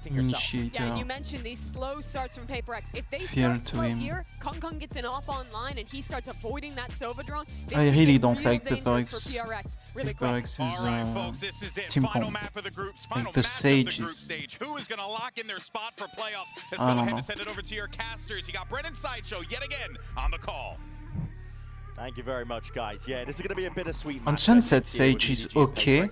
Speaker 2: initiator.
Speaker 14: Yeah, you mentioned these slow starts from PRX. If they
Speaker 2: Fear
Speaker 14: start
Speaker 2: to
Speaker 14: slow
Speaker 2: him.
Speaker 14: here, Kong gets an off online and he starts avoiding that Sova drone. This
Speaker 2: I
Speaker 14: could
Speaker 2: really
Speaker 14: get
Speaker 2: don't
Speaker 14: real
Speaker 2: like
Speaker 14: dangerous
Speaker 2: PRX.
Speaker 14: for PRX really quick.
Speaker 2: PRX is
Speaker 1: Folks, this is it.
Speaker 2: team
Speaker 1: Final
Speaker 2: comp.
Speaker 1: map of the groups.
Speaker 2: Like
Speaker 1: Final
Speaker 2: the
Speaker 1: match
Speaker 2: Sage
Speaker 1: of the group
Speaker 2: is-
Speaker 1: stage. Who is going to lock in their spot for playoffs? Let's
Speaker 2: I
Speaker 1: go
Speaker 2: don't
Speaker 1: ahead
Speaker 2: know.
Speaker 1: and send it over to your casters. You got Brennan Sideshow yet again on the call.
Speaker 8: Thank you very much, guys. Yeah, this is going to be a bittersweet match.
Speaker 2: On Sunset, Sage is okay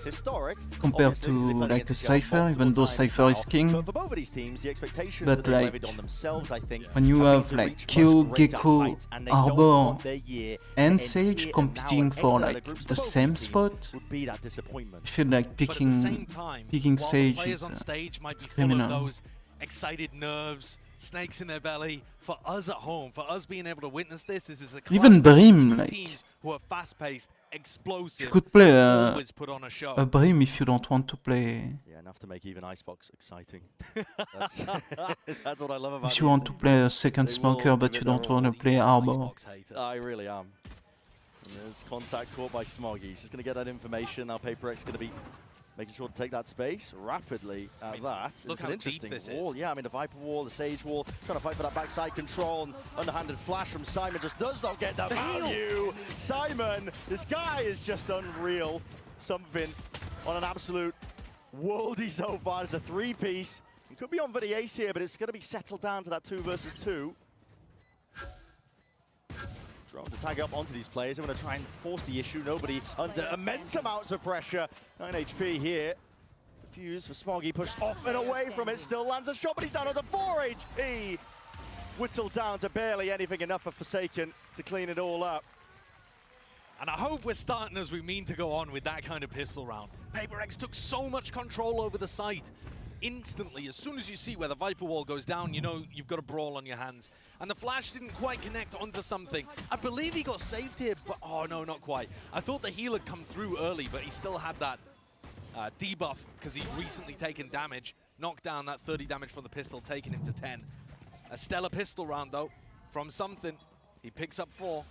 Speaker 2: compared to like a Cypher, even though Cypher is king.
Speaker 8: For both of these teams, the expectations
Speaker 2: But
Speaker 8: that they
Speaker 2: like,
Speaker 8: levied on themselves, I think,
Speaker 2: when you have
Speaker 8: been to
Speaker 2: like
Speaker 8: reach
Speaker 2: Kyo,
Speaker 8: much greater
Speaker 2: Gecko,
Speaker 8: heights, and they don't
Speaker 2: Arbor,
Speaker 8: want their year to
Speaker 2: and
Speaker 8: end
Speaker 2: Sage
Speaker 8: here and
Speaker 2: competing
Speaker 8: now, and
Speaker 2: for
Speaker 8: exit out of
Speaker 2: like
Speaker 8: groups
Speaker 2: the
Speaker 8: for both
Speaker 2: same
Speaker 8: these teams
Speaker 2: spot,
Speaker 8: would be that disappointment.
Speaker 2: I feel like
Speaker 1: But at the same
Speaker 2: picking
Speaker 1: time,
Speaker 2: picking
Speaker 1: while the
Speaker 2: Sage
Speaker 1: players
Speaker 2: is
Speaker 1: on stage might be full
Speaker 2: criminal.
Speaker 1: of those excited nerves, snakes in their belly, for us at home, for us being able to witness this is a
Speaker 2: Even Brim,
Speaker 1: two
Speaker 2: like,
Speaker 1: teams who are fast-paced, explosive,
Speaker 2: you could play
Speaker 1: always put on a show.
Speaker 2: a Brim if you don't want to play.
Speaker 8: Yeah, enough to make even Icebox exciting. That's what I love about
Speaker 2: If you want to play a second smoker but you don't want to play Arbor.
Speaker 8: I really am. And there's contact caught by Smoggy. He's just going to get that information. Now PRX going to be making sure to take that space rapidly at that.
Speaker 1: Look
Speaker 8: it's
Speaker 1: how
Speaker 8: an
Speaker 1: deep
Speaker 8: interesting
Speaker 1: this
Speaker 8: wall.
Speaker 1: is.
Speaker 8: Yeah, I mean, the Viper wall, the Sage wall, trying to fight for that backside control. And underhanded flash from Simon just does not get that value. Simon, this guy is just unreal. Something on an absolute worldie so far. It's a three-piece. He could be on for the ace here, but it's going to be settled down to that 2 versus 2. Drone to tag up onto these players. I'm going to try and force the issue. Nobody under immense amounts of pressure. 9 HP here. Diffuse for Smoggy, pushed off and away from it. Still lands a shot, but he's down on the 4 HP. Whittled down to barely anything, enough for Forsaken to clean it all up.
Speaker 1: And I hope we're starting as we mean to go on with that kind of pistol round. PRX took so much control over the site. Instantly, as soon as you see where the Viper wall goes down, you know you've got a brawl on your hands. And the flash didn't quite connect onto something. I believe he got saved here, but oh no, not quite. I thought the heal had come through early, but he still had that debuff because he'd recently taken damage. Knocked down that 30 damage from the pistol, taking him to 10. A stellar pistol round though, from something. He picks up 4.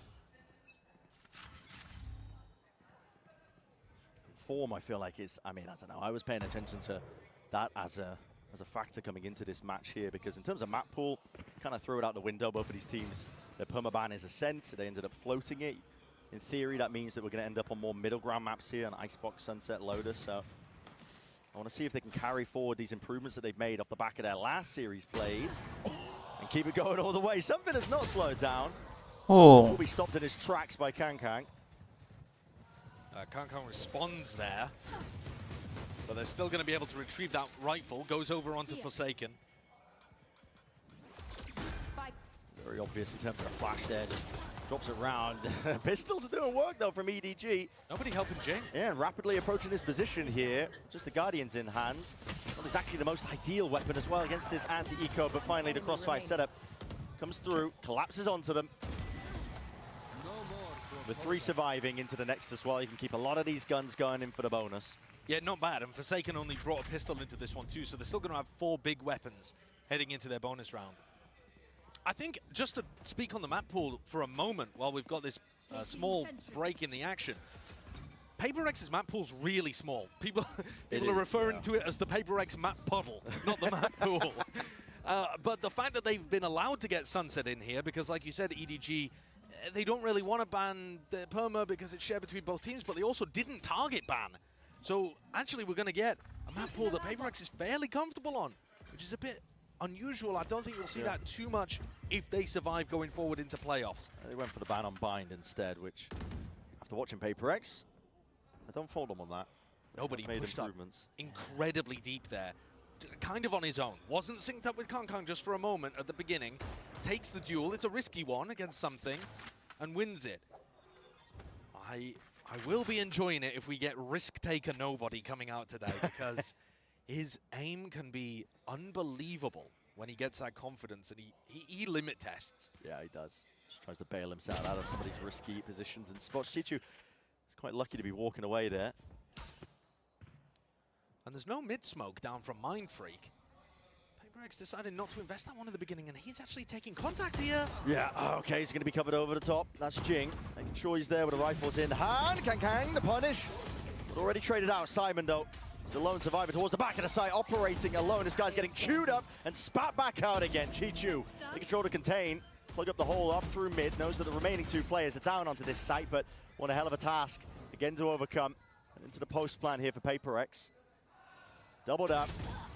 Speaker 8: Form, I feel like, is, I mean, I don't know. I was paying attention to that as a factor coming into this match here, because in terms of map pool, kind of throw it out the window. Both of these teams, their permaban is Ascent. They ended up floating it. In theory, that means that we're going to end up on more middle ground maps here on Icebox, Sunset, Lotus. So I want to see if they can carry forward these improvements that they've made off the back of their last series played and keep it going all the way. Something has not slowed down.
Speaker 2: Oh.
Speaker 8: Will be stopped in his tracks by Kankang.
Speaker 1: Kankang responds there. But they're still going to be able to retrieve that rifle. Goes over onto Forsaken.
Speaker 8: Very obvious in terms of the flash there. Just drops it round. Pistols are doing work, though, from EDG.
Speaker 1: Nobody helping Jing.
Speaker 8: Yeah, and rapidly approaching this position here. Just the Guardians in hand. Not exactly the most ideal weapon as well against this anti-eco, but finally the crossfire setup comes through, collapses onto them. With 3 surviving into the next as well, you can keep a lot of these guns going in for the bonus.
Speaker 1: Yeah, not bad. And Forsaken only brought a pistol into this one too, so they're still going to have 4 big weapons heading into their bonus round. I think, just to speak on the map pool for a moment while we've got this small break in the action, PRX's map pool's really small. People are referring to it as the PRX map puddle, not the map pool. But the fact that they've been allowed to get Sunset in here, because like you said, EDG, they don't really want to ban the perma because it's shared between both teams, but they also didn't target ban. So actually we're going to get a map pool that PRX is fairly comfortable on, which is a bit unusual. I don't think we'll see that too much if they survive going forward into playoffs.
Speaker 8: They went for the ban on bind instead, which, after watching PRX, I don't fault them on that.
Speaker 1: Nobody
Speaker 8: made
Speaker 1: pushed
Speaker 8: improvements.
Speaker 1: Up incredibly deep there. Kind of on his own. Wasn't synced up with Kankang just for a moment at the beginning. Takes the duel. It's a risky one against something and wins it. I will be enjoying it if we get Risk Taker Nobody coming out today, because his aim can be unbelievable when he gets that confidence, and he limit tests.
Speaker 8: Yeah, he does. Just tries to bail himself out of some of these risky positions and spots. Chichu is quite lucky to be walking away there.
Speaker 1: And there's no mid-smoke down from Mind Freak. PRX decided not to invest that one at the beginning, and he's actually taking contact here.
Speaker 8: Yeah, okay, he's going to be covered over the top. That's Jing, making sure he's there with the rifles in hand. Kankang, the punish. But already traded out. Simon, though, is the lone survivor towards the back of the site, operating alone. This guy's getting chewed up and spat back out again. Chichu, the control to contain. Plug up the hole up through mid. Knows that the remaining 2 players are down onto this site, but one a hell of a task again to overcome. And into the post plan here for PRX. Doubled up.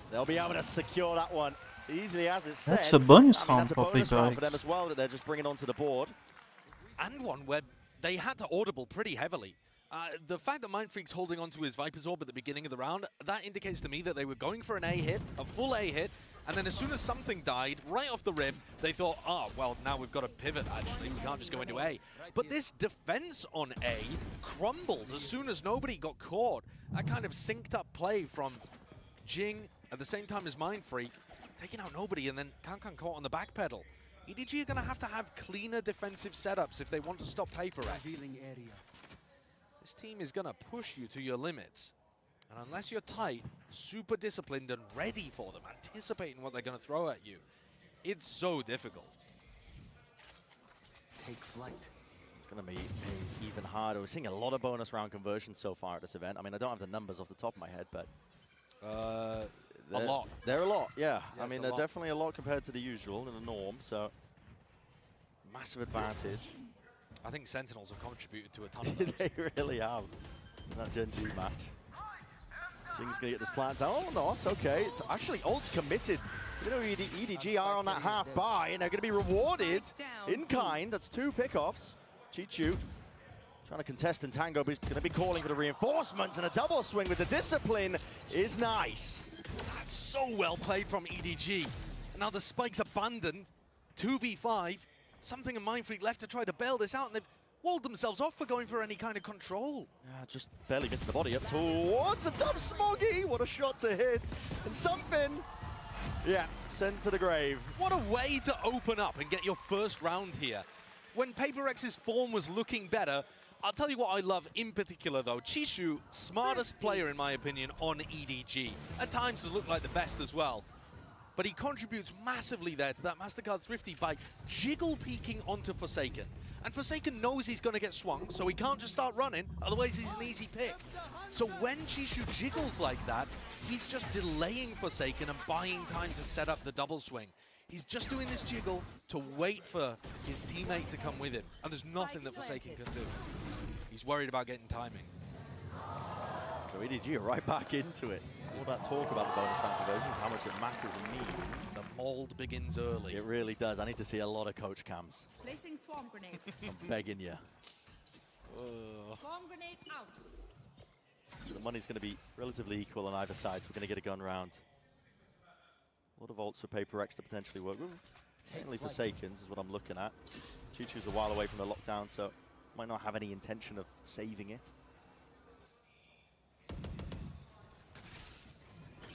Speaker 8: They'll be able to secure that one easily as it's said.
Speaker 2: That's a bonus round
Speaker 8: that's a
Speaker 2: for
Speaker 8: bonus round for them
Speaker 2: PRX.
Speaker 8: as well that they're just bringing onto the board.
Speaker 1: And one where
Speaker 11: they had to audible pretty heavily. The fact that Mindfreak's holding onto his Viper's Orb at the beginning of the round, that indicates to me that they were going for an A hit, a full A hit, and then as soon as something died, right off the rip, they thought, oh, well, now we've got to pivot, actually. We can't just go into A. But this defense on A crumbled as soon as nobody got caught. That kind of synced up play from Jing at the same time as Mindfreak, taking out nobody, and then Kankan caught on the back pedal. EDG are going to have cleaner defensive setups if they want to stop PRX. This team is going to push you to your limits. And unless you're tight, super disciplined and ready for them, anticipating what they're going to throw at you, it's so difficult.
Speaker 8: Take flight. It's going to be even harder. We're seeing a lot of bonus round conversions so far at this event. I mean, I don't have the numbers off the top of my head, but...
Speaker 11: a lot.
Speaker 8: They're a lot, yeah. I mean,
Speaker 11: a
Speaker 8: they're
Speaker 11: lot.
Speaker 8: definitely a lot compared to the usual and the norm, so... Massive advantage.
Speaker 11: I think Sentinels have contributed to a ton of those.
Speaker 8: They really have in that Gen G match. Jing's going to get this plant down. Oh, no, it's okay. It's actually ult's committed. You know, EDG are on that half buy, and they're going to be rewarded in kind. That's 2 pickoffs. Chichu trying to contest and tango, but he's going to be calling for the reinforcements, and a double swing with the discipline is nice.
Speaker 11: That's so well played from EDG. And now the spike's abandoned. 2v5. Something in Mindfreak left to try to bail this out, and they've walled themselves off for going for any kind of control.
Speaker 8: Yeah, just barely missing the body up towards the top. Smoggy, what a shot to hit. And something, yeah, sent to the grave.
Speaker 11: What a way to open up and get your first round here. When PRX's form was looking better, I'll tell you what I love in particular though. Chishu, smartest player in my opinion on EDG. At times has looked like the best as well. But he contributes massively there to that MasterCard Thrifty by jiggle peeking onto Forsaken. And Forsaken knows he's going to get swung, so he can't just start running, otherwise he's an easy pick. So when Chishu jiggles like that, he's just delaying Forsaken and buying time to set up the double swing. He's just doing this jiggle to wait for his teammate to come with him, and there's nothing that Forsaken can do. He's worried about getting timing.
Speaker 8: So EDG are right back into it. All that talk about the bonus round conversions, how much it matters and means.
Speaker 11: The mold begins early.
Speaker 8: It really does. I need to see a lot of coach cams.
Speaker 18: Placing swarm grenade.
Speaker 8: I'm begging you.
Speaker 18: Swarm grenade out.
Speaker 8: So the money's going to be relatively equal on either side, so we're going to get a gun round. A lot of ults for PRX to potentially work. Mainly Forsakens is what I'm looking at. Chichu's a while away from the lockdown, so might not have any intention of saving it.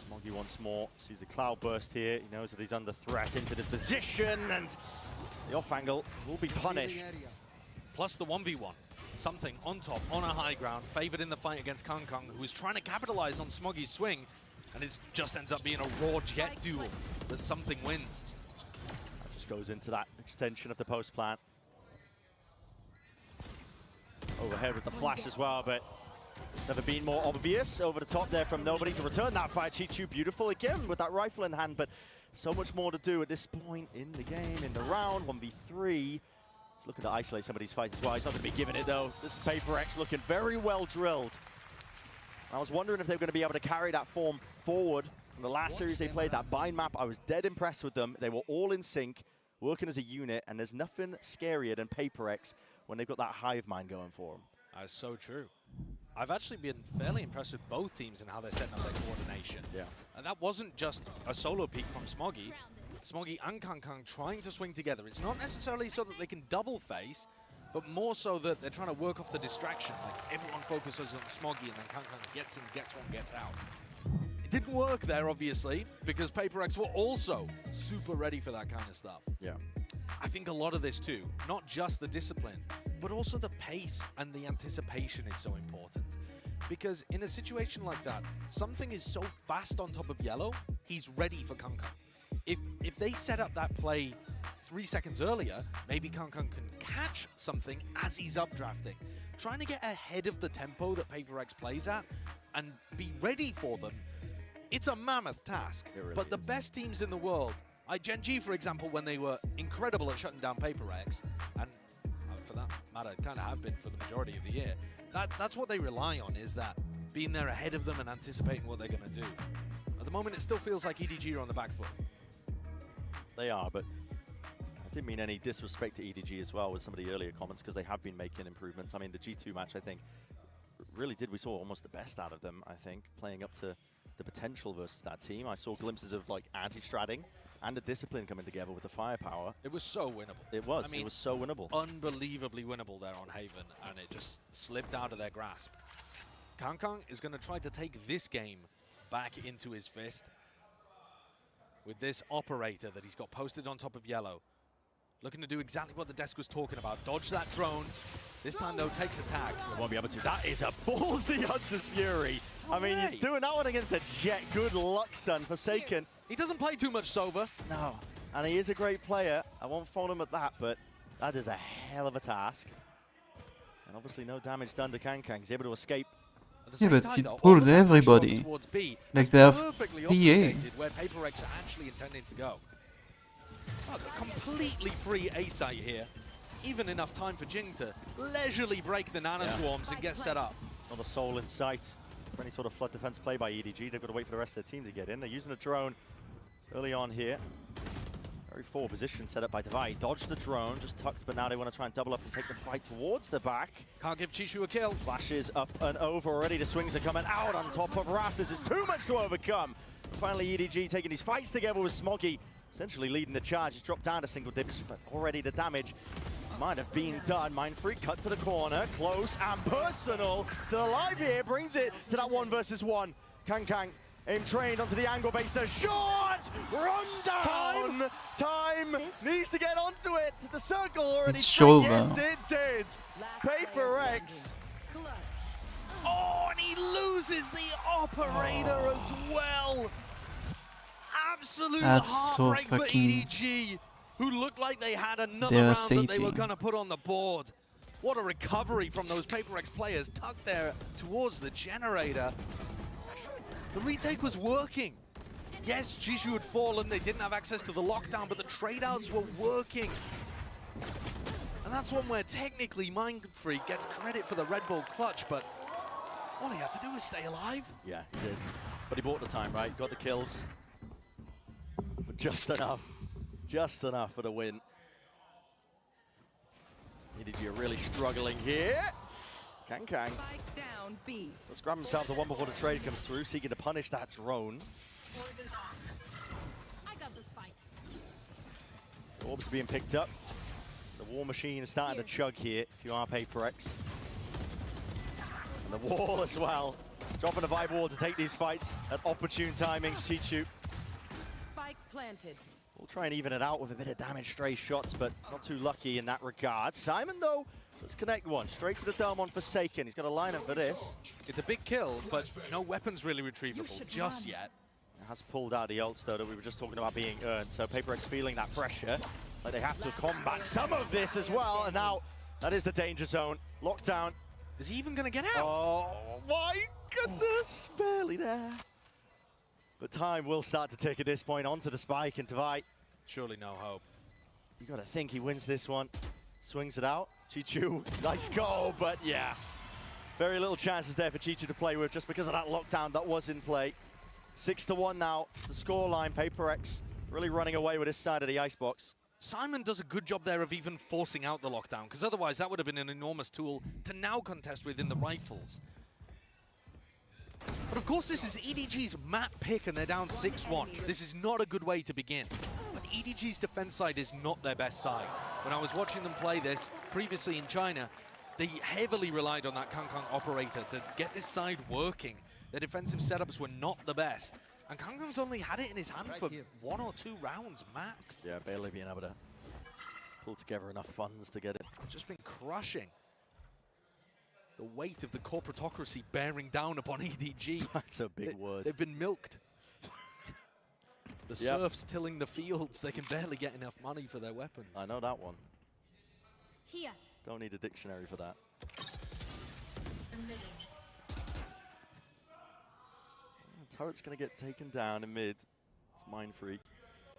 Speaker 8: Smoggy once more sees the cloud burst here. He knows that he's under threat into this position, and the off angle will be punished.
Speaker 11: Plus the 1v1. Something on top, on a high ground, favored in the fight against Kangkang, who is trying to capitalize on Smoggy's swing, and it just ends up being a raw jet duel that Something wins.
Speaker 8: That just goes into that extension of the post plant. Overhead with the flash as well, but never been more obvious. Over the top there from nobody to return that fire. Chichu beautiful again with that rifle in hand, but so much more to do at this point in the game, in the round. 1v3. He's looking to isolate some of these fights as well. He's not going to be giving it though. This is PRX looking very well drilled. I was wondering if they were going to be able to carry that form forward. From the last series they played, that bind map, I was dead impressed with them. They were all in sync, working as a unit, and there's nothing scarier than PRX when they've got that hive mind going for them.
Speaker 11: That's so true. I've actually been fairly impressed with both teams and how they're setting up their coordination.
Speaker 8: Yeah.
Speaker 11: And that wasn't just a solo peek from Smoggy. Smoggy and Kangkang trying to swing together. It's not necessarily so that they can double face, but more so that they're trying to work off the distraction. Like everyone focuses on Smoggy and then Kangkang gets in, gets one, gets out. It didn't work there, obviously, because PRX were also super ready for that kind of stuff.
Speaker 8: Yeah.
Speaker 11: I think a lot of this too, not just the discipline, but also the pace and the anticipation is so important. Because in a situation like that, Something is so fast on top of yellow, he's ready for Kangkang. If they set up that play 3 seconds earlier, maybe Kangkang can catch Something as he's updrafting. Trying to get ahead of the tempo that PRX plays at and be ready for them, it's a mammoth task.
Speaker 8: Really
Speaker 11: but the
Speaker 8: is.
Speaker 11: best teams in the world, like Gen G, for example, when they were incredible at shutting down PRX, and for that matter, kind of have been for the majority of the year, that's what they rely on, is that being there ahead of them and anticipating what they're going to do. At the moment, it still feels like EDG are on the back foot.
Speaker 8: They are, but Didn't mean any disrespect to EDG as well with some of the earlier comments, because they have been making improvements. I mean, the G2 match, I think, really did. We saw almost the best out of them, I think, playing up to the potential versus that team. I saw glimpses of like anti-stratting and the discipline coming together with the firepower.
Speaker 11: It was so winnable.
Speaker 8: It was.
Speaker 11: I mean,
Speaker 8: it was so winnable.
Speaker 11: Unbelievably winnable there on Haven, and it just slipped out of their grasp. Kangkang is going to try to take this game back into his fist with this operator that he's got posted on top of yellow. Looking to do exactly what the desk was talking about. Dodge that drone. This time, though, takes a tag.
Speaker 8: Won't be able to. That is a ballsy Hunter's Fury. I mean, you're doing that one against a Jet. Good luck, son. Forsaken.
Speaker 11: He doesn't play too much sober.
Speaker 8: No. And he is a great player. I won't fault him at that, but that is a hell of a task. And obviously no damage done to Kangkang. He's able to escape.
Speaker 2: Yeah, but it pulled everybody. Like they have PA.
Speaker 11: Where PRX are actually intending to go. Oh, a completely free A site here. Even enough time for Jing to leisurely break the nano swarms and get set up.
Speaker 8: Not a soul in sight for any sort of flood defense play by EDG. They've got to wait for the rest of their team to get in. They're using a drone early on here. Very forward position set up by Divide. Dodged the drone, just tucked, but now they want to try and double up and take the fight towards the back.
Speaker 11: Can't give Chishu a kill.
Speaker 8: Flashes up and over already. The swings are coming out on top of Raph. This is too much to overcome. And finally, EDG taking these fights together with Smoggy, essentially leading the charge. He's dropped down to single digits, but already the damage might have been done. Mindfreak cut to the corner, close and personal. Still alive here, brings it to that 1 versus 1. Kangkang aim trained onto the angle base. The shot! Run down! Time needs to get onto it. The circle already.
Speaker 2: It's over.
Speaker 8: Yes, it did. PRX.
Speaker 11: Oh, and he loses the operator as well. Absolute heartbreak for EDG, who looked like they had another round that they were going to put on the board. What a recovery from those PRX players, tucked there towards the generator. The retake was working. Yes, Jishu had fallen, they didn't have access to the lockdown, but the trade-outs were working. And that's one where technically Mindfreak gets credit for the Red Bull clutch, but all he had to do was stay alive.
Speaker 8: Yeah, he did. But he bought the time, right? Got the kills. But just enough. Just enough for the win. EDG are really struggling here. Kangkang. Let's grab himself the one before the trade comes through, seeking to punish that drone.
Speaker 18: I got the spike.
Speaker 8: The orbs being picked up. The war machine is starting to chug here, if you are PRX. And the wall as well. Dropping a vibe wall to take these fights at opportune timings. Chichu.
Speaker 18: Spike planted.
Speaker 8: We'll try and even it out with a bit of damage, stray shots, but not too lucky in that regard. Simon, though, let's connect one. Straight to the dome on Forsaken. He's got a lineup for this.
Speaker 11: It's a big kill, but no weapons really retrievable just yet.
Speaker 8: It has pulled out the ults, though, that we were just talking about being earned. So PRX feeling that pressure. Like they have to combat some of this as well. And now, that is the danger zone. Lockdown.
Speaker 11: Is he even going to get out?
Speaker 8: Oh, my goodness. Barely there. But time will start to tick at this point onto the spike and Divide.
Speaker 11: Surely no hope.
Speaker 8: You got to think he wins this one. Swings it out. Chichu, nice goal, but yeah. Very little chances there for Chichu to play with just because of that lockdown that was in play. 6-1 now, the scoreline. PRX really running away with his side of the icebox.
Speaker 11: Simon does a good job there of even forcing out the lockdown, because otherwise that would have been an enormous tool to now contest with in the rifles. But of course this is EDG's map pick and they're down 6-1. This is not a good way to begin. But EDG's defense side is not their best side. When I was watching them play this previously in China, they heavily relied on that Kangkang operator to get this side working. Their defensive setups were not the best. And Kangkang's only had it in his hand for 1 or 2 rounds max.
Speaker 8: Yeah, barely being able to pull together enough funds to get it.
Speaker 11: Just been crushing. The weight of the corporatocracy bearing down upon EDG.
Speaker 8: That's a big word.
Speaker 11: They've been milked. The serfs tilling the fields. They can barely get enough money for their weapons.
Speaker 8: I know that one.
Speaker 18: Here.
Speaker 8: Don't need a dictionary for that. Turret's going to get taken down in mid. It's Mindfreak.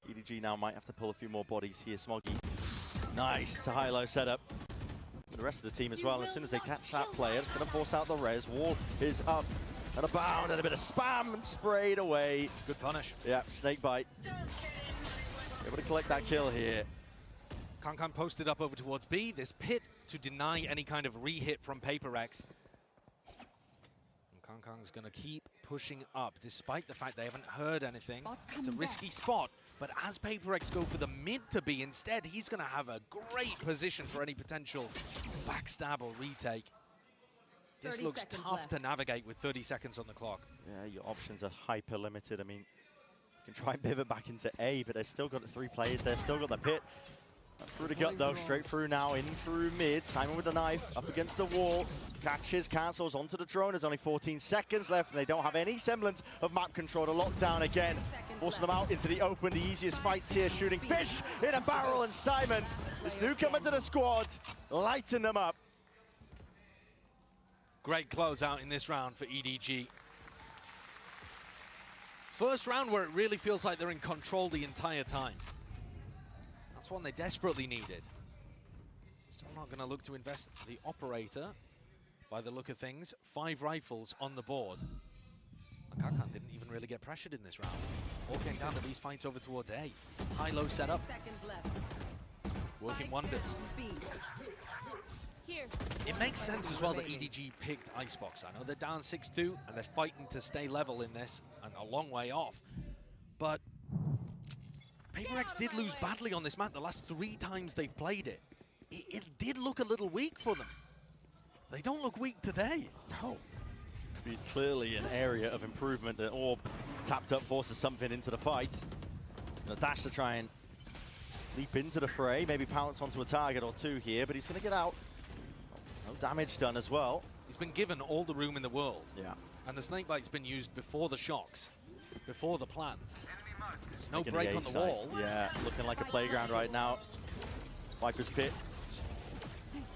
Speaker 8: EDG now might have to pull a few more bodies here. Smoggy. Nice. It's a high-low setup. The rest of the team as well. As soon as they catch that player, it's going to force out the res. Wall is up and a bound and a bit of spam and sprayed away.
Speaker 11: Good punish.
Speaker 8: Yeah, snake bite. Able to collect that kill here.
Speaker 11: Kankan posted up over towards B. This pit to deny any kind of re-hit from PRX. And Kankan's going to keep pushing up, despite the fact they haven't heard anything. It's a risky spot, but as PRX go for the mid to B instead, he's going to have a great position for any potential backstab or retake. This looks tough to navigate with 30 seconds on the clock.
Speaker 8: Yeah, your options are hyper limited. I mean, you can try and pivot back into A, but they've still got the 3 players there, still got the pit. Through the gut though, straight through now, in through mid. Simon with the knife, up against the wall. Catches, cancels onto the drone. There's only 14 seconds left, and they don't have any semblance of map control to lock down again. Forcing them out into the open, the easiest fights here, shooting fish in a barrel, and Simon, this newcomer to the squad, lighting them up.
Speaker 11: Great closeout in this round for EDG. First round where it really feels like they're in control the entire time. That's one they desperately needed. Still not going to look to invest the operator by the look of things. 5 rifles on the board. And Kankan didn't even really get pressured in this round. All came down to these fights over towards A. High-low setup. Working wonders.
Speaker 14: Here.
Speaker 11: It makes sense as well that EDG picked Icebox. I know they're down 6-2 and they're fighting to stay level in this and a long way off. But PRX did lose badly on this map the last 3 times they've played it. It did look a little weak for them. They don't look weak today.
Speaker 8: No. Be clearly an area of improvement. The orb tapped up forces something into the fight. A dash to try and leap into the fray, maybe pounce onto a target or 2 here, but he's going to get out. No damage done as well.
Speaker 11: He's been given all the room in the world.
Speaker 8: Yeah.
Speaker 11: And the snakebite's been used before the shocks, before the plant. No
Speaker 8: Making
Speaker 11: break
Speaker 8: the
Speaker 11: on the
Speaker 8: A side.
Speaker 11: wall.
Speaker 8: Yeah, looking like a playground right now. Viper's pit.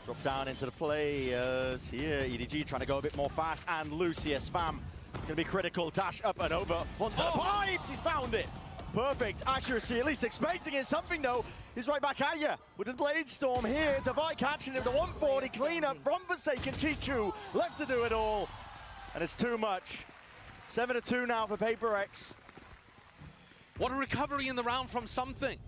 Speaker 8: Drop down into the players here. EDG trying to go a bit more fast and loose here. Spam. It's going to be critical. Dash up and over. Onto the pipes. He's found it. Perfect accuracy, at least expecting it. Something though, he's right back at you with the Blade Storm here. Divide catching him, the 140 cleanup from Forsaken. Chichu left to do it all. And it's too much. 7-2 now for PRX.
Speaker 11: What a recovery in the round from something.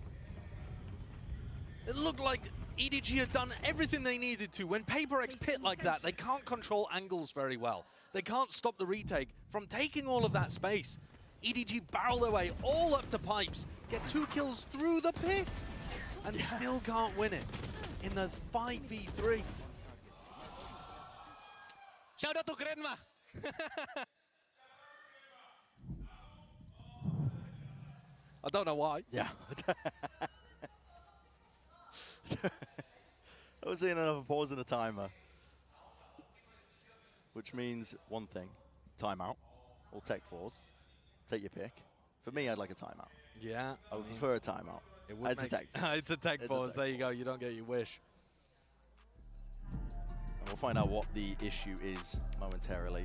Speaker 11: It looked like EDG had done everything they needed to. When PRX pit like that, they can't control angles very well. They can't stop the retake from taking all of that space. EDG barrel their way all up to pipes, get 2 kills through the pit, and still can't win it in the 5v3.
Speaker 15: Shout out to Grenma.
Speaker 11: I don't know why.
Speaker 8: Yeah. I was seeing another pause in the timer. Which means one thing, timeout, or tech pause. Take your pick. For me, I'd like a timeout.
Speaker 11: Yeah.
Speaker 8: I would prefer a timeout.
Speaker 11: It would
Speaker 8: it's a tech
Speaker 11: It's a tech pause. There you go. You don't get your wish.
Speaker 8: And we'll find out what the issue is momentarily.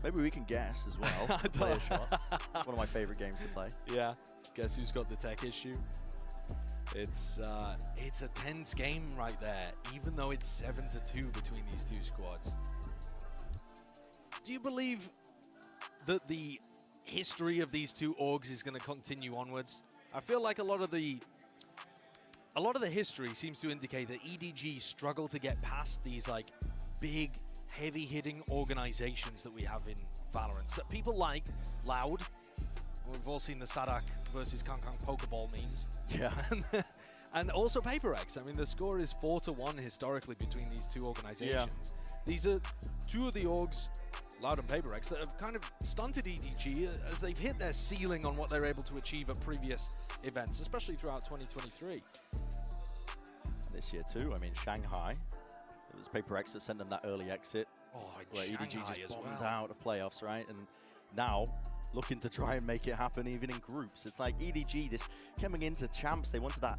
Speaker 8: Maybe we can guess as well. Player shots. One of my favorite games to play.
Speaker 11: Yeah. Guess who's got the tech issue? It's a tense game right there, even though it's 7-2 between these 2 squads. Do you believe that the history of these 2 orgs is going to continue onwards? I feel like a lot of the history seems to indicate that EDG struggle to get past these like big, heavy-hitting organizations that we have in Valorant. So people like Loud. We've all seen the Sadak versus Kankan Pokeball memes.
Speaker 8: Yeah.
Speaker 11: And also PRX. I mean, the score is 4-1 historically between these 2 organizations.
Speaker 8: Yeah.
Speaker 11: These are 2 of the orgs, Loud and PRX, that have kind of stunted EDG as they've hit their ceiling on what they're able to achieve at previous events, especially throughout 2023.
Speaker 8: This year too, I mean, Shanghai, it was PRX that sent them that early exit.
Speaker 11: Oh,
Speaker 8: where
Speaker 11: Shanghai
Speaker 8: EDG
Speaker 11: as
Speaker 8: just bombed
Speaker 11: well.
Speaker 8: out of playoffs, right? And now, looking to try and make it happen even in groups. It's like EDG, this coming into champs, they wanted that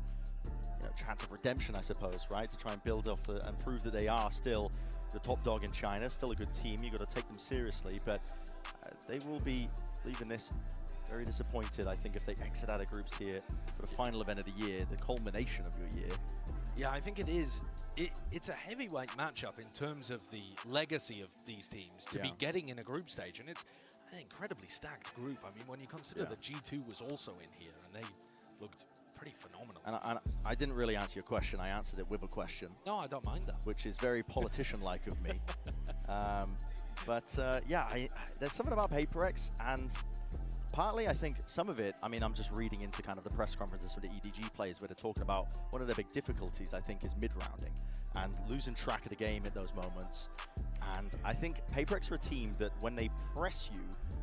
Speaker 8: chance of redemption, I suppose, right? To try and build off and prove that they are still the top dog in China, still a good team. You've got to take them seriously, but they will be leaving this very disappointed, I think, if they exit out of groups here for the final event of the year, the culmination of your year.
Speaker 11: Yeah, I think it is. It's a heavyweight matchup in terms of the legacy of these teams to be getting in a group stage, and it's an incredibly stacked group. I mean, when you consider that G2 was also in here, and they looked pretty phenomenal.
Speaker 8: And I didn't really answer your question. I answered it with a question.
Speaker 11: No, I don't mind that.
Speaker 8: Which is very politician-like of me. Yeah, there's something about PRX, and partly I think some of it, I mean, I'm just reading into kind of the press conferences from the EDG players where they're talking about one of their big difficulties, I think, is mid-rounding and losing track of the game at those moments. And I think PRX are a team that when they press you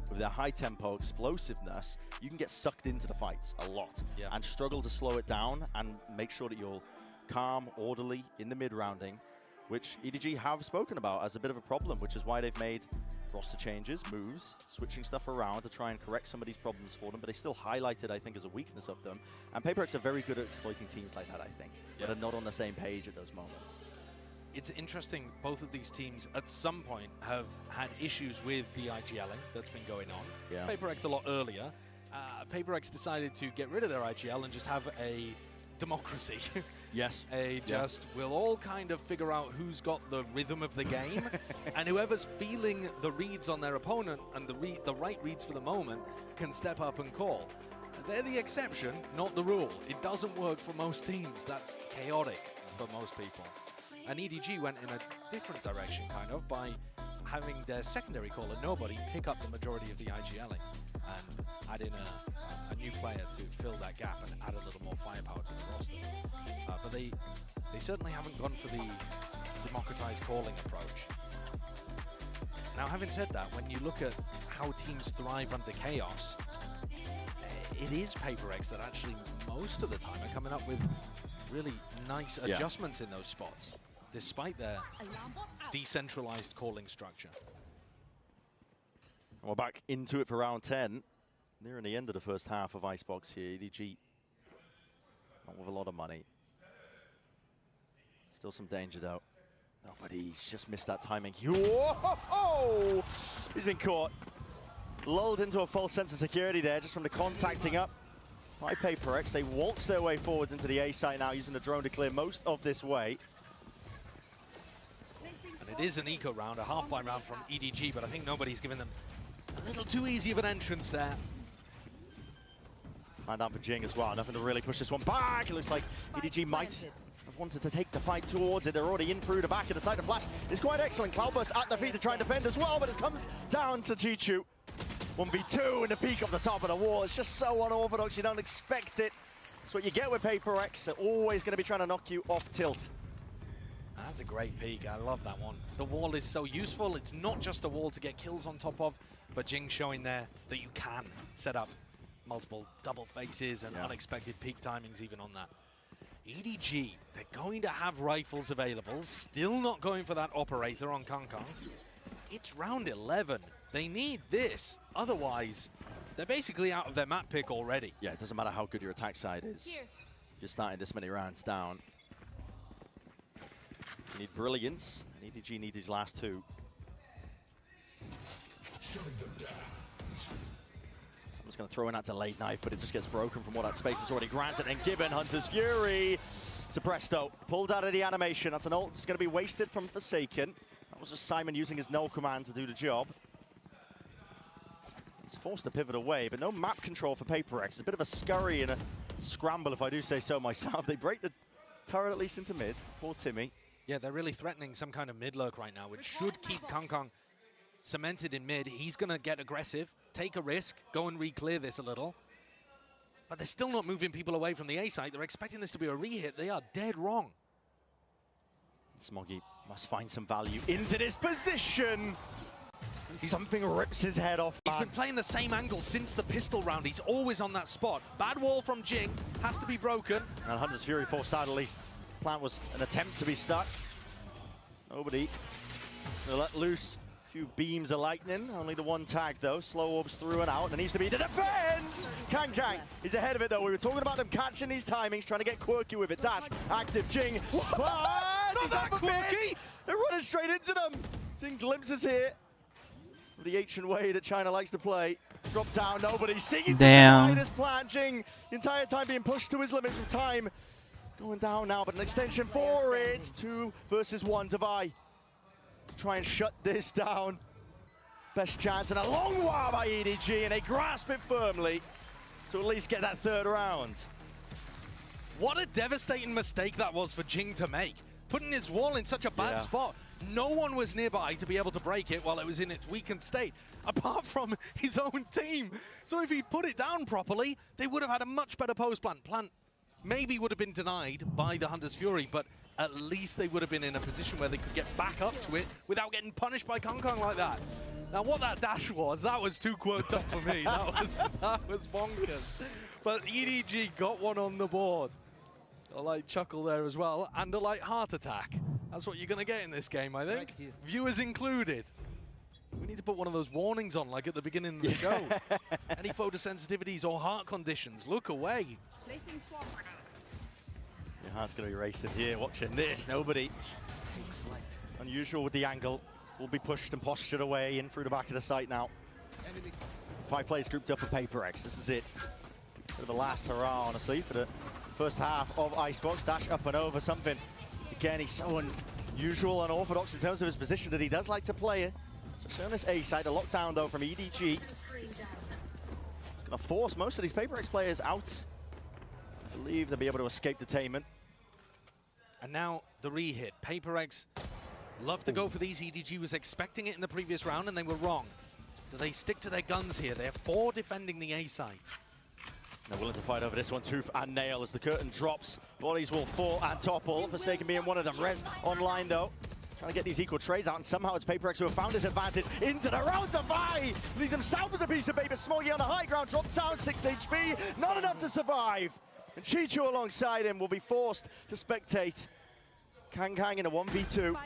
Speaker 8: with their high tempo explosiveness, you can get sucked into the fights a lot and struggle to slow it down and make sure that you're calm, orderly in the mid-rounding, which EDG have spoken about as a bit of a problem, which is why they've made roster changes, moves, switching stuff around to try and correct some of these problems for them, but they still highlight it, I think, as a weakness of them. And PRX are very good at exploiting teams like that, I think, that are not on the same page at those moments.
Speaker 11: It's interesting, both of these teams at some point have had issues with the IGLing that's been going on.
Speaker 8: Yeah.
Speaker 11: PRX a lot earlier. PRX decided to get rid of their IGL and just have a democracy.
Speaker 8: Yes.
Speaker 11: We'll all kind of figure out who's got the rhythm of the game, and whoever's feeling the reads on their opponent and the right reads for the moment can step up and call. They're the exception, not the rule. It doesn't work for most teams. That's chaotic for most people. And EDG went in a different direction, kind of, by having their secondary caller, Nobody, pick up the majority of the IGLing and add in a new player to fill that gap and add a little more firepower to the roster. But they certainly haven't gone for the democratized calling approach. Now, having said that, when you look at how teams thrive under chaos, it is PRX that actually most of the time are coming up with really nice adjustments in those spots, despite their decentralized calling structure.
Speaker 8: And we're back into it for round 10. Nearing the end of the first half of Icebox here. EDG not with a lot of money. Still some danger though. No, but he's just missed that timing. Whoa! He's been caught. Lulled into a false sense of security there just from the contacting up by PRX. They waltz their way forwards into the A site now, using the drone to clear most of this way.
Speaker 11: And it is an eco round, a half-point round from EDG, but I think Nobody's given them a little too easy of an entrance there.
Speaker 8: And down for Jing as well. Nothing to really push this one back. It looks like EDG might have wanted to take the fight towards it. They're already in through the back of the side. The flash is quite excellent. Cloudburst at the feet to try and defend as well, but it comes down to Chichu. 1v2 in the peak of the top of the wall. It's just so unorthodox. You don't expect it. That's what you get with PRX. They're always going to be trying to knock you off tilt.
Speaker 11: That's a great peek. I love that one. The wall is so useful. It's not just a wall to get kills on top of, but Jing showing there that you can set up multiple double faces and unexpected peak timings even on that. EDG, they're going to have rifles available. Still not going for that operator on Kong Kong. It's round 11. They need this. Otherwise, they're basically out of their map pick already.
Speaker 8: Yeah, it doesn't matter how good your attack side is. If you're starting this many rounds down. You need brilliance, and EDG need his last two. Someone's going to throw in that delayed knife, but it just gets broken from what that space is already granted. And given Hunter's Fury, suppressed though, pulled out of the animation. That's an ult that's going to be wasted from Forsaken. That was just Simon using his null command to do the job. He's forced to pivot away, but no map control for PRX. It's a bit of a scurry and a scramble, if I do say so myself. They break the turret at least into mid. Poor Timmy.
Speaker 11: Yeah, they're really threatening some kind of mid lurk right now, which should keep Kong Kong cemented in mid. He's going to get aggressive, take a risk, go and re-clear this a little. But they're still not moving people away from the A site. They're expecting this to be a re-hit. They are dead wrong.
Speaker 8: Smoggy must find some value into this position. Something rips his head off.
Speaker 11: He's been playing the same angle since the pistol round. He's always on that spot. Bad wall from Jing, has to be broken.
Speaker 8: And Hunter's Fury forced out at least. Plan was an attempt to be stuck. Nobody will let loose a few beams of lightning. Only the one tag though. Slow orbs through and out. There needs to be the defense. Kang is ahead of it though. We were talking about them catching these timings, trying to get quirky with it. Dash, active, Jing. Not that quirky. They're running straight into them. Seeing glimpses here. The ancient way that China likes to play. Drop down, Nobody singing this plan. Jing, the entire time being pushed to his limits with time. Going down now, but an extension for it. 2 versus 1 Devi. Try and shut this down. Best chance and a long while by EDG, and they grasp it firmly to at least get that third round.
Speaker 11: What a devastating mistake that was for Jing to make. Putting his wall in such a bad spot. No one was nearby to be able to break it while it was in its weakened state, apart from his own team. So if he'd put it down properly, they would have had a much better post plant. Plant maybe would have been denied by the Hunter's Fury, but at least they would have been in a position where they could get back up to it without getting punished by Kong Kong like that. Now what that dash was, that was too quirked up for me. That was bonkers. But EDG got one on the board. A light chuckle there as well, and a light heart attack. That's what you're going to get in this game, I think. Viewers included. We need to put one of those warnings on, like at the beginning of the show. Any photosensitivities or heart conditions, look away.
Speaker 8: Your heart's going to be racing here, watching this. Nobody. Unusual with the angle. Will be pushed and postured away in through the back of the site now. 5 players grouped up for PRX. This is it. For the last hurrah, honestly, for the first half of Icebox. Dash up and over something. Again, he's so unusual and orthodox in terms of his position that he does like to play it. So on this A side, a lockdown though from EDG. It's going to force most of these PRX players out. I believe they'll be able to escape detainment.
Speaker 11: And now the re-hit. PRX love to go for these. EDG was expecting it in the previous round and they were wrong. Do they stick to their guns here? They're 4 defending the A side.
Speaker 8: They're willing to fight over this one, tooth and nail, as the curtain drops. Bodies will fall and topple. Forsaken being one of them. Rez online, though. Trying to get these equal trades out, and somehow it's PRX who have found his advantage into the round to Vi. Leaves himself as a piece of paper. Smoggy on the high ground, dropped down 6 HP. Not enough to survive. And Chichu alongside him will be forced to spectate. Kang Kang in a 1v2.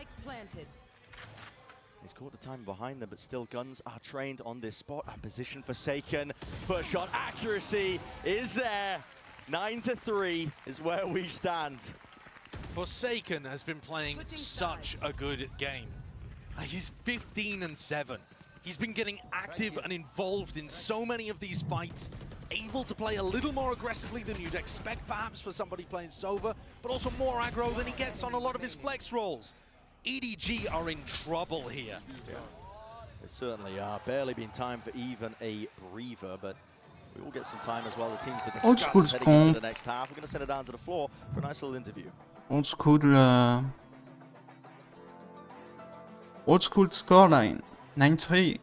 Speaker 8: He's caught the time behind them, but still guns are trained on this spot and position Forsaken. First shot accuracy is there. 9-3 is where we stand.
Speaker 11: Forsaken has been playing such a good game. He's 15-7. He's been getting active and involved in so many of these fights, able to play a little more aggressively than you'd expect perhaps for somebody playing Sova, but also more aggro than he gets on a lot of his flex rolls. EDG are in trouble here.
Speaker 8: Yeah. They certainly are. Barely been time for even a breather, but we will get some time as well. The teams to
Speaker 2: Old
Speaker 8: discuss
Speaker 2: school
Speaker 8: heading into the next half. We're going to send it down to the floor for a nice little interview.
Speaker 2: Old school scoreline 9-3.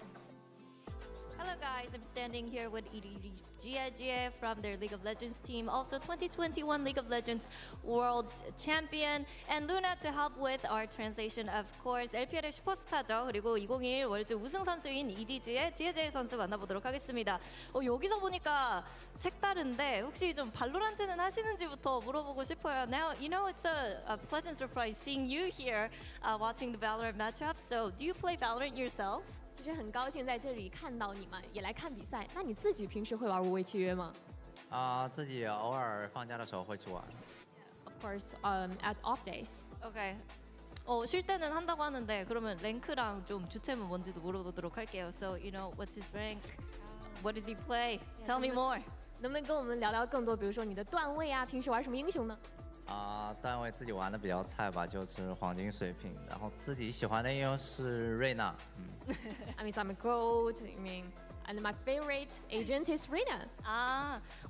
Speaker 7: Hello guys, I'm standing here with EDG's Jie from their League of Legends team, also 2021 League of Legends World Champion, and Luna to help with our translation, of course. LPL의 슈퍼스타죠. 그리고 2021 월드 우승 선수인 EDG의 지혜재 선수 만나보도록 하겠습니다. 여기서 보니까 색다른데 혹시 좀 발로란트는 하시는지부터 물어보고 싶어요. Now, you know, it's a pleasant surprise seeing you here watching the Valorant matchup. So, do you play Valorant yourself?
Speaker 22: 其实很高兴在这里看到你们，也来看比赛。那你自己平时会玩无畏契约吗？
Speaker 16: 自己偶尔放假的时候会去玩。
Speaker 22: Of course, at off days.
Speaker 7: Okay. 쉴 때는 한다고 하는데 그러면 랭크랑 좀 주체는 뭔지도 물어보도록 할게요. So, you know, what's his rank? What does he play? Tell me more.
Speaker 22: 能不能跟我们聊聊更多？比如说你的段位啊，平时玩什么英雄呢？
Speaker 16: 段位自己玩的比较菜吧，就是黄金水平。然后自己喜欢的英雄是瑞娜。
Speaker 22: I mean, I'm a gold. I mean, and my favorite agent is Reina.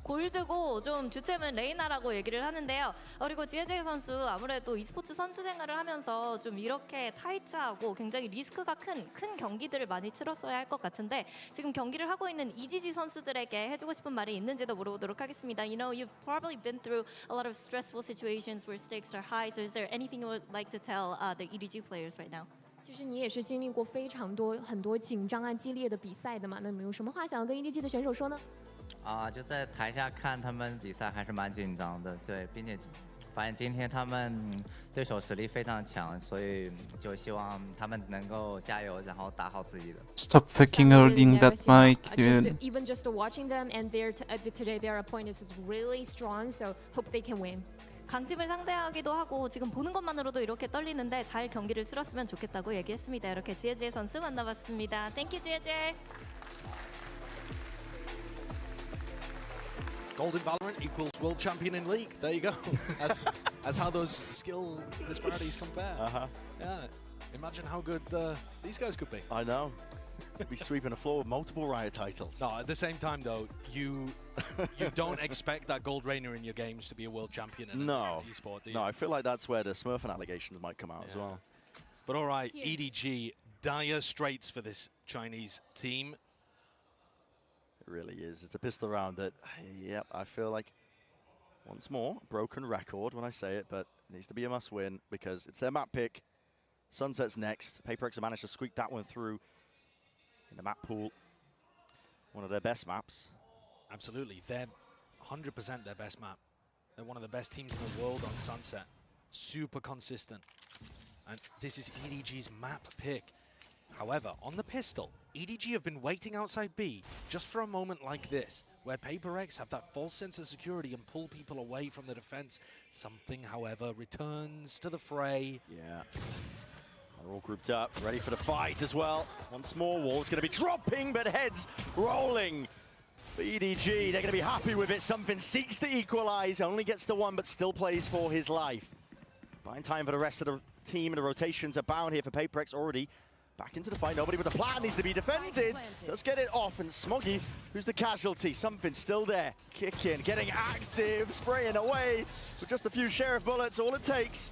Speaker 7: 골드고 좀 주체는 레이나라고 얘기를 하는데요. 그리고 지혜재 선수 아무래도 e스포츠 선수 생활을 하면서 좀 이렇게 타이트하고 굉장히 리스크가 큰 경기들을 많이 치렀어야 할 것 같은데 지금 경기를 하고 있는 EDG 선수들에게 해주고 싶은 말이 있는지도 물어보도록 하겠습니다. You know, you've probably been through a lot of stressful situations where stakes are high. So is there anything you would like to tell the EDG players right now?
Speaker 22: 其实你也是经历过非常多很多紧张啊、激烈的比赛的嘛。那你有什么话想要跟 EDG 的选手说呢？
Speaker 16: 就在台下看他们比赛还是蛮紧张的，对，并且发现今天他们对手实力非常强，所以就希望他们能够加油，然后打好自己的。
Speaker 2: Stop fucking holding that mic, dude.
Speaker 22: Even just watching them and today their opponent is really strong, so hope they can win.
Speaker 7: 강팀을 상대하기도 하고 지금 보는 것만으로도 이렇게 떨리는데 잘 경기를 치렀으면 좋겠다고 얘기했습니다. 이렇게 지혜재 선수 만나봤습니다. Thank you, 지혜재.
Speaker 11: Golden Valorant equals World Champion in League. There you go. That's how those skill disparities compare. Yeah. Imagine how good these guys could be.
Speaker 8: I know. Be sweeping the floor with multiple Riot titles.
Speaker 11: No, at the same time, though, you don't expect that Gold Reigner in your games to be a world champion in
Speaker 8: no.
Speaker 11: an esport, do you?
Speaker 8: No, I feel like that's where the Smurfing allegations might come out as well.
Speaker 11: But all right, EDG, dire straits for this Chinese team.
Speaker 8: It really is. It's a pistol round that, yep, I feel like, once more, broken record when I say it, but it needs to be a must-win because it's their map pick. Sunset's next. PRX have managed to squeak that one through in the map pool. One of their best maps.
Speaker 11: Absolutely. They're 100% their best map. They're one of the best teams in the world on Sunset. Super consistent. And this is EDG's map pick. However, on the pistol, EDG have been waiting outside B just for a moment like this, where PRX have that false sense of security and pull people away from the defense. Something, however, returns to the fray.
Speaker 8: Yeah. They're all grouped up, ready for the fight as well. Once more, Wall's going to be dropping, but heads rolling. For EDG, they're going to be happy with it. Something seeks to equalize, only gets the one, but still plays for his life. Buying time for the rest of the team, and the rotations are bound here for PRX already. Back into the fight, nobody with the plan needs to be defended. Let's get it off, and Smoggy, who's the casualty, something still there. Kicking, getting active, spraying away with just a few Sheriff bullets, all it takes.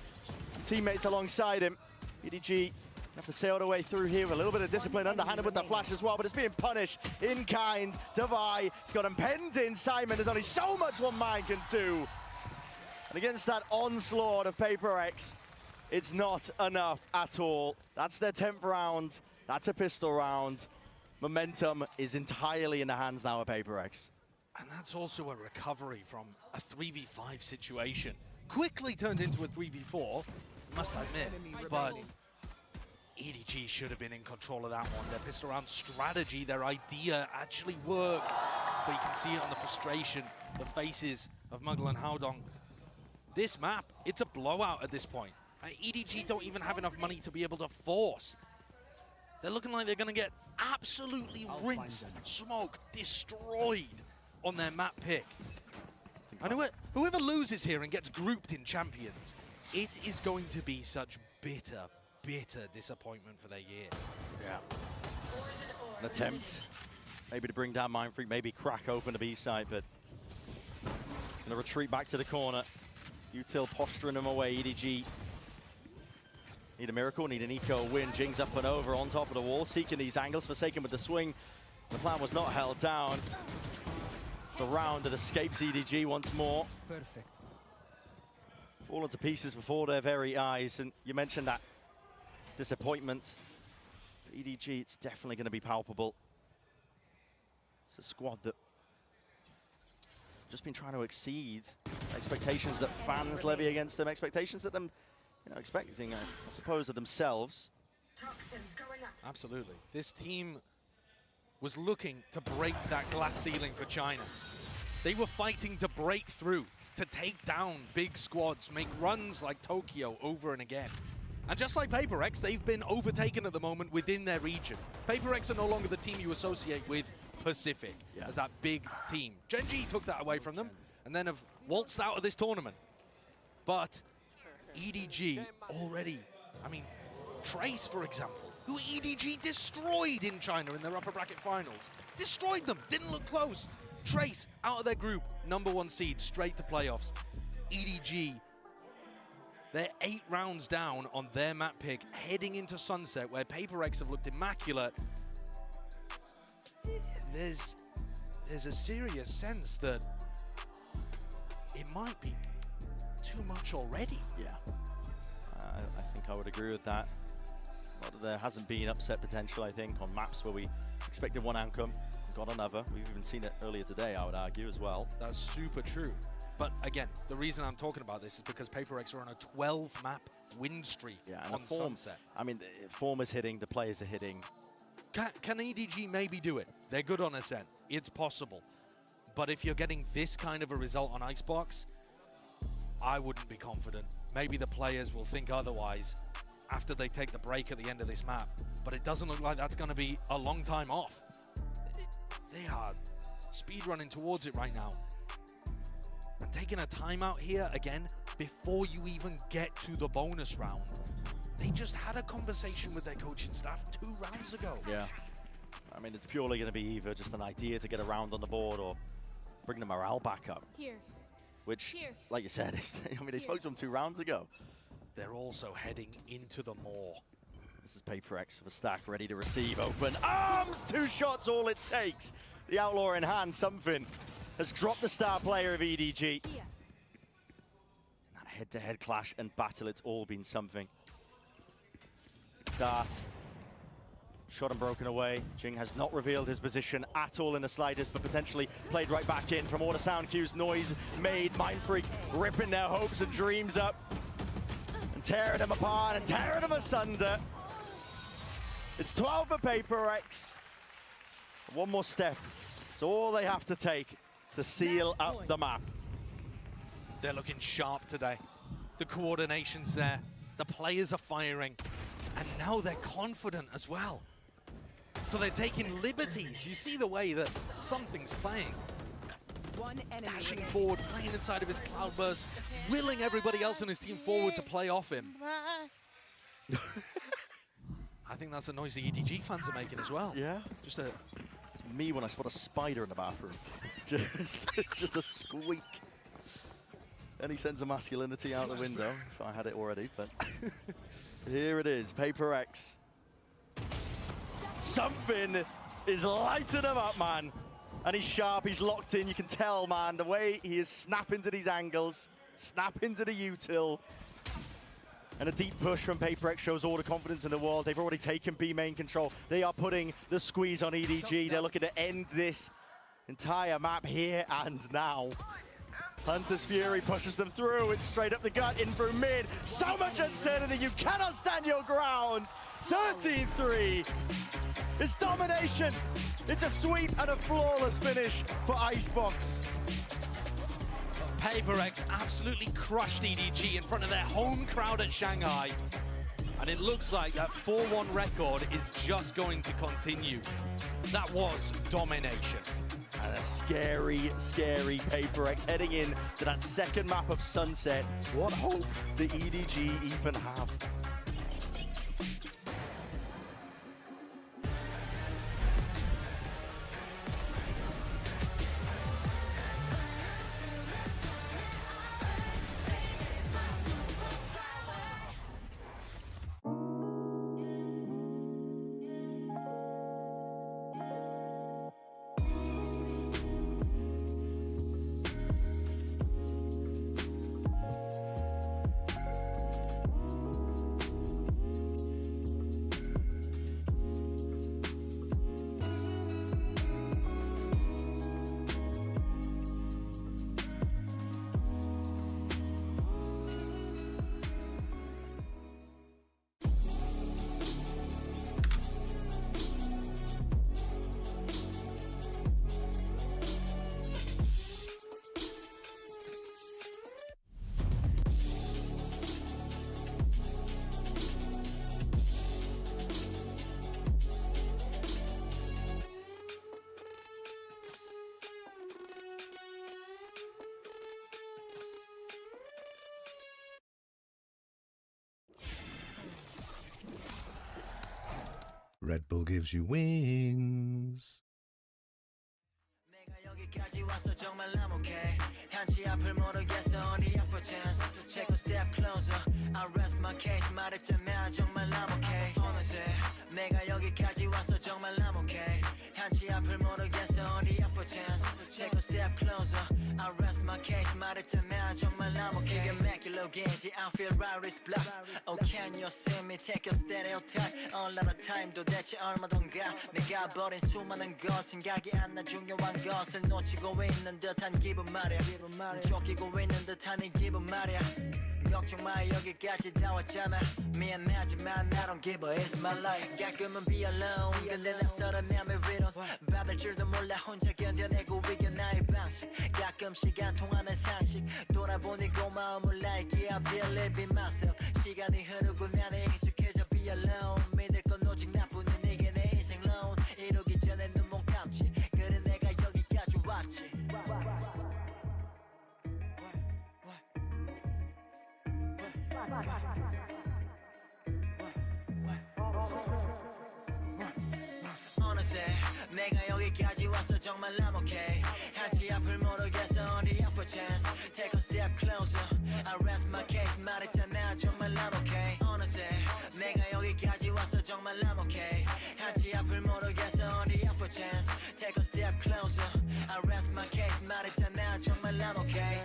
Speaker 8: Teammates alongside him. EDG have to sail their way through here with a little bit of discipline, underhanded with the flash as well, but it's being punished in kind. Devi, he's got him penned in. Simon, there's only so much one man can do. And against that onslaught of PRX, it's not enough at all. That's their 10th round. That's a pistol round. Momentum is entirely in the hands now of PRX.
Speaker 11: And that's also a recovery from a 3v5 situation. Quickly turned into a 3v4, must admit, but EDG should have been in control of that one. Their pistol round strategy, their idea actually worked. But you can see it on the frustration, the faces of Muggle and Haodong. This map, it's a blowout at this point. EDG don't even have enough money to be able to force. They're looking like they're going to get absolutely rinsed, smoked, destroyed on their map pick. And whoever loses here and gets grouped in champions, it is going to be such bitter, bitter disappointment for their year.
Speaker 8: Yeah. An attempt, maybe to bring down Mindfreak, maybe crack open the B side, but gonna retreat back to the corner. Util posturing them away. EDG need a miracle, need an eco win. Jing's up and over on top of the wall, seeking these angles. Forsaken with the swing. The plan was not held down. It's a round that escapes EDG once more.
Speaker 12: Perfect.
Speaker 8: Fallen to pieces before their very eyes, and you mentioned that disappointment. For EDG, it's definitely going to be palpable. It's a squad that just been trying to exceed expectations that fans levy against them, expectations that them, expecting, I suppose, of themselves.
Speaker 11: Absolutely. This team was looking to break that glass ceiling for China. They were fighting to break through, to take down big squads, make runs like Tokyo over and again. And just like PRX, they've been overtaken at the moment within their region. PRX are no longer the team you associate with Pacific as that big team. Gen.G took that away from them and then have waltzed out of this tournament. But EDG already, Trace, for example, who EDG destroyed in China in their upper bracket finals. Destroyed them, didn't look close. Trace out of their group, #1 seed, straight to playoffs. EDG, they're 8 rounds down on their map pick, heading into Sunset, where PRX have looked immaculate. There's a serious sense that it might be too much already.
Speaker 8: Yeah, I think I would agree with that. But there hasn't been upset potential, I think, on maps where we expected one outcome, got another. We've even seen it earlier today, I would argue, as well.
Speaker 11: That's super true. But again, the reason I'm talking about this is because PRX are on a 12-map win streak on
Speaker 8: form,
Speaker 11: Sunset.
Speaker 8: The form is hitting, the players are hitting.
Speaker 11: Can EDG maybe do it? They're good on Ascent. It's possible. But if you're getting this kind of a result on Icebox, I wouldn't be confident. Maybe the players will think otherwise after they take the break at the end of this map. But it doesn't look like that's going to be a long time off. They are speedrunning towards it right now. And taking a timeout here again before you even get to the bonus round. They just had a conversation with their coaching staff 2 rounds ago.
Speaker 8: Yeah. I mean, it's purely going to be either just an idea to get around on the board or bring the morale back up.
Speaker 18: Here.
Speaker 8: Which, like you said, I mean, they spoke to him 2 rounds ago.
Speaker 11: They're also heading into the maw.
Speaker 8: This is PRX with a stack ready to receive. Open arms, 2 shots, all it takes. The Outlaw in hand, something has dropped the star player of EDG. In that head-to-head clash and battle, it's all been something. Dart. Shot and broken away. Jing has not revealed his position at all in the slightest, but potentially played right back in from all the sound cues. Noise made. Mindfreak ripping their hopes and dreams up and tearing them apart and tearing them asunder. It's 12 for PRX. One more step. It's all they have to take to seal up the map.
Speaker 11: They're looking sharp today. The coordination's there. The players are firing. And now they're confident as well. So they're taking liberties. You see the way that something's playing. Dashing forward, playing inside of his cloudburst, willing everybody else on his team forward to play off him. I think that's a noise the EDG fans are making as well.
Speaker 8: Yeah.
Speaker 11: Just a...
Speaker 8: It's me when I spot a spider in the bathroom. just a squeak. Any sense of masculinity out the window, if I had it already, but here it is, PRX. Something is lighting him up, man. And he's sharp, he's locked in, you can tell, man, the way he is snapping to these angles, snapping to the util. And a deep push from PRX shows all the confidence in the world. They've already taken B main control. They are putting the squeeze on EDG. They're looking to end this entire map here and now. Hunter's Fury pushes them through. It's straight up the gut, in through mid. So much uncertainty, you cannot stand your ground. 13-3. It's domination. It's a sweep and a flawless finish for Icebox.
Speaker 11: PRX absolutely crushed EDG in front of their home crowd at Shanghai. And it looks like that 4-1 record is just going to continue. That was domination.
Speaker 8: And a scary, scary PRX heading in to that second map of Sunset. What hope do EDG even have?
Speaker 19: Red Bull gives you wings.
Speaker 12: 여기까지 왔어 정말 I'm okay. 한치 앞을 모르겠어 only up for chance. Take a step closer. I rest my case 말했자면 정말 I'm okay. 어느새 내가 여기까지 왔어 정말 I'm okay. 한치 앞을 모르겠어 only up for chance. Take a step closer. I rest my case 말했자면 정말 I'm okay. 이게 맥길로겐지 I feel right is block. Oh can you see me take your stereotype. A lot of time 도대체 얼마던가. 내가 버린 수많은 것 생각이 안 나 중요한 것을 놓치고 있는 듯한 기분 말이야. 쫓기고 있는 듯한 이 기분 말이야. 걱정 마 여기까지 다 왔잖아. 미안하지만 I don't give a it's my life. 가끔은 be alone 근데 낯설은 맘의 위로 받을 줄도 몰라 혼자 견뎌내고 이겨 나의 방식. 가끔 시간 통하는 상식 돌아보니 고마움을 알기에 I believe in myself. 시간이 흐르고 나는 익숙해져 be alone. 믿을 건 오직 나뿐인 내게 내 인생 loan. 이루기 전에 눈 못 감지. 그래 내가 여기까지 왔지. 어느새 내가 여기까지 와서 정말 I'm okay 한치 앞을 모르겠어 on the upper chance Take a step closer I rest my case 말했잖아 정말 I'm okay 어느새 내가 여기까지 와서 정말 I'm okay 한치 앞을 모르겠어 on the upper chance Take a step closer I rest my case 말했잖아 정말 I'm okay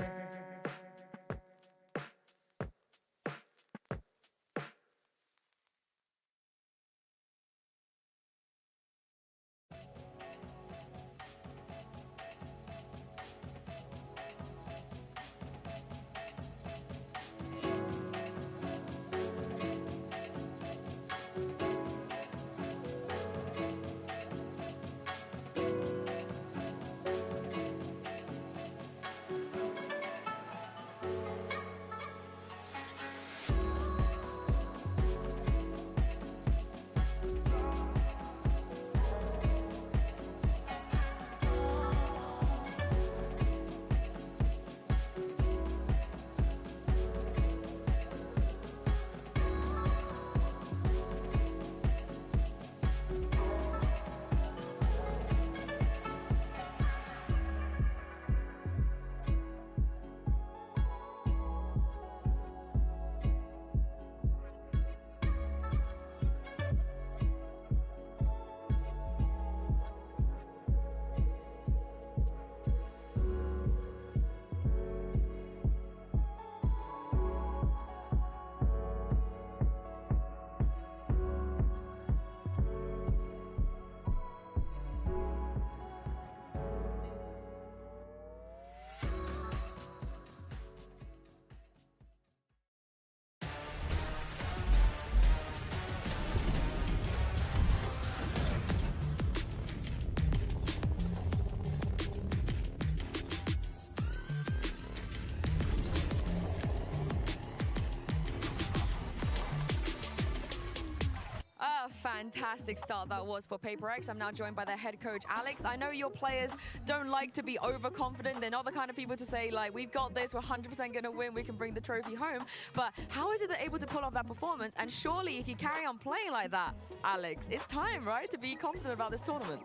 Speaker 9: Fantastic start that was for PRX. I'm now joined by their head coach, Alex. I know your players don't like to be overconfident. They're not the kind of people to say, like, we've got this, we're 100% going to win, we can bring the trophy home. But how is it they're able to pull off that performance? And surely if you carry on playing like that, Alex, it's time, right, to be confident about this tournament?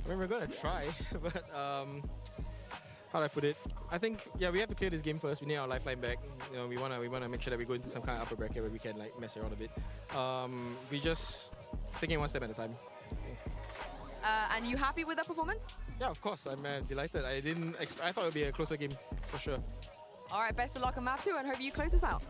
Speaker 17: I mean, we're going to try, but how do I put it? I think, yeah, we have to clear this game first. We need our lifeline back. You know, we wanna make sure that we go into some kind of upper bracket where we can like mess around a bit. We just taking one step at a time.
Speaker 9: And you happy with that performance?
Speaker 17: Yeah, of course. I'm delighted. I thought it would be a closer game for sure.
Speaker 9: All right, best of luck on map 2 and hope you close this out.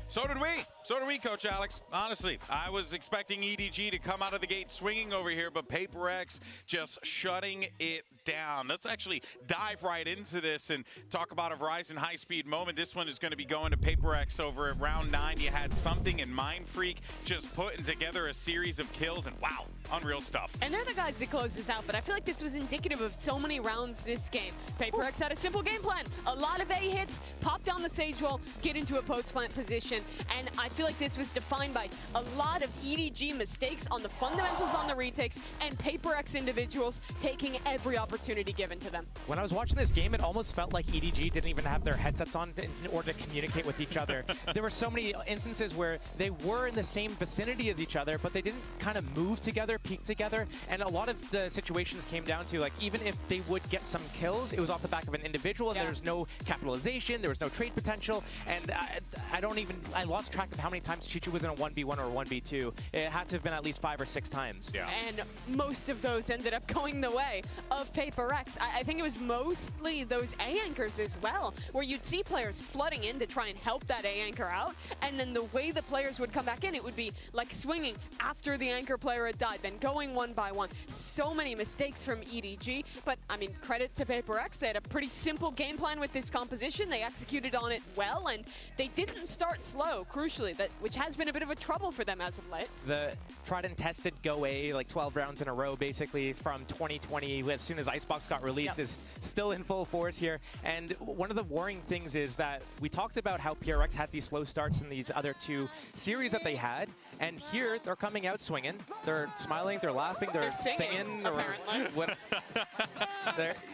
Speaker 1: So did we, Coach Alex. Honestly, I was expecting EDG to come out of the gate swinging over here, but PRX just shutting it down. Let's actually dive right into this and talk about a Verizon high-speed moment. This one is going to be going to PRX over at round 9. You had something in Mind Freak, just putting together a series of kills, and wow, unreal stuff.
Speaker 14: And they're the guys that close this out, but I feel like this was indicative of so many rounds this game. PRX had a simple game plan. A lot of A hits, pop down the Sage Wall, get into a post-plant position, and I feel like this was defined by a lot of EDG mistakes on the fundamentals on the retakes, and PRX individuals taking every opportunity given to them.
Speaker 15: When I was watching this game, it almost felt like EDG didn't even have their headsets on in order to communicate with each other. There were so many instances where they were in the same vicinity as each other, but they didn't kind of move together, peak together, and a lot of the situations came down to, like, even if they would get some kills, it was off the back of an individual, and there was no capitalization, there was no trade potential, and I lost track of how many times Chichu was in a 1v1 or a 1v2. It had to have been at least 5 or 6 times.
Speaker 14: Yeah. And most of those ended up going the way of PRX. I think it was mostly those A anchors as well, where you'd see players flooding in to try and help that A anchor out, and then the way the players would come back in, it would be like swinging after the anchor player had died, then going one by one. So many mistakes from EDG, but I mean, credit to PRX. They had a pretty simple game plan with this composition. They executed on it well, and they didn't start slow, crucially, which has been a bit of a trouble for them as of late.
Speaker 15: The tried and tested Go A, like 12 rounds in a row, basically from 2020, as soon as Icebox got released, is still in full force here. And one of the worrying things is that we talked about how PRX had these slow starts in these other 2 series that they had, and here they're coming out swinging. They're smiling, they're laughing, they're singing,
Speaker 14: apparently.
Speaker 15: Or what?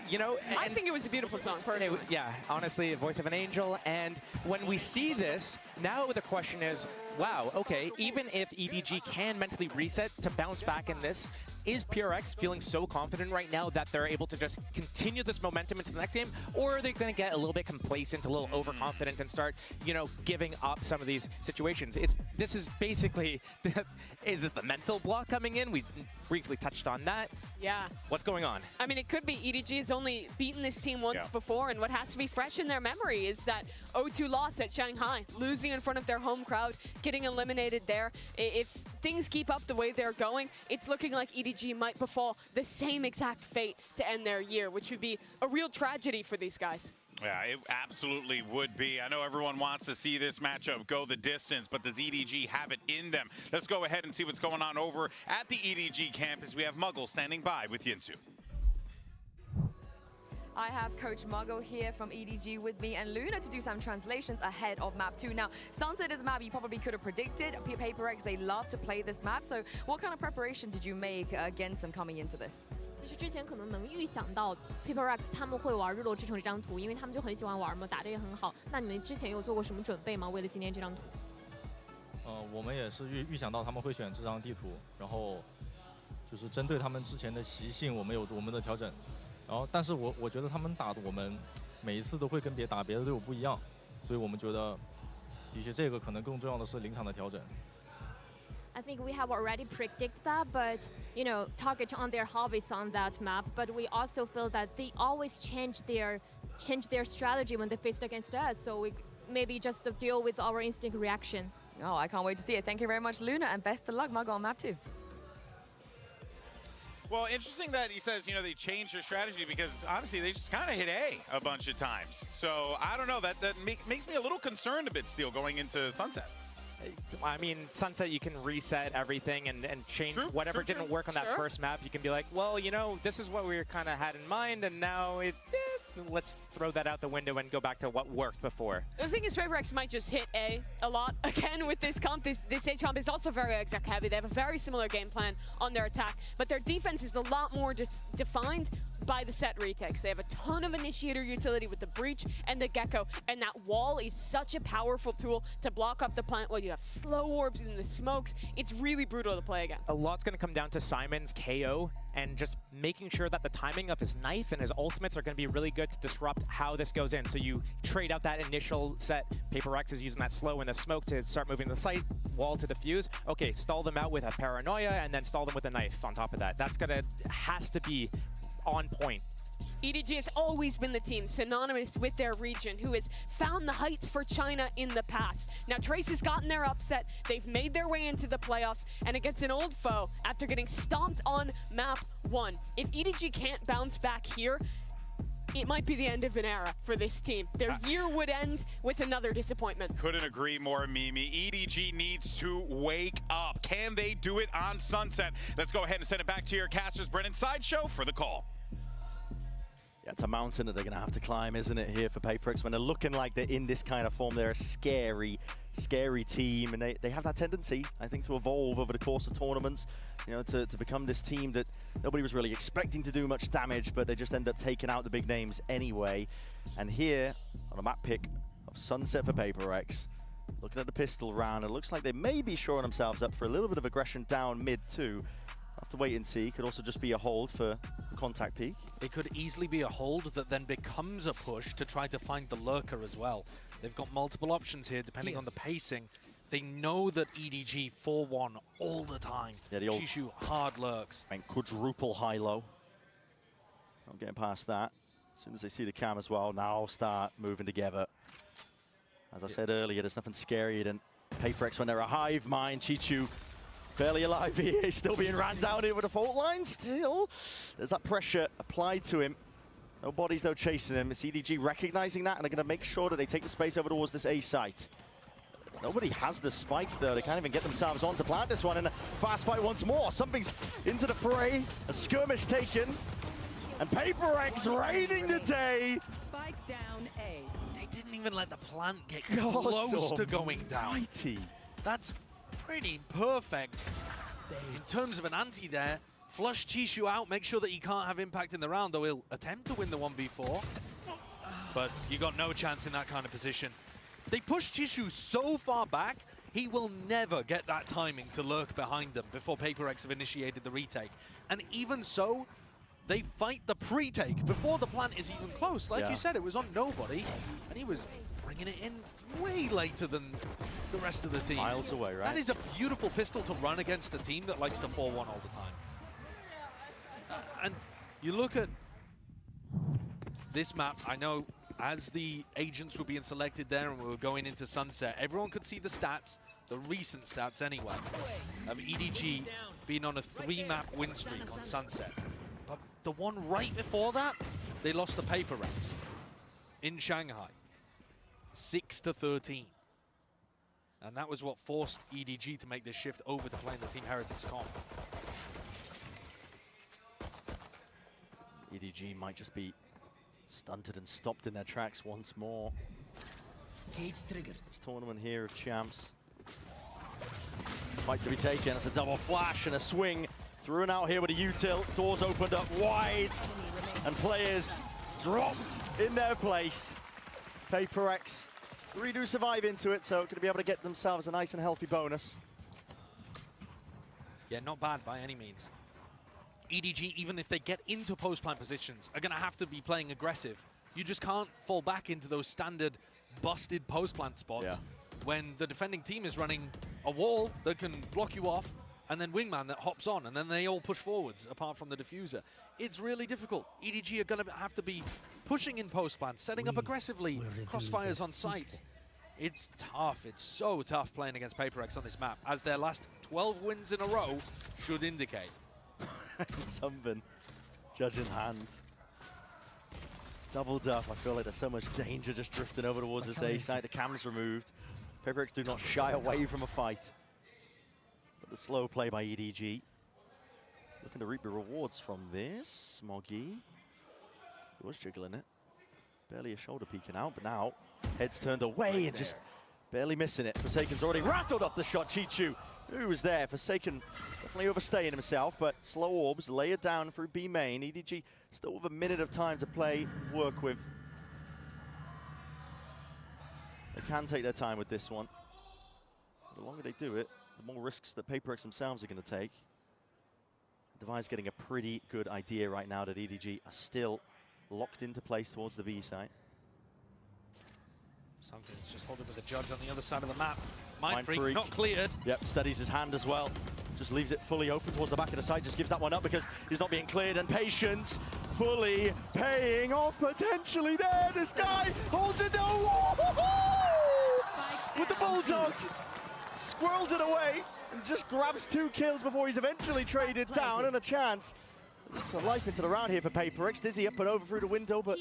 Speaker 15: You know,
Speaker 14: I think it was a beautiful song, personally.
Speaker 15: Yeah, honestly, a voice of an angel. And when we see this, now the question is, wow, okay, even if EDG can mentally reset to bounce back in this, is PRX feeling so confident right now that they're able to just continue this momentum into the next game? Or are they going to get a little bit complacent, a little overconfident, and start, you know, giving up some of these situations? This is basically, is this the mental block coming in? We briefly touched on that.
Speaker 14: Yeah.
Speaker 15: What's going on?
Speaker 14: I mean, it could be EDG has only beaten this team once before, and what has to be fresh in their memory is that 0-2 loss at Shanghai, losing in front of their home crowd, getting eliminated there. If things keep up the way they're going, it's looking like EDG might befall the same exact fate to end their year, which would be a real tragedy for these guys.
Speaker 1: Yeah, it absolutely would be. I know everyone wants to see this matchup go the distance, but does EDG have it in them? Let's go ahead and see what's going on over at the EDG campus. We have Muggle standing by with Yinsu.
Speaker 9: I have Coach Muggle here from EDG with me and Luna to do some translations ahead of map 2. Now, Sunset is a map you probably could have predicted. PRX, they love to play this map. So what kind of preparation did you make against them coming into this?
Speaker 22: 其实之前可能能预想到 PRX 他们会玩日落之城这张图，因为他们就很喜欢玩嘛，打得也很好。那你们之前有做过什么准备吗？为了今天这张图？
Speaker 10: 我们也是预想到他们会选这张地图，然后就是针对他们之前的习性，我们有我们的调整。然后，但是我觉得他们打的我们每一次都会跟别的队伍不一样，所以我们觉得，比起这个可能更重要的是临场的调整。
Speaker 22: I think we have already predicted that, but you know, target on their hobbies on that map. But we also feel that they always change their strategy when they faced against us. So we maybe just deal with our instinct reaction.
Speaker 9: Oh, I can't wait to see it. Thank you very much, Luna, and best of luck, Muggle, on map 2.
Speaker 1: Well, interesting that he says, you know, they changed their strategy because, honestly, they just kind of hit A bunch of times. So, I don't know, that makes me a little concerned a bit still going into Sunset.
Speaker 15: I mean, Sunset, you can reset everything and change whatever didn't work on that first map. You can be like, well, you know, this is what we kind of had in mind, and now let's throw that out the window and go back to what worked before.
Speaker 14: The thing is, PRX might just hit A a lot again with this comp. This stage comp is also very exec heavy. They have a very similar game plan on their attack, but their defense is a lot more defined by the set retakes. They have a ton of initiator utility with the breach and the gecko, and that wall is such a powerful tool to block off the plant while you have slow orbs in the smokes. It's really brutal to play against.
Speaker 15: A lot's going to come down to Simon's KO and just making sure that the timing of his knife and his ultimates are going to be really good to disrupt how this goes in. So you trade out that initial set. PRX is using that slow and the smoke to start moving the site wall to defuse. Okay, stall them out with a paranoia and then stall them with a knife on top of that. That's has to be on point.
Speaker 14: EDG has always been the team synonymous with their region who has found the heights for China in the past. Now Trace has gotten their upset, they've made their way into the playoffs, and against an old foe after getting stomped on map 1. If EDG can't bounce back here, it might be the end of an era for this team. Their year would end with another disappointment.
Speaker 1: Couldn't agree more, Mimi. EDG needs to wake up. Can they do it on Sunset? Let's go ahead and send it back to your casters, Brennan Sideshow, for the call.
Speaker 8: Yeah, it's a mountain that they're going to have to climb, isn't it, here for PRX? When they're looking like they're in this kind of form, they're a scary, scary team. And they have that tendency, I think, to evolve over the course of tournaments, you know, to become this team that nobody was really expecting to do much damage, but they just end up taking out the big names anyway. And here, on a map pick of Sunset for PRX, looking at the pistol round, it looks like they may be shoring themselves up for a little bit of aggression down mid too. Have to wait and see. Could also just be a hold for contact peak.
Speaker 11: It could easily be a hold that then becomes a push to try to find the lurker as well. They've got multiple options here depending on the pacing. They know that EDG 4-1 all the time.
Speaker 8: Yeah, the old
Speaker 11: Chishu hard lurks.
Speaker 8: And quadruple high-low. Not getting past that. As soon as they see the cam as well, now start moving together. As I said earlier, there's nothing scarier than PRX when they're a hive mind. Chichu barely alive here. He's still being ran down here with a fault line. Still, there's that pressure applied to him. No bodies, no chasing him. It's EDG recognizing that, and they're going to make sure that they take the space over towards this A site. Nobody has the spike, though. They can't even get themselves on to plant this one. And a fast fight once more. Something's into the fray. A skirmish taken. And PRX raiding the day.
Speaker 18: Spike down A.
Speaker 11: They didn't even let the plant get close to going down.
Speaker 8: Mighty.
Speaker 11: That's pretty perfect. In terms of an anti there, flush Chishu out, make sure that he can't have impact in the round, though he'll attempt to win the 1v4. But you got no chance in that kind of position. They pushed Chishu so far back, He will never get that timing to lurk behind them before PRX have initiated the retake. And even so, they fight the pre-take before the plant is even close. Like you said, it was on nobody, and he was bringing it in way later than the rest of the team.
Speaker 8: Miles away, right?
Speaker 11: That is a beautiful pistol to run against a team that likes to 4-1 all the time. And you look at this map, I know as the agents were being selected there and we were going into Sunset, everyone could see the stats, the recent stats anyway, of EDG being on a 3-map win streak on Sunset. But the one right before that, they lost to PRX in Shanghai, 6-13. And that was what forced EDG to make this shift over to playing the Team Heretics comp.
Speaker 8: EDG might just be stunted and stopped in their tracks once more.
Speaker 12: Cage triggered.
Speaker 8: This tournament here of champs. Fight to be taken. It's a double flash and a swing. Through and out here with a U-tilt. Doors opened up wide. And players dropped in their place. PRX really do survive into it, so going to be able to get themselves a nice and healthy bonus.
Speaker 11: Yeah, not bad by any means. EDG, even if they get into post-plant positions, are going to have to be playing aggressive. You just can't fall back into those standard busted post-plant spots when the defending team is running a wall that can block you off and then wingman that hops on, and then they all push forwards apart from the diffuser. It's really difficult. EDG are going to have to be pushing in post-plant, setting up aggressively, crossfires on sight. It's tough. It's so tough playing against PRX on this map, as their last 12 wins in a row should indicate.
Speaker 8: Sunbin, judge in hand. Doubled up. I feel like there's so much danger just drifting over towards this A side. The cam's removed. PRX do not shy away from a fight. But the slow play by EDG. Looking to reap the rewards from this. Smoggy. He was jiggling it. Barely a shoulder peeking out, but now head's turned away and just barely missing it. Forsaken's already rattled off the shot. Chichu, who was there? Forsaken definitely overstaying himself, but slow orbs layered down through B main. EDG still with a minute of time to play, work with. They can take their time with this one. The longer they do it, the more risks that PRX themselves are going to take. Devi's getting a pretty good idea right now that EDG are still locked into place towards the V site.
Speaker 11: Something's just holding with the judge on the other side of the map. Mindfreak not cleared.
Speaker 8: Yep, steadies his hand as well. Just leaves it fully open towards the back of the site. Just gives that one up because he's not being cleared. And Patience fully paying off potentially there. This guy holds it down. With the Bulldog. Squirrels it away and just grabs 2 kills before he's eventually traded down, and a chance. There's a life into the round here for PRX. Dizzy up and over through the window, but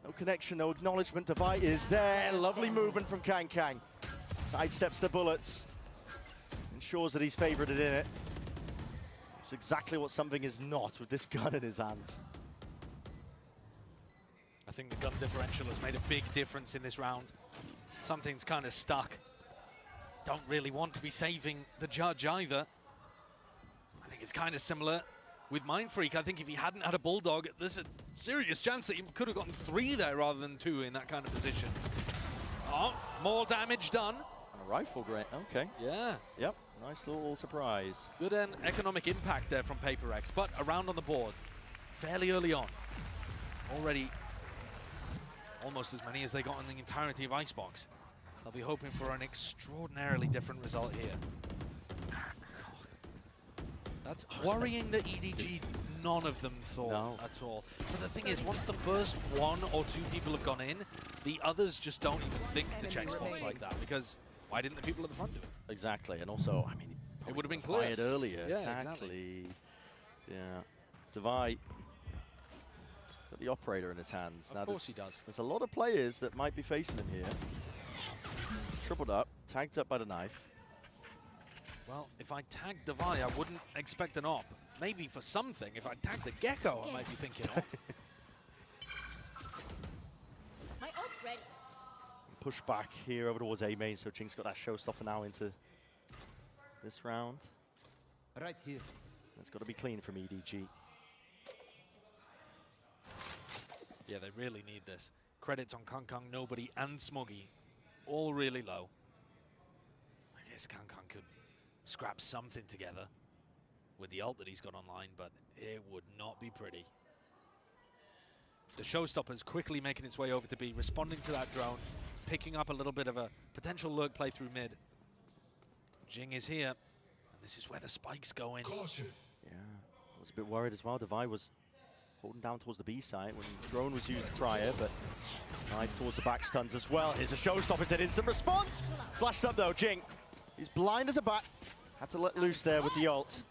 Speaker 8: no connection, no acknowledgement. Devi is there. Lovely movement from Kang Kang. Sidesteps the bullets. Ensures that he's favorited in it. It's exactly what something is not with this gun in his hands.
Speaker 11: I think the gun differential has made a big difference in this round. Something's kind of stuck. Don't really want to be saving the judge either. I think it's kind of similar with Mindfreak. I think if he hadn't had a Bulldog, there's a serious chance that he could have gotten 3 there rather than 2 in that kind of position. Oh, more damage done.
Speaker 8: And a rifle grade, okay.
Speaker 11: Yeah.
Speaker 8: Yep, nice little surprise.
Speaker 11: Good economic impact there from PRX, but a round on the board fairly early on. Already almost as many as they got in the entirety of Icebox. They'll be hoping for an extraordinarily different result here. That's worrying that EDG, none of them thought at all. But the thing is, once the first 1 or 2 people have gone in, the others just don't even think to check spots like that, because why didn't the people at the front do it?
Speaker 8: Exactly, and also, I mean,
Speaker 11: it would have been
Speaker 8: fired
Speaker 11: clear
Speaker 8: earlier.
Speaker 11: Yeah, exactly.
Speaker 8: Yeah, Devi. He's got the operator in his hands.
Speaker 11: Of course he does.
Speaker 8: There's a lot of players that might be facing him here. Tripled up, tagged up by the knife.
Speaker 11: Well, if I tagged Devi, I wouldn't expect an op. Maybe for something. If I tagged the Gecko, I might be thinking op.
Speaker 18: My ult's ready.
Speaker 8: Push back here over towards A main, so Chink's got that showstopper now into this round.
Speaker 12: Right here.
Speaker 8: It's got to be clean from EDG.
Speaker 11: Yeah, they really need this. Credits on Kong Kong, Nobody, and Smoggy. All really low. guess Kankan could scrap something together with the ult that he's got online, but it would not be pretty. The showstopper's quickly making its way over to B, responding to that drone, picking up a little bit of a potential lurk play through mid. Jing is here, and this is where the spikes go in.
Speaker 8: Yeah, I was a bit worried as well. Devi was holding down towards the B side when drone was used prior, but knife towards the back stuns as well. Here's a showstopper, it's an instant response. Flashed up though, Jing. He's blind as a bat. Had to let loose there with the ult.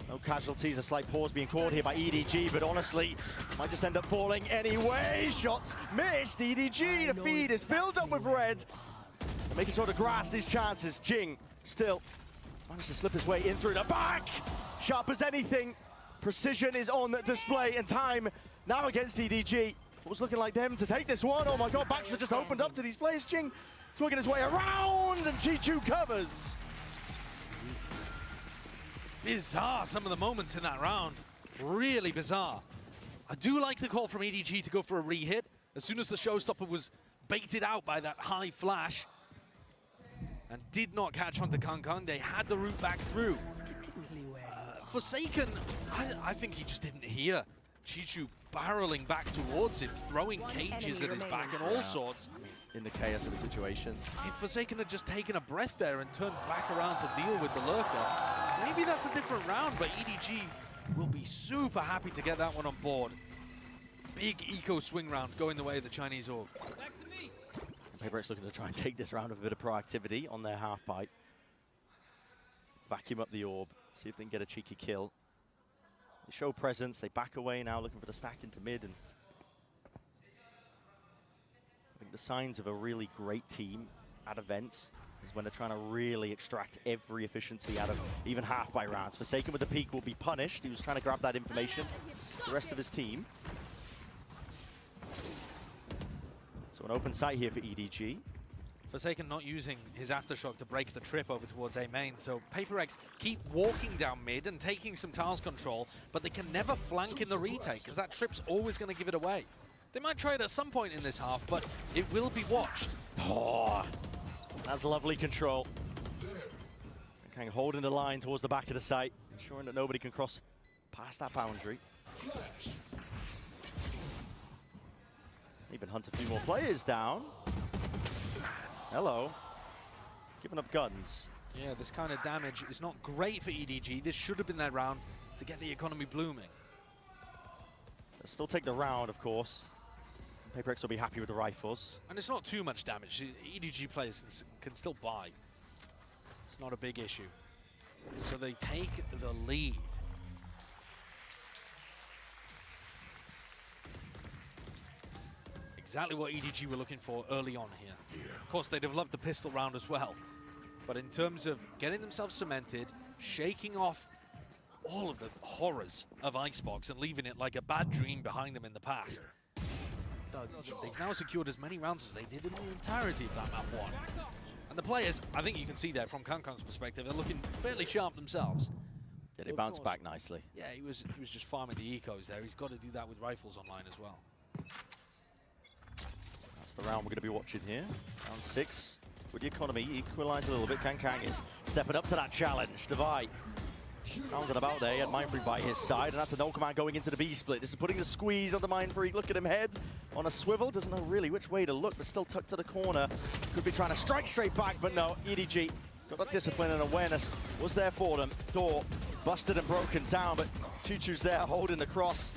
Speaker 8: No casualties, a slight pause being called here by EDG, but honestly, might just end up falling anyway. Shots missed. EDG, the feed is filled up with red. They're making sure to grasp these chances. Jing still managed to slip his way in through the back. Sharp as anything. Precision is on display, and time now against EDG. It was looking like them to take this one. Oh my god, Baxter just opened up to these players. Jing working his way around, and Chichu covers.
Speaker 11: Bizarre, some of the moments in that round. Really bizarre. I do like the call from EDG to go for a re-hit. As soon as the showstopper was baited out by that high flash and did not catch onto Kankan, they had the route back through. Forsaken, I think he just didn't hear Chichu barreling back towards him, throwing cages at his back and all sorts.
Speaker 8: In the chaos of the situation.
Speaker 11: If Forsaken had just taken a breath there and turned back around to deal with the lurker, maybe that's a different round, but EDG will be super happy to get that one on board. Big eco swing round going the way of the Chinese orb.
Speaker 8: PRX looking to try and take this round with a bit of proactivity on their half pipe. Vacuum up the orb, see if they can get a cheeky kill. They show presence, they back away now looking for the stack into mid, and I think the signs of a really great team at events is when they're trying to really extract every efficiency out of even half-by rounds. Forsaken with the peak will be punished. He was trying to grab that information. The rest of his team. So an open site here for EDG.
Speaker 11: Forsaken not using his Aftershock to break the trip over towards A main, so PRX keep walking down mid and taking some tiles control, but they can never flank in the retake, because that trip's always going to give it away. They might try it at some point in this half, but it will be watched.
Speaker 8: Oh, that's lovely control. Kind of holding the line towards the back of the site, ensuring that nobody can cross past that boundary. Even hunt a few more players down. Hello. Giving up guns.
Speaker 11: Yeah, this kind of damage is not great for EDG. This should have been their round to get the economy blooming.
Speaker 8: They'll still take the round, of course. PRX will be happy with the rifles.
Speaker 11: And it's not too much damage. EDG players can still buy. It's not a big issue. So they take the lead. Exactly what EDG were looking for early on here. Of course, they'd have loved the pistol round as well. But in terms of getting themselves cemented, shaking off all of the horrors of Icebox and leaving it like a bad dream behind them in the past, they've now secured as many rounds as they did in the entirety of that map one. And the players, I think you can see there from Kankan's perspective, they're looking fairly sharp themselves.
Speaker 8: Yeah, they bounced back nicely.
Speaker 11: Yeah, he was just farming the ecos there. He's got to do that with rifles online as well.
Speaker 8: That's the round we're going to be watching here. Round 6. With the economy equalised a little bit, Kankan is stepping up to that challenge. Devi rounded about there. He had Mindfreak by his side, and that's a no command going into the B split. This is putting the squeeze on the Mindfreak. Look at him head on a swivel. Doesn't know really which way to look, but still tucked to the corner. Could be trying to strike straight back, but no. EDG got that discipline and awareness. Was there for them. Door busted and broken down, but Chuchu's there holding the cross.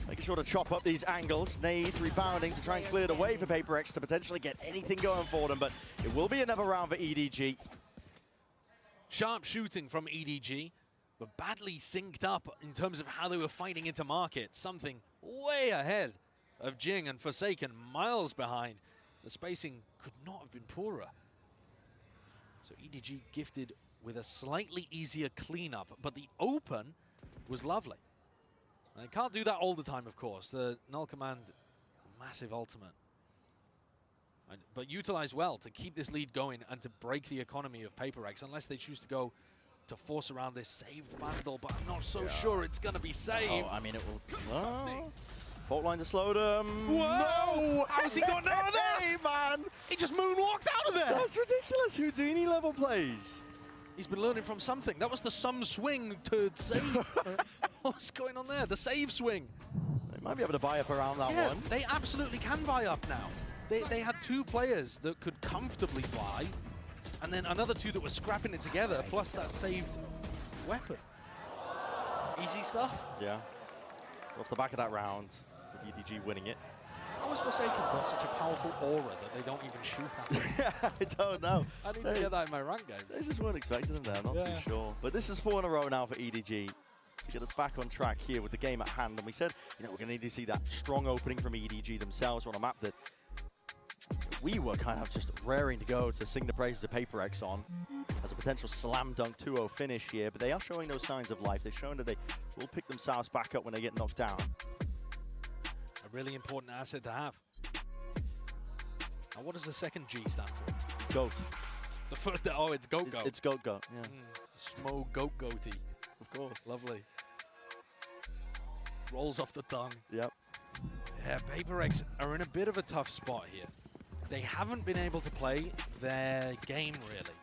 Speaker 8: Making sure to chop up these angles. Nades rebounding to try and clear the way for PRX to potentially get anything going for them, but it will be another round for EDG.
Speaker 11: Sharp shooting from EDG, but badly synced up in terms of how they were fighting into market. Something way ahead of Jing and Forsaken, miles behind. The spacing could not have been poorer. So EDG gifted with a slightly easier cleanup, but the open was lovely. They can't do that all the time, of course. The null command, massive ultimate. But utilized well to keep this lead going and to break the economy of PRX, unless they choose to go to force around this saved Vandal, but I'm not so sure it's going to be saved.
Speaker 8: Oh, I mean, it will... Oh. Fault line to slow them.
Speaker 11: Whoa!
Speaker 8: No!
Speaker 11: How's he got none of that?
Speaker 8: Hey, man! can.
Speaker 11: He just moonwalked out of there.
Speaker 8: That's ridiculous. Houdini level plays.
Speaker 11: He's been learning from something. That was the some swing to save. What's going on there? The save swing.
Speaker 8: They might be able to buy up around that
Speaker 11: Yeah,
Speaker 8: one.
Speaker 11: they absolutely can buy up now. They had 2 players that could comfortably buy, and then another 2 that were scrapping it together, plus that saved weapon. Easy stuff.
Speaker 8: Yeah. Off the back of that round, with EDG winning it.
Speaker 11: How has Forsaken got such a powerful aura that they don't even shoot at him?
Speaker 8: I don't know.
Speaker 11: I need to get that in my rank games.
Speaker 8: They just weren't expecting them there, I'm not too sure. But this is 4 in a row now for EDG to get us back on track here with the game at hand. And we said, you know, we're going to need to see that strong opening from EDG themselves on a map that we were kind of just raring to go to sing the praises of PRX on as a potential slam dunk 2-0 finish here. But they are showing no signs of life. They've shown that they will pick themselves back up when they get knocked down.
Speaker 11: A really important asset to have. Now, what does the second G stand for?
Speaker 8: Goat.
Speaker 11: The first, oh, it's goat goat.
Speaker 8: It's goat goat, yeah.
Speaker 11: Smo goat goatee.
Speaker 8: Of course.
Speaker 11: Lovely. Rolls off the tongue.
Speaker 8: Yep.
Speaker 11: Yeah, PRX are in a bit of a tough spot here. They haven't been able to play their game, really.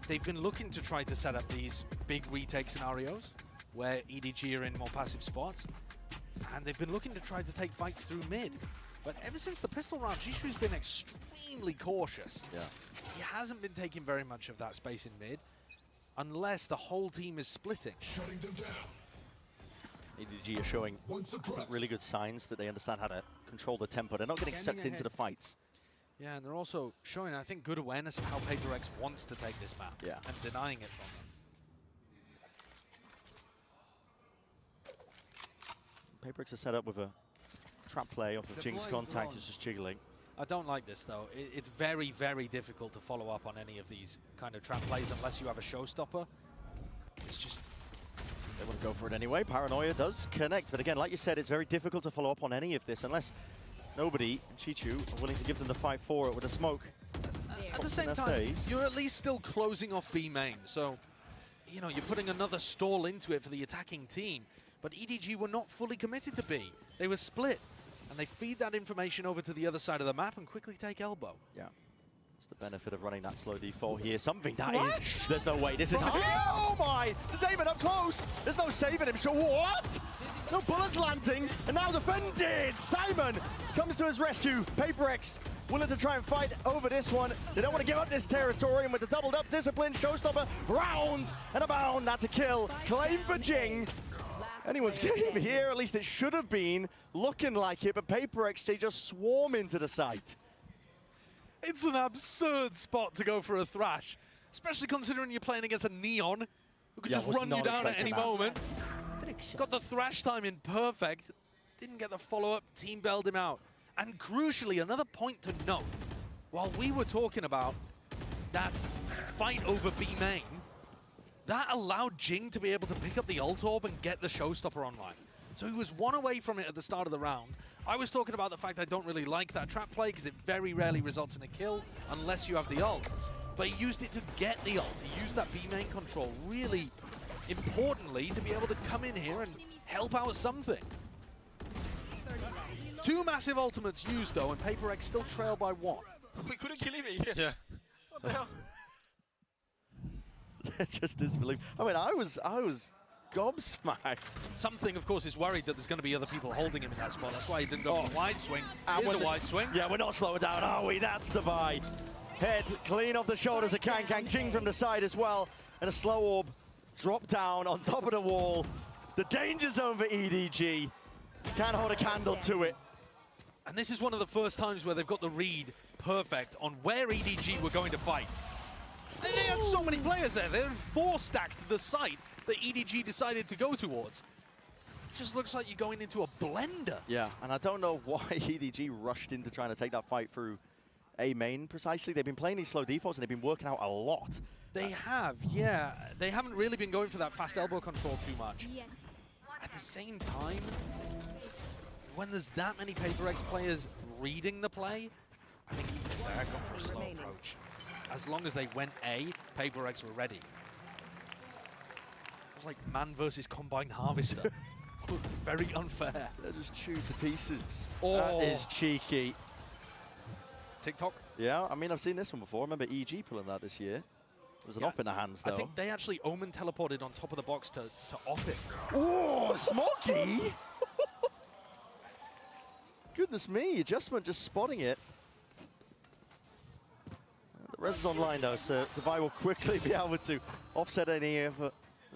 Speaker 11: They've been looking to try to set up these big retake scenarios where EDG are in more passive spots. And they've been looking to try to take fights through mid. But ever since the pistol round, Jishu's been extremely cautious.
Speaker 8: Yeah.
Speaker 11: He hasn't been taking very much of that space in mid, unless the whole team is splitting.
Speaker 8: EDG are showing really good signs that they understand how to control the tempo. They're not getting sucked into the fights.
Speaker 11: Yeah, and they're also showing, I think, good awareness of how PRX wants to take this map.
Speaker 8: Yeah.
Speaker 11: And denying it from them.
Speaker 8: PRX are set up with a trap play off of Jing's contact, is just jiggling.
Speaker 11: I don't like this, though. It's very, very difficult to follow up on any of these kind of trap plays unless you have a showstopper. It's just...
Speaker 8: They want to go for it anyway. Paranoia does connect, but again, like you said, it's very difficult to follow up on any of this unless nobody, Chichu, are willing to give them the fight for it with a smoke.
Speaker 11: At the same time, you're at least still closing off B main, so, you know, you're putting another stall into it for the attacking team. But EDG were not fully committed to B. They were split, and they feed that information over to the other side of the map and quickly take elbow.
Speaker 8: Yeah. That's the benefit of running that slow default here. Something that is... There's no way. This is... Oh my! The Damon up close! There's no saving him. So what? No bullets landing, and now defended! Simon comes to his rescue. PRX willing to try and fight over this one. They don't want to give up this territory, and with the doubled up discipline, showstopper, round and a bound. That's a kill. Claim for Jing. Anyone's game here, at least it should have been looking like it, but PRX, they just swarm into the site.
Speaker 11: It's an absurd spot to go for a thrash, especially considering you're playing against a Neon who could just run you down at any moment. Got the thrash time in perfect, didn't get the follow-up, team bailed him out. And crucially, another point to note, while we were talking about that fight over B main, that allowed Jing to be able to pick up the ult orb and get the showstopper online. So he was one away from it at the start of the round. I was talking about the fact I don't really like that trap play because it very rarely results in a kill unless you have the ult. But he used it to get the ult. He used that B main control really importantly to be able to come in here and help out something. 2 massive ultimates used though, and PRX still trail by 1.
Speaker 17: We couldn't kill him here.
Speaker 11: Yeah.
Speaker 17: What the hell?
Speaker 8: Just disbelief. I mean, I was gobsmacked.
Speaker 11: Something, of course, is worried that there's going to be other people holding him in that spot. That's why he didn't go for the wide swing. Here's a wide swing.
Speaker 8: Yeah, we're not slowing down, are we? That's the buy. Head clean off the shoulders of Kang. Jing from the side as well. And a slow orb drop down on top of the wall. The danger zone for EDG. Can't hold a candle to it.
Speaker 11: And this is one of the first times where they've got the read perfect on where EDG were going to fight. They had so many players there. They 4-stacked the site that EDG decided to go towards. It just looks like you're going into a blender.
Speaker 8: Yeah, and I don't know why EDG rushed into trying to take that fight through A main precisely. They've been playing these slow defaults and they've been working out a lot.
Speaker 11: They have, yeah. They haven't really been going for that fast elbow control too much. At the same time, when there's that many PRX players reading the play, I think even they're going for a slow approach. As long as they went A, PRX were ready. It was like man versus combined harvester. Very unfair.
Speaker 8: They're just chewed to pieces.
Speaker 11: Oh.
Speaker 8: That is cheeky.
Speaker 11: TikTok.
Speaker 8: Yeah, I mean, I've seen this one before. I remember EDG pulling that this year. It was an op in the hands, though.
Speaker 11: I think they actually Omen teleported on top of the box to off it.
Speaker 8: Oh, Smokey! Goodness me, adjustment just spotting it. The res is online, though, so Devi will quickly be able to offset any of the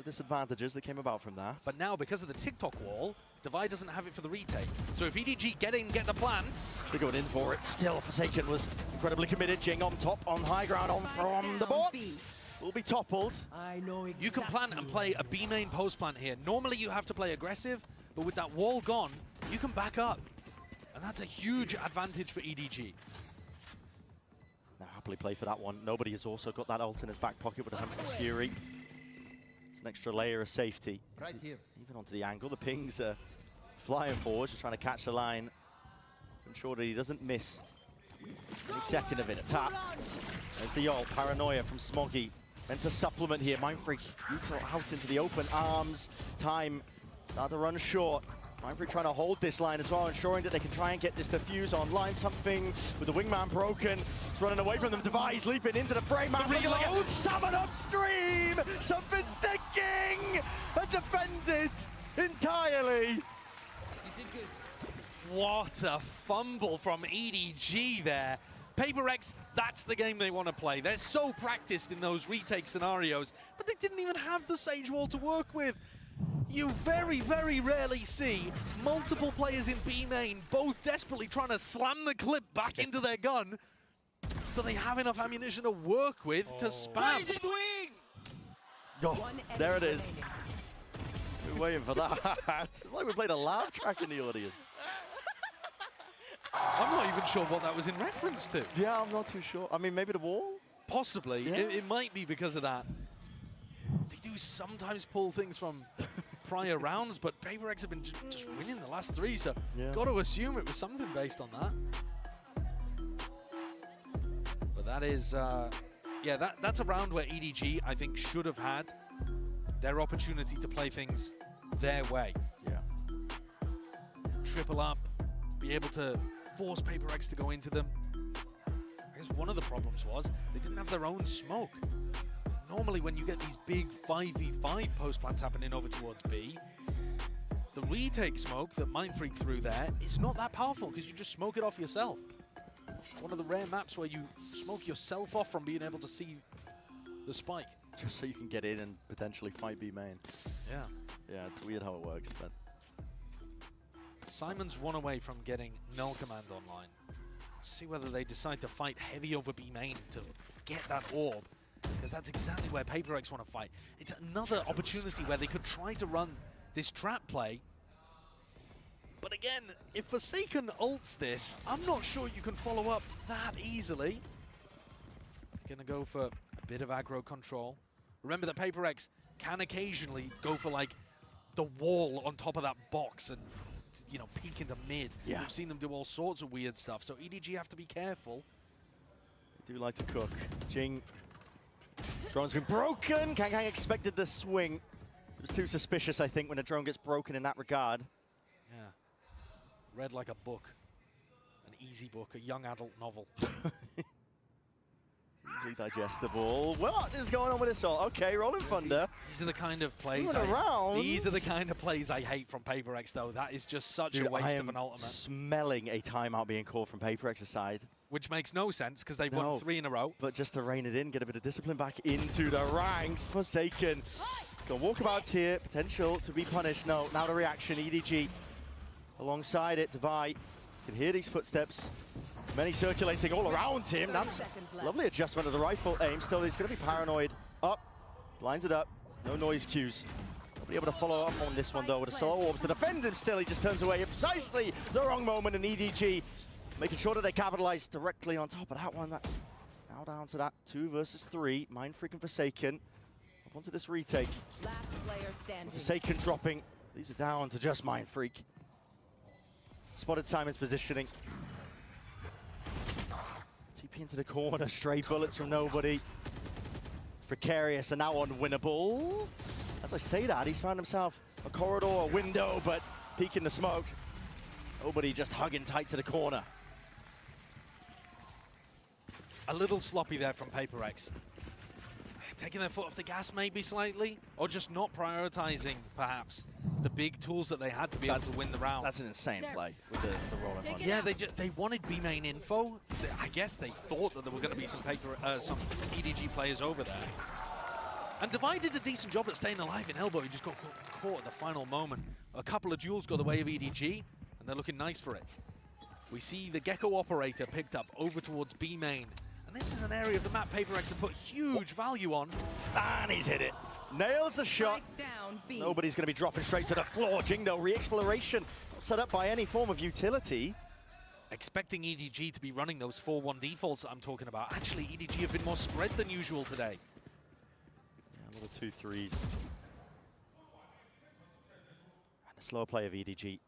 Speaker 8: disadvantages that came about from that.
Speaker 11: But now, because of the TikTok wall, Devi doesn't have it for the retake. So if EDG get in, get the plant.
Speaker 8: They're going in for it. Still, Forsaken was incredibly committed. Jing on top, on high ground, on from the box. Will be toppled.
Speaker 11: You can plant and play a B main post plant here. Normally you have to play aggressive, but with that wall gone, you can back up. And that's a huge advantage for EDG.
Speaker 8: Now happily play for that one. Nobody has also got that ult in his back pocket with a Hunter's Fury. It's an extra layer of safety.
Speaker 4: Right here.
Speaker 8: Even onto the angle. The pings are flying forward, just trying to catch the line. Ensure that he doesn't miss any second of it. A tap. There's the ult. Paranoia from Smoggy. Meant to supplement here. Mindfreak out into the open arms. Time start to run short. Mindfreak trying to hold this line as well, ensuring that they can try and get this defuse online. Something with the wingman broken. It's running away from them. Device leaping into the frame. Reload. Summon upstream. Something sticking. And defended entirely.
Speaker 11: You did good. What a fumble from EDG there. PRX, that's the game they want to play. They're so practiced in those retake scenarios, but they didn't even have the Sage Wall to work with. You very, very rarely see multiple players in B main both desperately trying to slam the clip back into their gun so they have enough ammunition to work with to spam.
Speaker 8: Oh, there it is. We're waiting for that. It's like we played a laugh track in the audience.
Speaker 11: I'm not even sure what that was in reference to.
Speaker 8: Yeah, I'm not too sure. I mean, maybe the wall?
Speaker 11: Possibly.
Speaker 8: Yeah.
Speaker 11: It might be because of that. They do sometimes pull things from prior rounds, but PRX have been just winning the last three, so got to assume it was something based on that. But that is, yeah, that's a round where EDG, I think, should have had their opportunity to play things their way.
Speaker 8: Yeah.
Speaker 11: Triple up, be able to force PRX to go into them. I guess one of the problems was they didn't have their own smoke. Normally when you get these big 5v5 post plants happening over towards B, the retake smoke that Mindfreak threw there is not that powerful because you just smoke it off yourself. One of the rare maps where you smoke yourself off from being able to see the spike.
Speaker 8: Just so you can get in and potentially fight B main.
Speaker 11: Yeah.
Speaker 8: Yeah, it's weird how it works, but
Speaker 11: Simon's one away from getting null command online. See whether they decide to fight heavy over B main to get that orb, because that's exactly where PRX want to fight. It's another opportunity where they could try to run this trap play. But again, if Forsaken ults this, I'm not sure you can follow up that easily. Gonna go for a bit of aggro control. Remember that PRX can occasionally go for like the wall on top of that box and, you know, peek into mid.
Speaker 8: Yeah.
Speaker 11: We've seen them do all sorts of weird stuff, so EDG have to be careful.
Speaker 8: They do like to cook. Jing. Drone's been broken. Kang Kang expected the swing. It was too suspicious, I think, when a drone gets broken in that regard.
Speaker 11: Yeah. Read like a book. An easy book, a young adult novel.
Speaker 8: Easily digestible. What is going on with this all? Okay, Rolling Thunder.
Speaker 11: These are the kind of plays These are the kind of plays I hate from PRX, though. That is just such a waste of an ultimate.
Speaker 8: Smelling a timeout being called from PRX's side.
Speaker 11: Which makes no sense, because they've won 3 in a row.
Speaker 8: But just to rein it in, get a bit of discipline back into the ranks. Forsaken. Got walkabouts here. Potential to be punished. No, now the reaction. EDG alongside it. Devi can hear these footsteps. Many circulating all around him. That's lovely adjustment of the rifle aim. Still, he's going to be paranoid. Up. Blinds it up. No noise cues. He'll be able to follow up on this one, though, with the solo orbs to defend him. Still, he just turns away at precisely the wrong moment, and EDG making sure that they capitalize directly on top of that one. That's now down to that 2 versus 3. Mindfreak and Forsaken up onto this retake.
Speaker 20: Last player standing.
Speaker 8: Forsaken dropping. These are down to just Mindfreak. Spotted Simon's positioning. TP into the corner. Stray bullets from nobody. It's precarious and now unwinnable. As I say that, he's found himself a corridor, a window, but peeking the smoke. Nobody just hugging tight to the corner.
Speaker 11: a little sloppy there from PRX. Taking their foot off the gas maybe slightly, or just not prioritizing perhaps the big tools that they had to be able to win the round.
Speaker 8: That's an insane play with the rolling one.
Speaker 11: Yeah, they wanted B main info. I guess they thought that there were going to be some EDG players over there. And Divide did a decent job at staying alive in elbow. He just got caught at the final moment. A couple of duels got the way of EDG, and they're looking nice for it. We see the Gecko operator picked up over towards B main. And this is an area of the map PRX have put huge value on.
Speaker 8: And he's hit it. Nails the shot. Nobody's going to be dropping straight to the floor. Jingdo, re-exploration set up by any form of utility.
Speaker 11: Expecting EDG to be running those 4-1 defaults that I'm talking about. Actually, EDG have been more spread than usual today.
Speaker 8: Yeah, another 2 threes. And a slower play of EDG.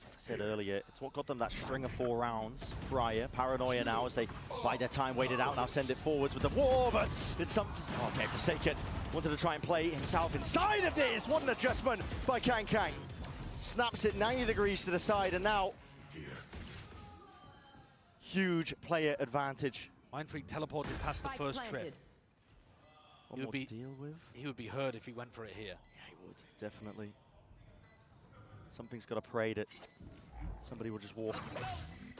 Speaker 8: As I said earlier, it's what got them that string of 4 rounds prior. Paranoia now as they bide their time, waited out, now send it forwards with the war, but it's something. Okay, Forsaken wanted to try and play himself inside of this. What an adjustment by Kang Kang. Snaps it 90 degrees to the side, and now huge player advantage.
Speaker 11: Mindfreak teleported past the first trip. He would be hurt if he went for it here.
Speaker 8: Yeah, he would, definitely. Something's got to pray that somebody will just walk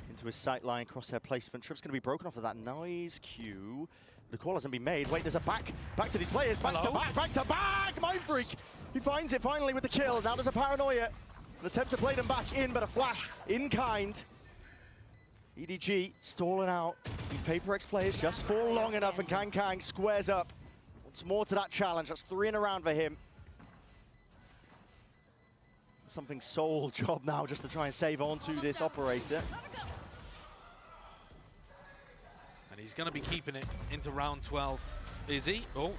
Speaker 8: into his sight line, crosshair placement. Trip's going to be broken off of that nice cue. The call hasn't been made. Wait, there's a back to these players. Back to back. Mindfreak. He finds it finally with the kill. Now there's a Paranoia. An attempt to play them back in, but a flash in kind. EDG stalling out. These PRX players just fall long enough, and Kang Kang squares up. Wants more to that challenge. That's 3 in a round for him. Something Seoul job now just to try and save on to this operator.
Speaker 11: And he's going to be keeping it into round 12. Is he? Oh.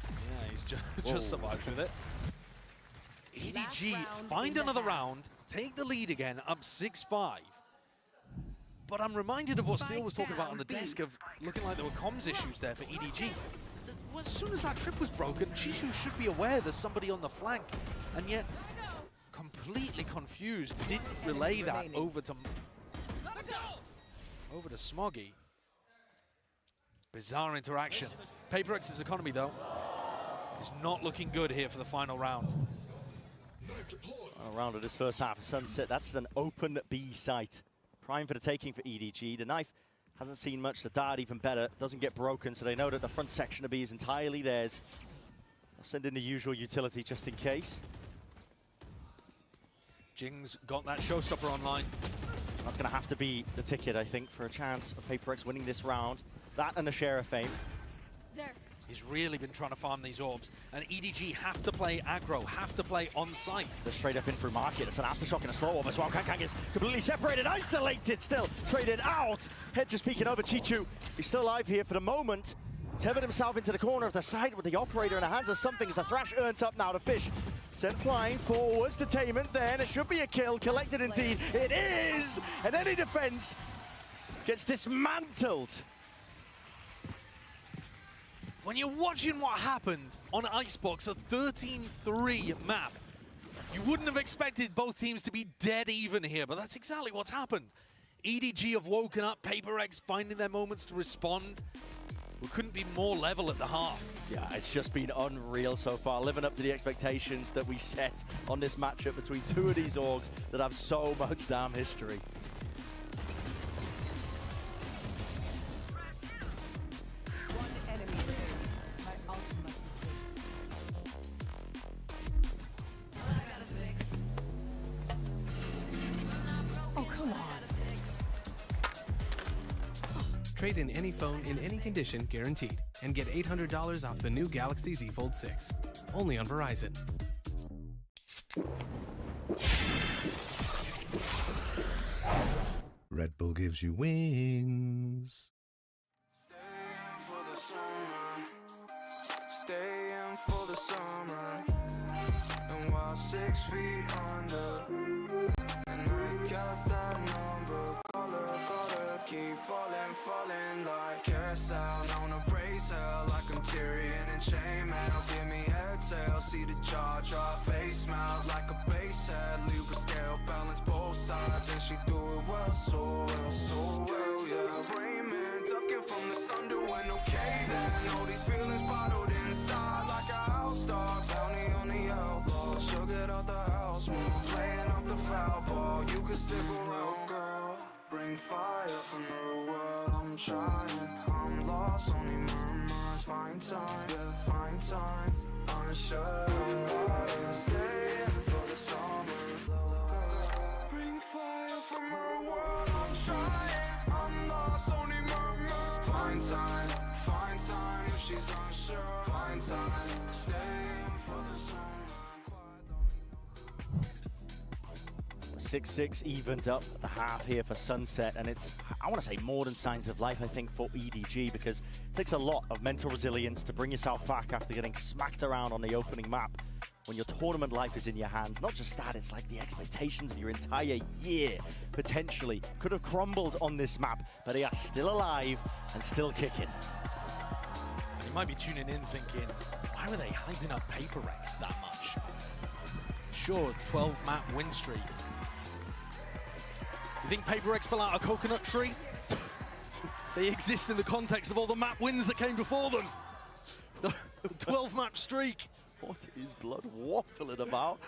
Speaker 11: Yeah, he's just survived with it. EDG find another round, take the lead again, up 6-5. But I'm reminded of what Steele was talking about on the desk of looking like there were comms issues there for EDG. As soon as that trip was broken, Chishu should be aware there's somebody on the flank, and yet completely confused, didn't relay that over to Smoggy. Bizarre interaction. PRX's economy, though, is not looking good here for the final round.
Speaker 8: Final round of this first half of Sunset. That's an open B site. Prime for the taking for EDG. The knife hasn't seen much. The dart even better. Doesn't get broken, so they know that the front section of B is entirely theirs. I'll send in the usual utility just in case.
Speaker 11: Jing's got that showstopper online.
Speaker 8: That's going to have to be the ticket, I think, for a chance of PRX winning this round. That and a share of fame.
Speaker 11: He's really been trying to farm these orbs, and EDG have to play aggro, have to play on site.
Speaker 8: They're straight up in through market. It's an aftershock and a slow orb as well. Kang Kang is completely separated, isolated still, traded out. Head just peeking over. Chichu, he's still alive here for the moment. Tethered himself into the corner of the side with the operator in the hands of something as a Thrash earns up now to Fish. Sent flying forwards to Tainment, then it should be a kill, collected indeed. It is! And any defense gets dismantled.
Speaker 11: When you're watching what happened on Icebox, a 13-3 map, you wouldn't have expected both teams to be dead even here, but that's exactly what's happened. EDG have woken up, PRX finding their moments to respond. We couldn't be more level at the half.
Speaker 8: Yeah, it's just been unreal so far, living up to the expectations that we set on this matchup between two of these orgs that have so much damn history.
Speaker 3: Oh, come on. Trade in any phone in any condition guaranteed and get $800 off the new Galaxy Z Fold 6. Only on Verizon.
Speaker 19: Red Bull gives you wings.
Speaker 12: Stay in for the summer, and while 6 feet under, and I got that number, color, keep falling like carousel, on a race hell, like I'm Tyrion and chainmail, give me exhale, see the jaw drop, face mount like a bass head, Libra scale, balance both sides, and she do it well, so well, yeah. I'm trying, I'm lost, only murmurs. Find time, yeah, find time. Unsure, I'm staying for the summer. Bring fire from her world. I'm trying, I'm lost, only murmurs. Find time if she's unsure. Find time, staying for the summer.
Speaker 8: 6-6 evened up at the half here for Sunset, and it's, I want to say, more than signs of life, I think, for EDG, because it takes a lot of mental resilience to bring yourself back after getting smacked around on the opening map when your tournament life is in your hands. Not just that, it's like the expectations of your entire year potentially could have crumbled on this map, but they are still alive and still kicking.
Speaker 11: And you might be tuning in thinking, why were they hyping up PRX that much? Sure, 12 map win streak. You think PRX fell out a coconut tree? They exist in the context of all the map wins that came before them. The 12 map streak.
Speaker 8: What is Blood waffling about?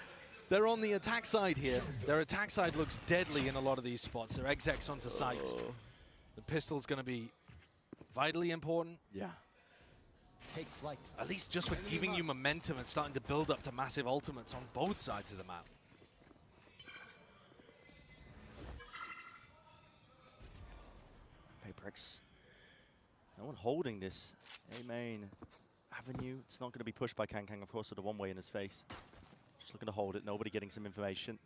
Speaker 11: They're on the attack side here. Their attack side looks deadly in a lot of these spots. Their execs onto site. The pistol's going to be vitally important.
Speaker 8: Yeah.
Speaker 11: Take flight. At least just for giving you momentum and starting to build up to massive ultimates on both sides of the map.
Speaker 8: PRX, no one holding this A main avenue. It's not going to be pushed by Kang, of course, with a one-way in his face. Just looking to hold it, nobody getting some information.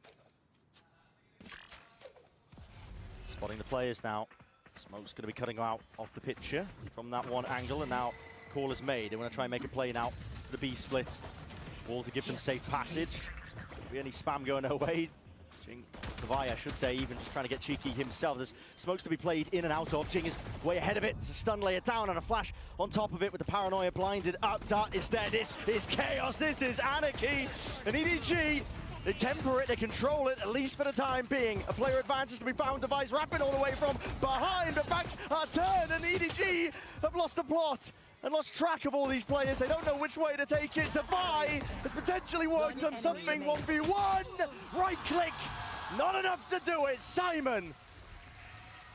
Speaker 8: Spotting the players now. Smoke's going to be cutting out off the picture from that one angle, and now call is made. They want to try and make a play now to the B split. Wall to give them safe passage. Won't be any spam going their way. Kavai, I should say, even just trying to get cheeky himself. There's smokes to be played in and out of. Jing is way ahead of it. It's a stun layer down and a flash on top of it with the paranoia blinded up. Dart is there. This is chaos. This is anarchy. And EDG, they temper it, they control it, at least for the time being. A player advantage to be found. Device wrapping all the way from behind. The backs are turned, and EDG have lost the plot and lost track of all these players. They don't know which way to take it. Devi has potentially worked on something 1v1. Right click, not enough to do it. Simon,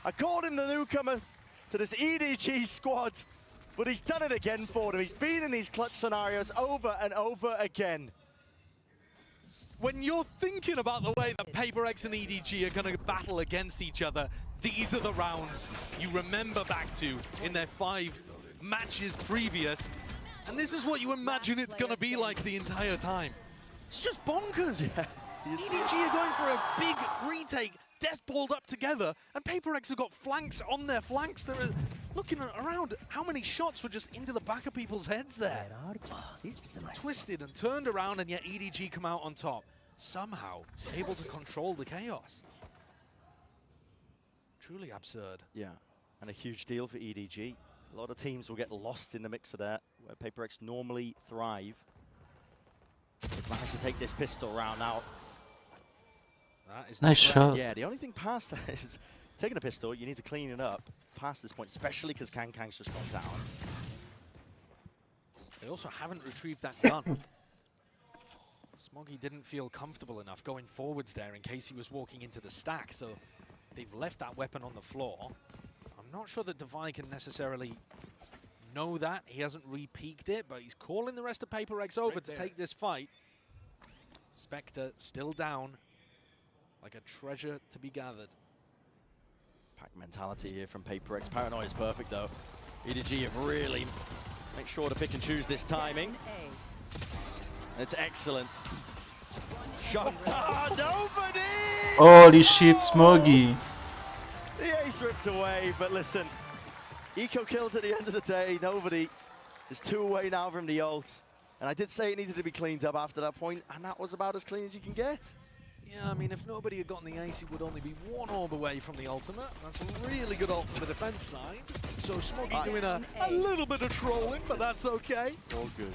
Speaker 8: I called him the newcomer to this EDG squad, but he's done it again for them. He's been in these clutch scenarios over and over again.
Speaker 11: When you're thinking about the way that PRX and EDG are going to battle against each other, these are the rounds you remember back to in their 5 matches previous, and this is what you imagine it's going to be like the entire time. It's just bonkers. Yeah, EDG are going for a big retake, death balled up together, and PRX have got flanks on their flanks. They're looking around, how many shots were just into the back of people's heads there? Twisted and turned around, and yet EDG come out on top. Somehow able to control the chaos. Truly absurd.
Speaker 8: Yeah, and a huge deal for EDG. A lot of teams will get lost in the mix of that, where PRX normally thrive. They've managed to take this pistol round out.
Speaker 11: That is
Speaker 2: nice shot.
Speaker 8: Yeah, the only thing past that is taking a pistol, you need to clean it up past this point, especially because Kang's just gone down.
Speaker 11: They also haven't retrieved that gun. Smoggy didn't feel comfortable enough going forwards there in case he was walking into the stack, so they've left that weapon on the floor. I'm not sure that Devi can necessarily know that. He hasn't re-peeked it, but he's calling the rest of PRX over to take this fight. Spectre still down, like a treasure to be gathered.
Speaker 8: Pack mentality here from PRX. Paranoia is perfect though. EDG have really made sure to pick and choose this timing. It's excellent. Shot nobody!
Speaker 2: Holy shit, Smoggy.
Speaker 8: The ace ripped away, but listen, eco kills at the end of the day. Nobody is 2 away now from the ult. And I did say it needed to be cleaned up after that point, and that was about as clean as you can get.
Speaker 11: Yeah, I mean, if nobody had gotten the ace, it would only be 1 orb away from the ultimate. That's a really good ult from the defense side. So Smoggy doing a little bit of trolling, but that's okay.
Speaker 8: All good.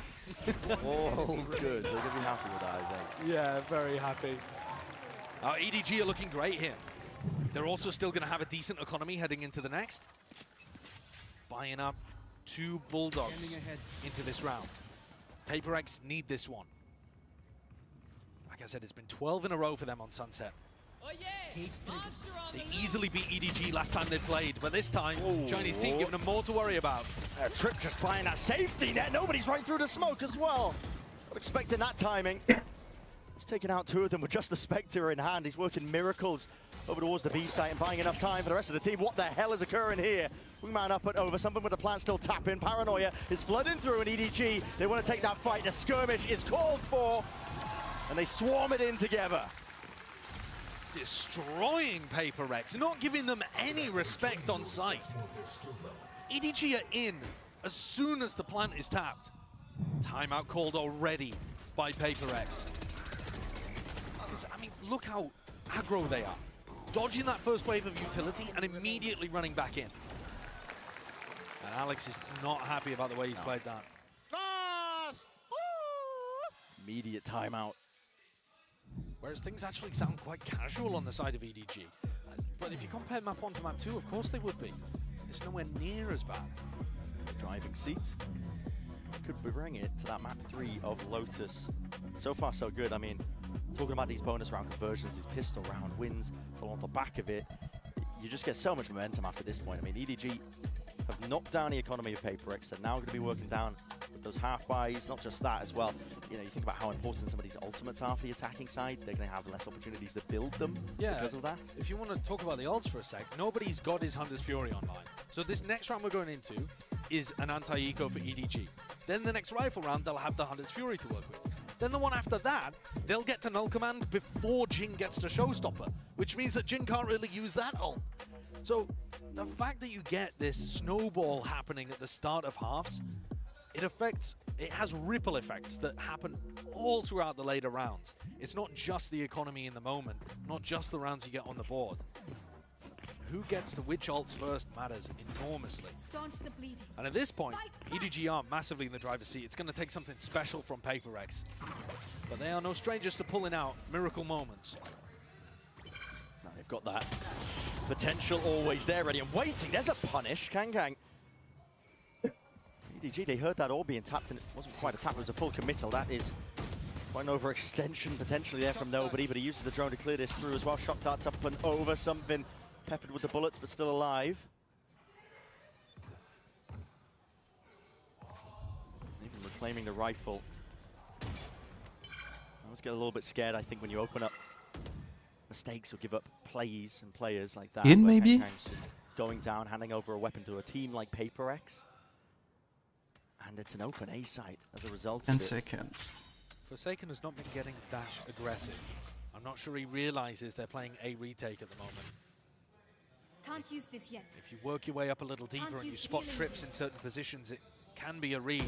Speaker 8: All good. They're going to be happy with that, I think.
Speaker 11: Yeah, very happy. EDG are looking great here. They're also still going to have a decent economy heading into the next. Buying up 2 Bulldogs into this round. PRX need this one. Like I said, it's been 12 in a row for them on Sunset. They easily beat EDG last time they played, but this time, Chinese team giving them more to worry about.
Speaker 8: Trip just buying that safety net. Nobody's right through the smoke as well. Not expecting that timing. He's taken out 2 of them with just the Spectre in hand. He's working miracles over towards the B site and buying enough time for the rest of the team. What the hell is occurring here? Wingman up and over. Something with the plant still tapping. Paranoia is flooding through an EDG. They want to take that fight. The skirmish is called for. And they swarm it in together.
Speaker 11: Destroying PRX, not giving them any respect on site. EDG are in as soon as the plant is tapped. Timeout called already by PRX. I mean, look how aggro they are. Dodging that first wave of utility and immediately running back in. And Alex is not happy about the way he's played that.
Speaker 8: Immediate timeout.
Speaker 11: Whereas things actually sound quite casual on the side of EDG. But if you compare map 1 to map 2, of course they would be. It's nowhere near as bad.
Speaker 8: Driving seat. Could bring it to that map 3 of Lotus. So far, so good. I mean, talking about these bonus round conversions, these pistol round wins, fall on the back of it, you just get so much momentum after this point. I mean, EDG have knocked down the economy of PRX. They're now going to be working down with those half buys, not just that as well. You know, you think about how important some of these ultimates are for the attacking side. They're going to have less opportunities to build them because of that.
Speaker 11: If you want to talk about the ults for a sec, nobody's got his Hunter's Fury online. So this next round we're going into is an anti-eco for EDG. Then the next rifle round, they'll have the Hunter's Fury to work with. Then the one after that, they'll get to Null Command before Jin gets to Showstopper, which means that Jin can't really use that ult. So the fact that you get this snowball happening at the start of halves, it has ripple effects that happen all throughout the later rounds. It's not just the economy in the moment, not just the rounds you get on the board. Who gets to which ults first matters enormously. And at this point, EDG are massively in the driver's seat. It's going to take something special from PRX. But they are no strangers to pulling out miracle moments.
Speaker 8: Now they've got that potential always there, ready and waiting. There's a punish. Kang. EDG, they heard that all being tapped, and it wasn't quite a tap, it was a full committal. That is quite an overextension potentially there from nobody, but he uses the drone to clear this through as well. Shock darts up and over, something peppered with the bullets, but still alive. Even reclaiming the rifle. I always get a little bit scared, I think, when you open up mistakes or give up plays and players like that.
Speaker 2: In maybe?
Speaker 8: Kang's just going down, handing over a weapon to a team like PRX. And it's an open A site as a result
Speaker 2: 10
Speaker 8: of it.
Speaker 2: seconds.
Speaker 11: Forsaken has not been getting that aggressive. I'm not sure he realizes they're playing a retake at the moment.
Speaker 18: Can't use this yet.
Speaker 11: If you work your way up a little deeper and you spot trips in certain positions, it can be a read.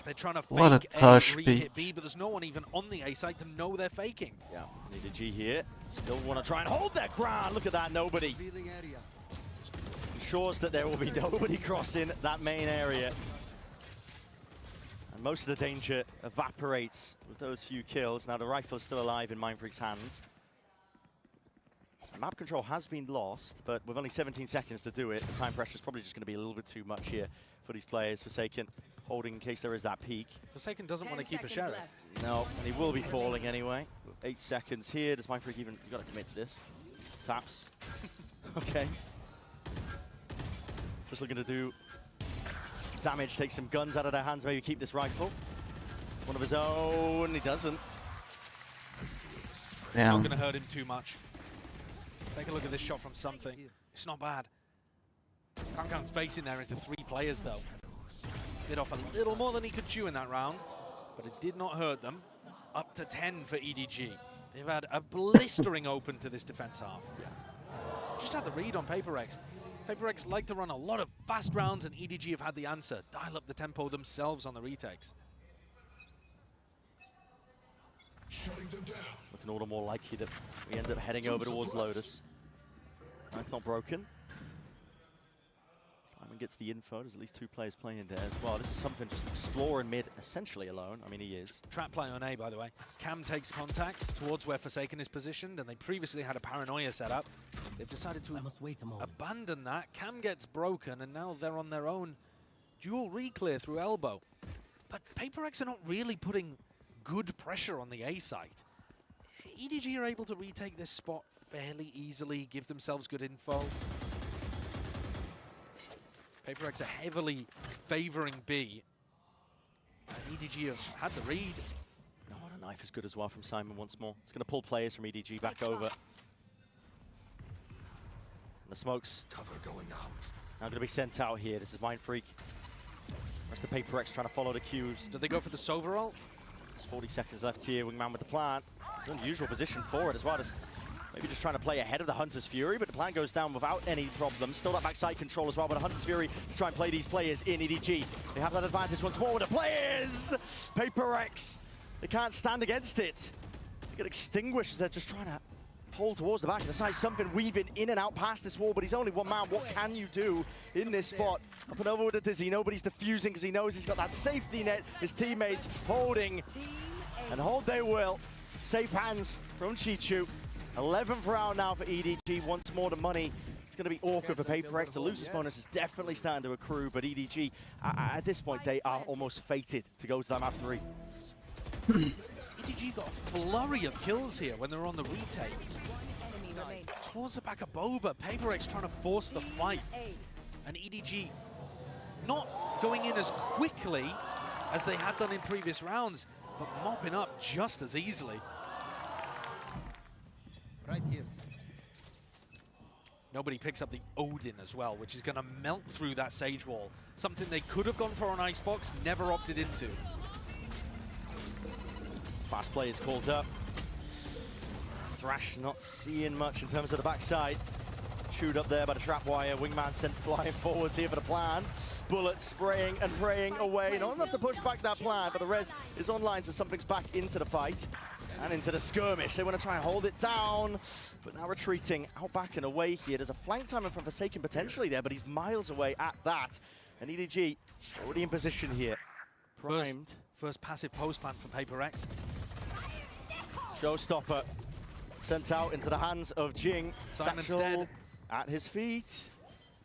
Speaker 11: They're trying to fake
Speaker 2: What a touch
Speaker 11: re-hit B, but there's no one even on the A site to know they're faking.
Speaker 8: Yeah, EDG here. Still want to try and hold their ground. Look at that, nobody. Ensures that there will be nobody crossing that main area. And most of the danger evaporates with those few kills. Now the rifle is still alive in Mindfreak's hands. Map control has been lost, but with only 17 seconds to do it, the time pressure is probably just going to be a little bit too much here for these players. Forsaken holding in case there is that peak.
Speaker 11: Forsaken doesn't want to keep a sheriff.
Speaker 8: No, and he will be falling anyway. 8 seconds here. Does Mindfreak even... You've got to commit to this. Taps. Okay. Just looking to do damage, take some guns out of their hands, maybe keep this rifle. One of his own, he doesn't.
Speaker 11: Not going to hurt him too much. Take a look at this shot from something. It's not bad. Kang's facing there into 3 players though. Bit off a little more than he could chew in that round, but it did not hurt them. Up to 10 for EDG. They've had a blistering open to this defense half. Just had the read on PRX. PRX like to run a lot of fast rounds, and EDG have had the answer. Dial up the tempo themselves on the retakes.
Speaker 8: Looking all the more likely that we end up heading over towards Lotus. Knife not broken. Simon gets the info. There's at least 2 players playing there as well. This is something just exploring mid, essentially alone. I mean, he is.
Speaker 11: Trap play on A, by the way. Cam takes contact towards where Forsaken is positioned, and they previously had a Paranoia set up. They've decided to abandon that. Cam gets broken, and now they're on their own. Dual re-clear through elbow. But PRX are not really putting good pressure on the A site. EDG are able to retake this spot fairly easily, give themselves good info. PRX are heavily favoring B. And EDG have had the read.
Speaker 8: Oh, and a knife is good as well from Simon once more. It's going to pull players from EDG back over. And the smokes
Speaker 12: Cover going out.
Speaker 8: now going to be sent out here. This is Mindfreak. Rest of PRX trying to follow the cues.
Speaker 11: Did they go for the Sova roll?
Speaker 8: There's 40 seconds left here. Wingman with the plant. It's an unusual position for it as well. Just maybe just trying to play ahead of the Hunter's Fury, but the plant goes down without any problem. Still that backside control as well, but a Hunter's Fury to try and play these players in EDG. They have that advantage once more with the players! PRX, they can't stand against it. They get extinguished as they're just trying to pull towards the back of the side. Something weaving in and out past this wall, but he's only one man. What can you do in this spot? Up and over with a Dizzy. Nobody's defusing because he knows he's got that safety net. His teammates holding, and hold they will. Safe hands from Chichu. 11th round now for EDG. Once more the money. It's going to be awkward for PRX. The losers bonus is definitely starting to accrue, but EDG, at this point, they are almost fated to go to that map 3.
Speaker 11: EDG got a flurry of kills here when they were on the retake. Towards the back of Boba, PRX trying to force the fight. And EDG not going in as quickly as they had done in previous rounds, but mopping up just as easily.
Speaker 4: Right here.
Speaker 11: Nobody picks up the Odin as well, which is going to melt through that Sage wall. Something they could have gone for on Icebox, never opted into.
Speaker 8: Fast play is called up. Thrash not seeing much in terms of the backside. Chewed up there by the trap wire. Wingman sent flying forwards here for the plant. Bullets spraying and praying away. Not enough to push back that plant, but the res is online, so something's back into the fight and into the skirmish. They want to try and hold it down, but now retreating out back and away here. There's a flank timing from Forsaken potentially there, but he's miles away at that. And EDG already in position here. Primed.
Speaker 11: First passive post plant for PRX.
Speaker 8: Showstopper sent out into the hands of Jing.
Speaker 11: Simon's
Speaker 8: Satchel
Speaker 11: dead.
Speaker 8: At his feet.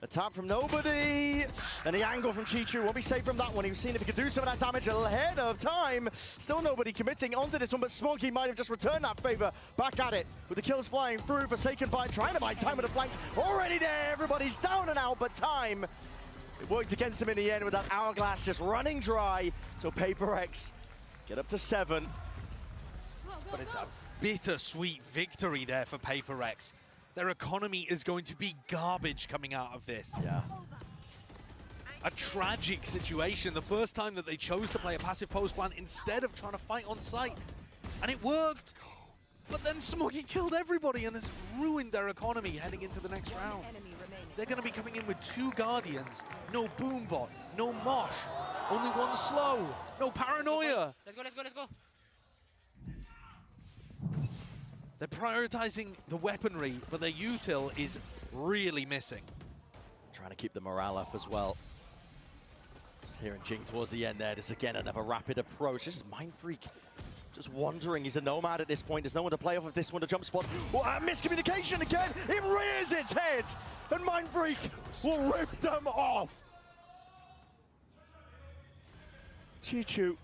Speaker 8: A tap from nobody. And the angle from Chichu won't be safe from that one. He was seeing if he could do some of that damage ahead of time. Still nobody committing onto this one, but Smoggy might have just returned that favor back at it. With the kills flying through, Forsaken by trying to buy time with the flank. Already there, everybody's down and out, but time. It worked against him in the end with that hourglass just running dry. So PRX get up to 7.
Speaker 11: But it's a bittersweet victory there for PRX. Their economy is going to be garbage coming out of this.
Speaker 8: Yeah.
Speaker 11: A tragic situation. The first time that they chose to play a passive post plant instead of trying to fight on site. And it worked. But then Smoggy killed everybody and has ruined their economy heading into the next round. They're going to be coming in with 2 Guardians, no Boombot, no Mosh, only 1 slow, no Paranoia.
Speaker 4: Let's go, let's go, let's go.
Speaker 11: They're prioritizing the weaponry, but their util is really missing.
Speaker 8: Trying to keep the morale up as well. Just hearing Jing towards the end there. Just again another rapid approach. This is Mindfreak just wandering. He's a nomad at this point. There's no one to play off of this one to jump spot. Oh, miscommunication again. It rears its head. And Mindfreak will rip them off. Chichu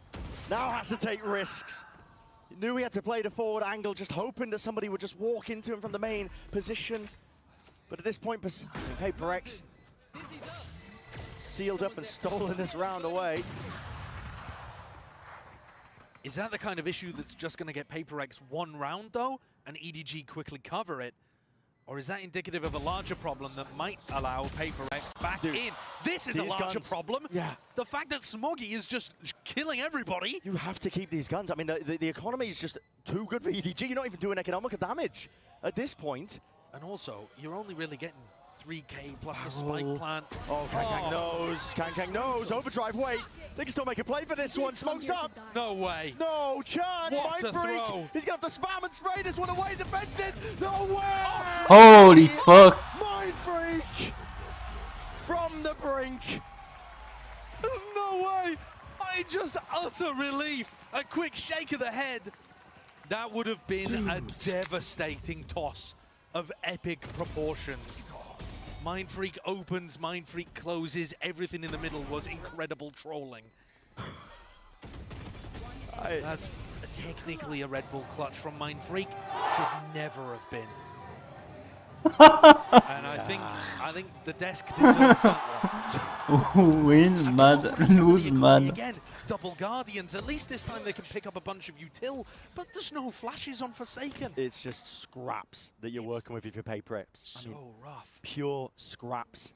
Speaker 8: now has to take risks. He knew he had to play the forward angle, just hoping that somebody would just walk into him from the main position. But at this point, PRX sealed up and stolen this round away.
Speaker 11: Is that the kind of issue that's just going to get PRX 1 round, though, and EDG quickly cover it? Or is that indicative of a larger problem that might allow PRX back in? This is a larger problem.
Speaker 8: Yeah.
Speaker 11: The fact that Smoggy is just killing everybody.
Speaker 8: You have to keep these guns. I mean, the economy is just too good for EDG. You're not even doing economical damage at this point.
Speaker 11: And also, you're only really getting 3K plus the spike plant.
Speaker 8: Oh, Kang knows. Kang knows. Overdrive, wait. They can still make a play for this one. Smokes up.
Speaker 11: No way.
Speaker 8: No chance.
Speaker 11: What a
Speaker 8: Mindfreak.
Speaker 11: throw.
Speaker 8: He's going to have to spam and spray this one away. Defended. No way.
Speaker 2: Holy fuck.
Speaker 8: Mindfreak. From the brink.
Speaker 11: There's no way. Just utter relief. A quick shake of the head. That would have been a devastating toss of epic proportions. Mindfreak opens, Mindfreak closes. Everything in the middle was incredible trolling. That's technically a Red Bull clutch from Mindfreak. should never have been. And I think the desk deserved that one.
Speaker 2: Wins mad, lose mad.
Speaker 11: Again, double Guardians. At least this time they can pick up a bunch of util, but there's no flashes on Forsaken.
Speaker 8: It's just scraps that you're working with if you're PRX.
Speaker 11: So rough.
Speaker 8: Pure scraps.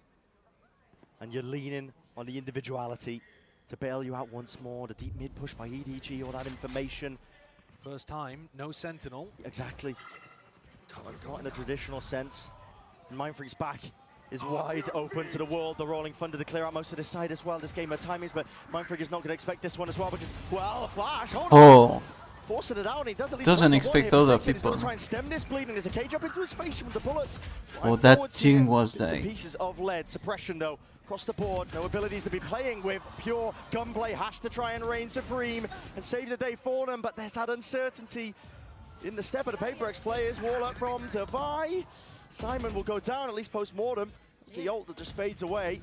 Speaker 8: And you're leaning on the individuality to bail you out once more. The deep mid push by EDG, all that information.
Speaker 11: First time, no Sentinel.
Speaker 8: Exactly. Not in a traditional sense. Mindfreak's back is wide open to the wall. The Rolling Thunder to clear out most of this side as well. This game of timings, but Mindfreak is not going to expect this one as well because, well, a flash.
Speaker 2: Oh.
Speaker 8: Forcing it out. He
Speaker 2: Doesn't expect other people.
Speaker 8: Try and stem this bleeding. There's a cage up into his face from the bullets.
Speaker 2: Oh, that thing was
Speaker 8: like
Speaker 2: like.
Speaker 8: Pieces of lead. Suppression though. Across the board, no abilities to be playing with. Pure gunplay has to try and reign supreme and save the day for them, but there's that uncertainty in the step of the PRX players. Wall up from Devi. Simon will go down, at least post-mortem. It's the ult that just fades away.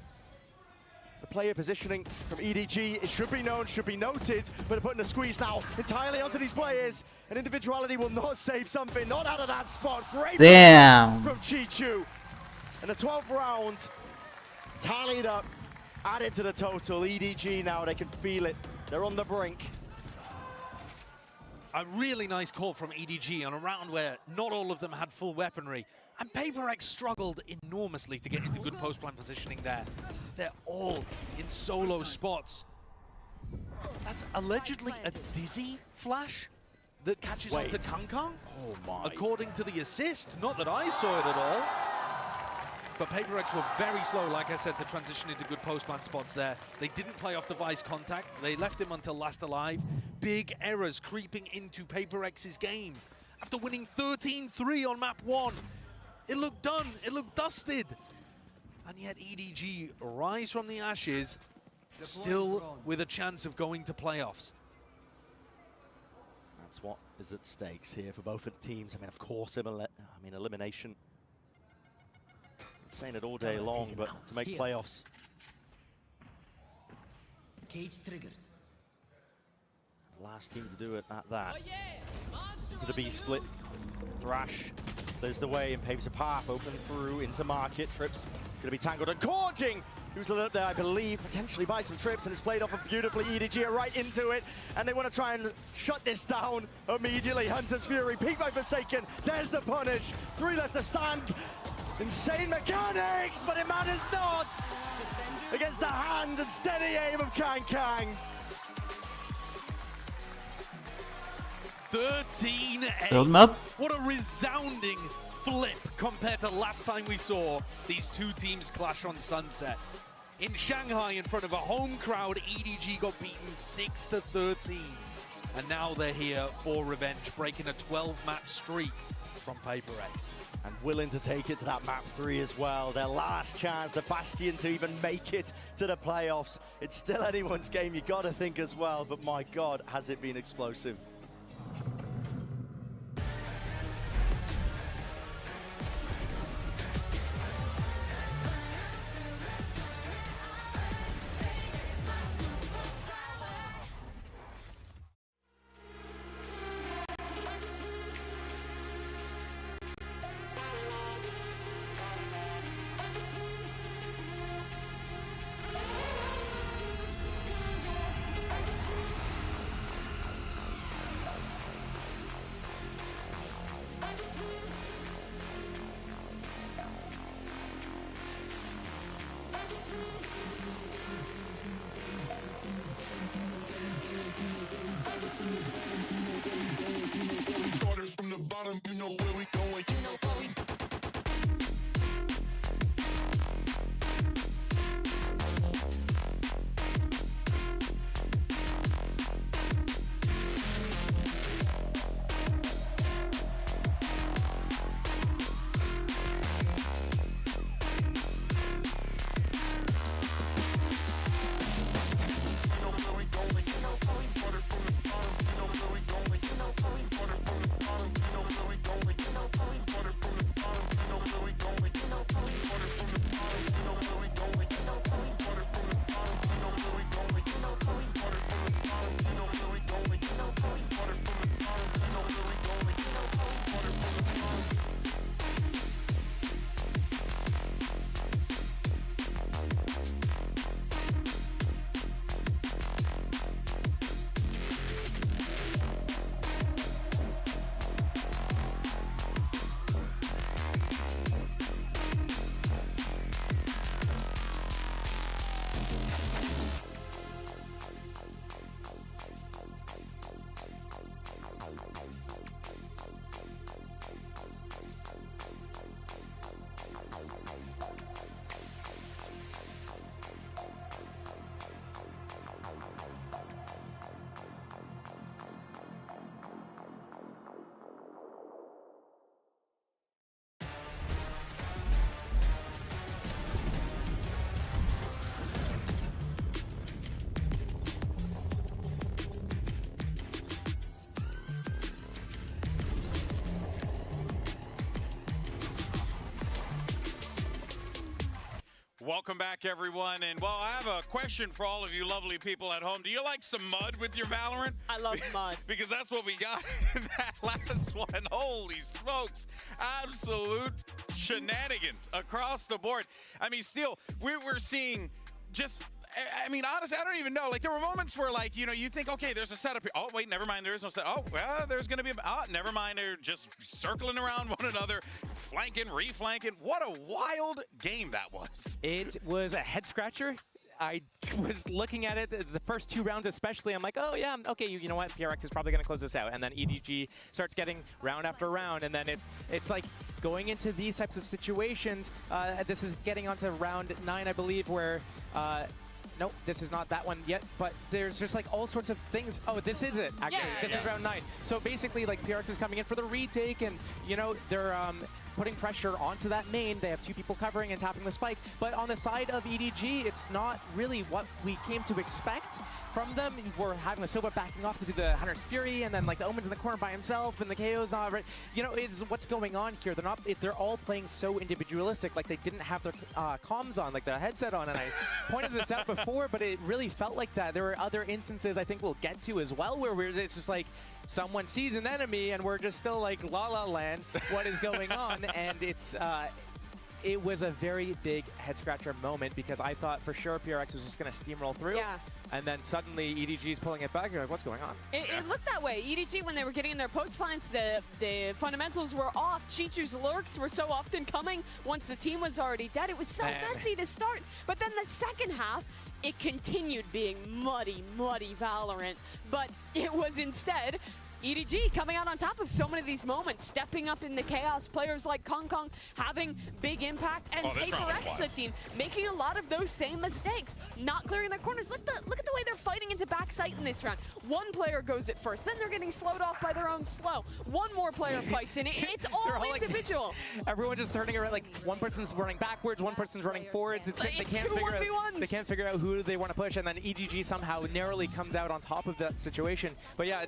Speaker 8: The player positioning from EDG, it should be known, should be noted, but they're putting a squeeze now entirely onto these players. And individuality will not save something, not out of that spot. Great
Speaker 2: Damn.
Speaker 8: from Chichu. And the 12th round, tallied up, added to the total. EDG now, they can feel it. They're on the brink.
Speaker 11: A really nice call from EDG on a round where not all of them had full weaponry. And PRX struggled enormously to get into good post-plan positioning there. They're all in solo spots. That's allegedly a Dizzy flash that catches onto Kangkang.
Speaker 8: Oh my.
Speaker 11: According to the assist, not that I saw it at all. But PRX were very slow, like I said, to transition into good post-plan spots there. They didn't play off device contact. They left him until last alive. Big errors creeping into PRX's game. After winning 13-3 on map 1, it looked done, it looked dusted. And yet EDG rise from the ashes, still with a chance of going to playoffs.
Speaker 8: That's what is at stakes here for both of the teams. I mean, of course, elimination. Saying it all day long, but to make playoffs.
Speaker 12: Cage triggered.
Speaker 8: Last team to do it at that. Into the B split. Thrash clears the way and paves a path open through into market. Trips going to be tangled and Gorging, who's lit up there, I believe, potentially by some trips, and it's played off of beautifully. EDG are right into it, and they want to try and shut this down immediately. Hunter's Fury, peek by Forsaken. There's the punish. 3 left to stand. Insane mechanics, but it matters not against the hand and steady aim of Kangkang.
Speaker 11: 13-8. What a resounding flip compared to last time we saw these two teams clash on Sunset. In Shanghai, in front of a home crowd, EDG got beaten 6-13. And now they're here for revenge, breaking a 12-map streak from PRX.
Speaker 8: And willing to take it to that map 3 as well. Their last chance, the Bastion, to even make it to the playoffs. It's still anyone's game, you gotta think as well, but my God, has it been explosive.
Speaker 1: Welcome back, everyone. And, well, I have a question for all of you lovely people at home. Do you like some mud with your Valorant?
Speaker 14: I love mud.
Speaker 1: Because that's what we got in that last one. Holy smokes. Absolute shenanigans across the board. I mean, still, we're seeing just... I mean, honestly, I don't even know. Like, there were moments where, like, you know, you think, okay, there's a setup here. Oh, wait, never mind. There is no setup. Oh, well, there's going to be never mind. They're just circling around one another, flanking, reflanking. What a wild game that was.
Speaker 15: It was a head scratcher. I was looking at it, the first 2 rounds especially, I'm like, oh yeah, okay, you know what, PRX is probably going to close this out. And then EDG starts getting round after round, and then it's like going into these types of situations, this is getting onto round 9, I believe, where... Nope, this is not that one yet, but there's just like all sorts of things. Oh, this is it, actually. This is round 9. So basically, like, PRX is coming in for the retake, and, you know, they're putting pressure onto that main. They have 2 people covering and tapping the spike. But on the side of EDG, it's not really what we came to expect from them. We're having a Soba backing off to do the Hunter's Fury, and then like the Omen's in the corner by himself, and the KO's not right. You know, it's what's going on here. They're all playing so individualistic, like they didn't have their comms on, like the headset on, and I pointed this out before, but it really felt like that. There were other instances I think we'll get to as well, where it's just like, someone sees an enemy and we're just still like la la land, what is going on? And it was a very big head scratcher moment, because I thought for sure PRX was just going to steamroll through.
Speaker 14: Yeah.
Speaker 15: And then suddenly EDG is pulling it back. You're like, what's going on?
Speaker 14: It looked that way. EDG, when they were getting in their post plants, the fundamentals were off. Cheecher's lurks were so often coming once the team was already dead. It was so messy to start. But then the second half, it continued being muddy, muddy Valorant. But it was instead EDG coming out on top of so many of these moments, stepping up in the chaos. Players like Kong Kong having big impact, and PRX, the team, making a lot of those same mistakes, not clearing their corners. Look at the way they're fighting into backside in this round. One player goes it first, then they're getting slowed off by their own slow. One more player fights, and it's all individual.
Speaker 15: Like, everyone just turning around, like one person's running backwards, one person's runing forwards. They can't figure out who they want to push, and then EDG somehow narrowly comes out on top of that situation. But yeah,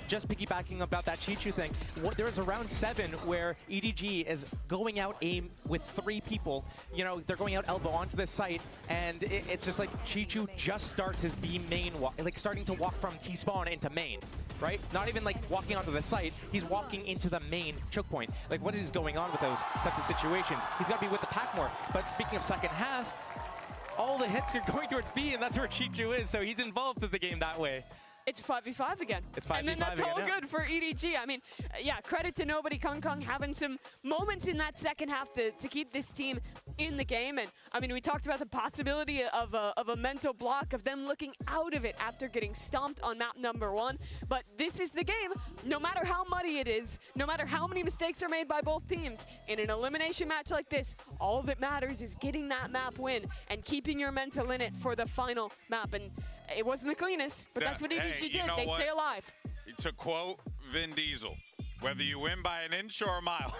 Speaker 15: just piggybacking about that Chichu thing, there was a round 7 where EDG is going out aim with 3 people. You know, they're going out elbow onto this site, and it's just like Chichu just starts his B main walk, like starting to walk from T-spawn into main, right? Not even like walking onto the site, he's walking into the main choke point. Like, what is going on with those types of situations? He's got to be with the pack more. But speaking of second half, all the hits are going towards B, and that's where Chichu is, so he's involved in the game that way.
Speaker 14: It's 5v5 again.
Speaker 15: It's 5v5
Speaker 14: and then that's all good for EDG. I mean, yeah, credit to nobody. Kong Kong having some moments in that second half to keep this team in the game. And I mean, we talked about the possibility of a mental block, of them looking out of it after getting stomped on map number 1. But this is the game. No matter how muddy it is, no matter how many mistakes are made by both teams, in an elimination match like this, all that matters is getting that map win and keeping your mental in it for the final map. And it wasn't the cleanest, but that's what EDG did.
Speaker 1: You know
Speaker 14: they stay alive.
Speaker 1: To quote Vin Diesel, whether you win by an inch or a mile,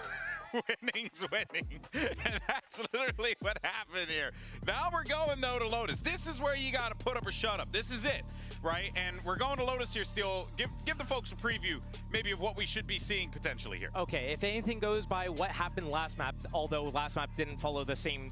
Speaker 1: winning's winning. And that's literally what happened here. Now we're going, though, to Lotus. This is where you got to put up or shut up. This is it, right? And we're going to Lotus here still. Give the folks a preview, maybe, of what we should be seeing potentially here.
Speaker 15: Okay, if anything goes by what happened last map, although last map didn't follow the same,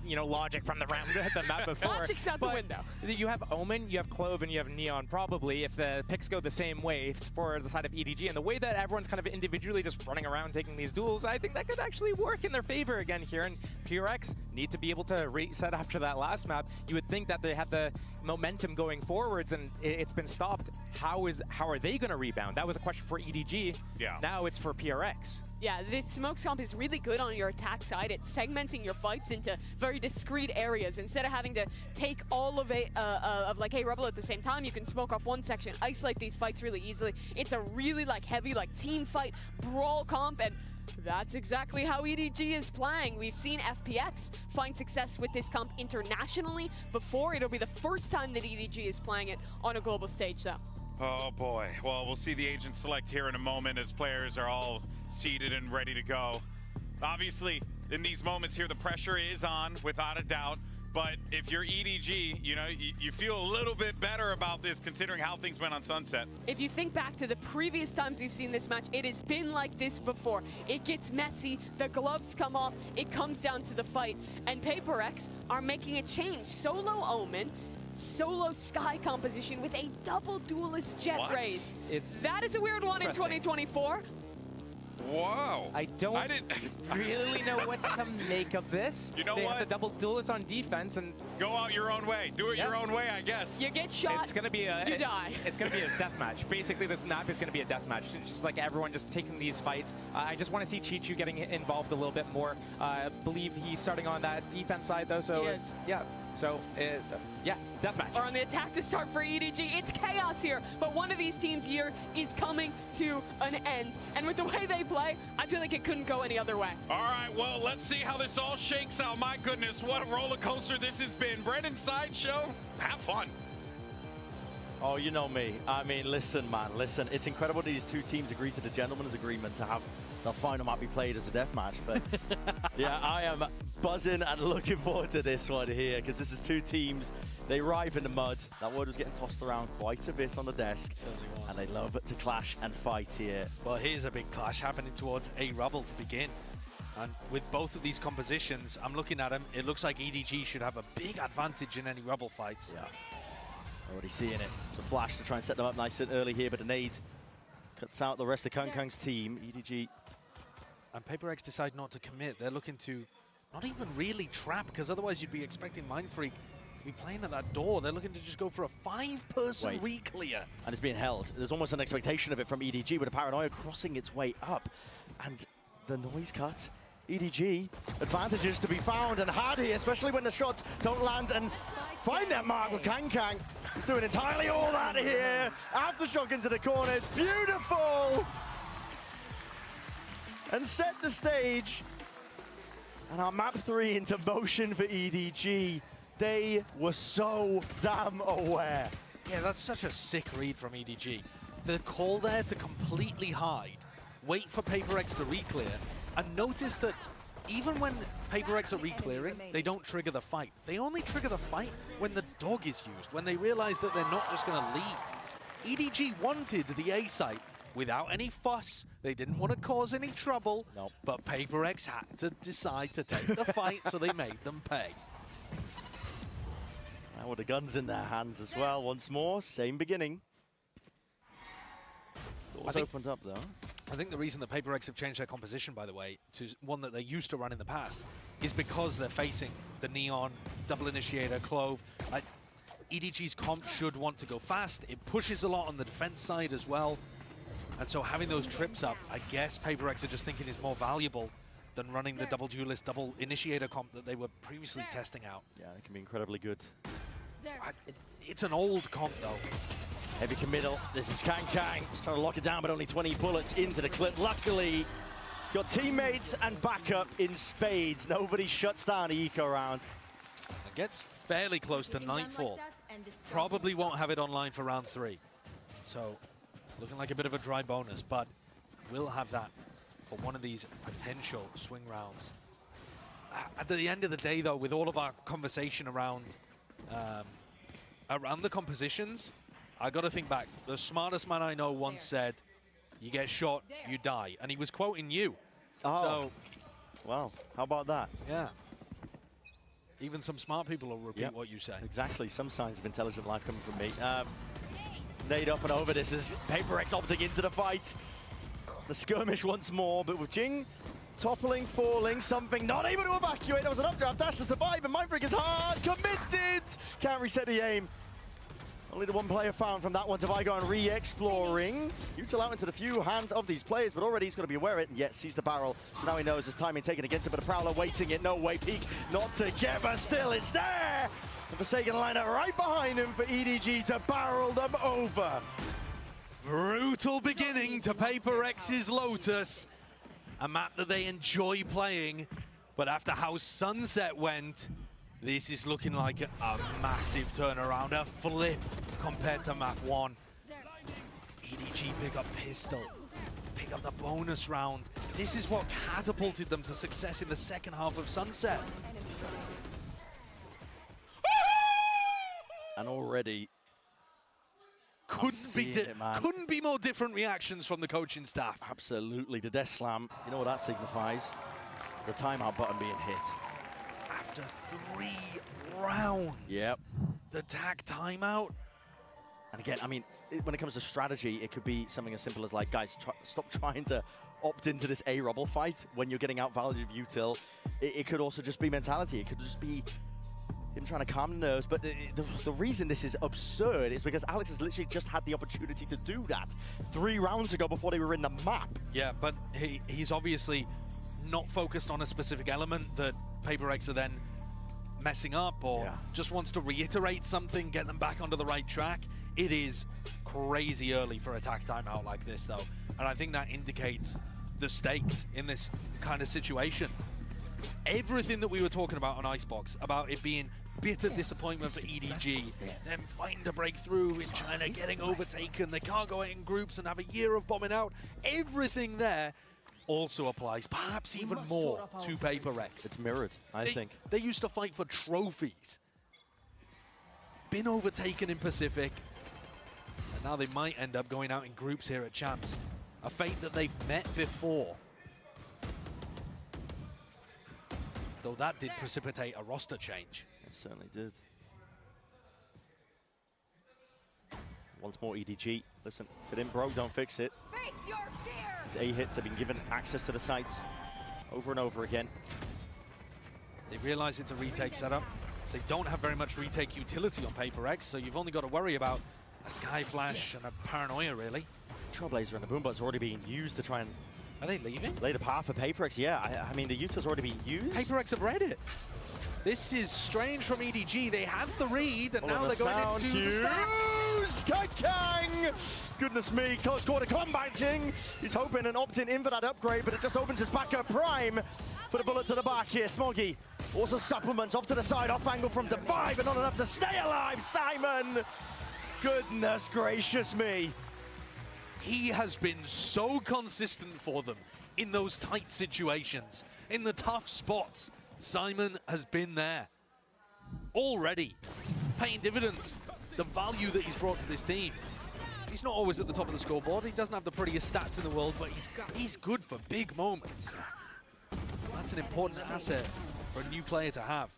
Speaker 15: you know, logic from the round the map before.
Speaker 14: Logic's out the window.
Speaker 15: You have Omen, you have Clove, and you have Neon, probably, if the picks go the same way for the side of EDG. And the way that everyone's kind of individually just running around taking these duels, I think that could actually work in their favor again here. And PRX need to be able to reset after that last map. You would think that they had the momentum going forwards, and it's been stopped. How are they going to rebound? That was a question for EDG.
Speaker 1: Yeah.
Speaker 15: Now it's for PRX.
Speaker 14: Yeah, this smoke swamp is really good on your attack side. It's segmenting your fights into very discrete areas. Instead of having to take all of like a Rebel at the same time, you can smoke off one section, isolate these fights really easily. It's a really like heavy like team fight, brawl comp, and that's exactly how EDG is playing. We've seen FPX find success with this comp internationally before. It'll be the first time that EDG is playing it on a global stage, though.
Speaker 1: Oh boy. Well, we'll see the agent select here in a moment as players are all seated and ready to go. Obviously, in these moments here, the pressure is on, without a doubt. But if you're EDG, you know, you feel a little bit better about this considering how things went on Sunset.
Speaker 14: If you think back to the previous times we've seen this match, it has been like this before. It gets messy, the gloves come off, it comes down to the fight, and PRX are making a change. Solo Omen, solo Sky composition with a double duelist jet raise. That is a weird one in 2024.
Speaker 1: Wow.
Speaker 15: I didn't really know what to make of this.
Speaker 1: You know
Speaker 15: they
Speaker 1: what?
Speaker 15: Have the double duelist on defense and
Speaker 1: go out your own way. Do it your own way, I guess.
Speaker 14: You get shot.
Speaker 15: It's gonna be
Speaker 14: you die.
Speaker 15: It's gonna be a death match. Basically, this map is gonna be a death match. It's just like everyone just taking these fights. I just want to see Chichu getting involved a little bit more. I believe he's starting on that defense side though, so it's yeah. So yeah, deathmatch.
Speaker 14: Or on the attack to start for EDG. It's chaos here, but one of these teams here is coming to an end. And with the way they play, I feel like it couldn't go any other way.
Speaker 1: All right, well, let's see how this all shakes out. My goodness, what a roller coaster this has been. Brendan Sideshow, have fun.
Speaker 8: Oh, you know me. I mean, listen, man, listen. It's incredible these two teams agreed to the gentleman's agreement to have the final map be played as a deathmatch. But yeah, I am buzzing and looking forward to this one here because this is two teams. They ripe in the mud. That word was getting tossed around quite a bit on the desk.
Speaker 11: Certainly was.
Speaker 8: And they love to clash and fight here.
Speaker 11: Well, here's a big clash happening towards A Rubble to begin. And with both of these compositions, I'm looking at them. It looks like EDG should have a big advantage in any Rubble fights.
Speaker 8: Yeah. Already seeing it. It's a flash to try and set them up nice and early here, but a nade cuts out the rest of Kangkang's team. EDG.
Speaker 11: And PRX decide not to commit. They're looking to not even really trap, because otherwise you'd be expecting Mindfreak to be playing at that door. They're looking to just go for a 5-person re-clear.
Speaker 8: And it's being held. There's almost an expectation of it from EDG with a Paranoia crossing its way up. And the noise cut. EDG, advantages to be found and had here, especially when the shots don't land and find that mark with Kangkang. He's doing entirely all that here. Aftershock into the corner, it's beautiful! And set the stage. And our map 3 into motion for EDG. They were so damn aware.
Speaker 11: Yeah, that's such a sick read from EDG. The call there to completely hide, wait for PRX to re-clear, and notice that even when PRX are re-clearing, they don't trigger the fight. They only trigger the fight when the dog is used, when they realize that they're not just going to leave. EDG wanted the A site without any fuss. They didn't want to cause any trouble, but PRX had to decide to take the fight, so they made them pay.
Speaker 8: Now with the guns in their hands as well, once more, same beginning. Doors opened up though.
Speaker 11: I think the reason that PRX have changed their composition, by the way, to one that they used to run in the past, is because they're facing the Neon, Double Initiator, Clove. EDG's comp should want to go fast. It pushes a lot on the defense side as well. And so having those trips up, I guess PRX are just thinking is more valuable than running the double duelist, double initiator comp that they were previously testing out.
Speaker 8: Yeah, it can be incredibly good.
Speaker 11: It's an old comp though.
Speaker 8: Heavy committal. This is Kangkang. He's trying to lock it down, but only 20 bullets into the clip. Luckily, he's got teammates and backup in spades. Nobody shuts down the eco round.
Speaker 11: It gets fairly close to Nightfall. Probably won't have it online for round 3. So, looking like a bit of a dry bonus, but we'll have that for one of these potential swing rounds. At the end of the day, though, with all of our conversation around the compositions, I got to think back. The smartest man I know once said, "You get shot, you die," and he was quoting you.
Speaker 8: Oh,
Speaker 11: so,
Speaker 8: well, how about that?
Speaker 11: Yeah. Even some smart people will repeat what you say.
Speaker 8: Exactly. Some signs of intelligent life coming from me. Nade up and over. This is PRX opting into the fight. The skirmish once more, but with Jing toppling, falling, something not able to evacuate. That was an updraft dash to survive, and Mindfreak is hard committed. Can't reset the aim. Only the one player found from that one. Devigon re-exploring. Util out into the few hands of these players, but already he's got to be aware of it, and yet sees the barrel. So now he knows his timing taken against him, but a Prowler waiting it. No way, Peak not together. Still, it's there. The Forsaken liner right behind him for EDG to barrel them over.
Speaker 11: Brutal beginning to PRX's Lotus. A map that they enjoy playing, but after how Sunset went, this is looking like a massive turnaround, a flip compared to map 1. EDG pick up pistol, pick up the bonus round. This is what catapulted them to success in the second half of Sunset.
Speaker 8: And already
Speaker 11: couldn't be more different reactions from the coaching staff.
Speaker 8: Absolutely, the death slam. You know what that signifies? The timeout button being hit.
Speaker 11: After 3 rounds.
Speaker 8: Yep.
Speaker 11: The tag timeout.
Speaker 8: And again, I mean, when it comes to strategy, it could be something as simple as like, guys, stop trying to opt into this A-Rubble fight when you're getting outvalued of util. It could also just be mentality. It could just be him trying to calm the nerves. But the reason this is absurd is because Alex has literally just had the opportunity to do that 3 rounds ago before they were in the map.
Speaker 11: Yeah, but he's obviously not focused on a specific element that PRX are then messing up, or just wants to reiterate something, get them back onto the right track. It is crazy early for a tag timeout like this, though. And I think that indicates the stakes in this kind of situation. Everything that we were talking about on Icebox, about it being bitter disappointment for EDG, them fighting to break through in China, getting overtaken, they can't go out in groups and have a year of bombing out. Everything there also applies, perhaps even more, to PRX.
Speaker 8: It's mirrored, I think.
Speaker 11: They used to fight for trophies. Been overtaken in Pacific, and now they might end up going out in groups here at Champs. A fate that they've met before. Though that did precipitate a roster change.
Speaker 8: It certainly did. Once more EDG. Listen, if it ain't broke, don't fix it.
Speaker 20: Face your fear.
Speaker 8: These A-hits have been given access to the sites over and over again.
Speaker 11: They realize it's a retake setup. They don't have very much retake utility on PRX, so you've only got to worry about a Sky Flash and a Paranoia, really.
Speaker 8: Trailblazer and the Boombot's already being used to try and...
Speaker 11: Are they leaving?
Speaker 8: Lay the path for PRX, yeah. I mean, the util's already being used.
Speaker 11: PRX have read it. This is strange from EDG. They had the read, and now they're going into the stack.
Speaker 8: Kang! Goodness me, close quarter combating. He's hoping and opting in for that upgrade, but it just opens his backup prime for the bullet to the back here. Smoggy also supplements off to the side, off angle from Divide, but not enough to stay alive. Simon! Goodness gracious me.
Speaker 11: He has been so consistent for them in those tight situations, in the tough spots. Simon has been there already, paying dividends. The value that he's brought to this team. He's not always at the top of the scoreboard. He doesn't have the prettiest stats in the world, but he's good for big moments. That's an important asset for a new player to have.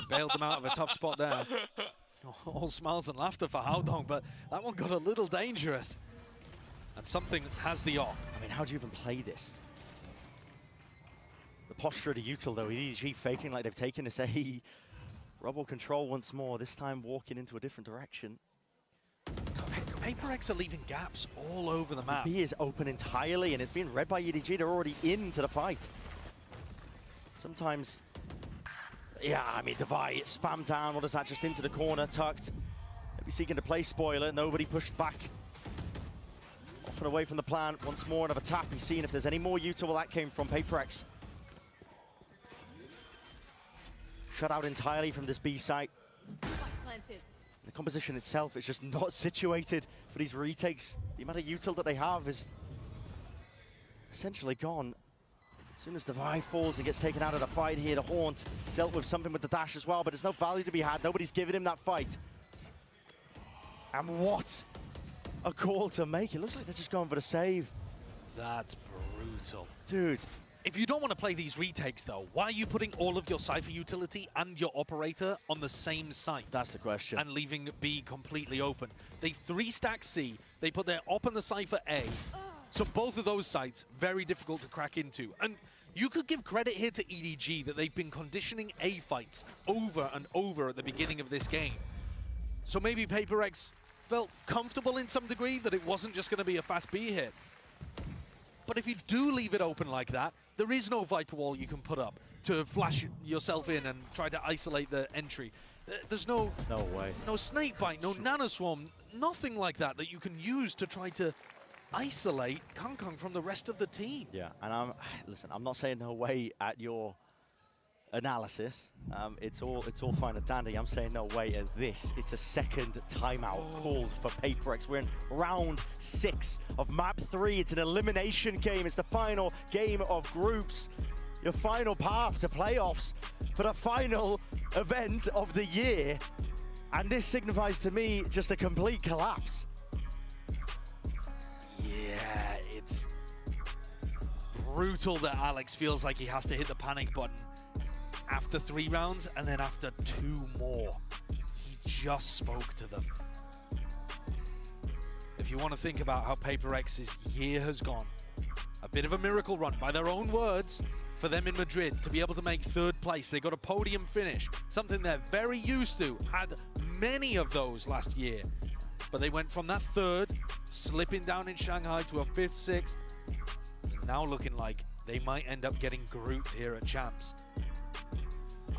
Speaker 11: Bailed them out of a tough spot there. All smiles and laughter for Haodong, but that one got a little dangerous. And something has the off.
Speaker 8: I mean, how do you even play this? The posture of the util, though, EDG faking like they've taken this A. Rubble control once more, this time walking into a different direction.
Speaker 11: PRX are leaving gaps all over the map.
Speaker 8: B is open entirely, and it's being read by EDG. They're already into the fight. Sometimes, yeah, I mean, Divide, spam down. What is that? Just into the corner, tucked. Maybe seeking to play spoiler. Nobody pushed back. Off and away from the plan. Once more, another tap. He's seeing if there's any more util. Well, that came from PRX. Shut out entirely from this B site. The composition itself is just not situated for these retakes. The amount of util that they have is essentially gone. As soon as Divide falls and gets taken out of the fight here, the Haunt dealt with something with the dash as well, but there's no value to be had. Nobody's giving him that fight. And what a call to make. It looks like they're just going for the save.
Speaker 11: That's brutal.
Speaker 8: Dude.
Speaker 11: If you don't want to play these retakes, though, why are you putting all of your Cypher utility and your operator on the same site?
Speaker 8: That's the question.
Speaker 11: And leaving B completely open. They 3-stack C, they put their op and the Cypher A. So both of those sites, very difficult to crack into. And you could give credit here to EDG that they've been conditioning A fights over and over at the beginning of this game. So maybe PRX felt comfortable in some degree that it wasn't just going to be a fast B hit. But if you do leave it open like that, there is no Viper wall you can put up to flash yourself in and try to isolate the entry. There's no
Speaker 8: way.
Speaker 11: No snakebite, no nanoswarm, nothing like that that you can use to try to isolate Kangkong from the rest of the team.
Speaker 8: Yeah, and listen, I'm not saying no way at your analysis. It's all fine and dandy. I'm saying no way at this. It's a second timeout called for PRX. We're in round 6 of map 3. It's an elimination game. It's the final game of groups. Your final path to playoffs for the final event of the year. And this signifies to me just a complete collapse.
Speaker 11: Yeah, it's brutal that Alex feels like he has to hit the panic button after 3 rounds and then after 2 more. He just spoke to them. If you want to think about how PRX's year has gone, a bit of a miracle run by their own words for them in Madrid to be able to make 3rd place. They got a podium finish, something they're very used to, had many of those last year. But they went from that 3rd, slipping down in Shanghai to a 5th, 6th, now looking like they might end up getting grouped here at Champs.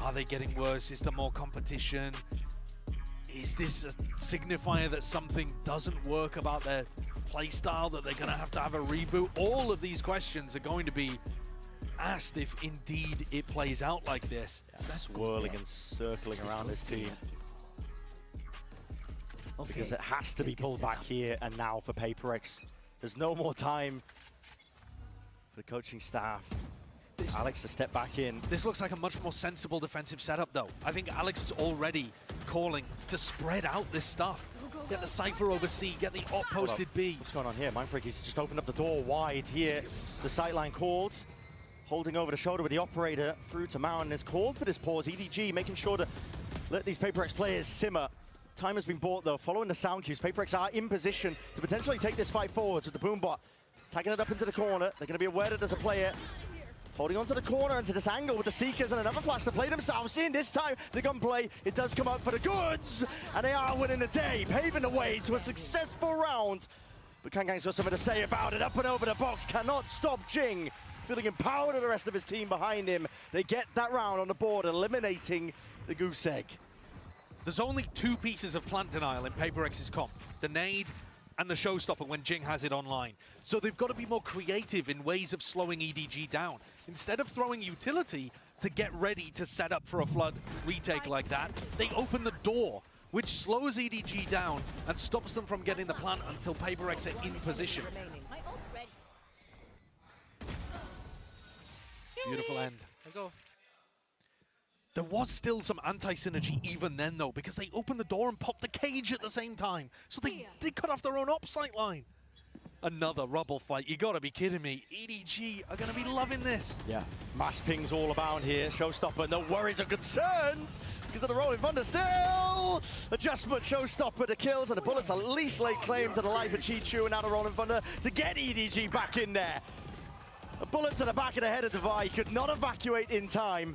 Speaker 11: Are they getting worse? Is there more competition? Is this a signifier that something doesn't work about their playstyle, that they're going to have a reboot? All of these questions are going to be asked if indeed it plays out like this.
Speaker 8: Yeah, swirling and circling around this team. Because it has to be pulled back here and now for PRX. There's no more time for the coaching staff. Alex to step back in.
Speaker 11: This looks like a much more sensible defensive setup, though. I think Alex is already calling to spread out this stuff. Get the Cypher over C, get the op posted B.
Speaker 8: What's going on here? Mindfreak, he's just opened up the door wide here. The sightline called. Holding over the shoulder with the operator through to Mount is called for this pause. EDG making sure to let these PRX players simmer. Time has been bought, though. Following the sound cues, PRX are in position to potentially take this fight forwards with the Boombot. Tagging it up into the corner. They're going to be aware that there's a player holding onto the corner into this angle with the Seekers and another flash to play themselves. Seeing this time the gunplay, it does come up for the goods, and they are winning the day, paving the way to a successful round. But Kangang's got something to say about it. Up and over the box, cannot stop Jing. Feeling empowered with the rest of his team behind him. They get that round on the board, eliminating the goose egg.
Speaker 11: There's only 2 pieces of plant denial in PRX's comp. The nade and the showstopper when Jing has it online. So they've got to be more creative in ways of slowing EDG down. Instead of throwing utility to get ready to set up for a flood retake like that, they open the door, which slows EDG down and stops them from getting the plant until PRX are in position. Beautiful end. There was still some anti-synergy even then, though, because they opened the door and popped the cage at the same time. So they cut off their own op sight line. Another rubble fight. You gotta be kidding me. EDG are gonna be loving this.
Speaker 8: Yeah, mass pings all about here. Showstopper, no worries or concerns because of the Rolling Thunder still. Adjustment, Showstopper to kills, and the Bullets at least lay claim to the life of Chi-Chu, and now the Rolling Thunder to get EDG back in there. A bullet to the back of the head of Devi, could not evacuate in time.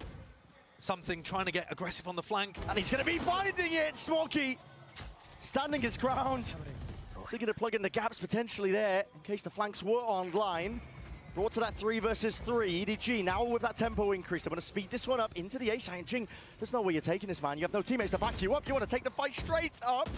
Speaker 11: Something trying to get aggressive on the flank.
Speaker 8: And he's going to be finding it, Smokey. Standing his ground. Looking to plug in the gaps potentially there, in case the flanks were online. Brought to that 3 versus 3. EDG now with that tempo increase. They want to speed this one up into the ace. Jing, there's no way you're taking this, man. You have no teammates to back you up. You want to take the fight straight up.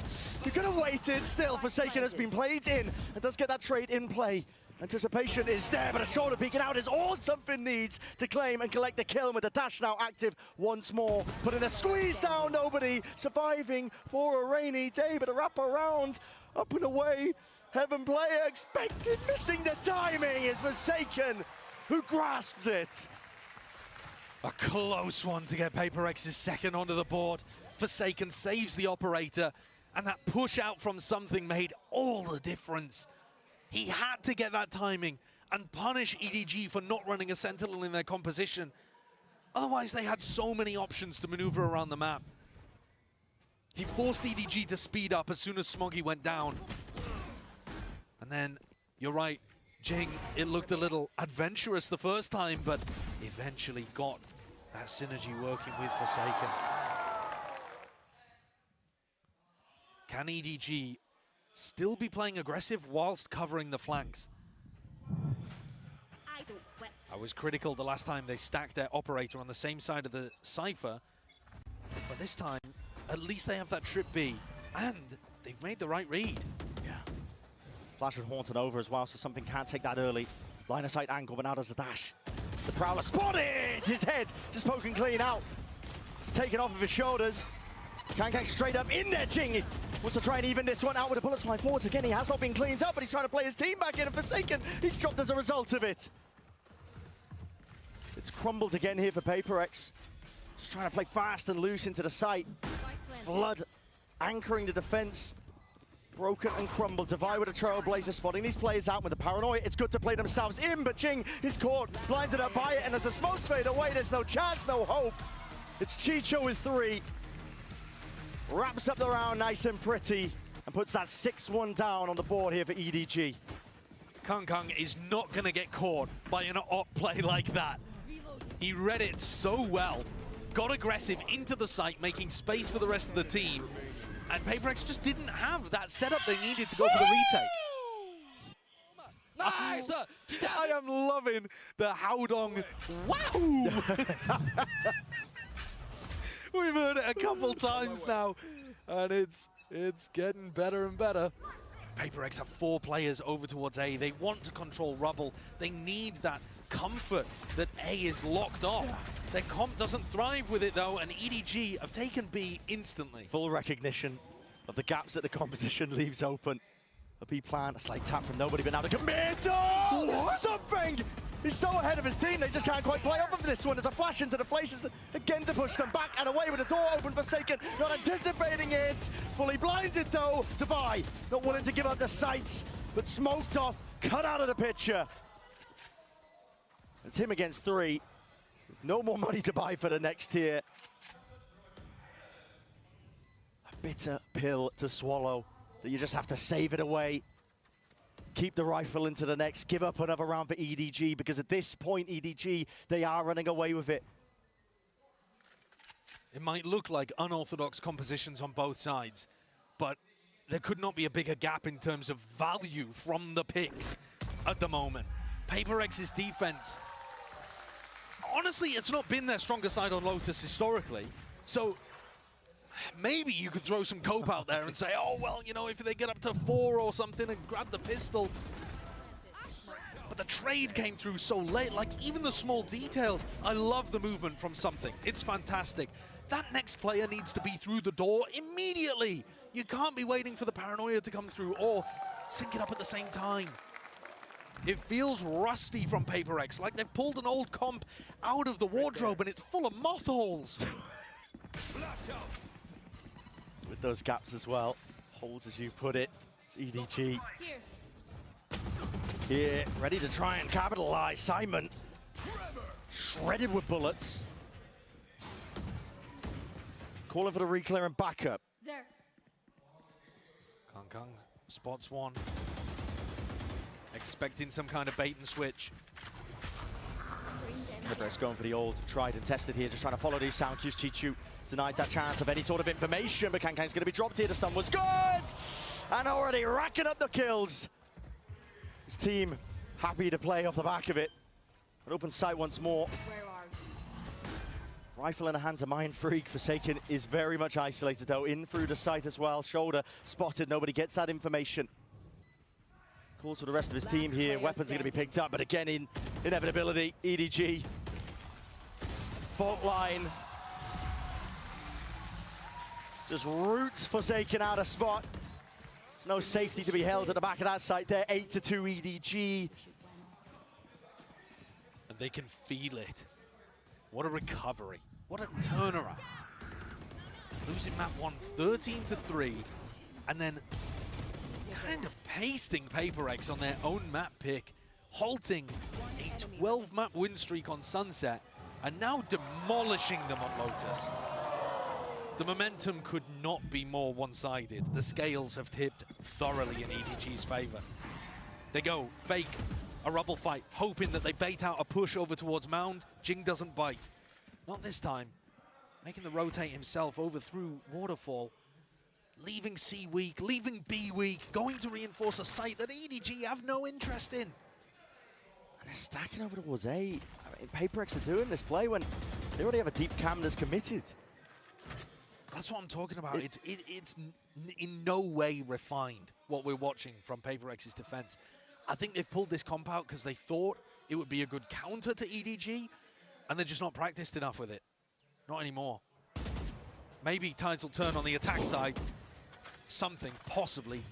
Speaker 8: You could have waited. Still, Forsaken has been played in and does get that trade in play. Anticipation is there, but a shoulder peeking out is all something needs to claim and collect the kill with the dash now active once more. Putting a squeeze down, nobody surviving for a rainy day, but a wrap around, up and away. Heaven player expected, missing the timing is Forsaken, who grasps it.
Speaker 11: A close one to get PRX's second onto the board. Forsaken saves the operator, and that push out from something made all the difference. He had to get that timing and punish EDG for not running a Sentinel in their composition. Otherwise, they had so many options to maneuver around the map. He forced EDG to speed up as soon as Smoggy went down. And then, you're right, Jing, it looked a little adventurous the first time, but eventually got that synergy working with Forsaken. Can EDG still be playing aggressive whilst covering the flanks? I was critical the last time they stacked their operator on the same side of the Cypher, but this time, at least they have that trip B, and they've made the right read.
Speaker 8: Yeah. Flash was haunted over as well, so something can't take that early. Line of sight angle, but now does the dash. The Prowler spotted! His head just poking clean out. It's taken off of his shoulders. Kangkang straight up in there, Jing. Wants to try and even this one out with the bullets flying forwards again. He has not been cleaned up, but he's trying to play his team back in, and Forsaken, he's dropped as a result of it. It's crumbled again here for PRX. Just trying to play fast and loose into the site. Flood anchoring the defense. Broken and crumbled. Divide with a Trailblazer, spotting these players out with the paranoia. It's good to play themselves in, but Jing is caught, blinded up by it, and as the smokes fade away, there's no chance, no hope. It's Chicho with 3. Wraps up the round nice and pretty, and puts that 6-1 down on the board here for EDG.
Speaker 11: Kung Kung is not going to get caught by an op play like that. He read it so well, got aggressive into the site, making space for the rest of the team. And PRX just didn't have that setup they needed to go for the retake.
Speaker 12: Nice!
Speaker 11: I am loving the Haodong. Wow! We've heard it a couple times now, and it's getting better and better. PRX have 4 players over towards A. They want to control Rubble. They need that comfort that A is locked off. Their comp doesn't thrive with it though, and EDG have taken B instantly.
Speaker 8: Full recognition of the gaps that the composition leaves open. A B plan, a slight tap from nobody, but now to commit! Oh! Something! He's so ahead of his team, they just can't quite play off of this one. There's a flash into the places again to push them back and away with the door open. Forsaken, not anticipating it. Fully blinded though to buy. Not willing to give up the sights, but smoked off, cut out of the picture. It's him against 3. No more money to buy for the next tier. A bitter pill to swallow, that you just have to save it away. Keep the rifle into the next, give up another round for EDG, because at this point, EDG, they are running away with it.
Speaker 11: It might look like unorthodox compositions on both sides, but there could not be a bigger gap in terms of value from the picks at the moment. PRX's defense, honestly, it's not been their stronger side on Lotus historically, so maybe you could throw some cope out there and say, oh, well, you know, if they get up to 4 or something and grab the pistol. But the trade came through so late, like even the small details. I love the movement from Something. It's fantastic. That next player needs to be through the door immediately. You can't be waiting for the paranoia to come through or sync it up at the same time. It feels rusty from PRX, like they've pulled an old comp out of the wardrobe and it's full of moth holes.
Speaker 8: With those gaps as well. Holes, as you put it. It's EDG. Here, ready to try and capitalize. Simon, shredded with bullets. Calling for the reclear and backup.
Speaker 18: There.
Speaker 11: Kung Kung spots one. Expecting some kind of bait and switch.
Speaker 8: PRX going for the old tried and tested here, just trying to follow these sound cues. Chichu denied that chance of any sort of information, but Kangkang's going to be dropped here. The stun was good! And already racking up the kills. His team happy to play off the back of it. An open sight once more. Rifle in the hands of Mind Freak. Forsaken is very much isolated though, in through the sight as well. Shoulder spotted, nobody gets that information. Calls for the rest of his team here. Weapons are going to be picked up, but again, in inevitability, EDG. Fault line. Just roots Forsaken out of spot. There's no safety to be held at the back of that site there. 8-2 EDG.
Speaker 11: And they can feel it. What a recovery. What a turnaround. Losing map 1 13-3, and then kind of pasting PRX on their own map pick, halting a 12-map win streak on Sunset, and now demolishing them on Lotus. The momentum could not be more one-sided. The scales have tipped thoroughly in EDG's favor. They go fake a rubble fight, hoping that they bait out a push over towards Mound. Jing doesn't bite. Not this time. Making the rotate himself over through Waterfall. Leaving C weak, leaving B weak, going to reinforce a site that EDG have no interest in.
Speaker 8: And they're stacking over towards A. I mean, PRX are doing this play when they already have a deep cam that's committed.
Speaker 11: That's what I'm talking about. It's in no way refined, what we're watching from PRX's defense. I think they've pulled this comp out because they thought it would be a good counter to EDG, and they're just not practiced enough with it. Not anymore. Maybe tides will turn on the attack side. Something, possibly,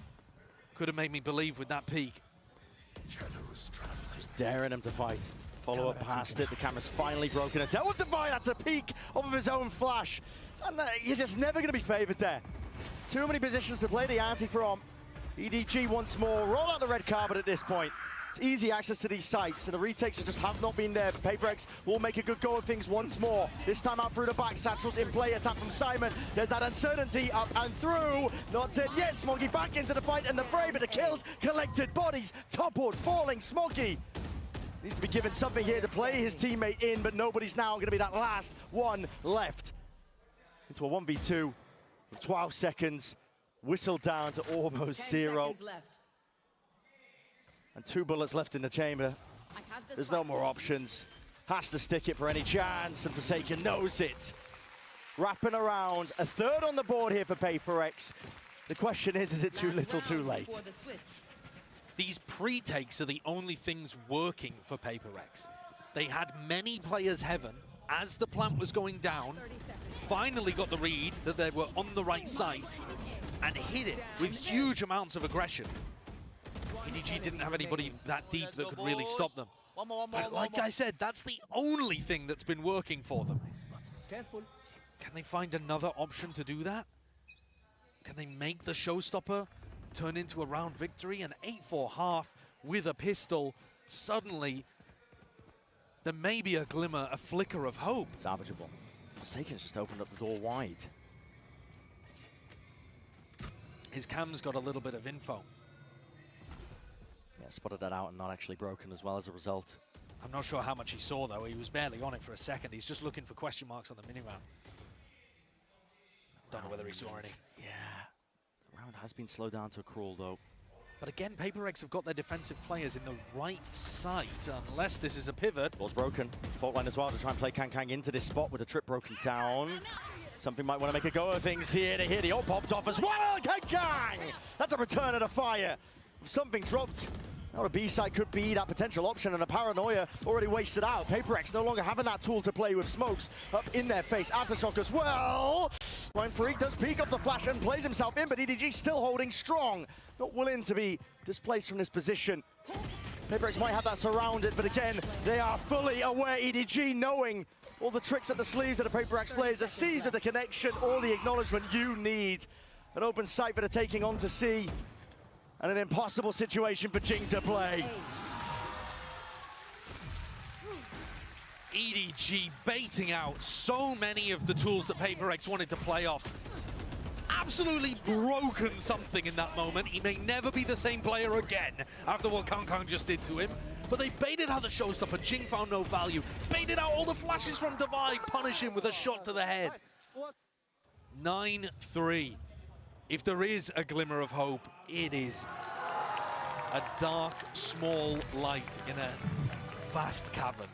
Speaker 11: could have made me believe with that peak.
Speaker 8: Just daring them to fight. Follow-up past it, the camera's finally broken. A Delta Divine, that's a peek off of his own flash. And he's just never going to be favored there. Too many positions to play the ante from. EDG once more, roll out the red carpet at this point. It's easy access to these sites, and the retakes just have not been there. PRX will make a good go of things once more. This time out through the back, Satchel's in play, attack from Simon. There's that uncertainty, up and through. Not dead yet, Smoggy back into the fight and the fray, but the kills, collected bodies, toppled, falling, Smoggy. Needs to be given something here to play his teammate in, but nobody's now going to be that last one left. Into a 1v2 with 12 seconds, whistled down to almost 0. And 2 bullets left in the chamber. There's no more options. Has to stick it for any chance, and Forsaken knows it. Wrapping around, a third on the board here for PRX. The question is it too little too late?
Speaker 11: These pre-takes are the only things working for PRX. They had many players heaven as the plant was going down, finally got the read that they were on the right side, and hit it with huge amounts of aggression. EDG didn't have anybody that deep that could really stop them. But like I said, that's the only thing that's been working for them. Can they find another option to do that? Can they make the showstopper turn into a round victory? An 8-4 half with a pistol. Suddenly, there may be a glimmer, a flicker of hope.
Speaker 8: Salvageable. Forsaken's just opened up the door wide.
Speaker 11: His cam's got a little bit of info.
Speaker 8: Yeah, spotted that out and not actually broken as well as a result.
Speaker 11: I'm not sure how much he saw, though. He was barely on it for a second. He's just looking for question marks on the mini-map. Don't know whether he saw any.
Speaker 8: Yeah. The round has been slowed down to a crawl, though.
Speaker 11: But again, PRX have got their defensive players in the right site, unless this is a pivot.
Speaker 8: Ball's broken. Fault line as well to try and play Kang into this spot with a trip broken down. Something might want to make a go of things here. To hear the ult popped off as well. Kang! That's a return of the fire. Something dropped. Now a B-side could be that potential option, and a paranoia already wasted out. PRX no longer having that tool to play with. Smokes up in their face. Aftershock as well. Mindfreak does peek up the flash and plays himself in, but EDG still holding strong. Not willing to be displaced from this position. PRX might have that surrounded, but again, they are fully aware, EDG, knowing all the tricks at the sleeves of the PRX players, the C's of the connection, all the acknowledgement you need. An open sight for the taking on to C. And an impossible situation for Jing to play.
Speaker 11: EDG baiting out so many of the tools that PRX wanted to play off. Absolutely broken something in that moment. He may never be the same player again after what Kang just did to him. But they baited out the showstopper. Jing found no value. Baited out all the flashes from Divide. Punish him with a shot to the head. 9-3. If there is a glimmer of hope, it is a dark, small light in a vast cavern.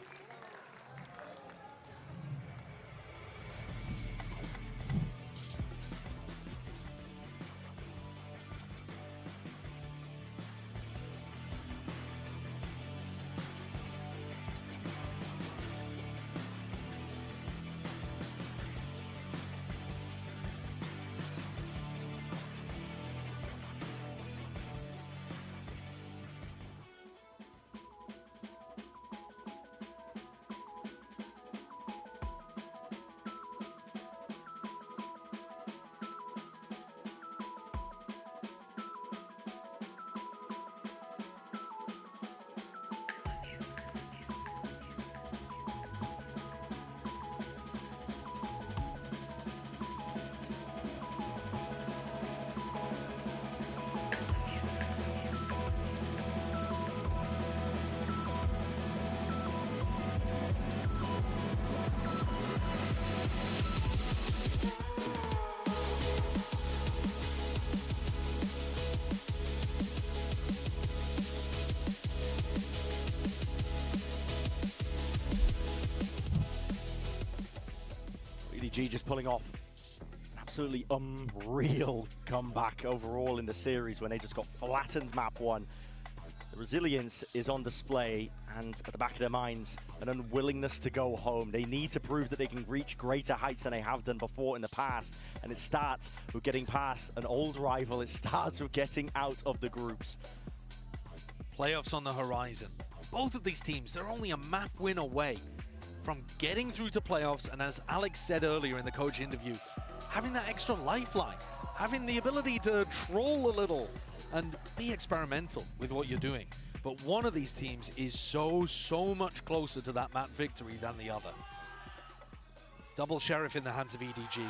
Speaker 8: EDG just pulling off an absolutely unreal comeback overall in the series when they just got flattened map 1. The resilience is on display, and at the back of their minds, an unwillingness to go home. They need to prove that they can reach greater heights than they have done before in the past, and it starts with getting past an old rival. It starts with getting out of the groups.
Speaker 11: Playoffs on the horizon. both of these teams, they're only a map win away from getting through to playoffs, and as Alex said earlier in the coach interview, having that extra lifeline, having the ability to troll a little and be experimental with what you're doing. But one of these teams is so much closer to that map victory than the other. Double Sheriff in the hands of EDG.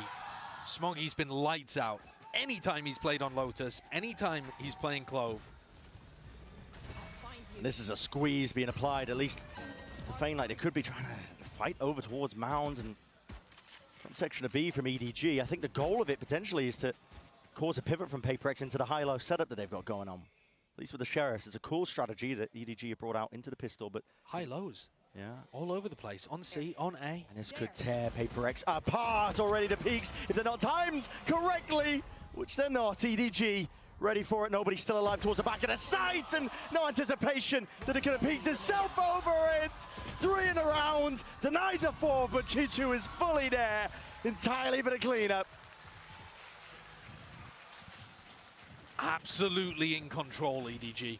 Speaker 11: Smoggy's been lights out anytime he's played on Lotus, anytime he's playing Clove.
Speaker 8: And this is a squeeze being applied, at least to feign like they could be trying to fight over towards Mound and from section of B from EDG. I think the goal of it potentially is to cause a pivot from PRX into the high-low setup that they've got going on. At least with the Sheriffs, it's a cool strategy that EDG have brought out into the pistol, but
Speaker 11: high-lows.
Speaker 8: Yeah.
Speaker 11: All over the place, on C, on A.
Speaker 8: And this could tear PRX apart already to peaks if they're not timed correctly, which they're not. EDG ready for it, nobody still alive towards the back of the site, and no anticipation that it could have peeked itself over it. 3 in a round, denied the 4, but Chichu is fully there, entirely for the cleanup.
Speaker 11: Absolutely in control, EDG.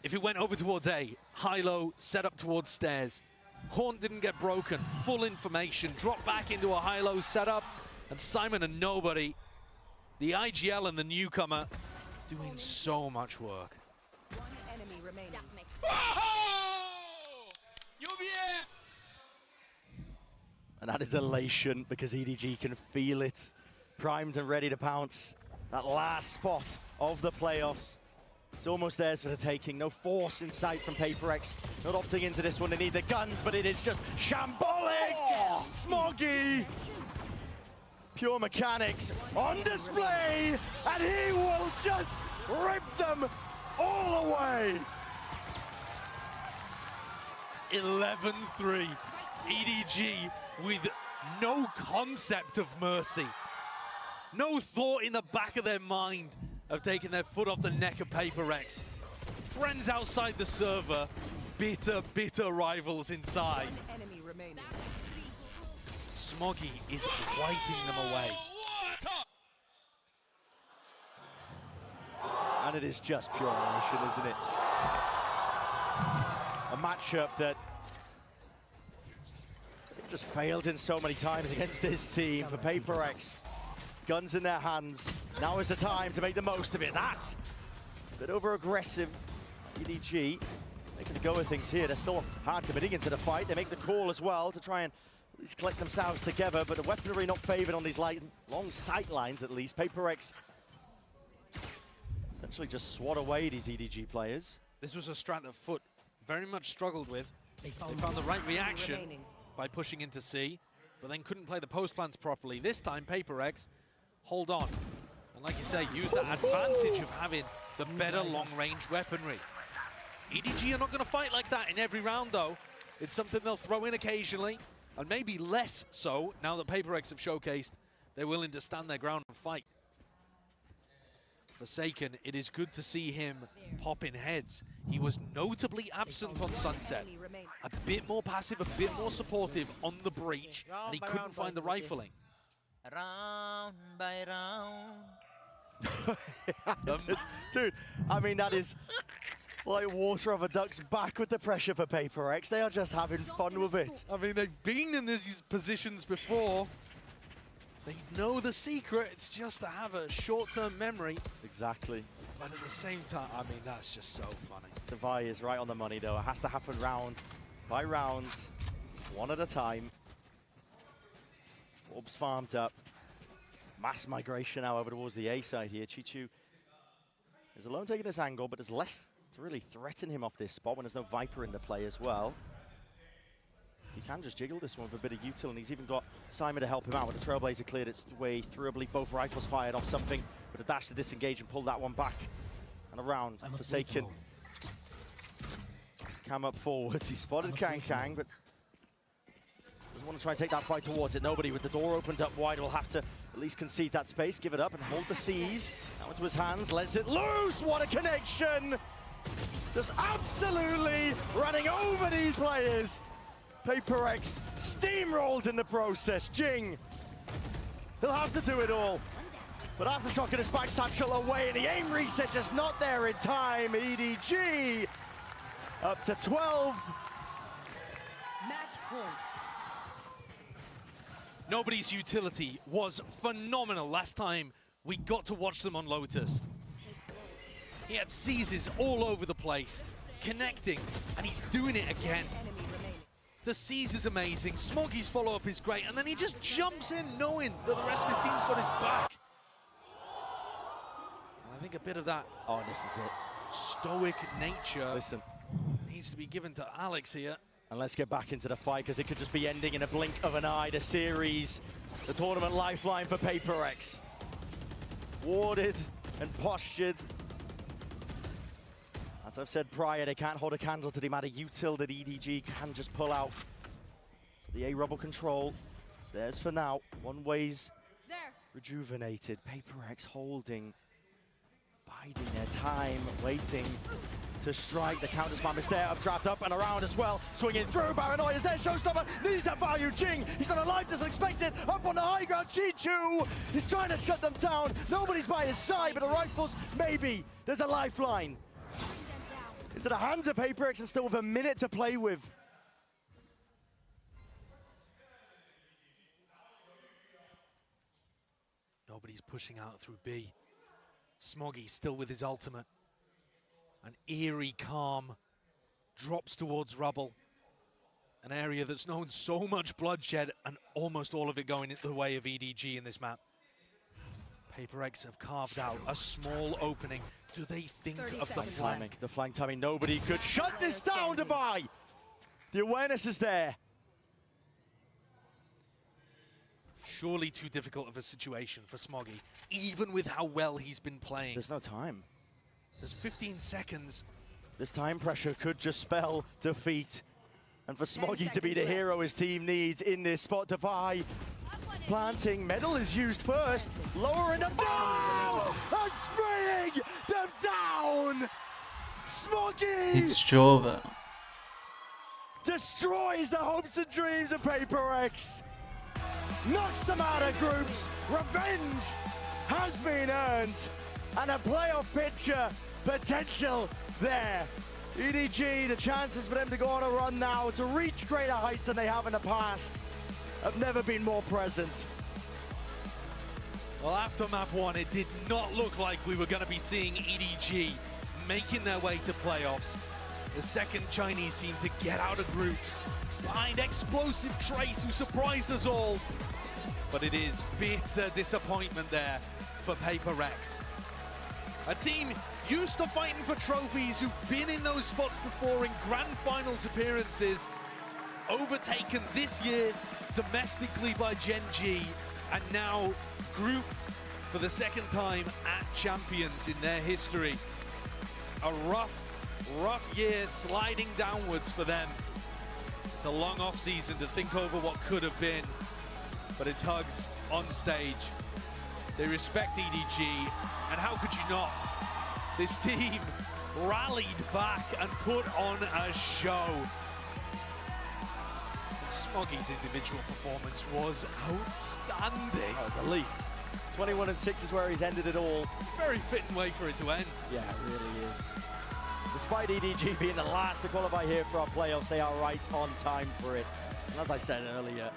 Speaker 11: If it went over towards A, high-low, set up towards stairs. Horn didn't get broken, full information, dropped back into a high-low setup, and Simon and nobody, the IGL and the newcomer, doing so much work.
Speaker 20: One enemy remaining.
Speaker 8: And that is elation because EDG can feel it. Primed and ready to pounce. That last spot of the playoffs. It's almost theirs for the taking. No force in sight from PRX. Not opting into this one. They need the guns, but it is just shambolic. Smoggy. Pure mechanics on display. And he will just rip them all away.
Speaker 11: 11-3. EDG with no concept of mercy. No thought in the back of their mind of taking their foot off the neck of PRX. Friends outside the server, bitter rivals inside.
Speaker 20: Enemy remaining.
Speaker 11: Smoggy is wiping them away.
Speaker 8: And it is just pure elation, isn't it? A matchup that they've just failed in so many times against this team for PRX. Guns in their hands. Now is the time to make the most of it. That a bit over aggressive. EDG making a go of things here. They're still hard committing into the fight. They make the call as well to try and at least collect themselves together, but the weaponry not favored on these long sight lines at least. PRX essentially just swat away these EDG players.
Speaker 11: This was a strat that Foot very much struggled with. They found the right reaction by pushing into C, but then couldn't play the post plans properly. This time, PRX hold on. And like you say, use that advantage of having the better long-range weaponry. EDG are not going to fight like that in every round, though. It's something they'll throw in occasionally, and maybe less so now that PRX have showcased they're willing to stand their ground and fight. Forsaken, it is good to see him pop in heads. He was notably absent on Sunset. A bit more passive, a bit more supportive on the breach, and he couldn't find the rifling.
Speaker 16: Round by round.
Speaker 8: Dude, I mean, that is like water off a duck's back with the pressure for PRX. They are just having fun with it.
Speaker 11: I mean, they've been in these positions before. They know the secret. It's just to have a short-term memory.
Speaker 8: Exactly.
Speaker 11: But at the same time, I mean, that's just so funny.
Speaker 8: Devi is right on the money, though. It has to happen round by round, one at a time. Orbs farmed up. Mass migration now over towards the A side here. Chichu is alone taking this angle, but there's less to really threaten him off this spot when there's no Viper in the play as well. He can just jiggle this one with a bit of util, and he's even got Simon to help him out. With the Trailblazer cleared its way through, I believe both rifles fired off something, with a dash to disengage and pull that one back and around. Forsaken. Cam up forwards. He spotted Kang, but doesn't want to try and take that fight towards it. Nobody with the door opened up wide will have to at least concede that space, give it up and hold the C's. Now into his hands, lets it loose. What a connection! Just absolutely running over these players. PRX steamrolled in the process. Jing, he'll have to do it all. But Aftershock his back satchel away, and the aim reset just not there in time. EDG up to 12.
Speaker 20: Match point.
Speaker 11: Nobody's utility was phenomenal last time we got to watch them on Lotus. He had seizes all over the place, connecting, and he's doing it again. The seize is amazing, Smoggy's follow-up is great, and then he just jumps in knowing that the rest of his team's got his back. And I think a bit of that
Speaker 8: this is it.
Speaker 11: stoic nature
Speaker 8: Listen,
Speaker 11: needs to be given to Alex here.
Speaker 8: and let's get back into the fight, because it could just be ending in a blink of an eye. The series, the tournament lifeline for PRX. Warded and postured. As I've said prior, they can't hold a candle to the amount of util that EDG can just pull out. So the A-Rubble control is theirs for now. One way's rejuvenated. PRX holding, biding their time, waiting to strike. The counter spam is there, updraft up and around as well. Swinging through, Paranoia is there, Showstopper needs that value. Jing, he's on a life that's unexpected. Up on the high ground, Chi-Chu, he's trying to shut them down. Nobody's by his side, but the rifles, maybe. There's a lifeline. Into the hands of PRX and still with a minute to play with.
Speaker 11: Nobody's pushing out through B. Smoggy still with his ultimate. An eerie calm drops towards Rubble. An area that's known so much bloodshed and almost all of it going into the way of EDG in this map. PRX have carved out a small opening. Do they think of the flank?
Speaker 8: The flank timing, nobody could shut this down, Dubai. The awareness is there.
Speaker 11: Surely too difficult of a situation for Smoggy, even with how well he's been playing.
Speaker 8: There's no time.
Speaker 11: There's 15 seconds.
Speaker 8: This time pressure could just spell defeat. And for Smoggy to be the hero his team needs in this spot, Defy planting, medal is used first, lowering them down, and spraying them down. Smoggy
Speaker 2: It's Jove.
Speaker 8: destroys the hopes and dreams of PRX. Knocks them out of groups. Revenge has been earned. And a playoff picture potential there. EDG, the chances for them to go on a run now, to reach greater heights than they have in the past, have never been more present.
Speaker 11: Well, after map one, it did not look like we were going to be seeing EDG making their way to playoffs. The second Chinese team to get out of groups behind explosive Trace, who surprised us all. But it is bitter disappointment there for PRX. A team used to fighting for trophies, who've been in those spots before in grand finals appearances, overtaken this year domestically by Gen G, and now grouped for the second time at champions in their history. A rough year sliding downwards for them. It's a long off season to think over what could have been, but it's hugs on stage. They respect EDG, and how could you not? This team rallied back and put on a show. And Smoggy's individual performance was outstanding.
Speaker 8: That was elite. 21-6 is where he's ended it all.
Speaker 11: Very fitting way for it to end.
Speaker 8: Yeah, it really is. Despite EDG being the last to qualify here for our playoffs, they are right on time for it. And as I said earlier,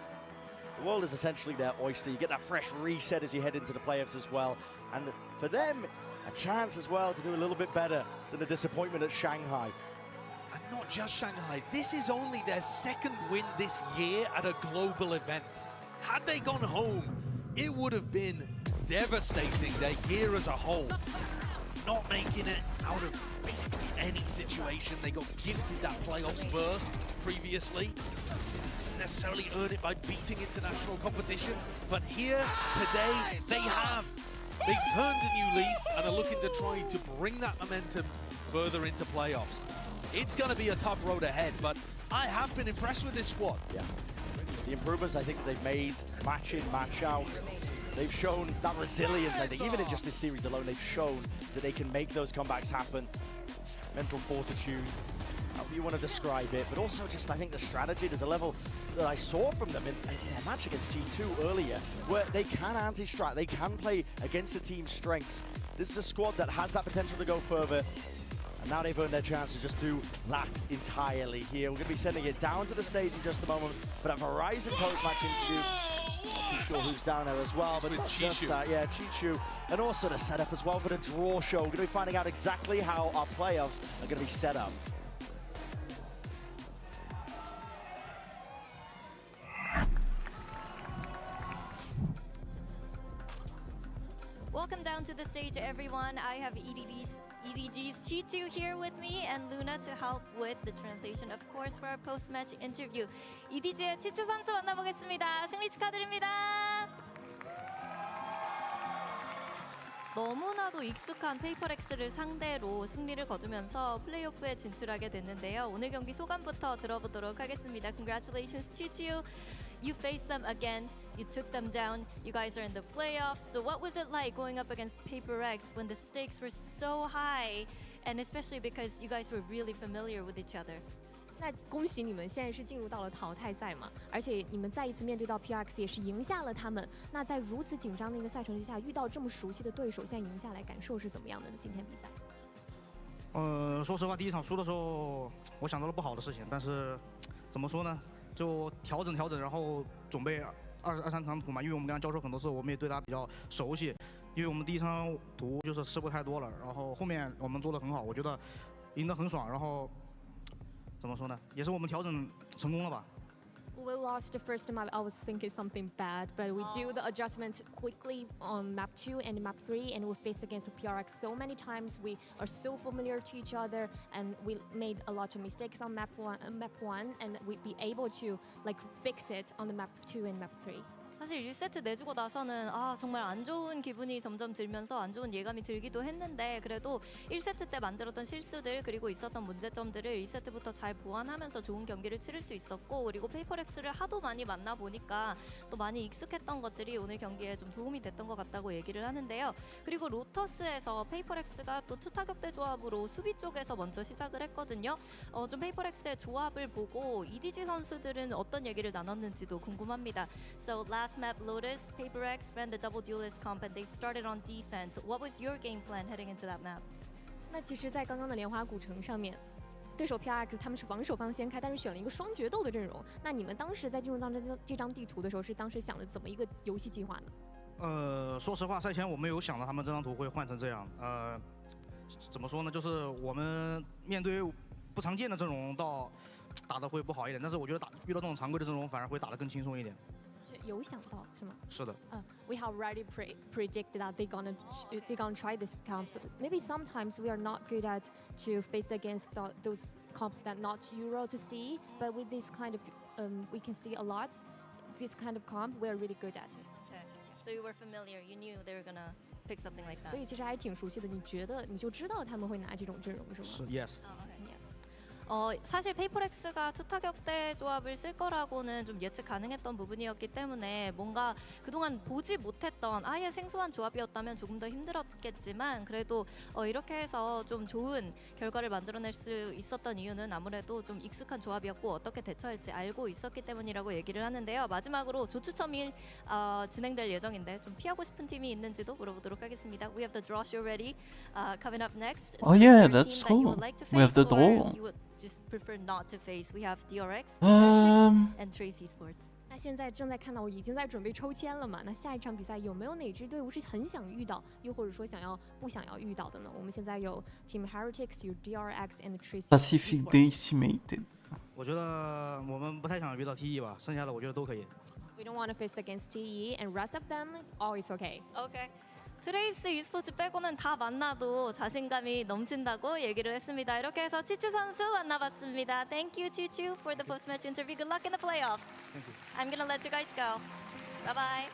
Speaker 8: the world is essentially their oyster. You get that fresh reset as you head into the playoffs as well. And for them, a chance as well to do a little bit better than the disappointment at Shanghai.
Speaker 11: And not just Shanghai, this is only their second win this year at a global event. Had they gone home, it would have been devastating, their year as a whole. Not making it out of basically any situation. They got gifted that playoffs berth previously. Didn't necessarily earn it by beating international competition, but here today they have. They've turned a new leaf and are looking to try to bring that momentum further into playoffs. It's going to be a tough road ahead, but I have been impressed with this squad.
Speaker 8: Yeah, the improvements I think they've made, match in, match out. They've shown that resilience, I think, even in just this series alone, they've shown that they can make those comebacks happen. Mental fortitude, however you want to describe it, but also just, I think, the strategy. There's a level that I saw from them in their match against G2 earlier, where they can anti-strat, they can play against the team's strengths. This is a squad that has that potential to go further, And now they've earned their chance to just do that entirely here. We're going to be sending it down to the stage in just a moment for that Verizon post-match interview. Not too sure who's down there as well, but not just that, yeah, Chichu. And also the setup as well for the draw show. We're going to be finding out exactly how our playoffs are going to be set up.
Speaker 7: Welcome down to the stage, everyone. I have EDG's Chichu here with me and Luna to help with the translation, of course, for our post-match interview. EDG의 치추 선수 만나보겠습니다. 승리 축하드립니다. 너무나도 익숙한 페이퍼렉스를 상대로 승리를 거두면서 플레이오프에 진출하게 됐는데요. 오늘 경기 소감부터 들어보도록 하겠습니다. Congratulations, Chichu. You faced them again. You took them down. You guys are in the playoffs. So what was it like going up against PRX when the stakes were so high, and especially because you guys were really familiar with each other?
Speaker 22: 那恭喜你们，现在是进入到了淘汰赛嘛，而且你们再一次面对到 PRX 也是赢下了他们。那在如此紧张的一个赛程之下，遇到这么熟悉的对手，现在赢下来，感受是怎么样的呢？今天比赛？
Speaker 4: 说实话，第一场输的时候，我想到了不好的事情，但是怎么说呢？就调整，然后准备二三场图嘛，因为我们跟他交手很多次，我们也对他比较熟悉。因为我们第一场图就是失误太多了，然后后面我们做得很好，我觉得赢得很爽，然后。 怎么说呢？也是我们调整成功了吧。
Speaker 22: We lost the first map. I was thinking something bad, but we do the adjustment quickly on map 2 and map 3, and we face against PRX so many times. We are so familiar to each other, and we made a lot of mistakes on map 1, and we be able to like fix it on the map 2 and map 3.
Speaker 7: 사실 1세트 내주고 나서는 정말 안 좋은 기분이 점점 들면서 안 좋은 예감이 들기도 했는데 그래도 1세트 때 만들었던 실수들 그리고 있었던 문제점들을 2세트부터 잘 보완하면서 좋은 경기를 치를 수 있었고 그리고 페이퍼렉스를 하도 많이 만나보니까 또 많이 익숙했던 것들이 오늘 경기에 좀 도움이 됐던 것 같다고 얘기를 하는데요. 그리고 로터스에서 페이퍼렉스가 또 투타격대 조합으로 수비 쪽에서 먼저 시작을 했거든요. 좀 페이퍼렉스의 조합을 보고 EDG 선수들은 어떤 얘기를 나눴는지도 궁금합니다. So last map, Lotus, PRX ran the double duelist comp and they started on defense. What was your game plan heading into that map?
Speaker 22: 那其实，在刚刚的莲花古城上面，对手 PRX 他们是防守方先开，但是选了一个双决斗的阵容。那你们当时在进入到这张地图的时候，是当时想了怎么一个游戏计划呢？
Speaker 4: 说实话，赛前我没有想到他们这张图会换成这样。怎么说呢？就是我们面对不常见的阵容，打得会不好一点。但是我觉得遇到这种常规的阵容，反而会打得更轻松一点。
Speaker 22: 有想到是吗？
Speaker 4: 是的。
Speaker 22: We have already predicted that they're gonna try this comps. Maybe sometimes we are not good at to face against those comps that not Euro to see, but with this kind of we can see a lot. This kind of comp we're really good at it.
Speaker 7: Okay. So you were familiar. You knew they were gonna pick something like that.
Speaker 22: 所以其实还是挺熟悉的。你觉得你就知道他们会拿这种阵容是吗？
Speaker 4: 是 Yes.
Speaker 7: 사실 페이퍼렉스가 투타격대 조합을 쓸 거라고는 좀 예측 가능했던 부분이었기 때문에 뭔가 그동안 보지 못했던 아예 생소한 조합이었다면 조금 더 힘들었겠지만 그래도 이렇게 해서 좀 좋은 결과를 만들어낼 수 있었던 이유는 아무래도 좀 익숙한 조합이었고 어떻게 대처할지 알고 있었기 때문이라고 얘기를 하는데요. 마지막으로 조추첨이 진행될 예정인데 좀 피하고 싶은 팀이 있는지도 물어보도록 하겠습니다. We have the draw show ready coming up next.
Speaker 2: Oh yeah, that's cool. We have the draw.
Speaker 7: Just prefer not to face. We have DRX and Tracy Sports.
Speaker 22: 那现在正在看到，我已经在准备抽签了嘛？那下一场比赛有没有哪支队伍是很想遇到，又或者说不想要遇到的呢？我们现在有 Team Heretics， 有 DRX and Tracy
Speaker 2: Pacific Decimated.
Speaker 4: 我觉得我们不太想遇到 TE 吧，剩下的我觉得都可以。
Speaker 22: We don't want to face against TE, and rest of them, all is okay.
Speaker 7: Okay. 트레이스 e스포츠 빼고는 다 만나도 자신감이 넘친다고 얘기를 했습니다. 이렇게 해서 치추 선수 만나봤습니다. Thank you, Chichu, for the post-match interview. Good luck in the playoffs.
Speaker 4: Thank you.
Speaker 7: I'm gonna let you guys go. Bye-bye.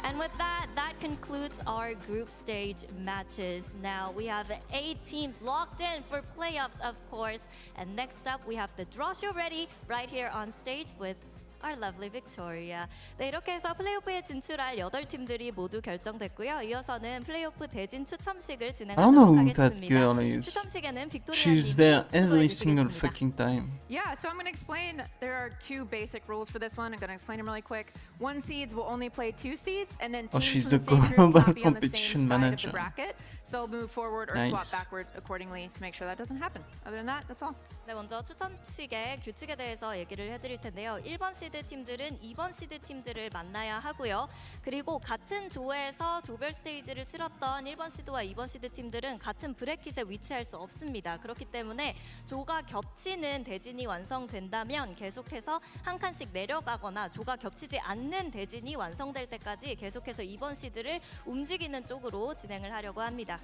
Speaker 7: And with that, that concludes our group stage matches. Now we have 8 teams locked in for playoffs, of course. And next up, we have the draw show ready right here on stage with our lovely Victoria. 네, 이렇게 해서 플레이오프에 진출할 8팀들이 모두 결정됐고요. 이어서는 플레이오프 대진 추첨식을
Speaker 2: I don't
Speaker 7: 진행하도록
Speaker 2: know who that
Speaker 7: 하겠습니다.
Speaker 2: girl is.
Speaker 7: 추첨식에는 빅토리아
Speaker 2: She's there every single fucking time.
Speaker 6: Yeah, so I'm going to explain. There are 2 basic rules for this one. I'm going to explain them really quick. 1 seeds will only play 2 seeds, and then
Speaker 2: Oh,
Speaker 6: teams
Speaker 2: she's
Speaker 6: from
Speaker 2: the
Speaker 6: the same group
Speaker 2: global
Speaker 6: cannot be on the
Speaker 2: competition
Speaker 6: same side of
Speaker 2: manager.
Speaker 6: the bracket. So they'll move forward or
Speaker 2: Nice.
Speaker 6: swap backward accordingly to make sure that doesn't happen. Other than that, that's all.
Speaker 7: 네, 먼저 추첨식의 규칙에 대해서 얘기를 해드릴 텐데요. 1번 시드 팀들은 2번 시드 팀들을 만나야 하고요. 그리고 같은 조에서 조별 스테이지를 치렀던 1번 시드와 2번 시드 팀들은 같은 브래킷에 위치할 수 없습니다. 그렇기 때문에 조가 겹치는 대진이 완성된다면 계속해서 한 칸씩 내려가거나 조가 겹치지 않는 대진이 완성될 때까지 계속해서 2번 시드를 움직이는 쪽으로 진행을 하려고 합니다.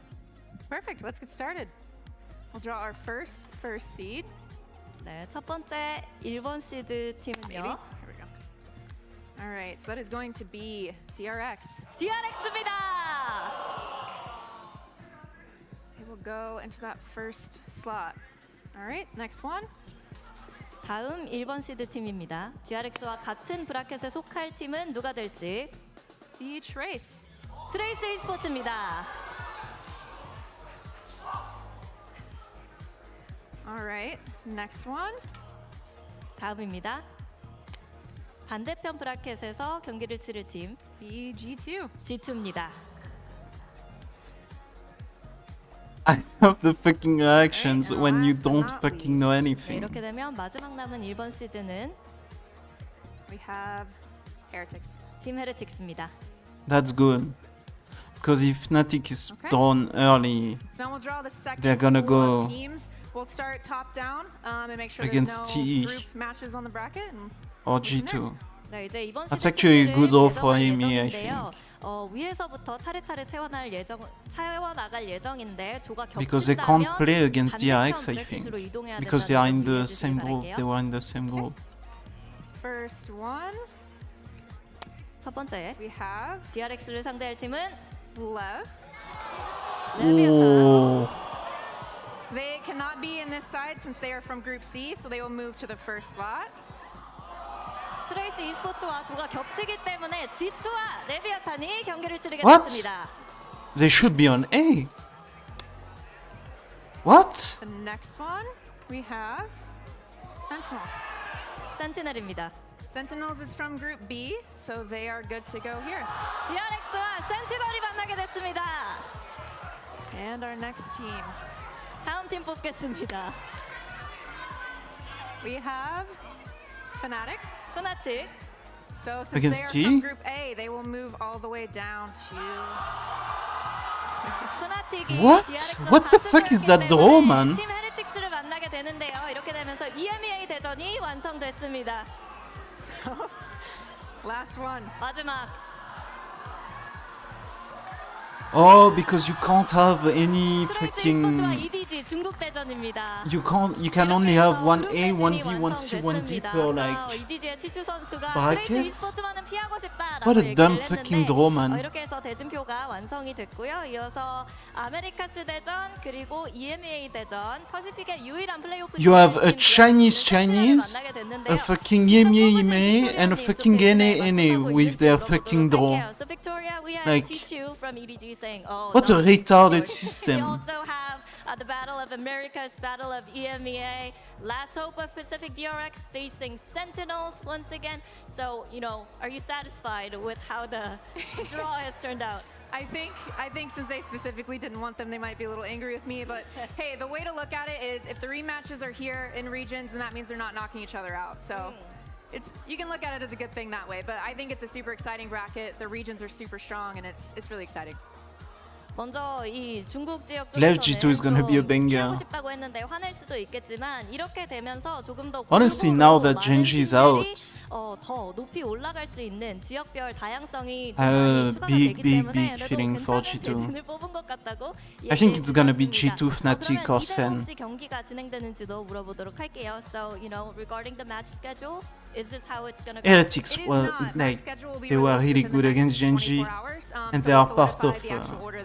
Speaker 6: Perfect. Let's get started. We'll draw our first seed.
Speaker 7: 네, 첫 번째 1번 시드 팀은요.
Speaker 6: Maybe. Here we go. All right, so that is going to be DRX.
Speaker 7: DRX입니다.
Speaker 6: It will go into that first slot. All right, next one.
Speaker 7: 다음 1번 시드 팀입니다. DRX와 같은 브라켓에 속할 팀은 누가 될지.
Speaker 6: The Trace.
Speaker 7: 트레이스 e스포츠입니다.
Speaker 6: All right, next one.
Speaker 7: 다음입니다. 반대편 브라켓에서 경기를 치를 팀.
Speaker 6: G2.
Speaker 7: G2입니다.
Speaker 2: I love the fucking reactions when you don't fucking know
Speaker 7: 네,
Speaker 2: anything.
Speaker 7: 이렇게 되면 마지막 남은 1번 시드는
Speaker 6: We have Heretics.
Speaker 7: 팀 헤레틱스입니다.
Speaker 2: That's good. Because if Fnatic is drawn early,
Speaker 6: So we'll draw the second
Speaker 2: they're gonna
Speaker 6: pool of
Speaker 2: go
Speaker 6: teams. We'll start top down and make sure
Speaker 2: against
Speaker 6: there's no
Speaker 2: TE.
Speaker 6: group matches on the bracket. And
Speaker 2: or G2.
Speaker 7: 네, 이제 이번
Speaker 2: That's
Speaker 7: 시드
Speaker 2: actually a
Speaker 7: 팀들을
Speaker 2: good role for
Speaker 7: 배정할
Speaker 2: him, I
Speaker 7: 예정인데요.
Speaker 2: think.
Speaker 7: 위에서부터 차례차례 채워나갈 예정인데 조가
Speaker 2: Because they
Speaker 7: 겹친다면
Speaker 2: can't play against DRX, I think.
Speaker 7: 브래킷으로 이동해야
Speaker 2: Because they are in
Speaker 7: 된다는
Speaker 2: the
Speaker 7: 점
Speaker 2: same
Speaker 7: 이해해
Speaker 2: group.
Speaker 7: 주시기
Speaker 2: They
Speaker 7: 바랄게요.
Speaker 2: were in the same group.
Speaker 6: first one,
Speaker 7: 첫 번째
Speaker 6: we have
Speaker 7: DRX를 상대할 팀은
Speaker 6: LEV.
Speaker 2: Oh.
Speaker 6: They cannot be in this side since they are from Group C, so they will move to the first slot.
Speaker 7: 트레이스 e스포츠와 조가 겹치기 때문에 G2와 레비아탄이 경기를 치르게
Speaker 2: What?
Speaker 7: 됐습니다.
Speaker 2: They should be on A. What?
Speaker 6: The next one, we have Sentinels.
Speaker 7: 센티넬입니다.
Speaker 6: Sentinels is from Group B, so they are good to go here.
Speaker 7: DRX와 센티널이 만나게 됐습니다.
Speaker 6: And our next team,
Speaker 7: 다음 팀 뽑겠습니다.
Speaker 6: we have Fnatic.
Speaker 7: Fnatic.
Speaker 6: So since
Speaker 2: Against
Speaker 6: they are
Speaker 2: T?
Speaker 6: from Group A, they will move all the way down to.
Speaker 7: Fnatic이
Speaker 2: What?
Speaker 7: DRX와
Speaker 2: What the
Speaker 7: 같은
Speaker 2: fuck is that
Speaker 7: 조였기
Speaker 2: draw,
Speaker 7: 때문에
Speaker 2: man?
Speaker 7: 팀 헤레틱스를 만나게 되는데요. 이렇게 되면서 EMEA 대전이 완성됐습니다.
Speaker 6: So, last one.
Speaker 7: 마지막
Speaker 2: Oh, because you can't have any
Speaker 7: 트레이스
Speaker 2: fucking.
Speaker 7: e스포츠와 EDG 중국 대전입니다.
Speaker 2: You can only have one A, one B, one C, one D per like.
Speaker 7: EDG의 치추 선수가
Speaker 2: bracket?
Speaker 7: 트레이스 e스포츠만은 피하고 싶다라고
Speaker 2: What a
Speaker 7: 얘기를
Speaker 2: dumb
Speaker 7: 했는데
Speaker 2: fucking draw, man.
Speaker 7: 이렇게 해서 대진표가 완성이 됐고요. 이어서 아메리카스 대전 그리고 EMEA 대전 퍼시픽의 유일한 플레이오프
Speaker 2: You have a
Speaker 7: 팀
Speaker 2: Chinese,
Speaker 7: 만나게 됐는데요.
Speaker 2: a fucking EMEA, and a fucking NA with their fucking draw.
Speaker 7: So Victoria, we have
Speaker 2: Like,
Speaker 7: Chichu from EDG saying, "Oh,
Speaker 2: what a
Speaker 7: no,
Speaker 2: retarded
Speaker 7: We
Speaker 2: system.
Speaker 7: also have the Battle of Americas, Battle of EMEA, Last Hope of Pacific DRX facing Sentinels once again. So, you know, are you satisfied with how the draw has turned out?
Speaker 6: I think since they specifically didn't want them, they might be a little angry with me. But hey, the way to look at it is if the rematches are here in regions, then that means they're not knocking each other out. So. You can look at it as a good thing that way, but I think it's a super exciting bracket. The regions are super strong, and it's really exciting.
Speaker 7: 먼저 이 중국 지역
Speaker 2: LEV G2 is gonna be a banger.
Speaker 7: 하고 싶다고 했는데 화낼 수도 있겠지만 이렇게 되면서 조금 더
Speaker 2: Honestly, now that Genji is out,
Speaker 7: 더 높이 올라갈 수 있는 지역별 다양성이
Speaker 2: I have a
Speaker 7: 많이 추가가 되기 때문에
Speaker 2: big feeling for
Speaker 7: 괜찮은
Speaker 2: G2.
Speaker 7: 대진을 뽑은 것 같다고
Speaker 2: I think it's gonna be
Speaker 7: 얘기해
Speaker 2: G2 Fnatic
Speaker 7: 주셨습니다.
Speaker 2: or
Speaker 7: 그러면
Speaker 2: Sen.
Speaker 7: 이대로 혹시 경기가 진행되는지도 물어보도록 할게요. So, you know, regarding the match schedule, is this how it's gonna go?
Speaker 2: Heretics were like they were really good against Genji, and they are part of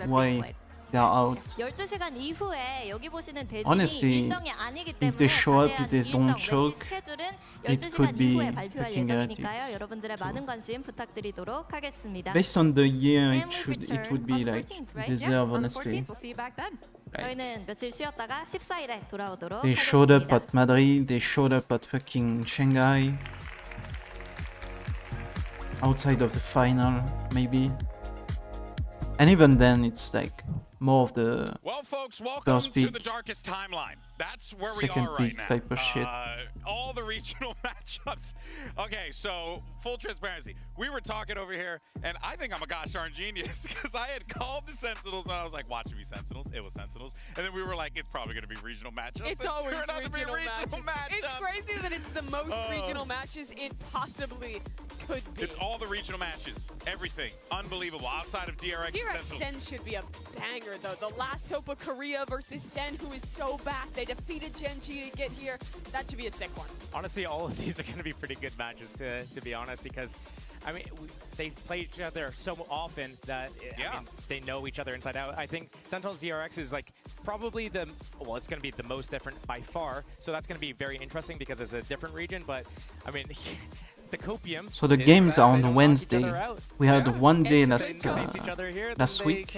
Speaker 2: why they are out.
Speaker 7: 12시간 이후에 여기 보시는 대진이
Speaker 2: Honestly,
Speaker 7: 일정이 아니기
Speaker 2: if they
Speaker 7: 때문에
Speaker 2: show up,
Speaker 7: 자세한
Speaker 2: if they
Speaker 7: 일정,
Speaker 2: don't
Speaker 7: 매치
Speaker 2: choke,
Speaker 7: 스케줄은
Speaker 2: it
Speaker 7: 12시간
Speaker 2: could be
Speaker 7: 이후에 발표할
Speaker 2: looking at
Speaker 7: 예정이니까요.
Speaker 2: it
Speaker 7: 여러분들의 많은 관심 부탁드리도록 하겠습니다.
Speaker 2: Based on the year,
Speaker 7: And
Speaker 2: it would be
Speaker 7: on
Speaker 2: like
Speaker 7: 14th, right?
Speaker 2: deserve,
Speaker 6: On the
Speaker 2: honestly.
Speaker 6: 14th, we'll see you back then.
Speaker 7: 저희는 며칠 쉬었다가 14일에 돌아오도록
Speaker 2: They showed up
Speaker 7: 하겠습니다.
Speaker 2: at Madrid, they showed up at fucking Shanghai. Outside of the final, maybe. And even then, it's like more of the
Speaker 1: Well, folks, welcome
Speaker 2: first
Speaker 1: to
Speaker 2: peak,
Speaker 1: the darkest timeline. That's where
Speaker 2: second
Speaker 1: we are right
Speaker 2: peak
Speaker 1: now.
Speaker 2: type of shit.
Speaker 1: All the regional matchups. Okay, so full transparency. We were talking over here, and I think I'm a gosh darn genius because I had called the Sentinels, and I was like, watch it be Sentinels. It was Sentinels. And then we were like, it's probably going to be regional matchups.
Speaker 14: It's
Speaker 1: It
Speaker 14: always
Speaker 1: turned out to be a
Speaker 14: regional matches. It's crazy that it's the most regional matches it possibly could be.
Speaker 1: It's all the regional matches. Everything. Unbelievable. Outside of DRX and
Speaker 14: DRX
Speaker 1: Sentinels.
Speaker 14: Sen should be a banger, though. The last hope of Korea versus Sen, who is so back. They defeated Gen.G to get here. That should be a sick one.
Speaker 15: Honestly, all of these are going to be pretty good matches, to be honest, because I mean, they play each other so often that I mean, they know each other inside out. I think Sentinels DRX is like probably it's going to be the most different by far. So that's going to be very interesting because it's a different region. But I mean, the copium.
Speaker 2: So the games are on Wednesday. We had one day last week.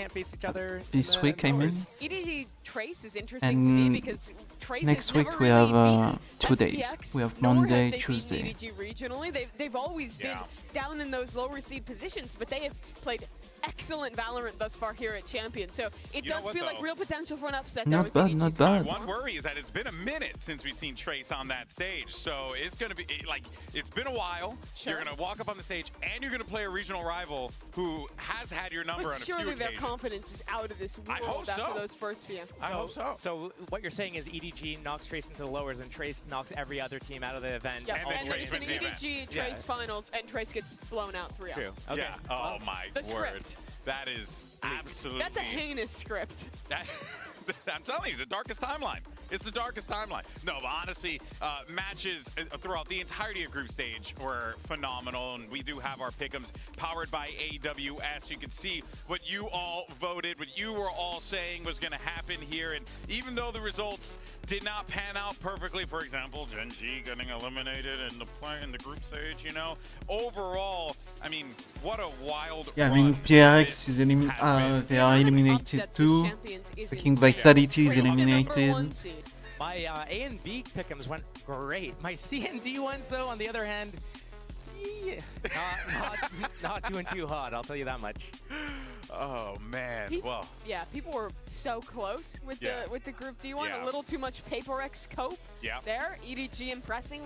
Speaker 2: This week, I mean.
Speaker 14: EDG Trace is interesting to me
Speaker 2: And
Speaker 14: because Trace
Speaker 2: next
Speaker 14: has
Speaker 2: week
Speaker 14: never
Speaker 2: we
Speaker 14: really
Speaker 2: have
Speaker 14: beaten
Speaker 2: 2 days.
Speaker 14: FPX,
Speaker 2: We have
Speaker 14: nor
Speaker 2: Monday,
Speaker 14: have they
Speaker 2: Tuesday.
Speaker 14: beaten EDG regionally. They've always been down in those lower seed positions, but they have played excellent Valorant thus far here at Champions. So it does feel like real potential for an upset there with EDG.
Speaker 2: Not bad.
Speaker 1: One worry is that it's been a minute since we've seen Trace on that stage. So it's going to be like, it's been a while.
Speaker 14: Sure.
Speaker 1: You're going to walk up on the stage and you're going to play a regional rival who has had your number
Speaker 14: But
Speaker 1: on a few
Speaker 14: surely their
Speaker 1: occasions.
Speaker 14: confidence is out of this
Speaker 1: I
Speaker 14: world
Speaker 1: hope
Speaker 14: after
Speaker 1: so.
Speaker 14: those first few.
Speaker 1: I hope so.
Speaker 15: So what you're saying is EDG knocks Trace into the lowers and Trace knocks every other team out of the event.
Speaker 14: Yeah,
Speaker 15: all
Speaker 14: and
Speaker 15: the
Speaker 14: then it's an
Speaker 15: way to the event.
Speaker 14: EDG Trace finals, and Trace gets blown out 3-0.
Speaker 15: True. Okay.
Speaker 1: Yeah. Oh my
Speaker 14: The
Speaker 1: word.
Speaker 14: script.
Speaker 1: That is absolutely.
Speaker 14: That's a heinous script.
Speaker 1: I'm telling you, the darkest timeline. It's the darkest timeline. No, but honestly, matches throughout the entirety of group stage were phenomenal, and we do have our pick'ems powered by AWS. You can see what you all voted, what you were all saying was going to happen here, and even though the results did not pan out perfectly, for example, Gen.G getting eliminated in the group stage, you know, overall, I mean, what a wild.
Speaker 2: Yeah, I mean, PRX is they are eliminated too. Fucking Vitality is eliminated.
Speaker 15: My A and B pick'ems went great. My C and D ones, though, on the other hand, not doing too hot. I'll tell you that much.
Speaker 1: Oh man, well.
Speaker 14: Yeah, people were so close with the Group D one.
Speaker 1: Yeah.
Speaker 14: A little too much PRX cope there. EDG impressing.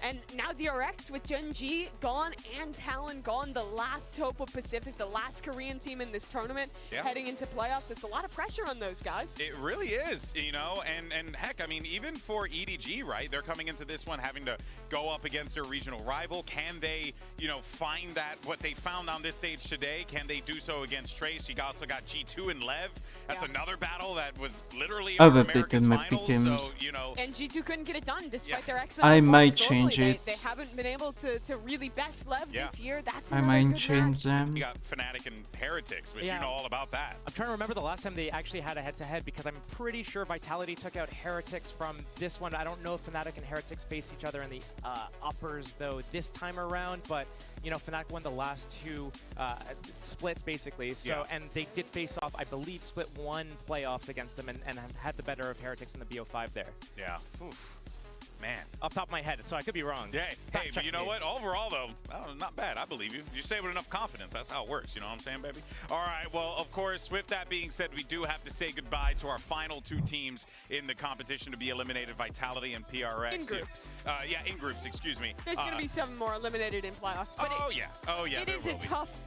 Speaker 14: And now DRX with Gen.G gone and Talon gone, the last hope of Pacific, the last Korean team in this tournament heading into playoffs. It's a lot of pressure on those guys.
Speaker 1: It really is, you know, and heck, I mean, even for EDG, right, they're coming into this one having to go up against their regional rival. Can they, you know, find that, what they found on this stage today, can they do so against Trace? You also got G2 and LEV. That's another battle that was literally
Speaker 2: I've
Speaker 1: over
Speaker 2: updated
Speaker 1: America's
Speaker 2: my
Speaker 1: finals,
Speaker 2: pick'ems.
Speaker 1: so, you know.
Speaker 14: And G2 couldn't get it done despite their excellent
Speaker 2: I might
Speaker 14: performance
Speaker 2: change
Speaker 14: globally.
Speaker 2: it.
Speaker 14: They haven't been able to really best LEV this year. That's
Speaker 2: I
Speaker 14: another
Speaker 2: might
Speaker 14: good
Speaker 2: change
Speaker 14: match.
Speaker 2: them.
Speaker 1: You got Fnatic and Heretics, but you know all about that.
Speaker 15: I'm trying to remember the last time they actually had a head-to-head because I'm pretty sure Vitality took out Heretics from this one. I don't know if Fnatic and Heretics faced each other in the uppers, though, this time around. But, you know, Fnatic won the last two splits, basically. So, and they did face off, I believe, split one playoffs against them and had the better of Heretics in the BO5 there.
Speaker 1: Yeah. Oof. Man.
Speaker 15: Off the top of my head, so I could be wrong.
Speaker 1: Yeah. Hey, but you know what? Overall, though, not bad. I believe you. You say it with enough confidence. That's how it works. You know what I'm saying, baby? All right. Well, of course, with that being said, we do have to say goodbye to our final two teams in the competition to be eliminated, Vitality and PRX.
Speaker 14: In groups.
Speaker 1: Yeah, in groups, excuse me.
Speaker 14: There's going to be 7 more eliminated in playoffs. But it is a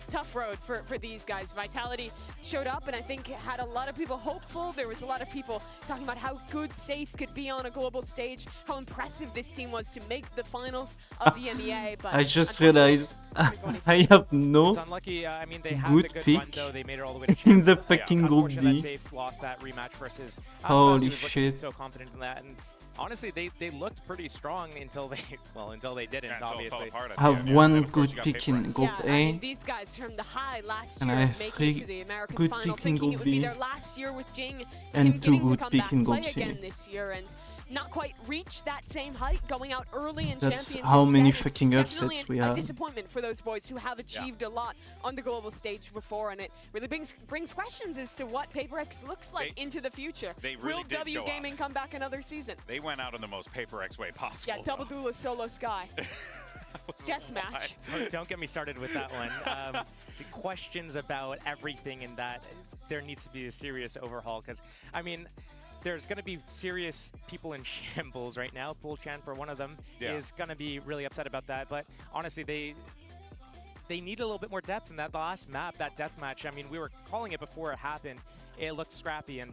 Speaker 14: tough road for these guys. Vitality showed up and I think had a lot of people hopeful. There was a lot of people talking about how good Safe could be on a global stage, how impressive this team was to make the finals of EMEA. But
Speaker 2: I just realized I have no
Speaker 15: It's unlucky. I mean, they had
Speaker 2: good
Speaker 15: the good
Speaker 2: pick
Speaker 15: run, though. They made it all the way to
Speaker 2: in the
Speaker 15: champions.
Speaker 2: fucking group
Speaker 15: Unfortunate that
Speaker 2: D.
Speaker 15: Safe lost that rematch versus
Speaker 2: Holy
Speaker 15: was
Speaker 2: shit.
Speaker 15: so confident in that. And honestly, they looked pretty strong until they didn't, obviously.
Speaker 2: I have one good pick in Group
Speaker 14: I
Speaker 2: A,
Speaker 14: mean, these guys from the high last
Speaker 2: and
Speaker 14: year
Speaker 2: I have
Speaker 14: making it
Speaker 2: 3
Speaker 14: to the Americas
Speaker 2: good
Speaker 14: final,
Speaker 2: pick in
Speaker 14: thinking it
Speaker 2: Group
Speaker 14: would be
Speaker 2: B,
Speaker 14: their last year with Jing, to him
Speaker 2: and 2
Speaker 14: getting to
Speaker 2: good
Speaker 14: come
Speaker 2: pick
Speaker 14: back,
Speaker 2: in
Speaker 14: play
Speaker 2: Group C.
Speaker 14: again this year, and not quite reach that same height, going out early in
Speaker 2: That's
Speaker 14: Champions
Speaker 2: how many
Speaker 14: instead is
Speaker 2: fucking
Speaker 14: definitely
Speaker 2: upsets we
Speaker 14: a
Speaker 2: have.
Speaker 14: disappointment for those boys who have achieved a lot on the global stage before, and it really brings questions as to what PRX looks like into the future.
Speaker 1: They really
Speaker 14: Will
Speaker 1: did
Speaker 14: W
Speaker 1: go
Speaker 14: Gaming come back another season?
Speaker 1: They went out in the most PRX way possible.
Speaker 14: Yeah, double duelist solo sky. Deathmatch.
Speaker 15: Don't get me started with that one. The questions about everything in that, there needs to be a serious overhaul, because, I mean, there's going to be serious people in shambles right now. Pool Chan, for one of them, is going to be really upset about that. But honestly, they need a little bit more depth in that last map, that death match. I mean, we were calling it before it happened. It looked scrappy, and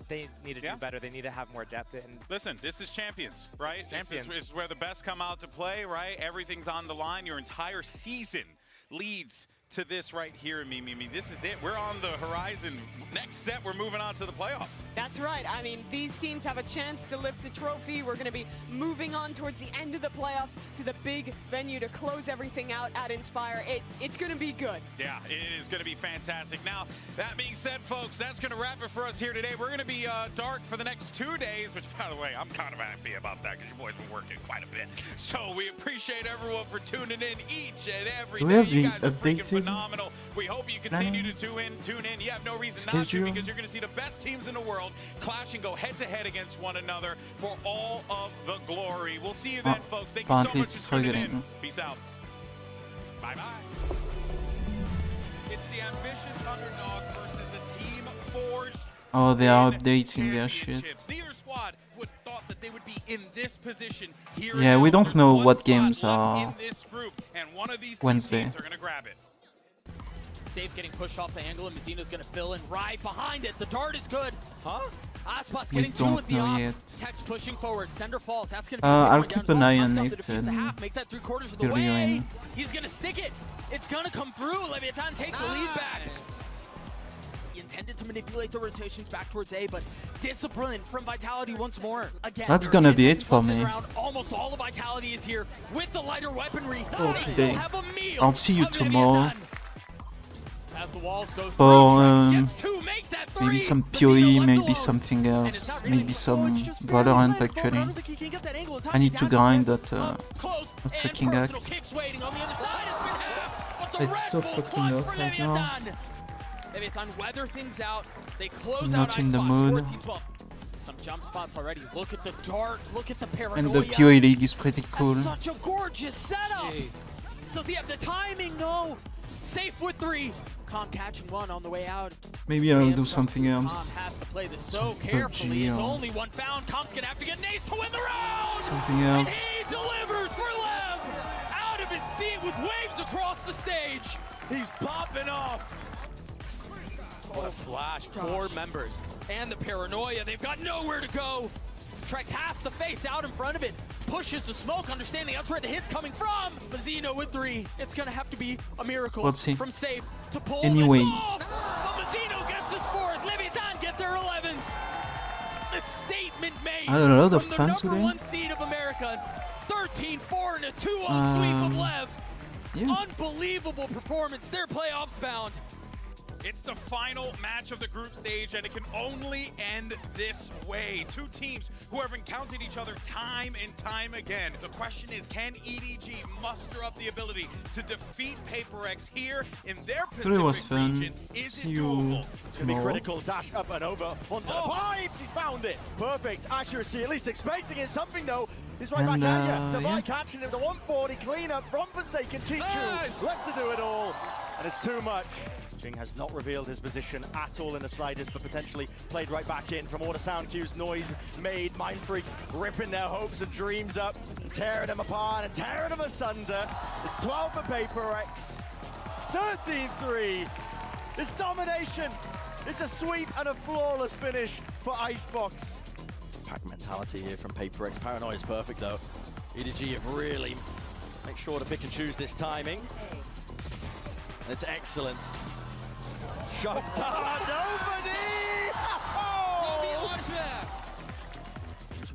Speaker 15: they need to do better. They need to have more depth. And
Speaker 1: listen, this is Champions, right?
Speaker 15: Champions.
Speaker 1: This is where the best come out to play, right? Everything's on the line. Your entire season leads to this right here, Mimi. This is it. We're on the horizon. Next step, we're moving on to the playoffs.
Speaker 14: That's right. I mean, these teams have a chance to lift a trophy. We're going to be moving on towards the end of the playoffs to the big venue to close everything out at Inspire. It's going to be good.
Speaker 1: Yeah, it is going to be fantastic. Now, that being said, folks, that's going to wrap it for us here today. We're going to be dark for the next 2 days, which, by the way, I'm kind of happy about that because your boys been working quite a bit. So we appreciate everyone for tuning in each and every day.
Speaker 2: Do we have the
Speaker 1: you guys are freaking
Speaker 2: updated
Speaker 1: phenomenal. We hope you continue to tune in. You have no reason not to,
Speaker 2: schedule?
Speaker 1: because you're going to see the best teams in the world clash and go head-to-head against one another for all of the glory. We'll see you then, folks. Thank you so much
Speaker 2: it's
Speaker 1: for tuning in.
Speaker 2: forgetting.
Speaker 1: Peace out. Bye-bye. It's the ambitious underdog versus a team forged.
Speaker 2: Oh, they are updating their shit.
Speaker 1: Neither squad would thought that they would be in this position here.
Speaker 2: Yeah, we don't know what games are
Speaker 1: in this group, and one of these
Speaker 2: Wednesday.
Speaker 1: teams are going to grab it.
Speaker 5: Safe getting pushed off the angle, and Mazino's going to fill in right behind it. The dart is good. Huh? Aspas
Speaker 2: We
Speaker 5: getting two
Speaker 2: don't
Speaker 5: with the
Speaker 2: know
Speaker 5: op.
Speaker 2: yet.
Speaker 5: Tex pushing forward. Sender falls. That's going to be
Speaker 2: I'll
Speaker 5: going
Speaker 2: keep
Speaker 5: down
Speaker 2: an
Speaker 5: as
Speaker 2: eye
Speaker 5: well.
Speaker 2: on
Speaker 5: Tough
Speaker 2: it
Speaker 5: to defuse the
Speaker 2: and
Speaker 5: half. Make that 3/4 of the
Speaker 2: fill you
Speaker 5: way.
Speaker 2: in.
Speaker 5: He's going to stick it. It's going to come through. Leviathan takes the lead back. He intended to manipulate the rotations back towards A, but discipline from Vitality once more. Again,
Speaker 2: That's
Speaker 5: they're
Speaker 2: gonna
Speaker 5: 10
Speaker 2: be it
Speaker 5: seconds
Speaker 2: for
Speaker 5: left in
Speaker 2: me.
Speaker 5: the round. Almost all of Vitality is here with the lighter weaponry.
Speaker 2: For
Speaker 5: They
Speaker 2: today.
Speaker 5: still have a meal
Speaker 2: I'll see you
Speaker 5: of
Speaker 2: tomorrow
Speaker 5: Leviathan. As the walls go
Speaker 2: for
Speaker 5: through, gets two, make that three.
Speaker 2: maybe some PoE, maybe something else, maybe some Valorant actually. I need to grind that freaking act. It's so fucking hot right now.
Speaker 5: Leviathan weather things out. They close
Speaker 2: I'm
Speaker 5: out
Speaker 2: not in the
Speaker 5: Icebox.
Speaker 2: mood.
Speaker 5: 14-12. Some jump spots already. Look at the dart. Look at the paranoia.
Speaker 2: And the PoE League is pretty cool.
Speaker 5: That's such a gorgeous setup. Does he have the timing? No. Safe with 3. Calm catching 1 on the way out.
Speaker 2: Maybe I'll do something else.
Speaker 5: Calm has to play this so
Speaker 2: Some
Speaker 5: carefully.
Speaker 2: PUBG
Speaker 5: It's
Speaker 2: or
Speaker 5: only 1 found. Calm's gonna have to get an ace to win the round.
Speaker 2: something
Speaker 5: And
Speaker 2: else.
Speaker 5: he delivers for Lev. Out of his seat with waves across the stage.
Speaker 11: He's popping off.
Speaker 5: What a flash. 4 members. And the paranoia. They've got nowhere to go. Trex has to face out in front of it. Pushes the smoke, understanding that's where the hit's coming from. Mazino with 3. It's going to have to be a miracle
Speaker 2: We'll see.
Speaker 5: from Safe to pull
Speaker 2: Anyways.
Speaker 5: this off. But Mazino gets his 4th. Leviathan get their 11th. The statement made
Speaker 2: I had a lot of
Speaker 5: from the
Speaker 2: fun
Speaker 5: number
Speaker 2: today.
Speaker 5: 1 seed of Americas. 13-4 and a 2-0 sweep of Lev.
Speaker 2: Yeah.
Speaker 5: Unbelievable performance. They're playoffs bound.
Speaker 1: It's the final match of the group stage, and it can only end this way. 2 teams who have encountered each other time and time again. The question is, can EDG muster up the ability to defeat PRX here in their
Speaker 2: Today was
Speaker 1: Pacific
Speaker 2: fun.
Speaker 1: region? Is
Speaker 2: See
Speaker 1: it
Speaker 2: you
Speaker 1: doable?
Speaker 8: It's going to be
Speaker 2: tomorrow.
Speaker 8: critical. Dash up and over. Onto the pipes. He's found it. Perfect accuracy. At least expecting it. Something, though. He's right
Speaker 2: And,
Speaker 8: back at you.
Speaker 2: yeah.
Speaker 8: Divine catching him. The 140 cleanup from Forsaken Chichu. Left to do it all. And it's too much. Jing has not revealed his position at all in the slightest, but potentially played right back in from all the sound cues. Noise made. Mindfreak ripping their hopes and dreams up, and tearing them apart and tearing them asunder. It's 12 for PRX. 13-3. It's domination. It's a sweep and a flawless finish for Icebox. Pack mentality here from PRX. Paranoia is perfect though. EDG have really make sure to pick and choose this timing. It's excellent. Shot nobody!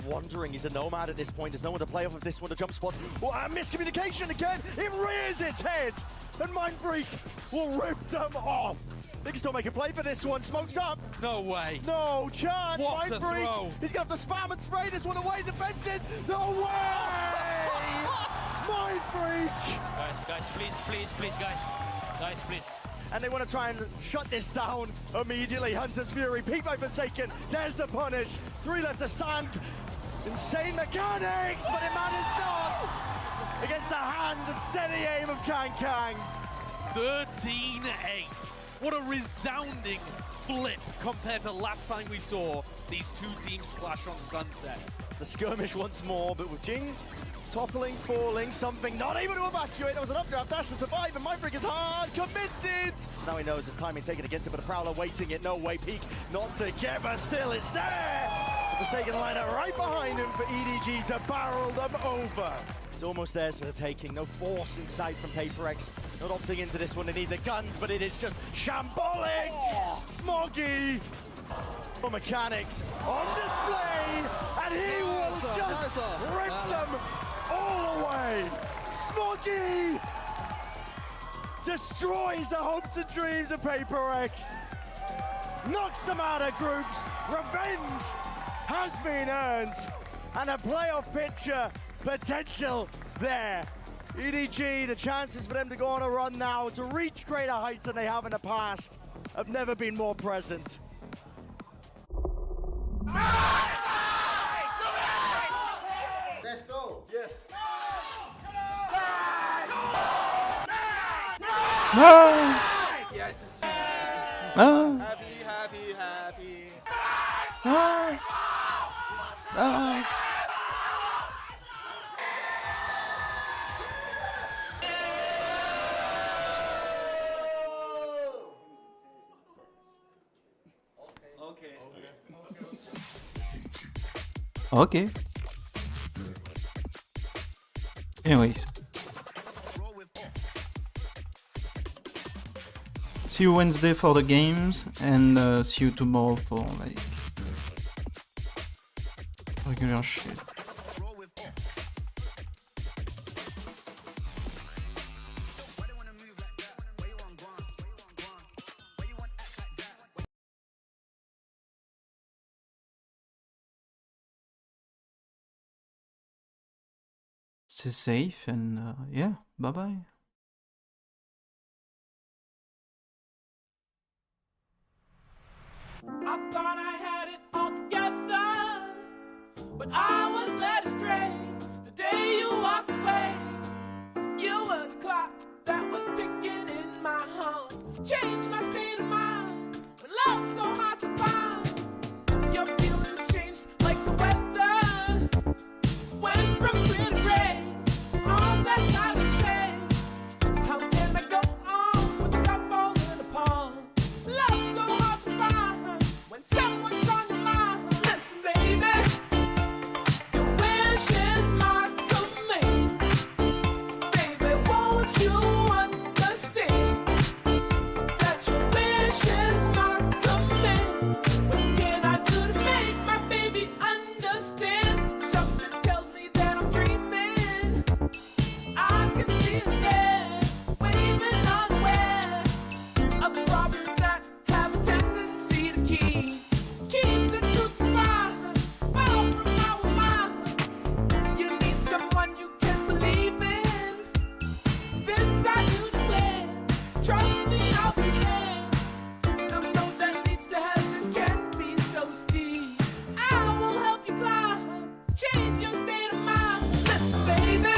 Speaker 8: wandering. He's a nomad at this point. There's no one to play off of this one. A jump spot. Oh, miscommunication again. It rears its head. And Mindfreak will rip them off. They can still make a play for this one. Smokes up.
Speaker 11: No way.
Speaker 8: No chance.
Speaker 11: What a
Speaker 8: Mindfreak.
Speaker 11: throw.
Speaker 8: He's got the spam and spray this one away. Defended. No way. Mindfreak.
Speaker 13: Guys, please, guys. Guys, please.
Speaker 8: And they want to try and shut this down immediately. Hunter's Fury, peaked by Forsaken. There's the punish. 3 left to stand. Insane mechanics, but it matters not. Against the hand and steady aim of Kang.
Speaker 11: 13-8. What a resounding flip compared to last time we saw these two teams clash on Sunset.
Speaker 8: The skirmish once more, but with Jing toppling, falling, something not able to evacuate. That was an updraft dash to survive, and Mindfreak is hard committed. Now he knows his timing taken against him, but a Prowler waiting it. No way, peak not together. Still, it's there. Forsaken liner right behind him for EDG to barrel them over. It's almost theirs for the taking. No force in sight from PRX. Not opting into this one. They need the guns, but it is just shambolic. Smoggy. Mechanics on display, and he will just rip them all away. Smoggy destroys the hopes and dreams of PRX. Knocks them out of groups. Revenge has been earned, and a playoff picture potential there. EDG, the chances for them to go on a run now, to reach greater heights than they have in the past, have never been more present.
Speaker 21: Let's go. Yes. Yes. Happy.
Speaker 2: Okay. Anyways. See you Wednesday for the games, and see you tomorrow for like regular shit. Stay safe, and yeah, bye bye.
Speaker 23: I thought I had it all together, but I was led astray the day you walked away. You were the clock that was ticking in my heart, changed my state of mind. When love's so hard to find, your feelings changed like the weather. Went from clear to gray on that time of day. How can I go on with the cup falling apart? Love's so hard to find when someone's on your mind. Listen, baby, your wish is my command. Baby, won't you understand that your wish is my command? What can I do to make my baby understand? Something tells me that I'm dreaming. I can see it there, waving unaware of problems that have a tendency to keep the truth behind, far from our minds. You need someone you can believe in. This I do declare. Trust me, I'll be there. The road that leads to heaven can be so steep. I will help you climb, change your state of mind. Listen, baby,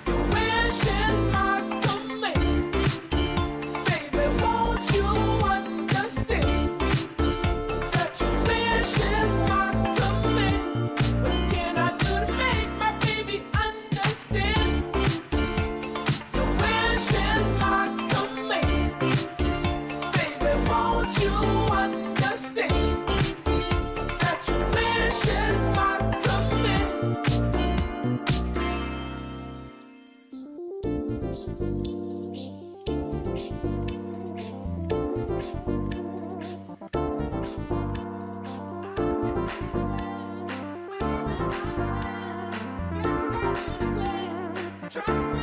Speaker 23: your wish is my command. Baby, won't you understand that your wish is my command? What can I do to make my baby understand? Your wish is my command. Trust